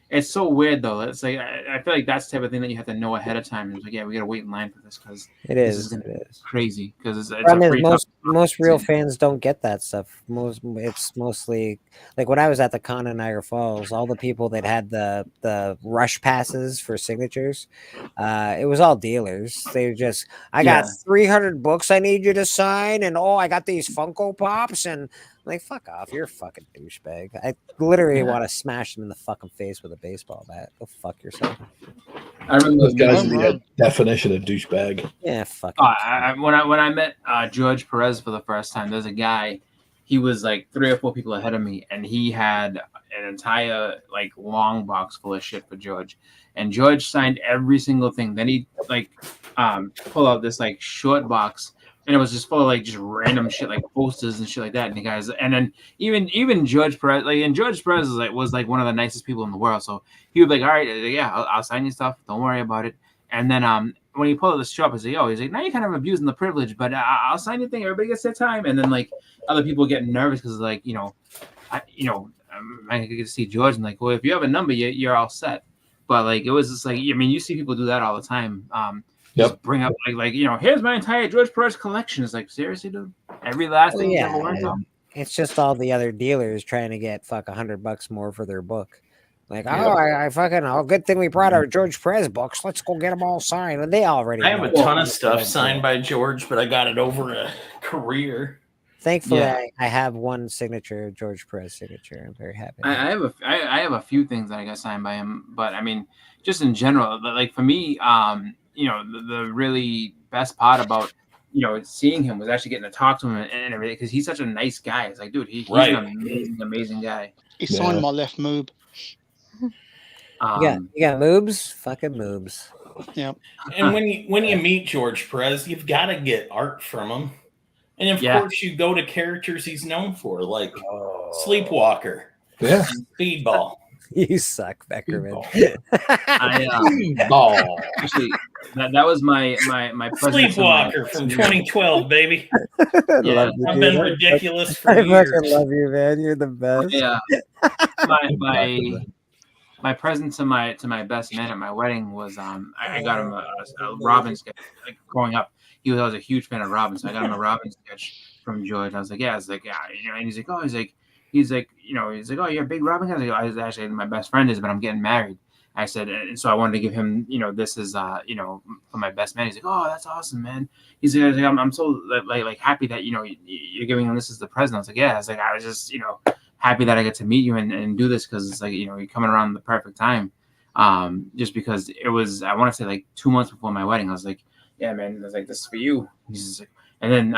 it's so weird though. It's like I feel like that's the type of thing that you have to know ahead of time. It's like, yeah, we got to wait in line for this because it is crazy because it's most real fans don't get that stuff. It's mostly like when I was at the con in Niagara Falls, all the people that had the rush passes for signatures, it was all dealers. They were just, I got 300 books I need you to sign, and I got these Funko Pops, and Like, fuck off. You're a fucking douchebag. I literally want to smash him in the fucking face with a baseball bat. Go fuck yourself. I remember This guy's the definition of douchebag. Yeah, fuck. When I met George Perez for the first time, there's a guy. He was like 3 or 4 people ahead of me, and he had an entire like long box full of shit for George. And George signed every single thing. Then he like pull out this like short box, and it was just full of like just random shit like posters and shit like that. And the guys, and then even George Perez, like, and George Perez was like one of the nicest people in the world. So he would be like, all right, yeah, I'll sign your stuff. Don't worry about it. And then when he pulled out the shop, he's like, now you're kind of abusing the privilege, but I'll sign your thing. Everybody gets their time. And then like other people getting nervous because like I get to see George and like, well, if you have a number, you're all set. But like it was just like, I mean, you see people do that all the time. Just bring up like here's my entire George Perez collection. It's like, seriously, dude, every last thing you ever learned from. It's just all the other dealers trying to get $100 more for their book. Like, I fucking, good thing we brought our George Perez books. Let's go get them all signed. And they already I have know. a ton of stuff signed by George, but I got it over a career. Thankfully, I have one signature, George Perez signature. I'm very happy. I have a few things that I got signed by him, but I mean, just in general, like for me, the really best part about seeing him was actually getting to talk to him and everything, because he's such a nice guy. It's like, dude, he's an amazing guy. He signed my left moob. You got moobs? Fucking moobs. Yeah. And when you meet George Perez, you've got to get art from him. And of course, you go to characters he's known for, like Sleepwalker, Speedball. You suck, Beckerman. Actually, that was my present. Sleepwalker from 2012, baby. Love you, I've dude. been ridiculous for I years. fucking love you, man. You're the best. Yeah. My present to my best man at my wedding was I got him a Robin sketch. Like growing up, he was always a huge fan of Robin, so I got him a Robin sketch from George. I was like, and he's like, oh, you're a big Robin guy. I was like, actually, my best friend is, but I'm getting married. I said, and so I wanted to give him, this is, for my best man. He's like, oh, that's awesome, man. He's like, I'm so like happy that you're giving him this as the present. I was like, yeah. I was just happy that I get to meet you and do this, because it's like you're coming around the perfect time. Just because it was, I want to say like 2 months before my wedding. I was like, yeah, man. I was like, this is for you. He's just like, and then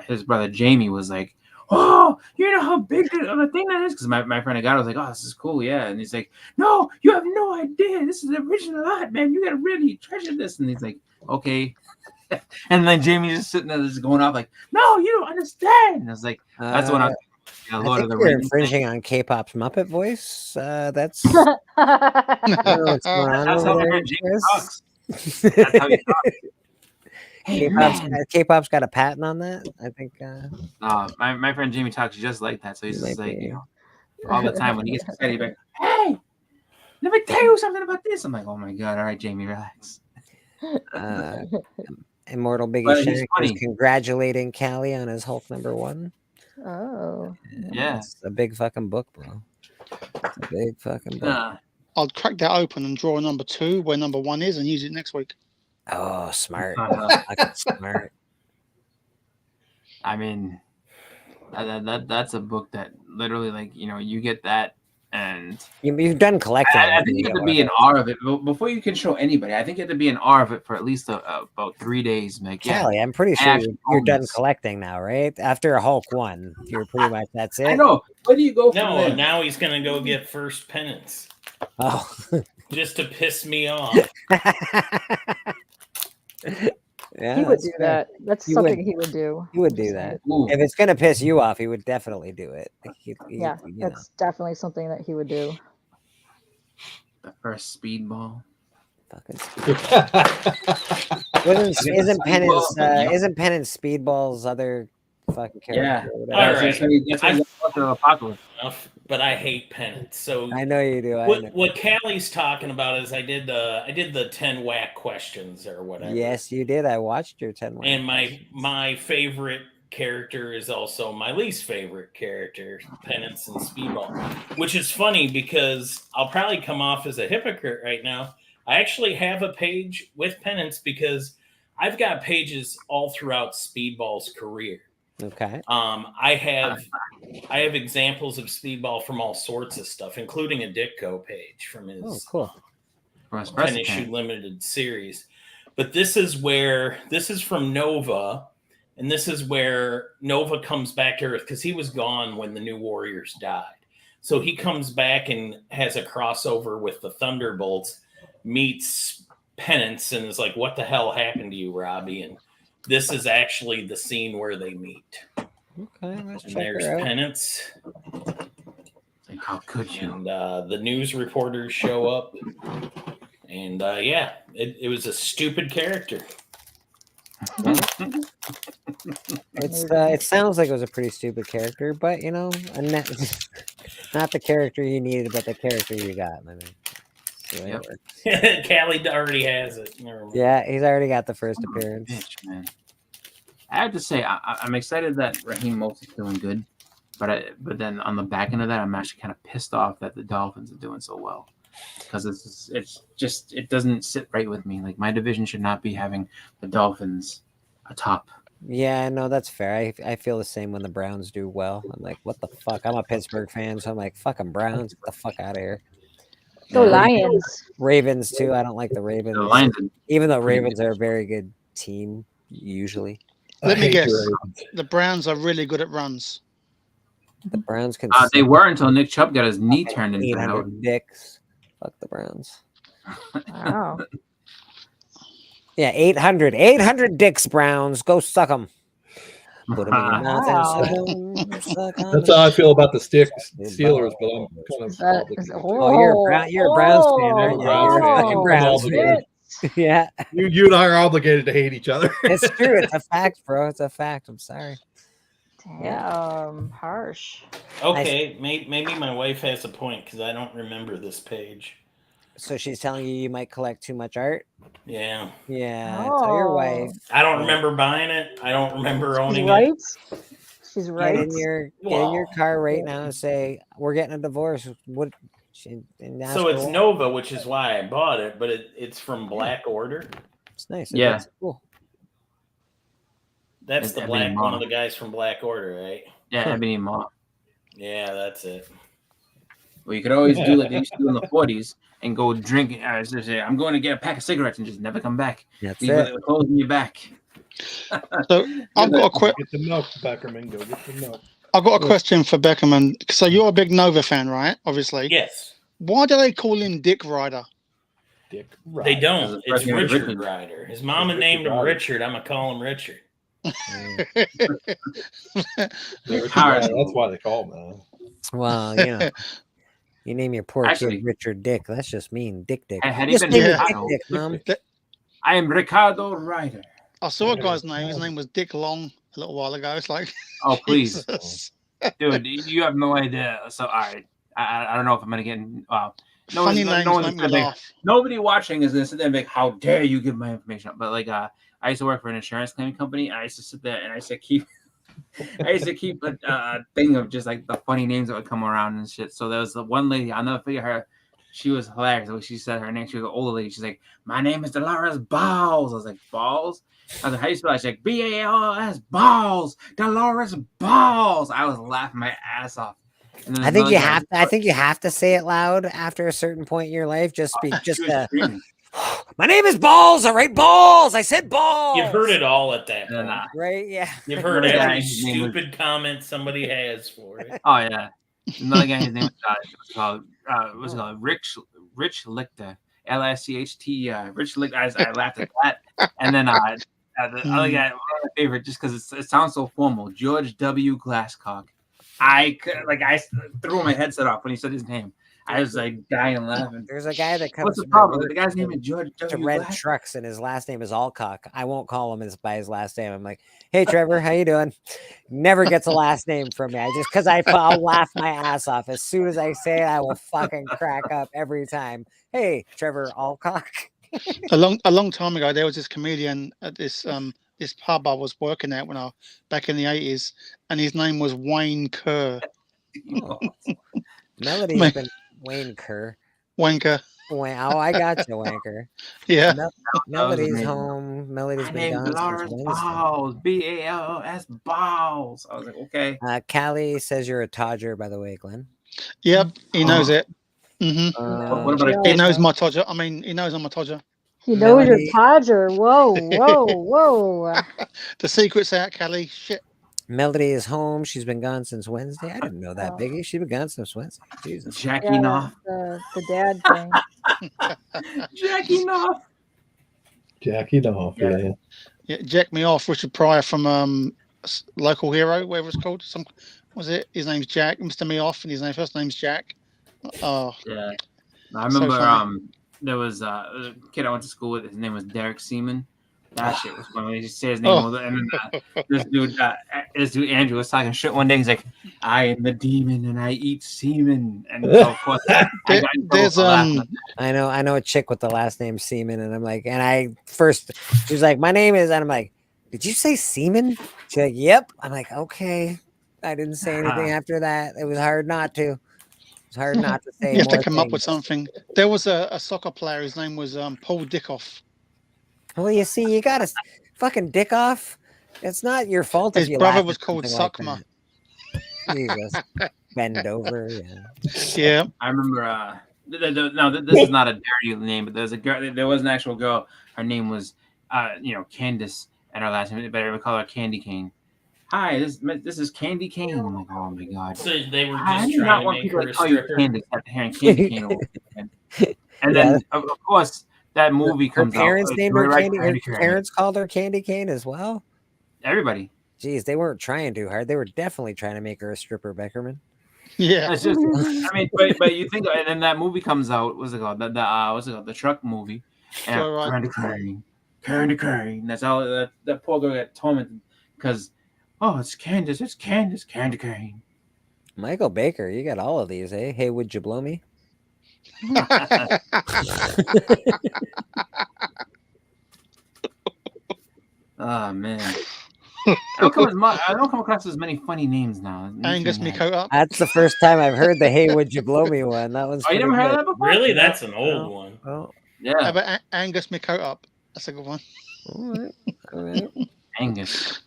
his brother Jamie was like, oh, you know how big of a thing that is? Because my friend Agata was like, oh, this is cool, yeah. And he's like, no, you have no idea. This is original art, man. You got to really treasure this. And he's like, okay. And then Jamie's just sitting there just going off like, no, you don't understand. And I was like, that's when I was I think you're infringing on K-pop's Muppet voice. That's I don't know what's going on That's over how there, Jamie Chris. talks. That's how he talks. Hey, K-pop's got a patent on that. I think. My friend Jamie talks just like that, so he's just like, all the time when he gets excited, he's like, hey, let me tell you something about this. I'm like, oh my god, all right, Jamie, relax. Immortal But Biggie he's Shank is funny. congratulating Callie on his Hulk #1. Oh. Yeah. It's a big fucking book, bro. It's a big fucking book. I'd crack that open and draw a number 2 where number 1 is and use it next week. Oh, smart. Fucking smart. I mean, that's a book that literally, like, you get that, and You've done collecting. I think you have to be in awe of it before you can show anybody. I think you have to be in awe of it for at least about 3 days. Like, Callie, I'm pretty sure you're done collecting now, right? After Hulk 1, you're pretty much that's it. I know. Where do you go from No, there? now he's gonna go get first penance. Oh, just to piss me off. Yeah, He would do that. That's He something would. he would do. He would do that. Ooh. If it's gonna piss you off, he would definitely do it. Yeah, that's definitely something that he would do. The first speedball. Isn't Penance Speedball's other fucking character? Yeah. or whatever? All right. That's why you got the apocalypse. But I hate penance. So I know you do. I know. what Callie's talking about is I did the 10 whack questions or whatever. Yes, you did. I watched your 10 one. And my favorite character is also my least favorite character, Penance and Speedball, which is funny because I'll probably come off as a hypocrite right now. I actually have a page with Penance because I've got pages all throughout Speedball's career. Okay. I have examples of Speedball from all sorts of stuff, including a Ditko page from his Oh, cool. 10-issue limited series. But this is from Nova, and this is where Nova comes back to Earth because he was gone when the New Warriors died. So he comes back and has a crossover with the Thunderbolts, meets Penance, and is like, "What the hell happened to you, Robbie?" And this is actually the scene where they meet. Okay, let's And check there's her out. Penance. Like, how could you? And the news reporters show up. And yeah, it was a stupid character. It sounds like it was a pretty stupid character, but not the character you needed, but the character you got. I mean, that's the way it works. Callie already has it. Never mind. Yeah, he's already got the first appearance. Bitch, man. I have to say, I'm excited that Raheem Most's doing good, but then on the back end of that, I'm actually kind of pissed off that the Dolphins are doing so well, because it doesn't sit right with me. Like, my division should not be having the Dolphins atop. Yeah, no, that's fair. I feel the same when the Browns do well. I'm like, what the fuck? I'm a Pittsburgh fan, so I'm like, fucking Browns, get the fuck out of here. Go Lions. Ravens too. I don't like the Ravens. The Lions, even though Ravens are a very good team usually. Let me guess. The Browns are really good at runs. The Browns can. They were until Nick Chubb got his knee turned inside out. 800 dicks. Fuck the Browns. Wow. Yeah, 800 dicks, Browns. Go suck them. Put them in your mouth and suck 'em. That's how I feel about the Steelers, but I'm kind of. You're a Browns fan, aren't you? You're a fucking Browns fan. Yeah. You and I are obligated to hate each other. It's true. It's a fact, bro. It's a fact. I'm sorry. Damn, harsh. Okay, maybe my wife has a point because I don't remember this page. So she's telling you might collect too much art? Yeah. Yeah. Tell your wife. I don't remember buying it. I don't remember owning right. it. She's right. Get in your car right now and say, we're getting a divorce. What? So it's Nova, which is why I bought it, but it's from Black Order. It's nice. Yeah. That's cool. That's It's the Ebony black Maw. one of the guys from Black Order, right? Yeah, Ebony Maw. Yeah, that's it. Well, you could always do like they used to do in the 40s and go drink. I'm going to get a pack of cigarettes and just never come back. That's Leave it. with clothes in your back. So I've got a quick. Get the milk, Beckerman. Go get the milk. I've got a question for Beckerman. So you're a big Nova fan, right? Obviously. Yes. Why do they call him Dick Ryder? Dick They don't. It's Richard. Richard Ryder. His mama named him Richard. I'm gonna call him Richard. That's why they call him that. Well, you name your poor kid Richard Dick. That's just mean. Dick. Had he Just been name him Ricardo, Dick, Mom. I am Ricardo Ryder. I saw a guy's name. His name was Dick Long a little while ago. It's like, Oh, please. Jesus. Dude, you have no idea. So, all right. I don't know if I'm going to get in. Funny names make me laugh. Nobody watching is going to sit there and be like, how dare you give my information up? But, like, I used to work for an insurance claiming company. And I used to sit there and I used to keep a thing of just, like, the funny names that would come around and shit. So there was the one lady, I'll never forget her. She was hilarious. When she said her name, she was an older lady. She's like, my name is Dolores Balls. I was like, Balls? I was like, how you spell it? She's like, B-A-L-S, Balls. Dolores Balls. I was laughing my ass off. I think you have to. I think you have to say it loud after a certain point in your life. My name is Balls. All right, Balls. I said Balls. You've heard it all at that point. Right? Yeah. You've heard every stupid comment somebody has for it. Oh yeah. Another guy, his name was called Rich Lichter. L-I-C-H-T. Rich Lichter. I laughed at that. And then the other guy, one of my favorite, just because it sounds so formal, George W. Glasscock. I threw my headset off when he said his name. I was like dying laughing. There's a guy that comes. What's the problem? The guy's name is George to W. Red Glass. Trucks, and his last name is Alcock. I won't call him by his last name. I'm like, hey Trevor, how you doing? Never gets a last name from me. I'll laugh my ass off as soon as I say it. I will fucking crack up every time. Hey Trevor Alcock. a long time ago, there was this comedian at this pub I was working at back in the 80s, and his name was Wayne Kerr. Oh. Melody's been Wayne Kerr. Wanker. Oh, I got you, Wanker. Yeah. Melody's amazing. home. Melody's My been name's gone since Dolores Wednesday. Balls. Balls. Balls. I was like, okay. Callie says you're a Todger, by the way, Glenn. Yep, he knows it. What about a He kid? knows my Todger. I mean, he knows I'm a Todger. He knows your Melody. Todger. Whoa, whoa, whoa. The secret's out, Callie. Shit. Melody is home. She's been gone since Wednesday. I didn't know that, Biggie. She's been gone since Wednesday. Jesus. Jacking off. The dad thing. Jacking off. Jackie off, yeah. Yeah, Jack Me Off, Richard Pryor from Local Hero, whatever it's called. Was it? His name's Jack, Mr. Me Off, and his first name's Jack. Oh, yeah. I so remember funny. there was a kid I went to school with. His name was Derek Seaman. That shit was funny. He said his name, and then this dude Andrew was talking shit one day. He's like, "I am the demon, and I eat semen." And so of course, there's I know a chick with the last name Seaman, and I'm like, and I first she was like, "My name is," and I'm like, "Did you say Seaman?" She's like, "Yep." I'm like, "Okay." I didn't say anything after that. It was hard not to. It's hard not to say. You have more to come up with things. something. There was a soccer player. His name was Paul Dickoff. Well, you see, you got to fucking dick off. It's not your fault if His you brother laugh was at called something like Suckma. that. Jesus. Bend over. Yeah. I remember. No, this is not a dirty name, but there's a girl. There was an actual girl. Her name was, Candace, and her last name. Better we call her Candy Cane. Hi, this is Candy Cane. I'm like, oh my god. So they were I just do not trying to want make people her to a call you stripper. Candace after hearing Candy Cane over again. And Yeah. then, of course, that movie Her comes parents out. named her Right, Candy. Her parents called her Candy Cane as well. Everybody. Jeez, they weren't trying too hard. They were definitely trying to make her a stripper, Beckerman. Yeah. It's just, I mean, but you think, and then that movie comes out. What's it called? What's it called? The truck movie. And Candy Cane. That's all. That poor girl got tormented because, it's Candy Cane. Michael Baker, you got all of these, eh? Hey, would you blow me? Oh man. I don't come across as many funny names now. Angus Mikota. That's the first time I've heard the "Hey, would you blow me" one. That was. Oh, you never heard that before? Really? That's an old one. Oh, yeah. How about Angus Mikota? That's a good one. All right. Angus.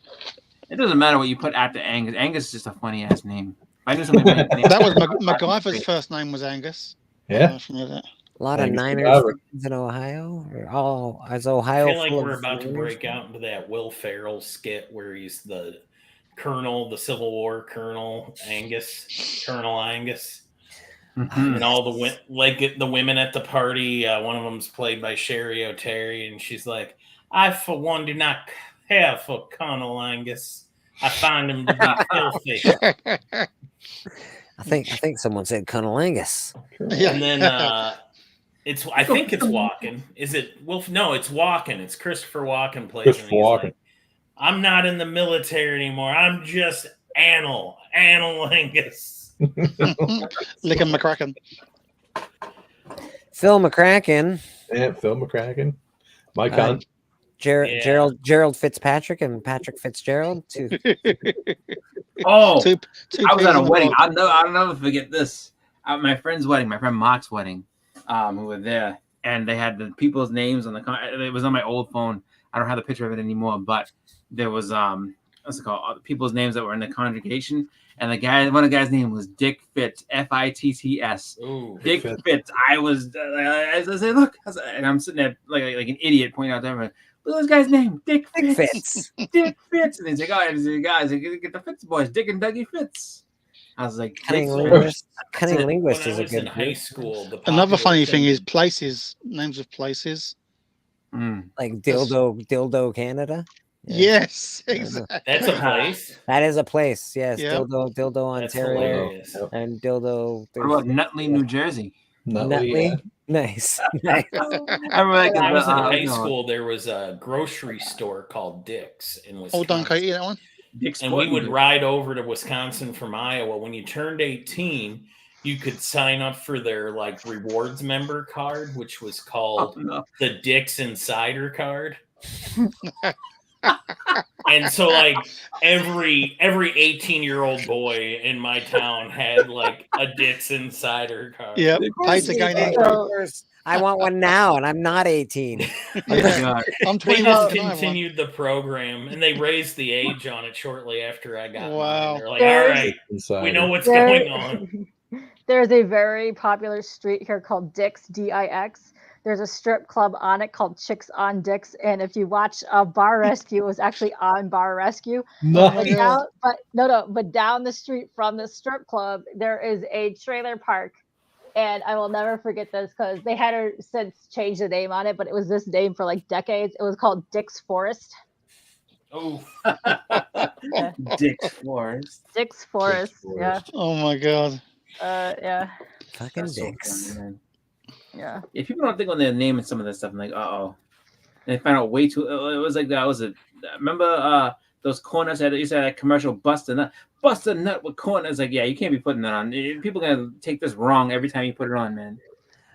It doesn't matter what you put after Angus. Angus is just a funny ass name. I knew something. That was MacGyver's first name was Angus. Yeah. A lot of Angus Niners MacGyver. fans in Ohio. Or all is Ohio. I feel like full we're of about to Niners? break out into that Will Ferrell skit where he's the Colonel, the Civil War Colonel Colonel Angus. And all the women at the party, one of them's played by Sherry O'Terry, and she's like, "I for one do not care for Colonel Angus. I find him to be filthy." I think someone said Colonel Angus. And then I think it's Walken. Is it Wolf? No, it's Walken. It's Christopher Walken plays. Christopher and he's Walken. like, "I'm not in the military anymore. I'm just Anil Angus." Licking McCracken. Phil McCracken. Yeah, Phil McCracken. Mike Uh, Hunt. Gerald Fitzpatrick and Patrick Fitzgerald. Two. Oh, Two I was peas at a in the wedding. pod. I'll never forget this. My friend's wedding, my friend Mark's wedding. Who were there, and they had the people's names on the. It was on my old phone. I don't have the picture of it anymore, but there was what's it called? All the people's names that were in the congregation, and one of the guys' name was Dick Fitz, Fitts. Ooh, Dick Fitz. I said, look, and I'm sitting there like an idiot pointing out to everyone. Look at this guy's name, Dick Fitz. Dick Fitz. And he's like, guys, get the Fitz boys, Dick and Dougie Fitz. I was like, Cunning Dick linguist. Fitz. Cunning That's it. linguist When is I a was good in high group. school, the Another funny popular thing is places, names of places. Like Dildo Canada. Yes, exactly. That's a place. That is a place. Yes, Yeah. Dildo That's Ontario, hilarious. and Dildo. What about Nutley, New Jersey? Nutley? Nice. Nice. I remember When I was in like, high school, there was a grocery store called Dick's in Oh, Wisconsin. Don Katie, that one. Dick's And we Sporting would Goods. ride over to Wisconsin from Iowa. When you turned 18, you could sign up for their rewards member card, which was called the Dick's Insider card. And so every 18-year-old boy in my town had a Dick's Insider card. Yep. Paid to gain entry. I want one now, and I'm not 18. I'm They 21. just and I have one. continued the program, and they raised the age on it shortly after I got Wow. mine. They're like, all right, we know what's going on. There's a very popular street here called Dick's, D-I-X. There's a strip club on it called Chicks on Dicks, and if you watch Bar Rescue, it was actually on Bar Rescue. Nice. But down the street from the strip club, there is a trailer park, and I will never forget this because they had since changed the name on it, but it was this name for like decades. It was called Dick's Forest. Oh, Dick's Forest. Dick's Forest. Yeah. Oh my god. Yeah. Fucking That's so dicks. funny, man. Yeah. Yeah, people don't think when they're naming some of this stuff, I'm like, uh-oh. And they find out way too. It was like that. Was it? Remember those corners that used to have that commercial bust a nut with corners? Like, yeah, you can't be putting that on. People gonna take this wrong every time you put it on, man.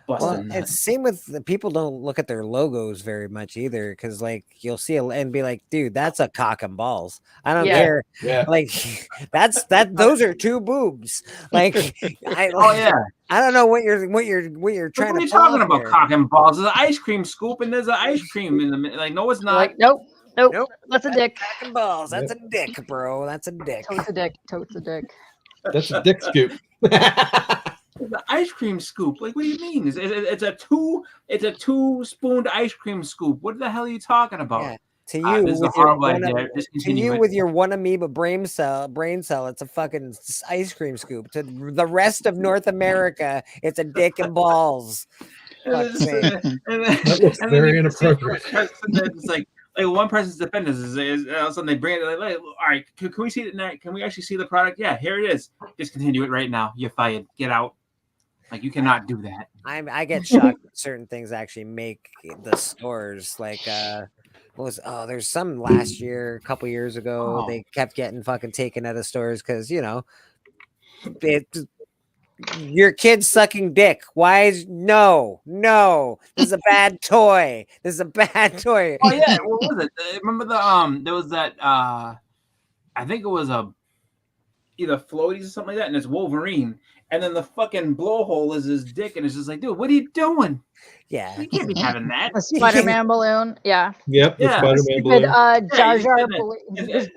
Bust a nut. It's same with the people don't look at their logos very much either, because like you'll see it and be like, dude, that's a cock and balls. I don't care. Yeah. Like those are two boobs. Like I don't know what you're trying What are to you talking about? here. Cock and balls. There's an ice cream scoop and there's an ice cream in the middle. Like, no, it's not. Like, nope. That's a dick. Cock and balls. That's a dick, bro. That's a dick. Totes a dick. Totes a dick. That's a dick scoop. It's an ice cream scoop. Like, what do you mean? It's a two spooned ice cream scoop. What the hell are you talking about? Yeah. To you, this is a with your horrible one, idea. to you with your one amoeba brain cell, it's a fucking ice cream scoop. To the rest of North America, it's a dick and balls. That looks very inappropriate. It's like one person's defenders is all of a sudden they bring it like, all right, can we see it? Can we actually see the product? Yeah, here it is. Discontinue it right now. You're fired. Get out. Like, you cannot do that. I get shocked that certain things actually make the stores. Like there's some last year, a couple years ago, they kept getting fucking taken out of stores because your kid's sucking dick. Why is no? This is a bad toy. This is a bad toy. Oh yeah, what was it? Remember there was that I think it was either floaties or something like that, and it's Wolverine. And then the fucking blowhole is his dick, and it's just like, dude, what are you doing? Yeah, you can't be having that. A Spider-Man balloon, yeah. Yep, the Spider-Man balloon.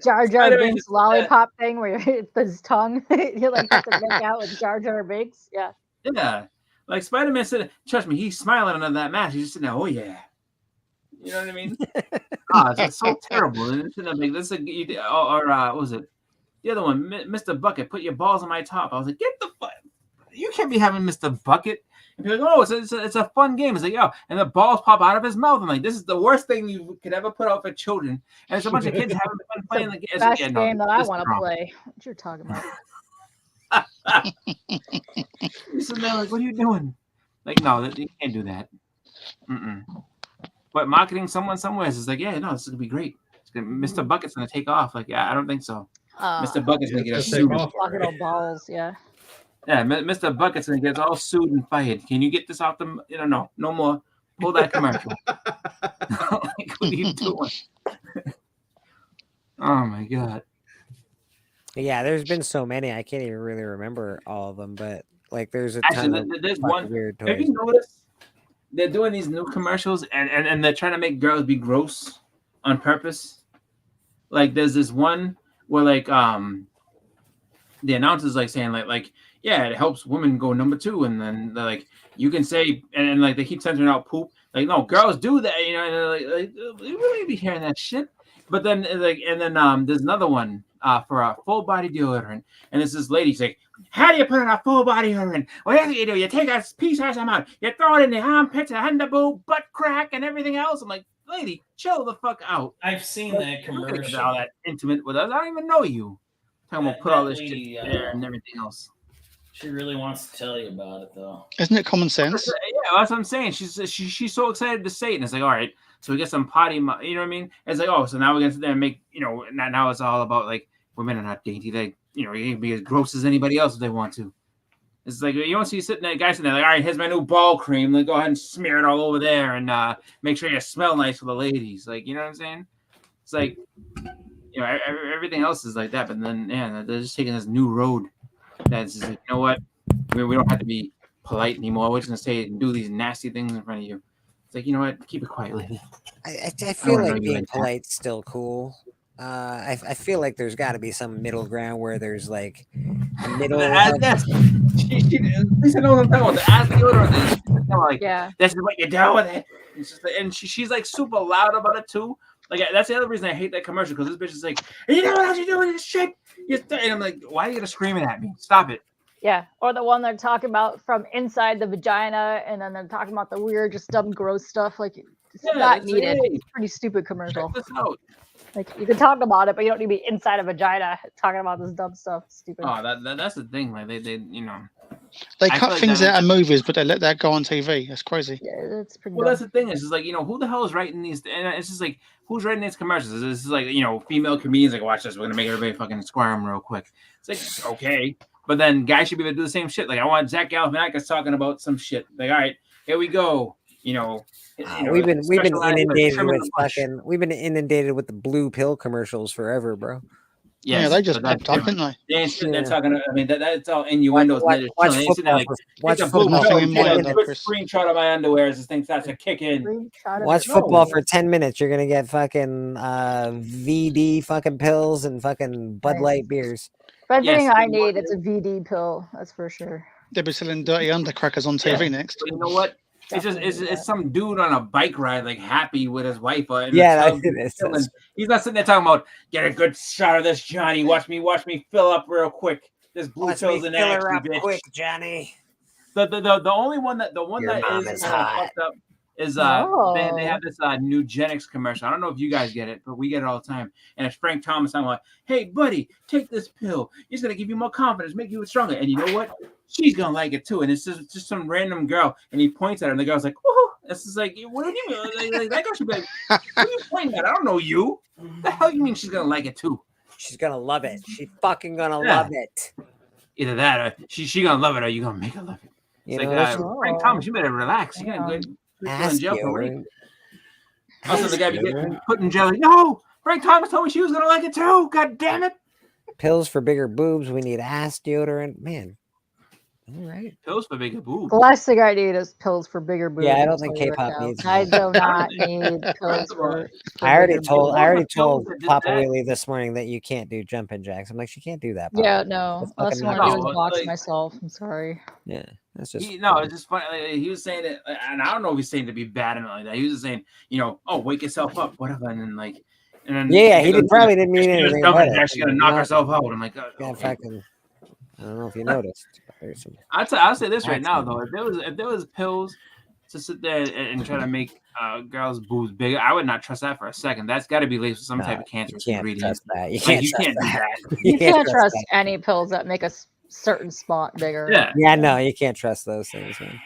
Jar Jar Binks lollipop thing where it's his tongue. You like have to make out with Jar Jar Binks, yeah. Yeah, like Spider-Man said, trust me, he's smiling under that mask. He's just sitting there, oh yeah. You know what I mean? It's so terrible. And it's like this, what was it? The other one, Mr. Bucket, put your balls on my top. I was like, get the fuck. You can't be having Mr. Bucket. And people are like, oh, it's a fun game. It's like, yo, and the balls pop out of his mouth. I'm like, this is the worst thing you could ever put out for children. And it's a bunch of kids having fun playing the game. Best game that I want to play. What you're talking about? So they're like, what are you doing? Like, no, you can't do that. But marketing someone somewhere is like, yeah, no, this is gonna be great. Mr. Bucket's gonna take off. Like, yeah, I don't think so. Mr. Bucket's gonna get sued. Bucket balls, yeah. Yeah, Mr. Bucket's gonna get all sued and fired. Can you get this off the? No more. Pull that commercial. Like, what are you doing? Oh my god. Yeah, there's been so many. I can't even really remember all of them, but like, there's a Actually, ton there's of one. weird toys. Have you noticed they're doing these new commercials and they're trying to make girls be gross on purpose? Like, there's this one where like the announcer's like saying like yeah, it helps women go number 2, and then they're like, you can say and like they keep censoring out poop. Like, no, girls do that, and they're like you really be hearing that shit. But then there's another one for a full body deodorant, and it's this lady's like, how do you put on a full body deodorant? Well, here's what you do: you take a piece of some out, you throw it in the armpits, and the boob, butt crack, and everything else. I'm like, lady, chill the fuck out. I've seen that commercial. All that intimate with us. I don't even know you. Talking about put all this shit there and everything else. She really wants to tell you about it, though. Isn't it common sense? Yeah, that's what I'm saying. She's so excited to say it, and it's like, all right, so we get some potty, you know what I mean? It's like, oh, so now we're gonna sit there and make, now it's all about like women are not dainty. They, you can be as gross as anybody else if they want to. It's like, you don't see guys sitting there like, all right, here's my new ball cream. Like, go ahead and smear it all over there and make sure you smell nice for the ladies. Like, you know what I'm saying? It's like, everything else is like that, but then they're just taking this new road. That's just like, you know what? We don't have to be polite anymore. We're just gonna say and do these nasty things in front of you. It's like, you know what? Keep it quiet, lady. I don't feel wanna know like you being like that. polite's still cool. I feel like there's got to be some middle ground where there's like a middle. Yes. Lisa knows what I'm talking about. The ass deodorant. Like, Yeah. this is what you do with it. It's just like, and she's like super loud about it too. Like that's the other reason I hate that commercial, because this bitch is like, you know what else you doing this shit? And I'm like, why are you gonna screaming at me? Stop it. Yeah, or the one they're talking about from inside the vagina, and then they're talking about the weird, just dumb, gross stuff. Like, it's not needed. Hey, It's a pretty stupid commercial. check this out. Like, you can talk about it, but you don't need to be inside a vagina talking about this dumb stuff. It's stupid. Oh, that's the thing. Like they you know. They I cut feel like things that- out of movies, but they let that go on TV. That's crazy. Yeah, that's pretty. Well, that's the thing. Is just like, you know, who the hell is writing these? And it's just like, who's writing these commercials? This is like, you know, female comedians like, watch this. We're gonna make everybody fucking squirm real quick. It's like, okay, but then guys should be able to do the same shit. Like, I want Zach Galifianakis talking about some shit. Like, all right, here we go. You know, We've been specialized inundated trim in with the flesh. we've been inundated with the blue pill commercials forever, bro. Yeah, they just popped up, didn't they? They ain't sitting there talking. I mean, that's all innuendos. Watch They ain't sitting there like, watch take a blue football pill, for take 10 a minutes. quick screenshot of my underwear as this thing starts to kick in. Watch football for 10 minutes. You're gonna get fucking VD fucking pills and fucking Bud Light beers. If everything I need, it's a VD pill. That's for sure. They'll be selling dirty undercrackers on TV next. But you know what? It's just it's some dude on a bike ride, like happy with his wife. He's not sitting there talking about, get a good shot of this, Johnny. Watch me fill up real quick. This blue Watch pill's me in fill action, her up bitch. quick, Johnny. The only one that Your that mom is is kind of hot. fucked up is they Oh. have this Nugenics commercial. I don't know if you guys get it, but we get it all the time. And it's Frank Thomas. I'm like, hey buddy, take this pill. It's gonna give you more confidence, make you stronger. And you know what? She's gonna like it too. And it's just some random girl, and he points at her, and the girl's like, woohoo. This is like, what do you mean? Like, that girl should be like, what are you pointing at? I don't know you. The hell you mean she's gonna like it too? She's gonna love it. She fucking gonna Yeah. love it. Either that, or she gonna love it, or you gonna make her love it. It's You like, know, Frank Thomas, you better relax. You gotta go in jail for rape. Also, the guy be getting put in jail. Like, no, Frank Thomas told me she was gonna like it too. God damn it! Pills for bigger boobs. We need ass deodorant. Man. All right. Pills for bigger boobs. The last thing I need is pills for bigger boobs. Yeah, I don't think I'll tell you right K-pop now. needs I that. do not need pills for I already bigger told boobs. Papa Wheelie this morning that you can't do jumping jacks. I'm like, she can't do that. Papa. Yeah, no. That's Last fucking one I do nuts. is box myself. I'm sorry. Yeah, that's just It's just funny. Like, he was saying it, and I don't know if he's saying to be bad and like that. He was just saying, you know, oh, wake yourself up, whatever, and then like, and then Yeah, he goes, probably didn't mean she's anything jumping by jack, it. she's gonna knock herself out. I'm like, Yeah, fucking. I don't know if you noticed. But there's some I'll say this right now though. If there was pills to sit there and try to make girls' boobs bigger, I would not trust that for a second. That's got to be laced with some type of cancerous ingredient. trust that. You Like, can't you trust can't do that. that. You can't trust that. any pills that make a certain spot bigger. Yeah, no, you can't trust those things, man.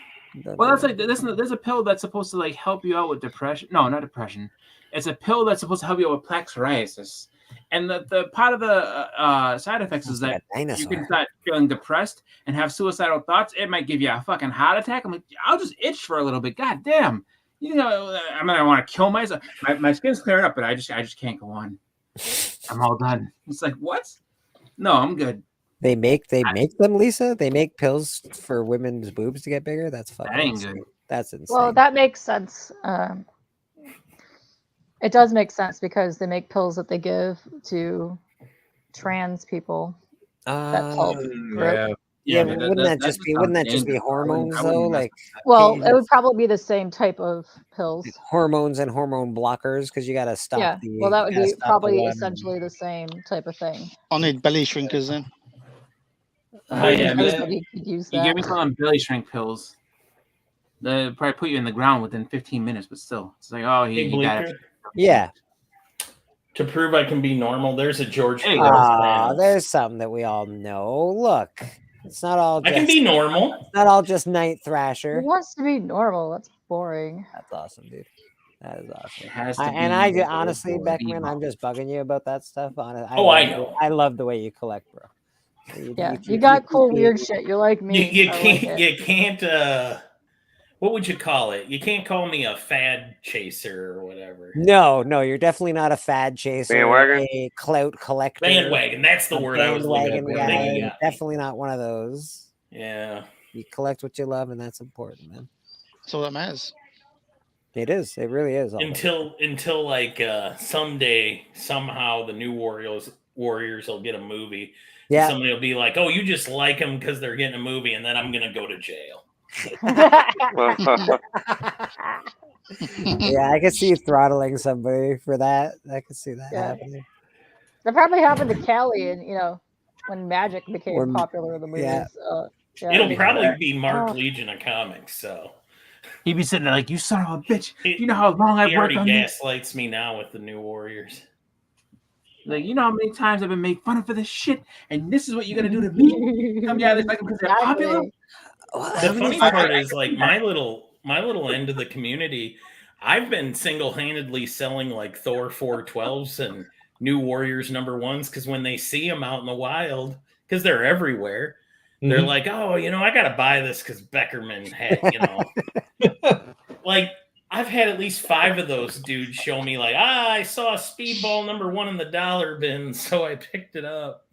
Well, that's like there's a pill that's supposed to like help you out with depression. No, not depression. It's a pill that's supposed to help you out with plaque psoriasis. And the part of the side effects is that you can start feeling depressed and have suicidal thoughts. It might give you a fucking heart attack. I'm like, I'll just itch for a little bit. God damn. You know, I mean, I want to kill myself. My skin's clearing up, but I just can't go on. I'm all done. It's like, what? No, I'm good. They make them, Lisa. They make pills for women's boobs to get bigger. That's fucking. That ain't insane. good. That's insane. Well, that makes sense. It does make sense because they make pills that they give to trans people. That help group. Yeah, wouldn't that just be hormones though? Like, Well, it would probably be the same type of pills. hormones and hormone blockers because you got to stop Yeah. the. Well, that would gotta be stop the probably one. essentially the same type of thing. I need belly shrinkers then. Yeah, Everybody could use you give me that. some belly shrink pills. They probably put you in the ground within 15 minutes, but still, it's like, oh, Hey, he got it. Bleeker, Yeah. to prove I can be normal, there's a George. There you Floyd go. fan. There's something that we all know. Look, it's not all. I can be normal. It's not all just Night Thrasher. Who wants to be normal? That's boring. That's awesome, dude. That is awesome. It has to And be honestly, or Beckman, be I'm just bugging you about that stuff. Oh, I know. I love the way you collect, bro. Yeah, you got cool weird shit. You're like me. You I like can't. it. You can't. What would you call it? You can't call me a fad chaser or whatever. No, you're definitely not a fad chaser. Bandwagon? A clout collector. Bandwagon. That's the a word I was looking bandwagon for. guy. Yeah. Definitely not one of those. Yeah. You collect what you love, and that's important, man. That's all that matters. It is. It really is. All Until like someday somehow the new Warriors will get a movie. Yeah. And somebody will be like, "Oh, you just like them because they're getting a movie," and then I'm gonna go to jail. Yeah, I could see you throttling somebody for that. I could see that happening. That probably happened to Kelly, and when Magic became Or- popular in the movies. yeah. It'll probably be Mark Legion of Comics. So He'd be sitting there like, "You son of a bitch! You know how long I've he worked already on this? gaslights me now with the new Warriors. Like, you know how many times I've been made fun of for this shit, and this is what you're gonna do to me? Tell me how this like because they're popular." The funny part is, like, my little end of the community, I've been single-handedly selling like Thor 412s and New Warriors #1s because when they see them out in the wild, because they're everywhere, they're like, "Oh, I gotta buy this because Beckerman had, like." I've had at least 5 of those dudes show me like, I saw Speedball #1 in the dollar bin, so I picked it up.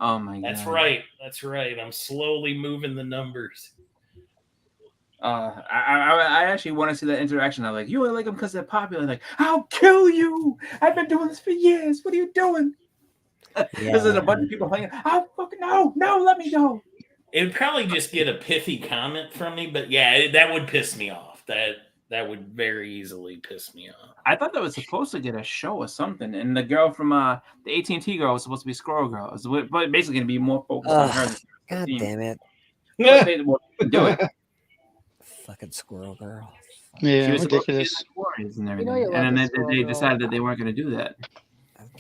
Oh my That's god. That's right. I'm slowly moving the numbers. I actually want to see that interaction. I'm like, you only like them because they're popular. Like, I'll kill you. I've been doing this for years. What are you doing? This is a bunch of people playing. Oh, fucking no, let me go. It would probably just get a pithy comment from me, but yeah, that would piss me off. That would very easily piss me off. I thought that was supposed to get a show or something, and the girl from the AT&T girl was supposed to be Squirrel Girl. It was basically going to be more focused on her. God damn it! Do it. Fucking Squirrel Girl. Yeah, She was ridiculous. And everything, and then they decided that they weren't going to do that.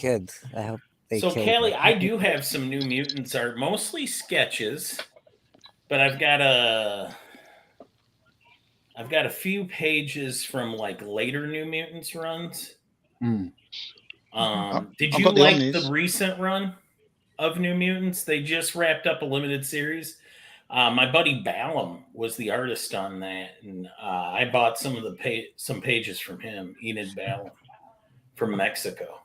Good. I hope they. So, killed Callie, her. I do have some New Mutants art, mostly sketches, but I've got a few pages from like later New Mutants runs. Mm. Did I've you got the like Omnis. the recent run of New Mutants? They just wrapped up a limited series. My buddy Ballum was the artist on that, and I bought some of some pages from him. Enid Ballum from Mexico.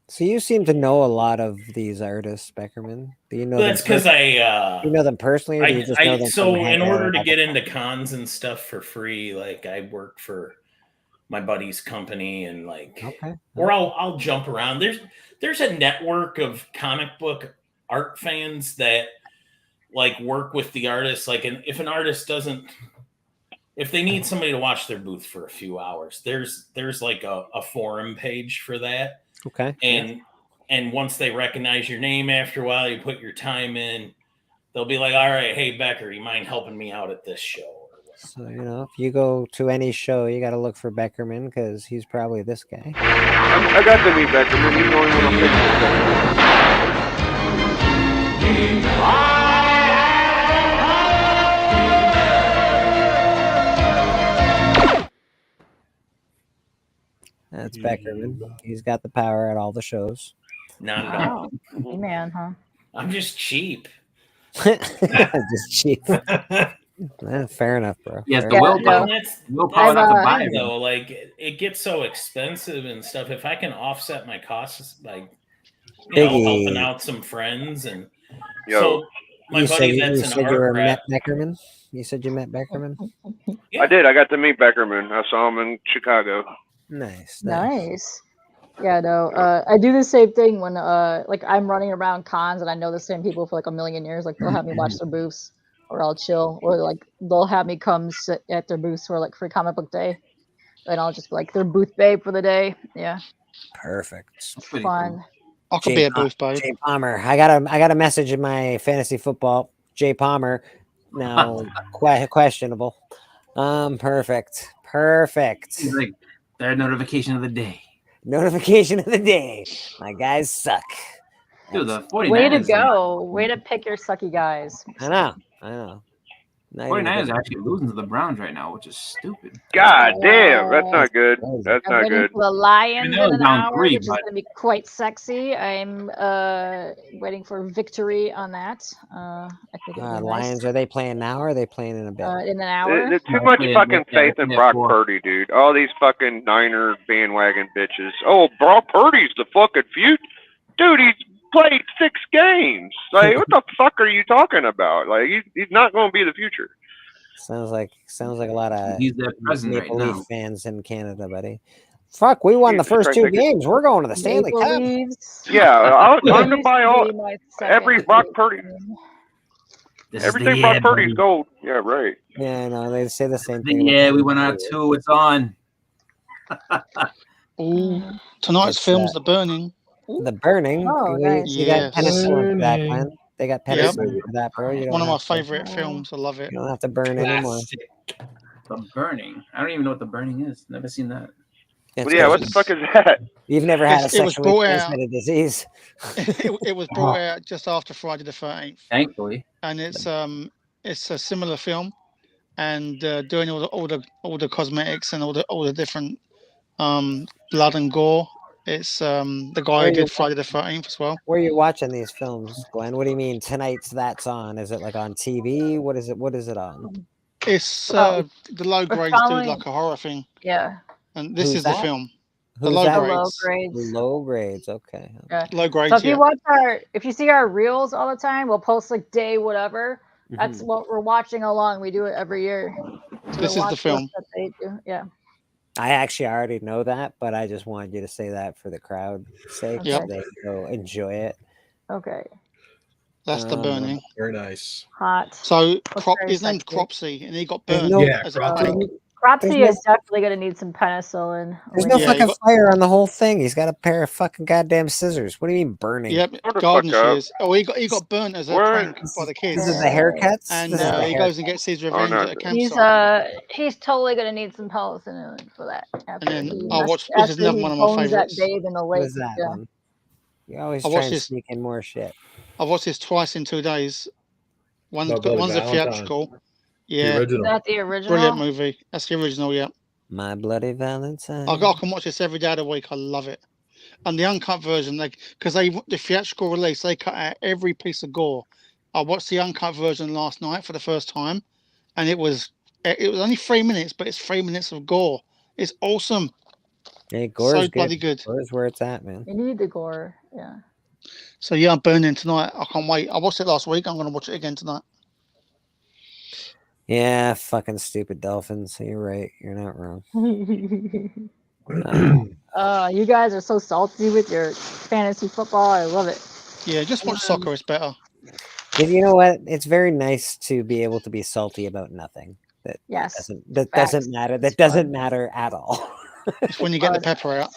So you seem to know a lot of these artists, Beckerman. Do you know? That's because you know them personally, or do you just know them? So from in hanging order out to at get the- into cons and stuff for free, like I work for my buddy's company, and like, or I'll jump around. There's a network of comic book art fans that like work with the artists. Like, if an artist if they need somebody to watch their booth for a few hours, there's like a forum page for that. Okay. And once they recognize your name after a while, you put your time in, they'll be like, all right, hey, Becker, you mind helping me out at this show? So, if you go to any show, you got to look for Beckerman because he's probably this guy. I got to meet Beckerman. He's the only one I'm That's Beckerman. He's got the power at all the shows. Not at all. Hey, man, huh? I'm just cheap. Just cheap. Fair enough, bro. Yes, Fair the enough. willpower not to buy it. Though, like it gets so expensive and stuff. If I can offset my costs, like helping out some friends, and so my buddy that's an art rep. Met Beckerman. You said you met Beckerman. I did. I got to meet Beckerman. I saw him in Chicago. Nice. Yeah, no. I do the same thing when like I'm running around cons and I know the same people for like a million years. Like they'll have me watch their booths, or I'll chill, or like they'll have me come sit at their booths for like free comic book day, and I'll just be like their booth babe for the day. Yeah. Perfect. Fun. I could be a booth babe. Jay Palmer. I got a message in my fantasy football. Jay Palmer. Now questionable. Perfect. He's like their notification of the day. Notification of the day. My guys suck. Dude, the 49ers. Way to go. Way to pick your sucky guys. I know. 49ers are actually losing to the Browns right now, which is stupid. God damn, that's not good. That's I'm not waiting good. for the Lions I know in an down hour, 3, which is but- going to be quite sexy. I'm waiting for victory on that. I think it'll be Lions, are they playing now or are they playing in a bit? in an hour. There's too much fucking faith in Brock Purdy, dude. All these fucking Niner bandwagon bitches. Oh, Brock Purdy's the fucking future. Dude, he's played 6 games. Like, what the fuck are you talking about? Like, he's not going to be the future. Sounds like a lot of He's their present right Maple Leaf now. fans in Canada, buddy. Fuck, we won the Jesus first Christ, 2 I could- games. We're going to the Stanley Maple Cup. Leafs. Yeah, I'm going to Used buy to be my second every Brock favorite Purdy. team. This is the Everything year, Brock Purdy's buddy. gold. Yeah, right. Yeah, no, they say the same The thing. year we went out 2. It's on. Oh, tonight's It's, film's The Burning. The Burning. Oh, you, nice. you got Yes. penicillin for that, Burning. Glenn. They got Yep. penicillin for that, bro. You don't One of my have to, favorite films. I love it. you don't have to burn anymore. Classic. The Burning. I don't even know what The Burning is. Never seen that. It's Well, yeah, what the fuck is that? You've never had a It was sexually brought out. transmitted disease. It was brought out just after Friday the 13th, Thankfully. and it's a similar film, and doing all the cosmetics and all the different blood and gore. It's the guy who did Friday the 13th as well. Where are you watching these films, Glenn? What do you mean tonight's that's on? Is it like on TV? What is it? What is it on? It's Oh, the low we're grades do following- like a horror thing, Yeah. and this Who's is the that? film. Who's The low that? grades. Low grades. Low grades. Okay. Yeah. Low grades. So if Yeah. you watch if you see our reels all the time, we'll post like day whatever. That's what we're watching along. We do it every year. So This is the watch film. list that they do. Yeah. I actually already know that, but I just wanted you to say that for the crowd's sake, so Yep. they go enjoy it. Okay. That's The Burning. Very nice. Hot. So very his name's sexy. Cropsy, and he got There's burned no- Yeah, as a Cropsy. prank. Cropsy There's is definitely going to need some penicillin. There's no Yeah, fucking you got- fire on the whole thing. He's got a pair of fucking goddamn scissors. What do you mean burning? Yep, Hold the garden fuck up. shears. Oh, he got burnt as a What? prank by the kids. This is the haircuts. And This is the he hair- goes and gets his revenge no. at a campsite. He's totally going to need some penicillin for that. After And then he- I'll watch- this is after another he one of my bones that favorites. babe in the lake. What is that Yeah. one? You always I try watched and this- sneak in more shit. I've watched this twice in 2 days. One's My Bloody a Valentine. theatrical. The Yeah, Is original. that the original? brilliant movie. That's the original. Yeah, My Bloody Valentine. I can watch this every day of the week. I love it. And the uncut version, because the theatrical release, they cut out every piece of gore. I watched the uncut version last night for the first time, and it was only 3 minutes, but it's 3 minutes of gore. It's awesome. Hey, gore's So bloody good. Gore's where it's at, man. You need the gore. Yeah. So yeah, I'm burning tonight. I can't wait. I watched it last week. I'm going to watch it again tonight. Yeah, fucking stupid dolphins. You're right. You're not wrong. You guys are so salty with your fantasy football. I love it. Yeah, just watch soccer. It's better. You know what? It's very nice to be able to be salty about nothing. Yes. That Facts. doesn't matter. That doesn't matter at all. It's when you get the pepper out.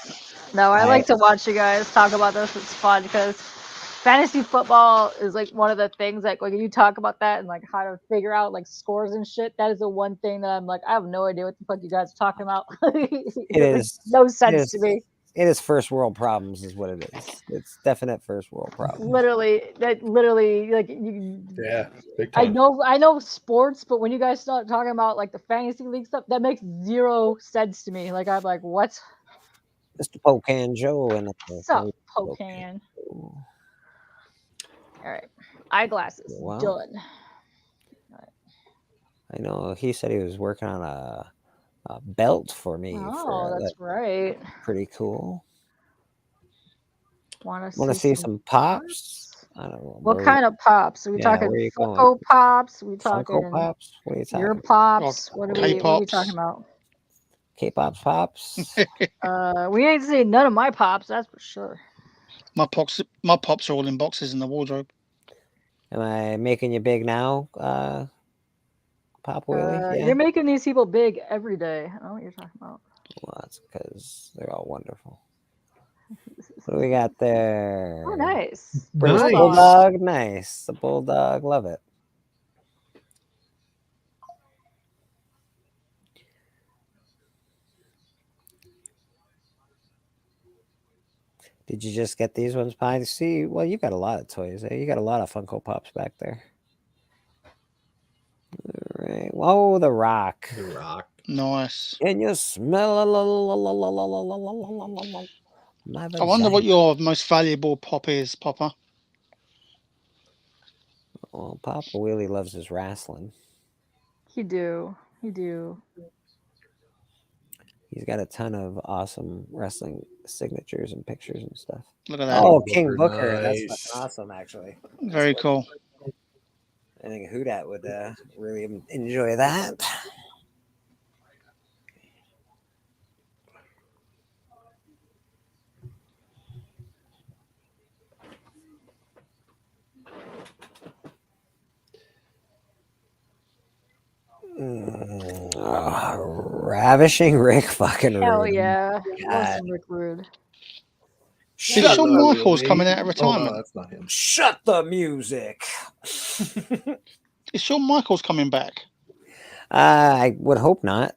No, I like to watch you guys talk about this. It's fun because fantasy football is like one of the things like when you talk about that and like how to figure out like scores and shit. That is the one thing that I'm like, I have no idea what the fuck you guys are talking about. It makes is no sense to me. It is first world problems, is what it is. It's definite first world problems. Literally, like Yeah, big I time. know sports, but when you guys start talking about like the fantasy league stuff, that makes zero sense to me. Like I'm like, what? Mr. Pocan Joe and What's up, Pocan? All right, eyeglasses Wow. done. I know he said he was working on a belt for me. Oh, that's right. Pretty cool. Want Want to see some pops? I don't know. What kind of pops? Are we Yeah, talking where you Funko going? Pops? We talking Funko Pops? What are you talking your about? pops? What are we K-pops. talking about? K-pops pops? We ain't seen none of my pops, that's for sure. My pops are all in boxes in the wardrobe. Am I making you big now, Pop Willie? Yeah. You're making these people big every day. I don't know what you're talking about. Well, that's because they're all wonderful. What do we got there? Oh, nice. British Nice. Bulldog, nice. The Bulldog, love it. Did you just get these ones, Pine? See, well, you got a lot of toys there. You got a lot of Funko Pops back there. All right. Whoa, the Rock. The Rock. Nice. Can you smell my I wonder vagina? what your most valuable pop is, Papa. Well, Papa Willie loves his wrestling. He do. He's got a ton of awesome wrestling signatures and pictures and stuff. Look at that. Oh, King Booker. Nice. That's fucking awesome, actually. Very cool. I think Houdat would really enjoy that. Ravishing Rick fucking Hell Rude. yeah. God. Awesome Rick Rude. Is Shawn Michaels coming out of retirement? Oh, no, that's not him. Shut the music. Is Shawn Michaels coming back? I would hope not.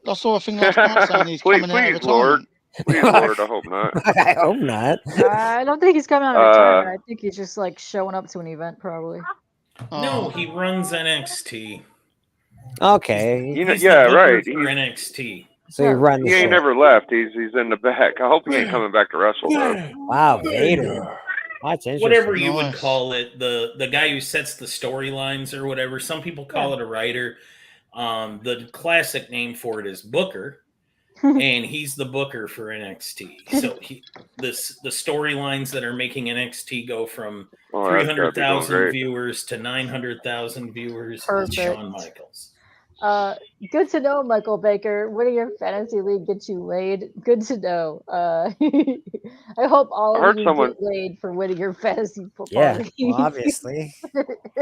I saw a thing last night saying he's coming out of Please, Lord. retirement. Please, Lord, I hope not. I hope not. I don't think he's coming out of retirement. I think he's just like showing up to an event, probably. No, he runs NXT. Okay. He's yeah, the right. for NXT. So he runs. He ain't never left. He's in the back. I hope he ain't coming back to wrestle though. Wow, Vader. That's interesting. Whatever you would call it, the guy who sets the storylines or whatever. Some people call it a writer. The classic name for it is Booker, and he's the booker for NXT. So the storylines that are making NXT go from 300,000 viewers to 900,000 viewers is Shawn Michaels. Good to know, Michael Baker. Winning your fantasy league gets you laid. Good to know. I hope all of you get laid for winning your fantasy football league. Well, obviously.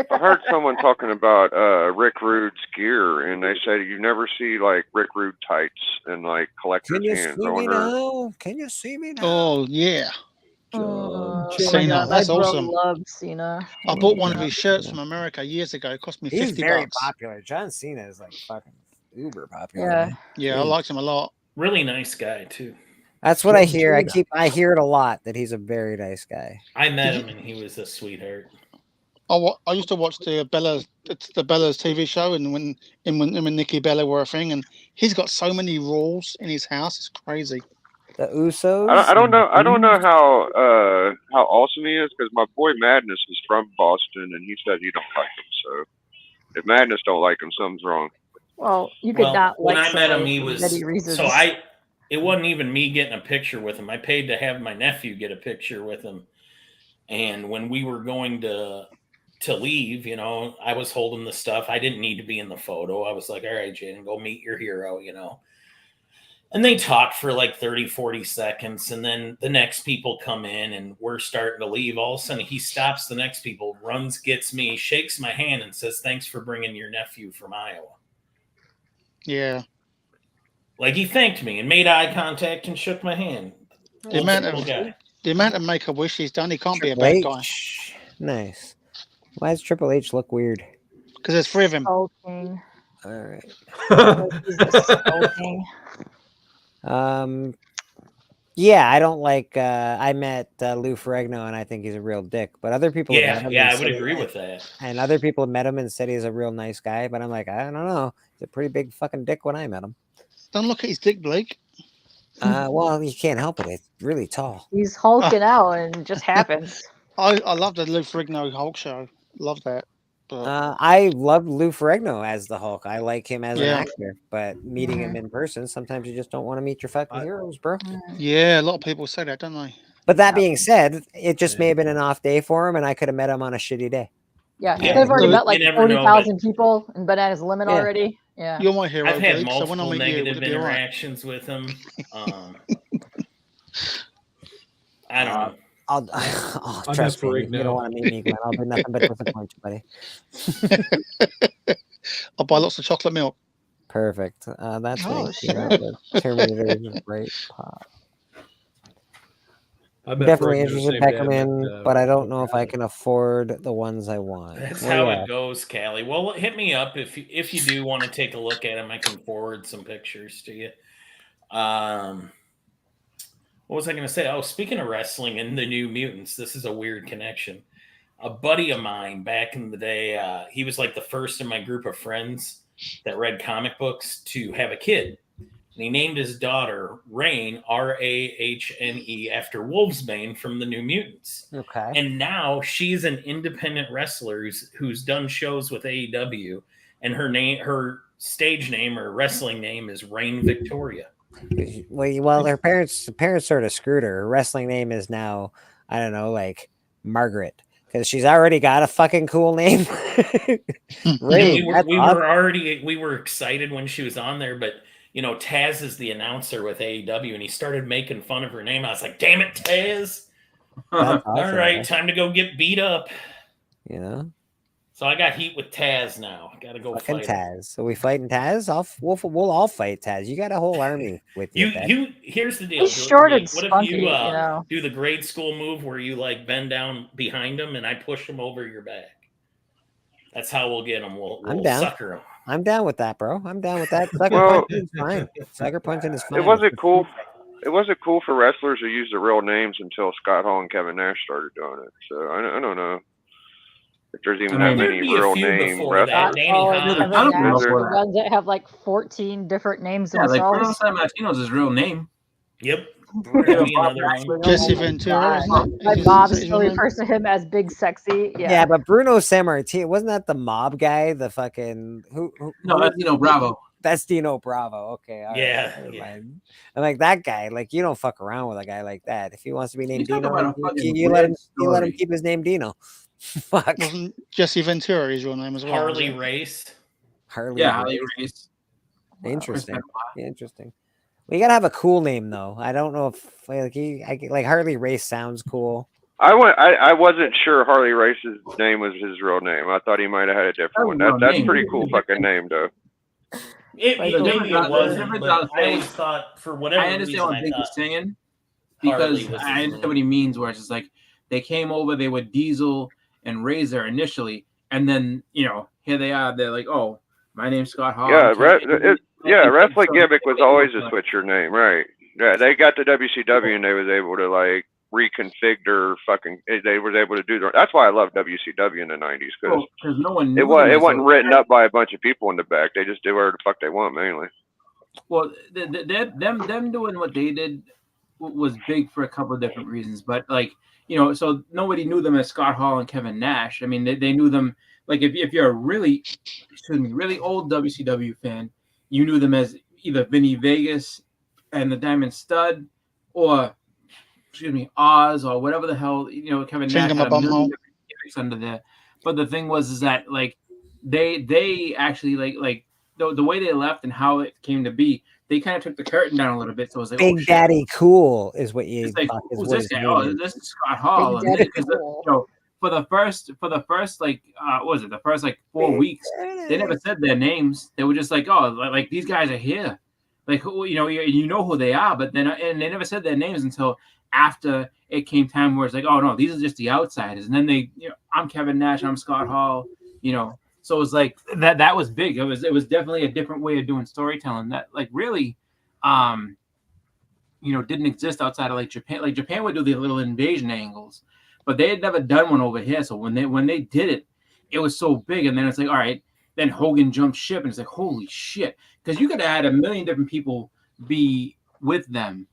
I heard someone talking about Rick Rude's gear, and they said you never see like Rick Rude tights and like collector's hands. I wonder. Can you see me now? Oh yeah. Cena, that's awesome. Love Cena. I bought one of his shirts from America years ago. It cost me $50. He's very popular. John Cena is like fucking uber popular. Yeah, I liked him a lot. Really nice guy too. That's what I hear. I hear it a lot that he's a very nice guy. I met him and he was a sweetheart. I used to watch the Bella's TV show, and when Nikki Bella were a thing, and he's got so many rules in his house, it's crazy. The Usos. I don't know. I don't know how awesome he is because my boy Madness is from Boston, and he said he don't like him. So if Madness don't like him, something's wrong. Well, you could not like. When I met him, he was many reasons. so It wasn't even me getting a picture with him. I paid to have my nephew get a picture with him, and when we were going to leave, I was holding the stuff. I didn't need to be in the photo. I was like, all right, Jaden, go meet your hero, And they talked for like 30, 40 seconds. And then the next people come in and we're starting to leave. All of a sudden he stops the next people, runs, gets me, shakes my hand and says, thanks for bringing your nephew from Iowa. Yeah. Like he thanked me and made eye contact and shook my hand. The amount of Make-A-Wish he's done, he can't be a bad guy. Nice. Why does Triple H look weird? Because there's three of him. All right. Yeah, I don't like. I met Lou Ferrigno, and I think he's a real dick. But other people, I would agree with that. And other people have met him and said he's a real nice guy. But I'm like, I don't know. He's a pretty big fucking dick when I met him. Don't look at his dick, Blake. Well, you can't help it. It's really tall. He's hulking out, and it just happens. I love the Lou Ferrigno Hulk show. Love that. I love Lou Ferrigno as the Hulk. I like him as an actor, but meeting him in person, sometimes you just don't want to meet your fucking heroes, bro. Yeah, a lot of people say that, don't they? But that being said, it just may have been an off day for him, and I could have met him on a shitty day. Yeah, they've already met like 40,000 people in Bananas Limit already. Yeah, you're my hero. I've had Blake, multiple so when I meet negative you, interactions with him. I don't know. I'll trust me. You don't want to meet me, Glenn. I'll do nothing but disappoint you, buddy. I'll buy lots of chocolate milk. Perfect. That's what the Terminator is great pop. Definitely interested in Peckerman, but I don't know if I can afford the ones I want. That's how it goes, Callie. Well, hit me up if you do want to take a look at him. I can forward some pictures to you. What was I going to say? Oh, speaking of wrestling and the New Mutants, this is a weird connection. A buddy of mine back in the day, he was like the first in my group of friends that read comic books to have a kid. And he named his daughter Rain, Rahne, after Wolfsbane from the New Mutants. Okay. And now she's an independent wrestler who's done shows with AEW, and her stage name or wrestling name is Rain Victoria. Well, her parents sort of screwed her. Her wrestling name is now, I don't know, like Margaret, because she's already got a fucking cool name. We Ray, were that's we awesome. were already we were excited when she was on there, but Taz is the announcer with AEW, and he started making fun of her name. I was like, "Damn it, Taz! That's All awesome, right, man. time to go get beat up." You know, So I got heat with Taz now. Got to go fucking fight him. Taz. So we fighting Taz? We'll all fight Taz. You got a whole army with you. Here's the deal. He's short and What if spunky, you you know. do the grade school move where you like bend down behind him and I push him over your back? That's how we'll get him. We'll I'm down. sucker him. I'm down with that, bro. I'm down with that. Sucker Well, punching is fine. Sucker punching is fine. It wasn't cool. It wasn't cool for wrestlers to use their real names until Scott Hall and Kevin Nash started doing it. So I don't know if there's even that many real name wrestlers. Kevin Nash, the ones that have like 14 different names Yeah, like Bruno themselves. Sammartino's his real name. Yep. Jesse Ventura, isn't it? My mom still refers to him as Big Sexy. Yeah, but Bruno Sammartino, wasn't that the mob guy? The fucking who No, that's Dino Bravo. That's Dino Bravo. Okay, all right, Yeah, never yeah. mind. I'm like that guy. Like you don't fuck around with a guy like that. If he wants to be named You talk Dino, about a fucking you let him. weird You let him story. keep his name Dino. Fuck. Wasn't Jesse Ventura his real name as well? Harley was it? Race. Harley. Yeah, Harley Race. Interesting. Interesting. Well, you gotta have a cool name though. I don't know if like Harley Race sounds cool. I wasn't sure Harley Race's name was his real name. I thought he might have had a different one. That's pretty cool fucking name though. Maybe it wasn't, but I always thought for whatever I understand reason what I Big was thought saying Harley because was I his understand what he means. Where it's just like they came over, they were Diesel and Razor initially, and then here they are. They're like, "Oh, my name's Scott Hall." Yeah, wrestling gimmick was always to switch your name, right? Yeah, they got the WCW and they was able to like reconfigure fucking. They was able to do that. That's why I love WCW in the '90s because no one knew it wasn't written up by a bunch of people in the back. They just did whatever the fuck they want mainly. Well, them doing what they did was big for a couple of different reasons, but so nobody knew them as Scott Hall and Kevin Nash. I mean, they knew them like if you're a really old WCW fan, you knew them as either Vinny Vegas and the Diamond Stud, or Oz, or whatever the hell Kevin Nash had a million different gimmicks under there. But the thing was that like they actually like the way they left and how it came to be, they kind of took the curtain down a little bit. So it was like, Big Daddy Cool is what you. It's like, thought is who's what this his guy? name Oh, is. this is Scott Hall. Big Daddy Because Cool. for the first like what was it, the first like 4 weeks, they never said their names. They were just like, oh, like these guys are here, like you know who they are, but then and they never said their names until after it came time where it's like, oh no, these are just the outsiders. And then they, I'm Kevin Nash, I'm Scott Hall, So it was like that was big. It was definitely a different way of doing storytelling that like really didn't exist outside of like Japan. Like Japan would do the little invasion angles, but they had never done one over here. So when they did it, it was so big. And then it's like, all right, then Hogan jumped ship, and it's like, holy shit, because you could have had a million different people be with them,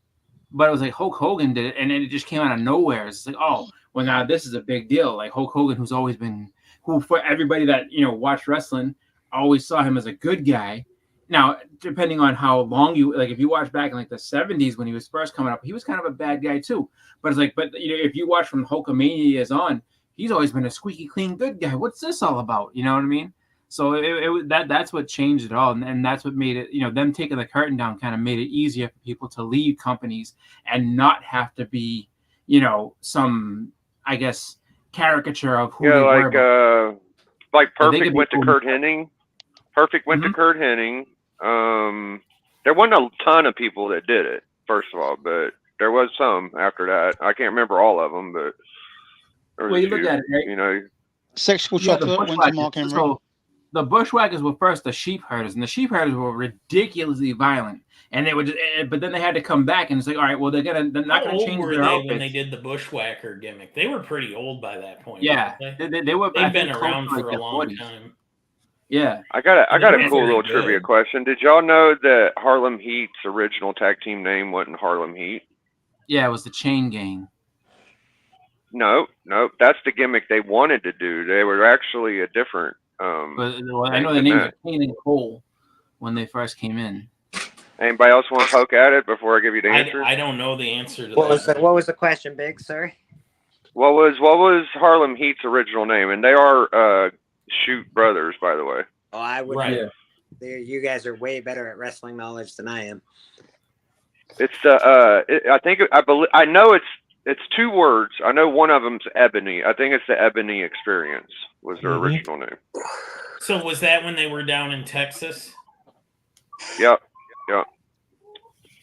but it was like Hulk Hogan did it, and then it just came out of nowhere. It's like, oh, well now this is a big deal. Like Hulk Hogan, who's always been, who for everybody that watched wrestling always saw him as a good guy. Now, depending on how long if you watch back in like the 70s when he was first coming up, he was kind of a bad guy too. But it's like, if you watch from Hulkamania years on, he's always been a squeaky clean good guy. What's this all about? You know what I mean? So that's what changed it all, and that's what made it. Them taking the curtain down kind of made it easier for people to leave companies and not have to be, some, I guess, caricature of who they were. Like Perfect went to Kurt Hennig. Perfect went to Kurt Hennig. There wasn't a ton of people that did it, first of all, but there was some after that. I can't remember all of them, but there was you look at it, right? Sexual Chocolate went to Mark Henry. So the Bushwhackers were first the Sheep Herders, and the Sheep Herders were ridiculously violent, and they would. But then they had to come back, and it's like, all right, well, they're not going to change their outfits. When they did the Bushwhacker gimmick? They were pretty old by that point. Yeah, they were. They've been around for a long time. Yeah, I got a cool little trivia question. Did y'all know that Harlem Heat's original tag team name wasn't Harlem Heat? Yeah, it was the Chain Gang. No, that's the gimmick they wanted to do. They were actually a different. I know the names were Kane and Cole when they first came in. Anybody else want to poke at it before I give you the answer? I don't know the answer to What that. was the question, Big? Sorry. What was Harlem Heat's original name? And they are Shoot brothers, by the way. Oh, I would. Right. You guys are way better at wrestling knowledge than I am. It's I know it's two words. I know one of them's Ebony. I think it's the Ebony Experience was their original name. So was that when they were down in Texas? Yep.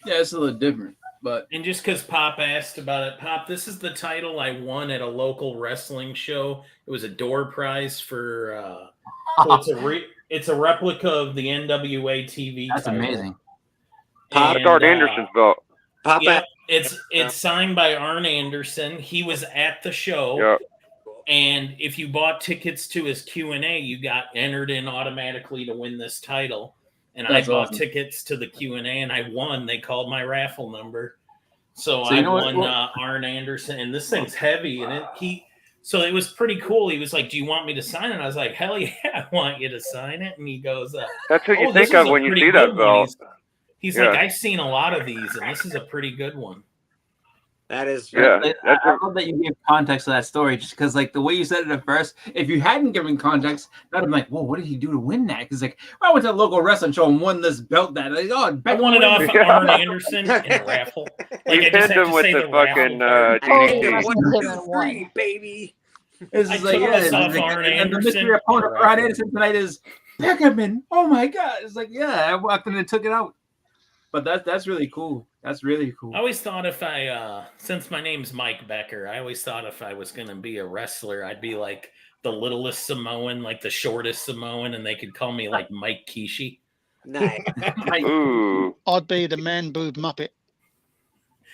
Yeah, it's a little different. But and just because Pop asked about it, Pop, this is the title I won at a local wrestling show. It was a door prize for. So it's a replica of the NWA TV. That's title. amazing. That's Arn Anderson's belt. Yep, it's signed by Arn Anderson. He was at the show. Yep. And if you bought tickets to his Q&A, you got entered in automatically to win this title. And That's I bought awesome. tickets to the Q&A, and I won. They called my raffle number. So you I know won what? Arn Anderson, and this thing's heavy. And so it was pretty cool. He was like, "Do you want me to sign it?" I was like, "Hell yeah, I want you to sign it." And he goes, That's what you this think of is a when you pretty see good that one." belt. He's Yeah. like, "I've seen a lot of these, and this is a pretty good one." That is. Yeah. I love that you gave context to that story, just because, like, the way you said it at first, if you hadn't given context, I'd be like, "Whoa, what did he do to win that?" Because, like, I went to a local wrestling show and won this belt. That, like, oh, I won it off of Arn Anderson in a raffle. Like, You I just pinned have him to with say the the raffle fucking part. Free, baby. It's I just like, took yeah, this it's off like, Arn and the Anderson. mystery opponent for Arn Anderson tonight is Beckerman. Oh my god! It's like, yeah, I walked in and took it out. But that's really cool. That's really cool. I always thought if since my name's Mike Becker, I always thought if I was going to be a wrestler, I'd be like the littlest Samoan, like the shortest Samoan, and they could call me like Mike Kishi. Nice. Ooh. I'd be the man boob Muppet.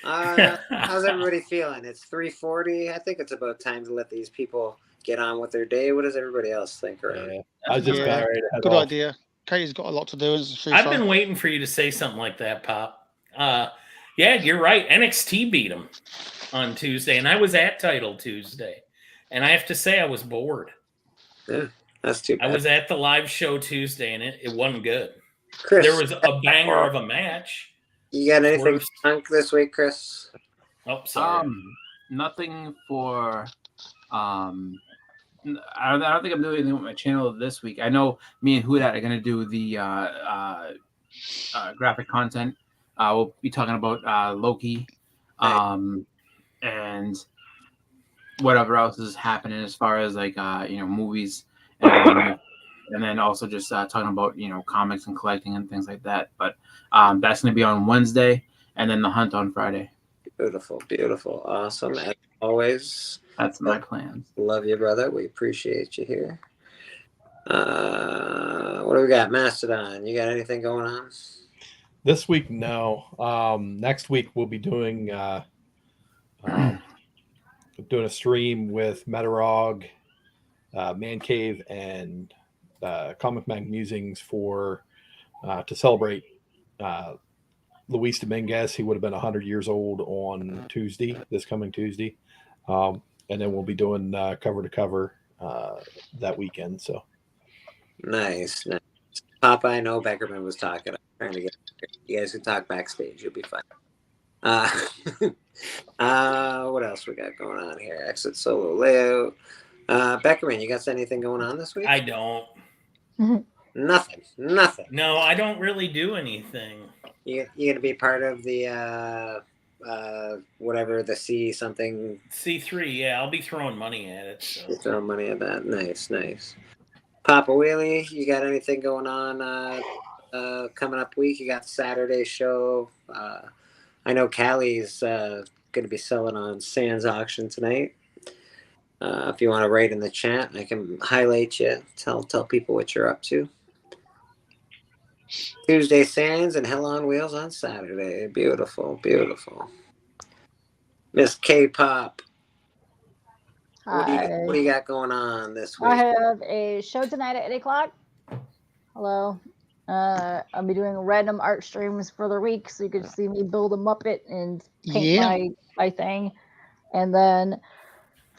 How's everybody feeling? It's 3:40. I think it's about time to let these people get on with their day. What does everybody else think around? Yeah. I was just about ready to head Good off. idea. Katie's got a lot to do. Isn't she? I've So- been waiting for you to say something like that, Pop. Yeah, you're right. NXT beat them on Tuesday, and I was at Title Tuesday, and I have to say I was bored. Yeah, that's too bad. I was at the live show Tuesday, and it wasn't good. Chris, There was a banger of a match. you got anything Worst. punk this week, Chris? Oh, sorry. Nothing for I don't think I'm doing anything with my channel this week. I know me and Hudat are gonna do the graphic content. We'll be talking about Loki, and whatever else is happening as far as like movies, and then also just talking about comics and collecting and things like that. But that's gonna be on Wednesday, and then the hunt on Friday. Beautiful, beautiful, awesome. As always, that's my plans. Love you, brother. We appreciate you here. What do we got? Mastodon, you got anything going on? This week, no. Next week we'll be doing doing a stream with Metarog, Man Cave, and Comic Mag Musings for to celebrate Luis Dominguez. He would have been 100 years old on Tuesday, this coming Tuesday. And then we'll be doing cover to cover that weekend. So Nice. Papa, I know Beckerman was talking. I'm trying to get you guys can talk backstage. You'll be fine. What else we got going on here? Exit solo layout. Beckerman, you got anything going on this week? I don't. Nothing. No, I don't really do anything. You gonna be part of the whatever the C something C3? Yeah, I'll be throwing money at it. So. You throw money at that. Nice. Papa Wheelie, you got anything going on coming up week? You got the Saturday show. I know Callie's going to be selling on Sands auction tonight. If you want to write in the chat, I can highlight you. Tell people what you're up to. Tuesday Sands and Hell on Wheels on Saturday. Beautiful. Miss K-Pop. What do you got going on this week? I have a show tonight at 8 o'clock. Hello. I'll be doing random art streams for the week, so you can see me build a Muppet and paint my thing. And then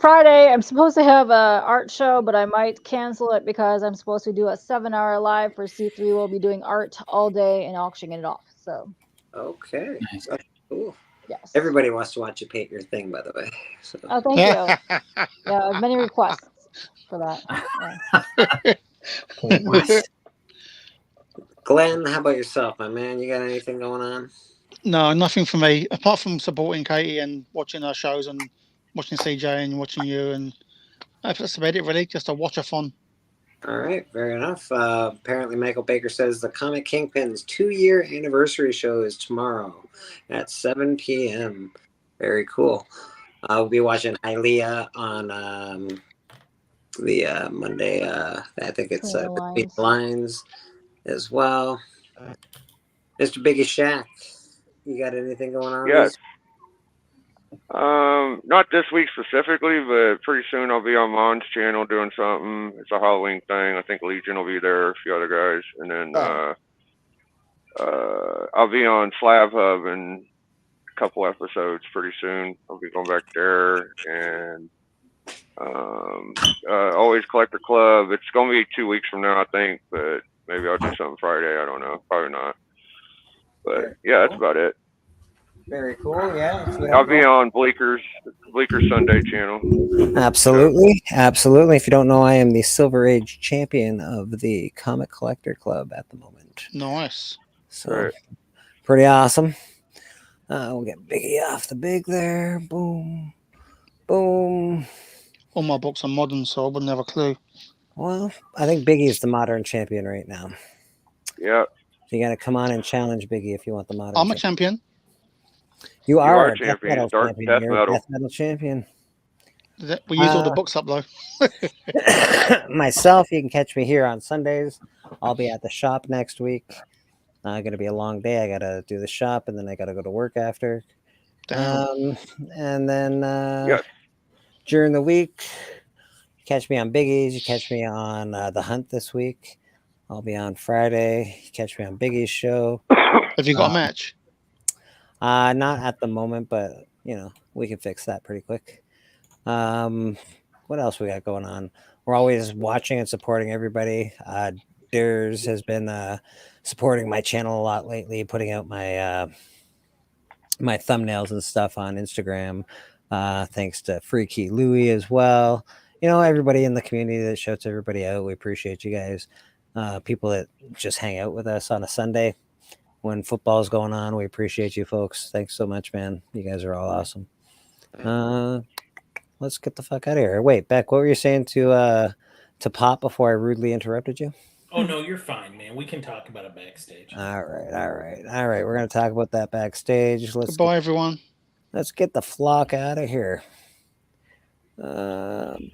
Friday, I'm supposed to have a art show, but I might cancel it because I'm supposed to do a 7-hour live for C3. We'll be doing art all day and auctioning it off. So. Okay. Nice. That's cool. Yes. Everybody wants to watch you paint your thing, by the way. So. Oh, thank you. Yeah, many requests for that. Yeah. Glenn, how about yourself, my man? You got anything going on? No, nothing for me apart from supporting Katie and watching her shows and watching CJ and watching you, and that's about it really. Just a watch-a-thon. All right, fair enough. Apparently, Michael Baker says the Comic Kingpin's 2-year anniversary show is tomorrow at 7 p.m. Very cool. We'll be watching Ilea on the Monday. I think it's Between the Lines as well. Mr. Biggie Shack, you got anything going on? Yes. Not this week specifically, but pretty soon I'll be on Mon's channel doing something. It's a Halloween thing. I think Legion will be there, a few other guys, and then I'll be on Slab Hub in a couple episodes pretty soon. I'll be going back there, and Always Collector Club. It's gonna be 2 weeks from now, I think, but maybe I'll do something Friday. I don't know, probably not. But yeah, that's about it. Very cool. Yeah. I'll be on Bleeker Sunday channel. Absolutely. Absolutely. If you don't know, I am the Silver Age champion of the Comic Collector Club at the moment. Nice. So pretty awesome. We'll get Biggie off the big there. Boom. Boom. All my books are modern, so I wouldn't have a clue. Well, I think Biggie is the modern champion right now. Yeah. So you got to come on and challenge Biggie if you want the modern I'm a champion. You are a champion. Metal Dark champion. death You're metal. a death metal champion. We use all the books up, though. Myself, you can catch me here on Sundays. I'll be at the shop next week. Going to be a long day. I got to do the shop, and then I got to go to work after. And then during the week, you catch me on Biggie's. You catch me on The Hunt this week. I'll be on Friday. You catch me on Biggie's show. Have you got a match? Not at the moment, but we can fix that pretty quick. What else we got going on? We're always watching and supporting everybody. Durs has been supporting my channel a lot lately, putting out my my thumbnails and stuff on Instagram. Thanks to Freaky Louie as well. Everybody in the community that shouts everybody out. We appreciate you guys. People that just hang out with us on a Sunday when football's going on. We appreciate you folks. Thanks so much, man. You guys are all awesome. Let's get the fuck out of here. Wait, Beck, what were you saying to Pop before I rudely interrupted you? Oh no, you're fine, man. We can talk about it backstage. All right. We're gonna talk about that backstage. Goodbye, everyone. Let's get the flock out of here. Boom.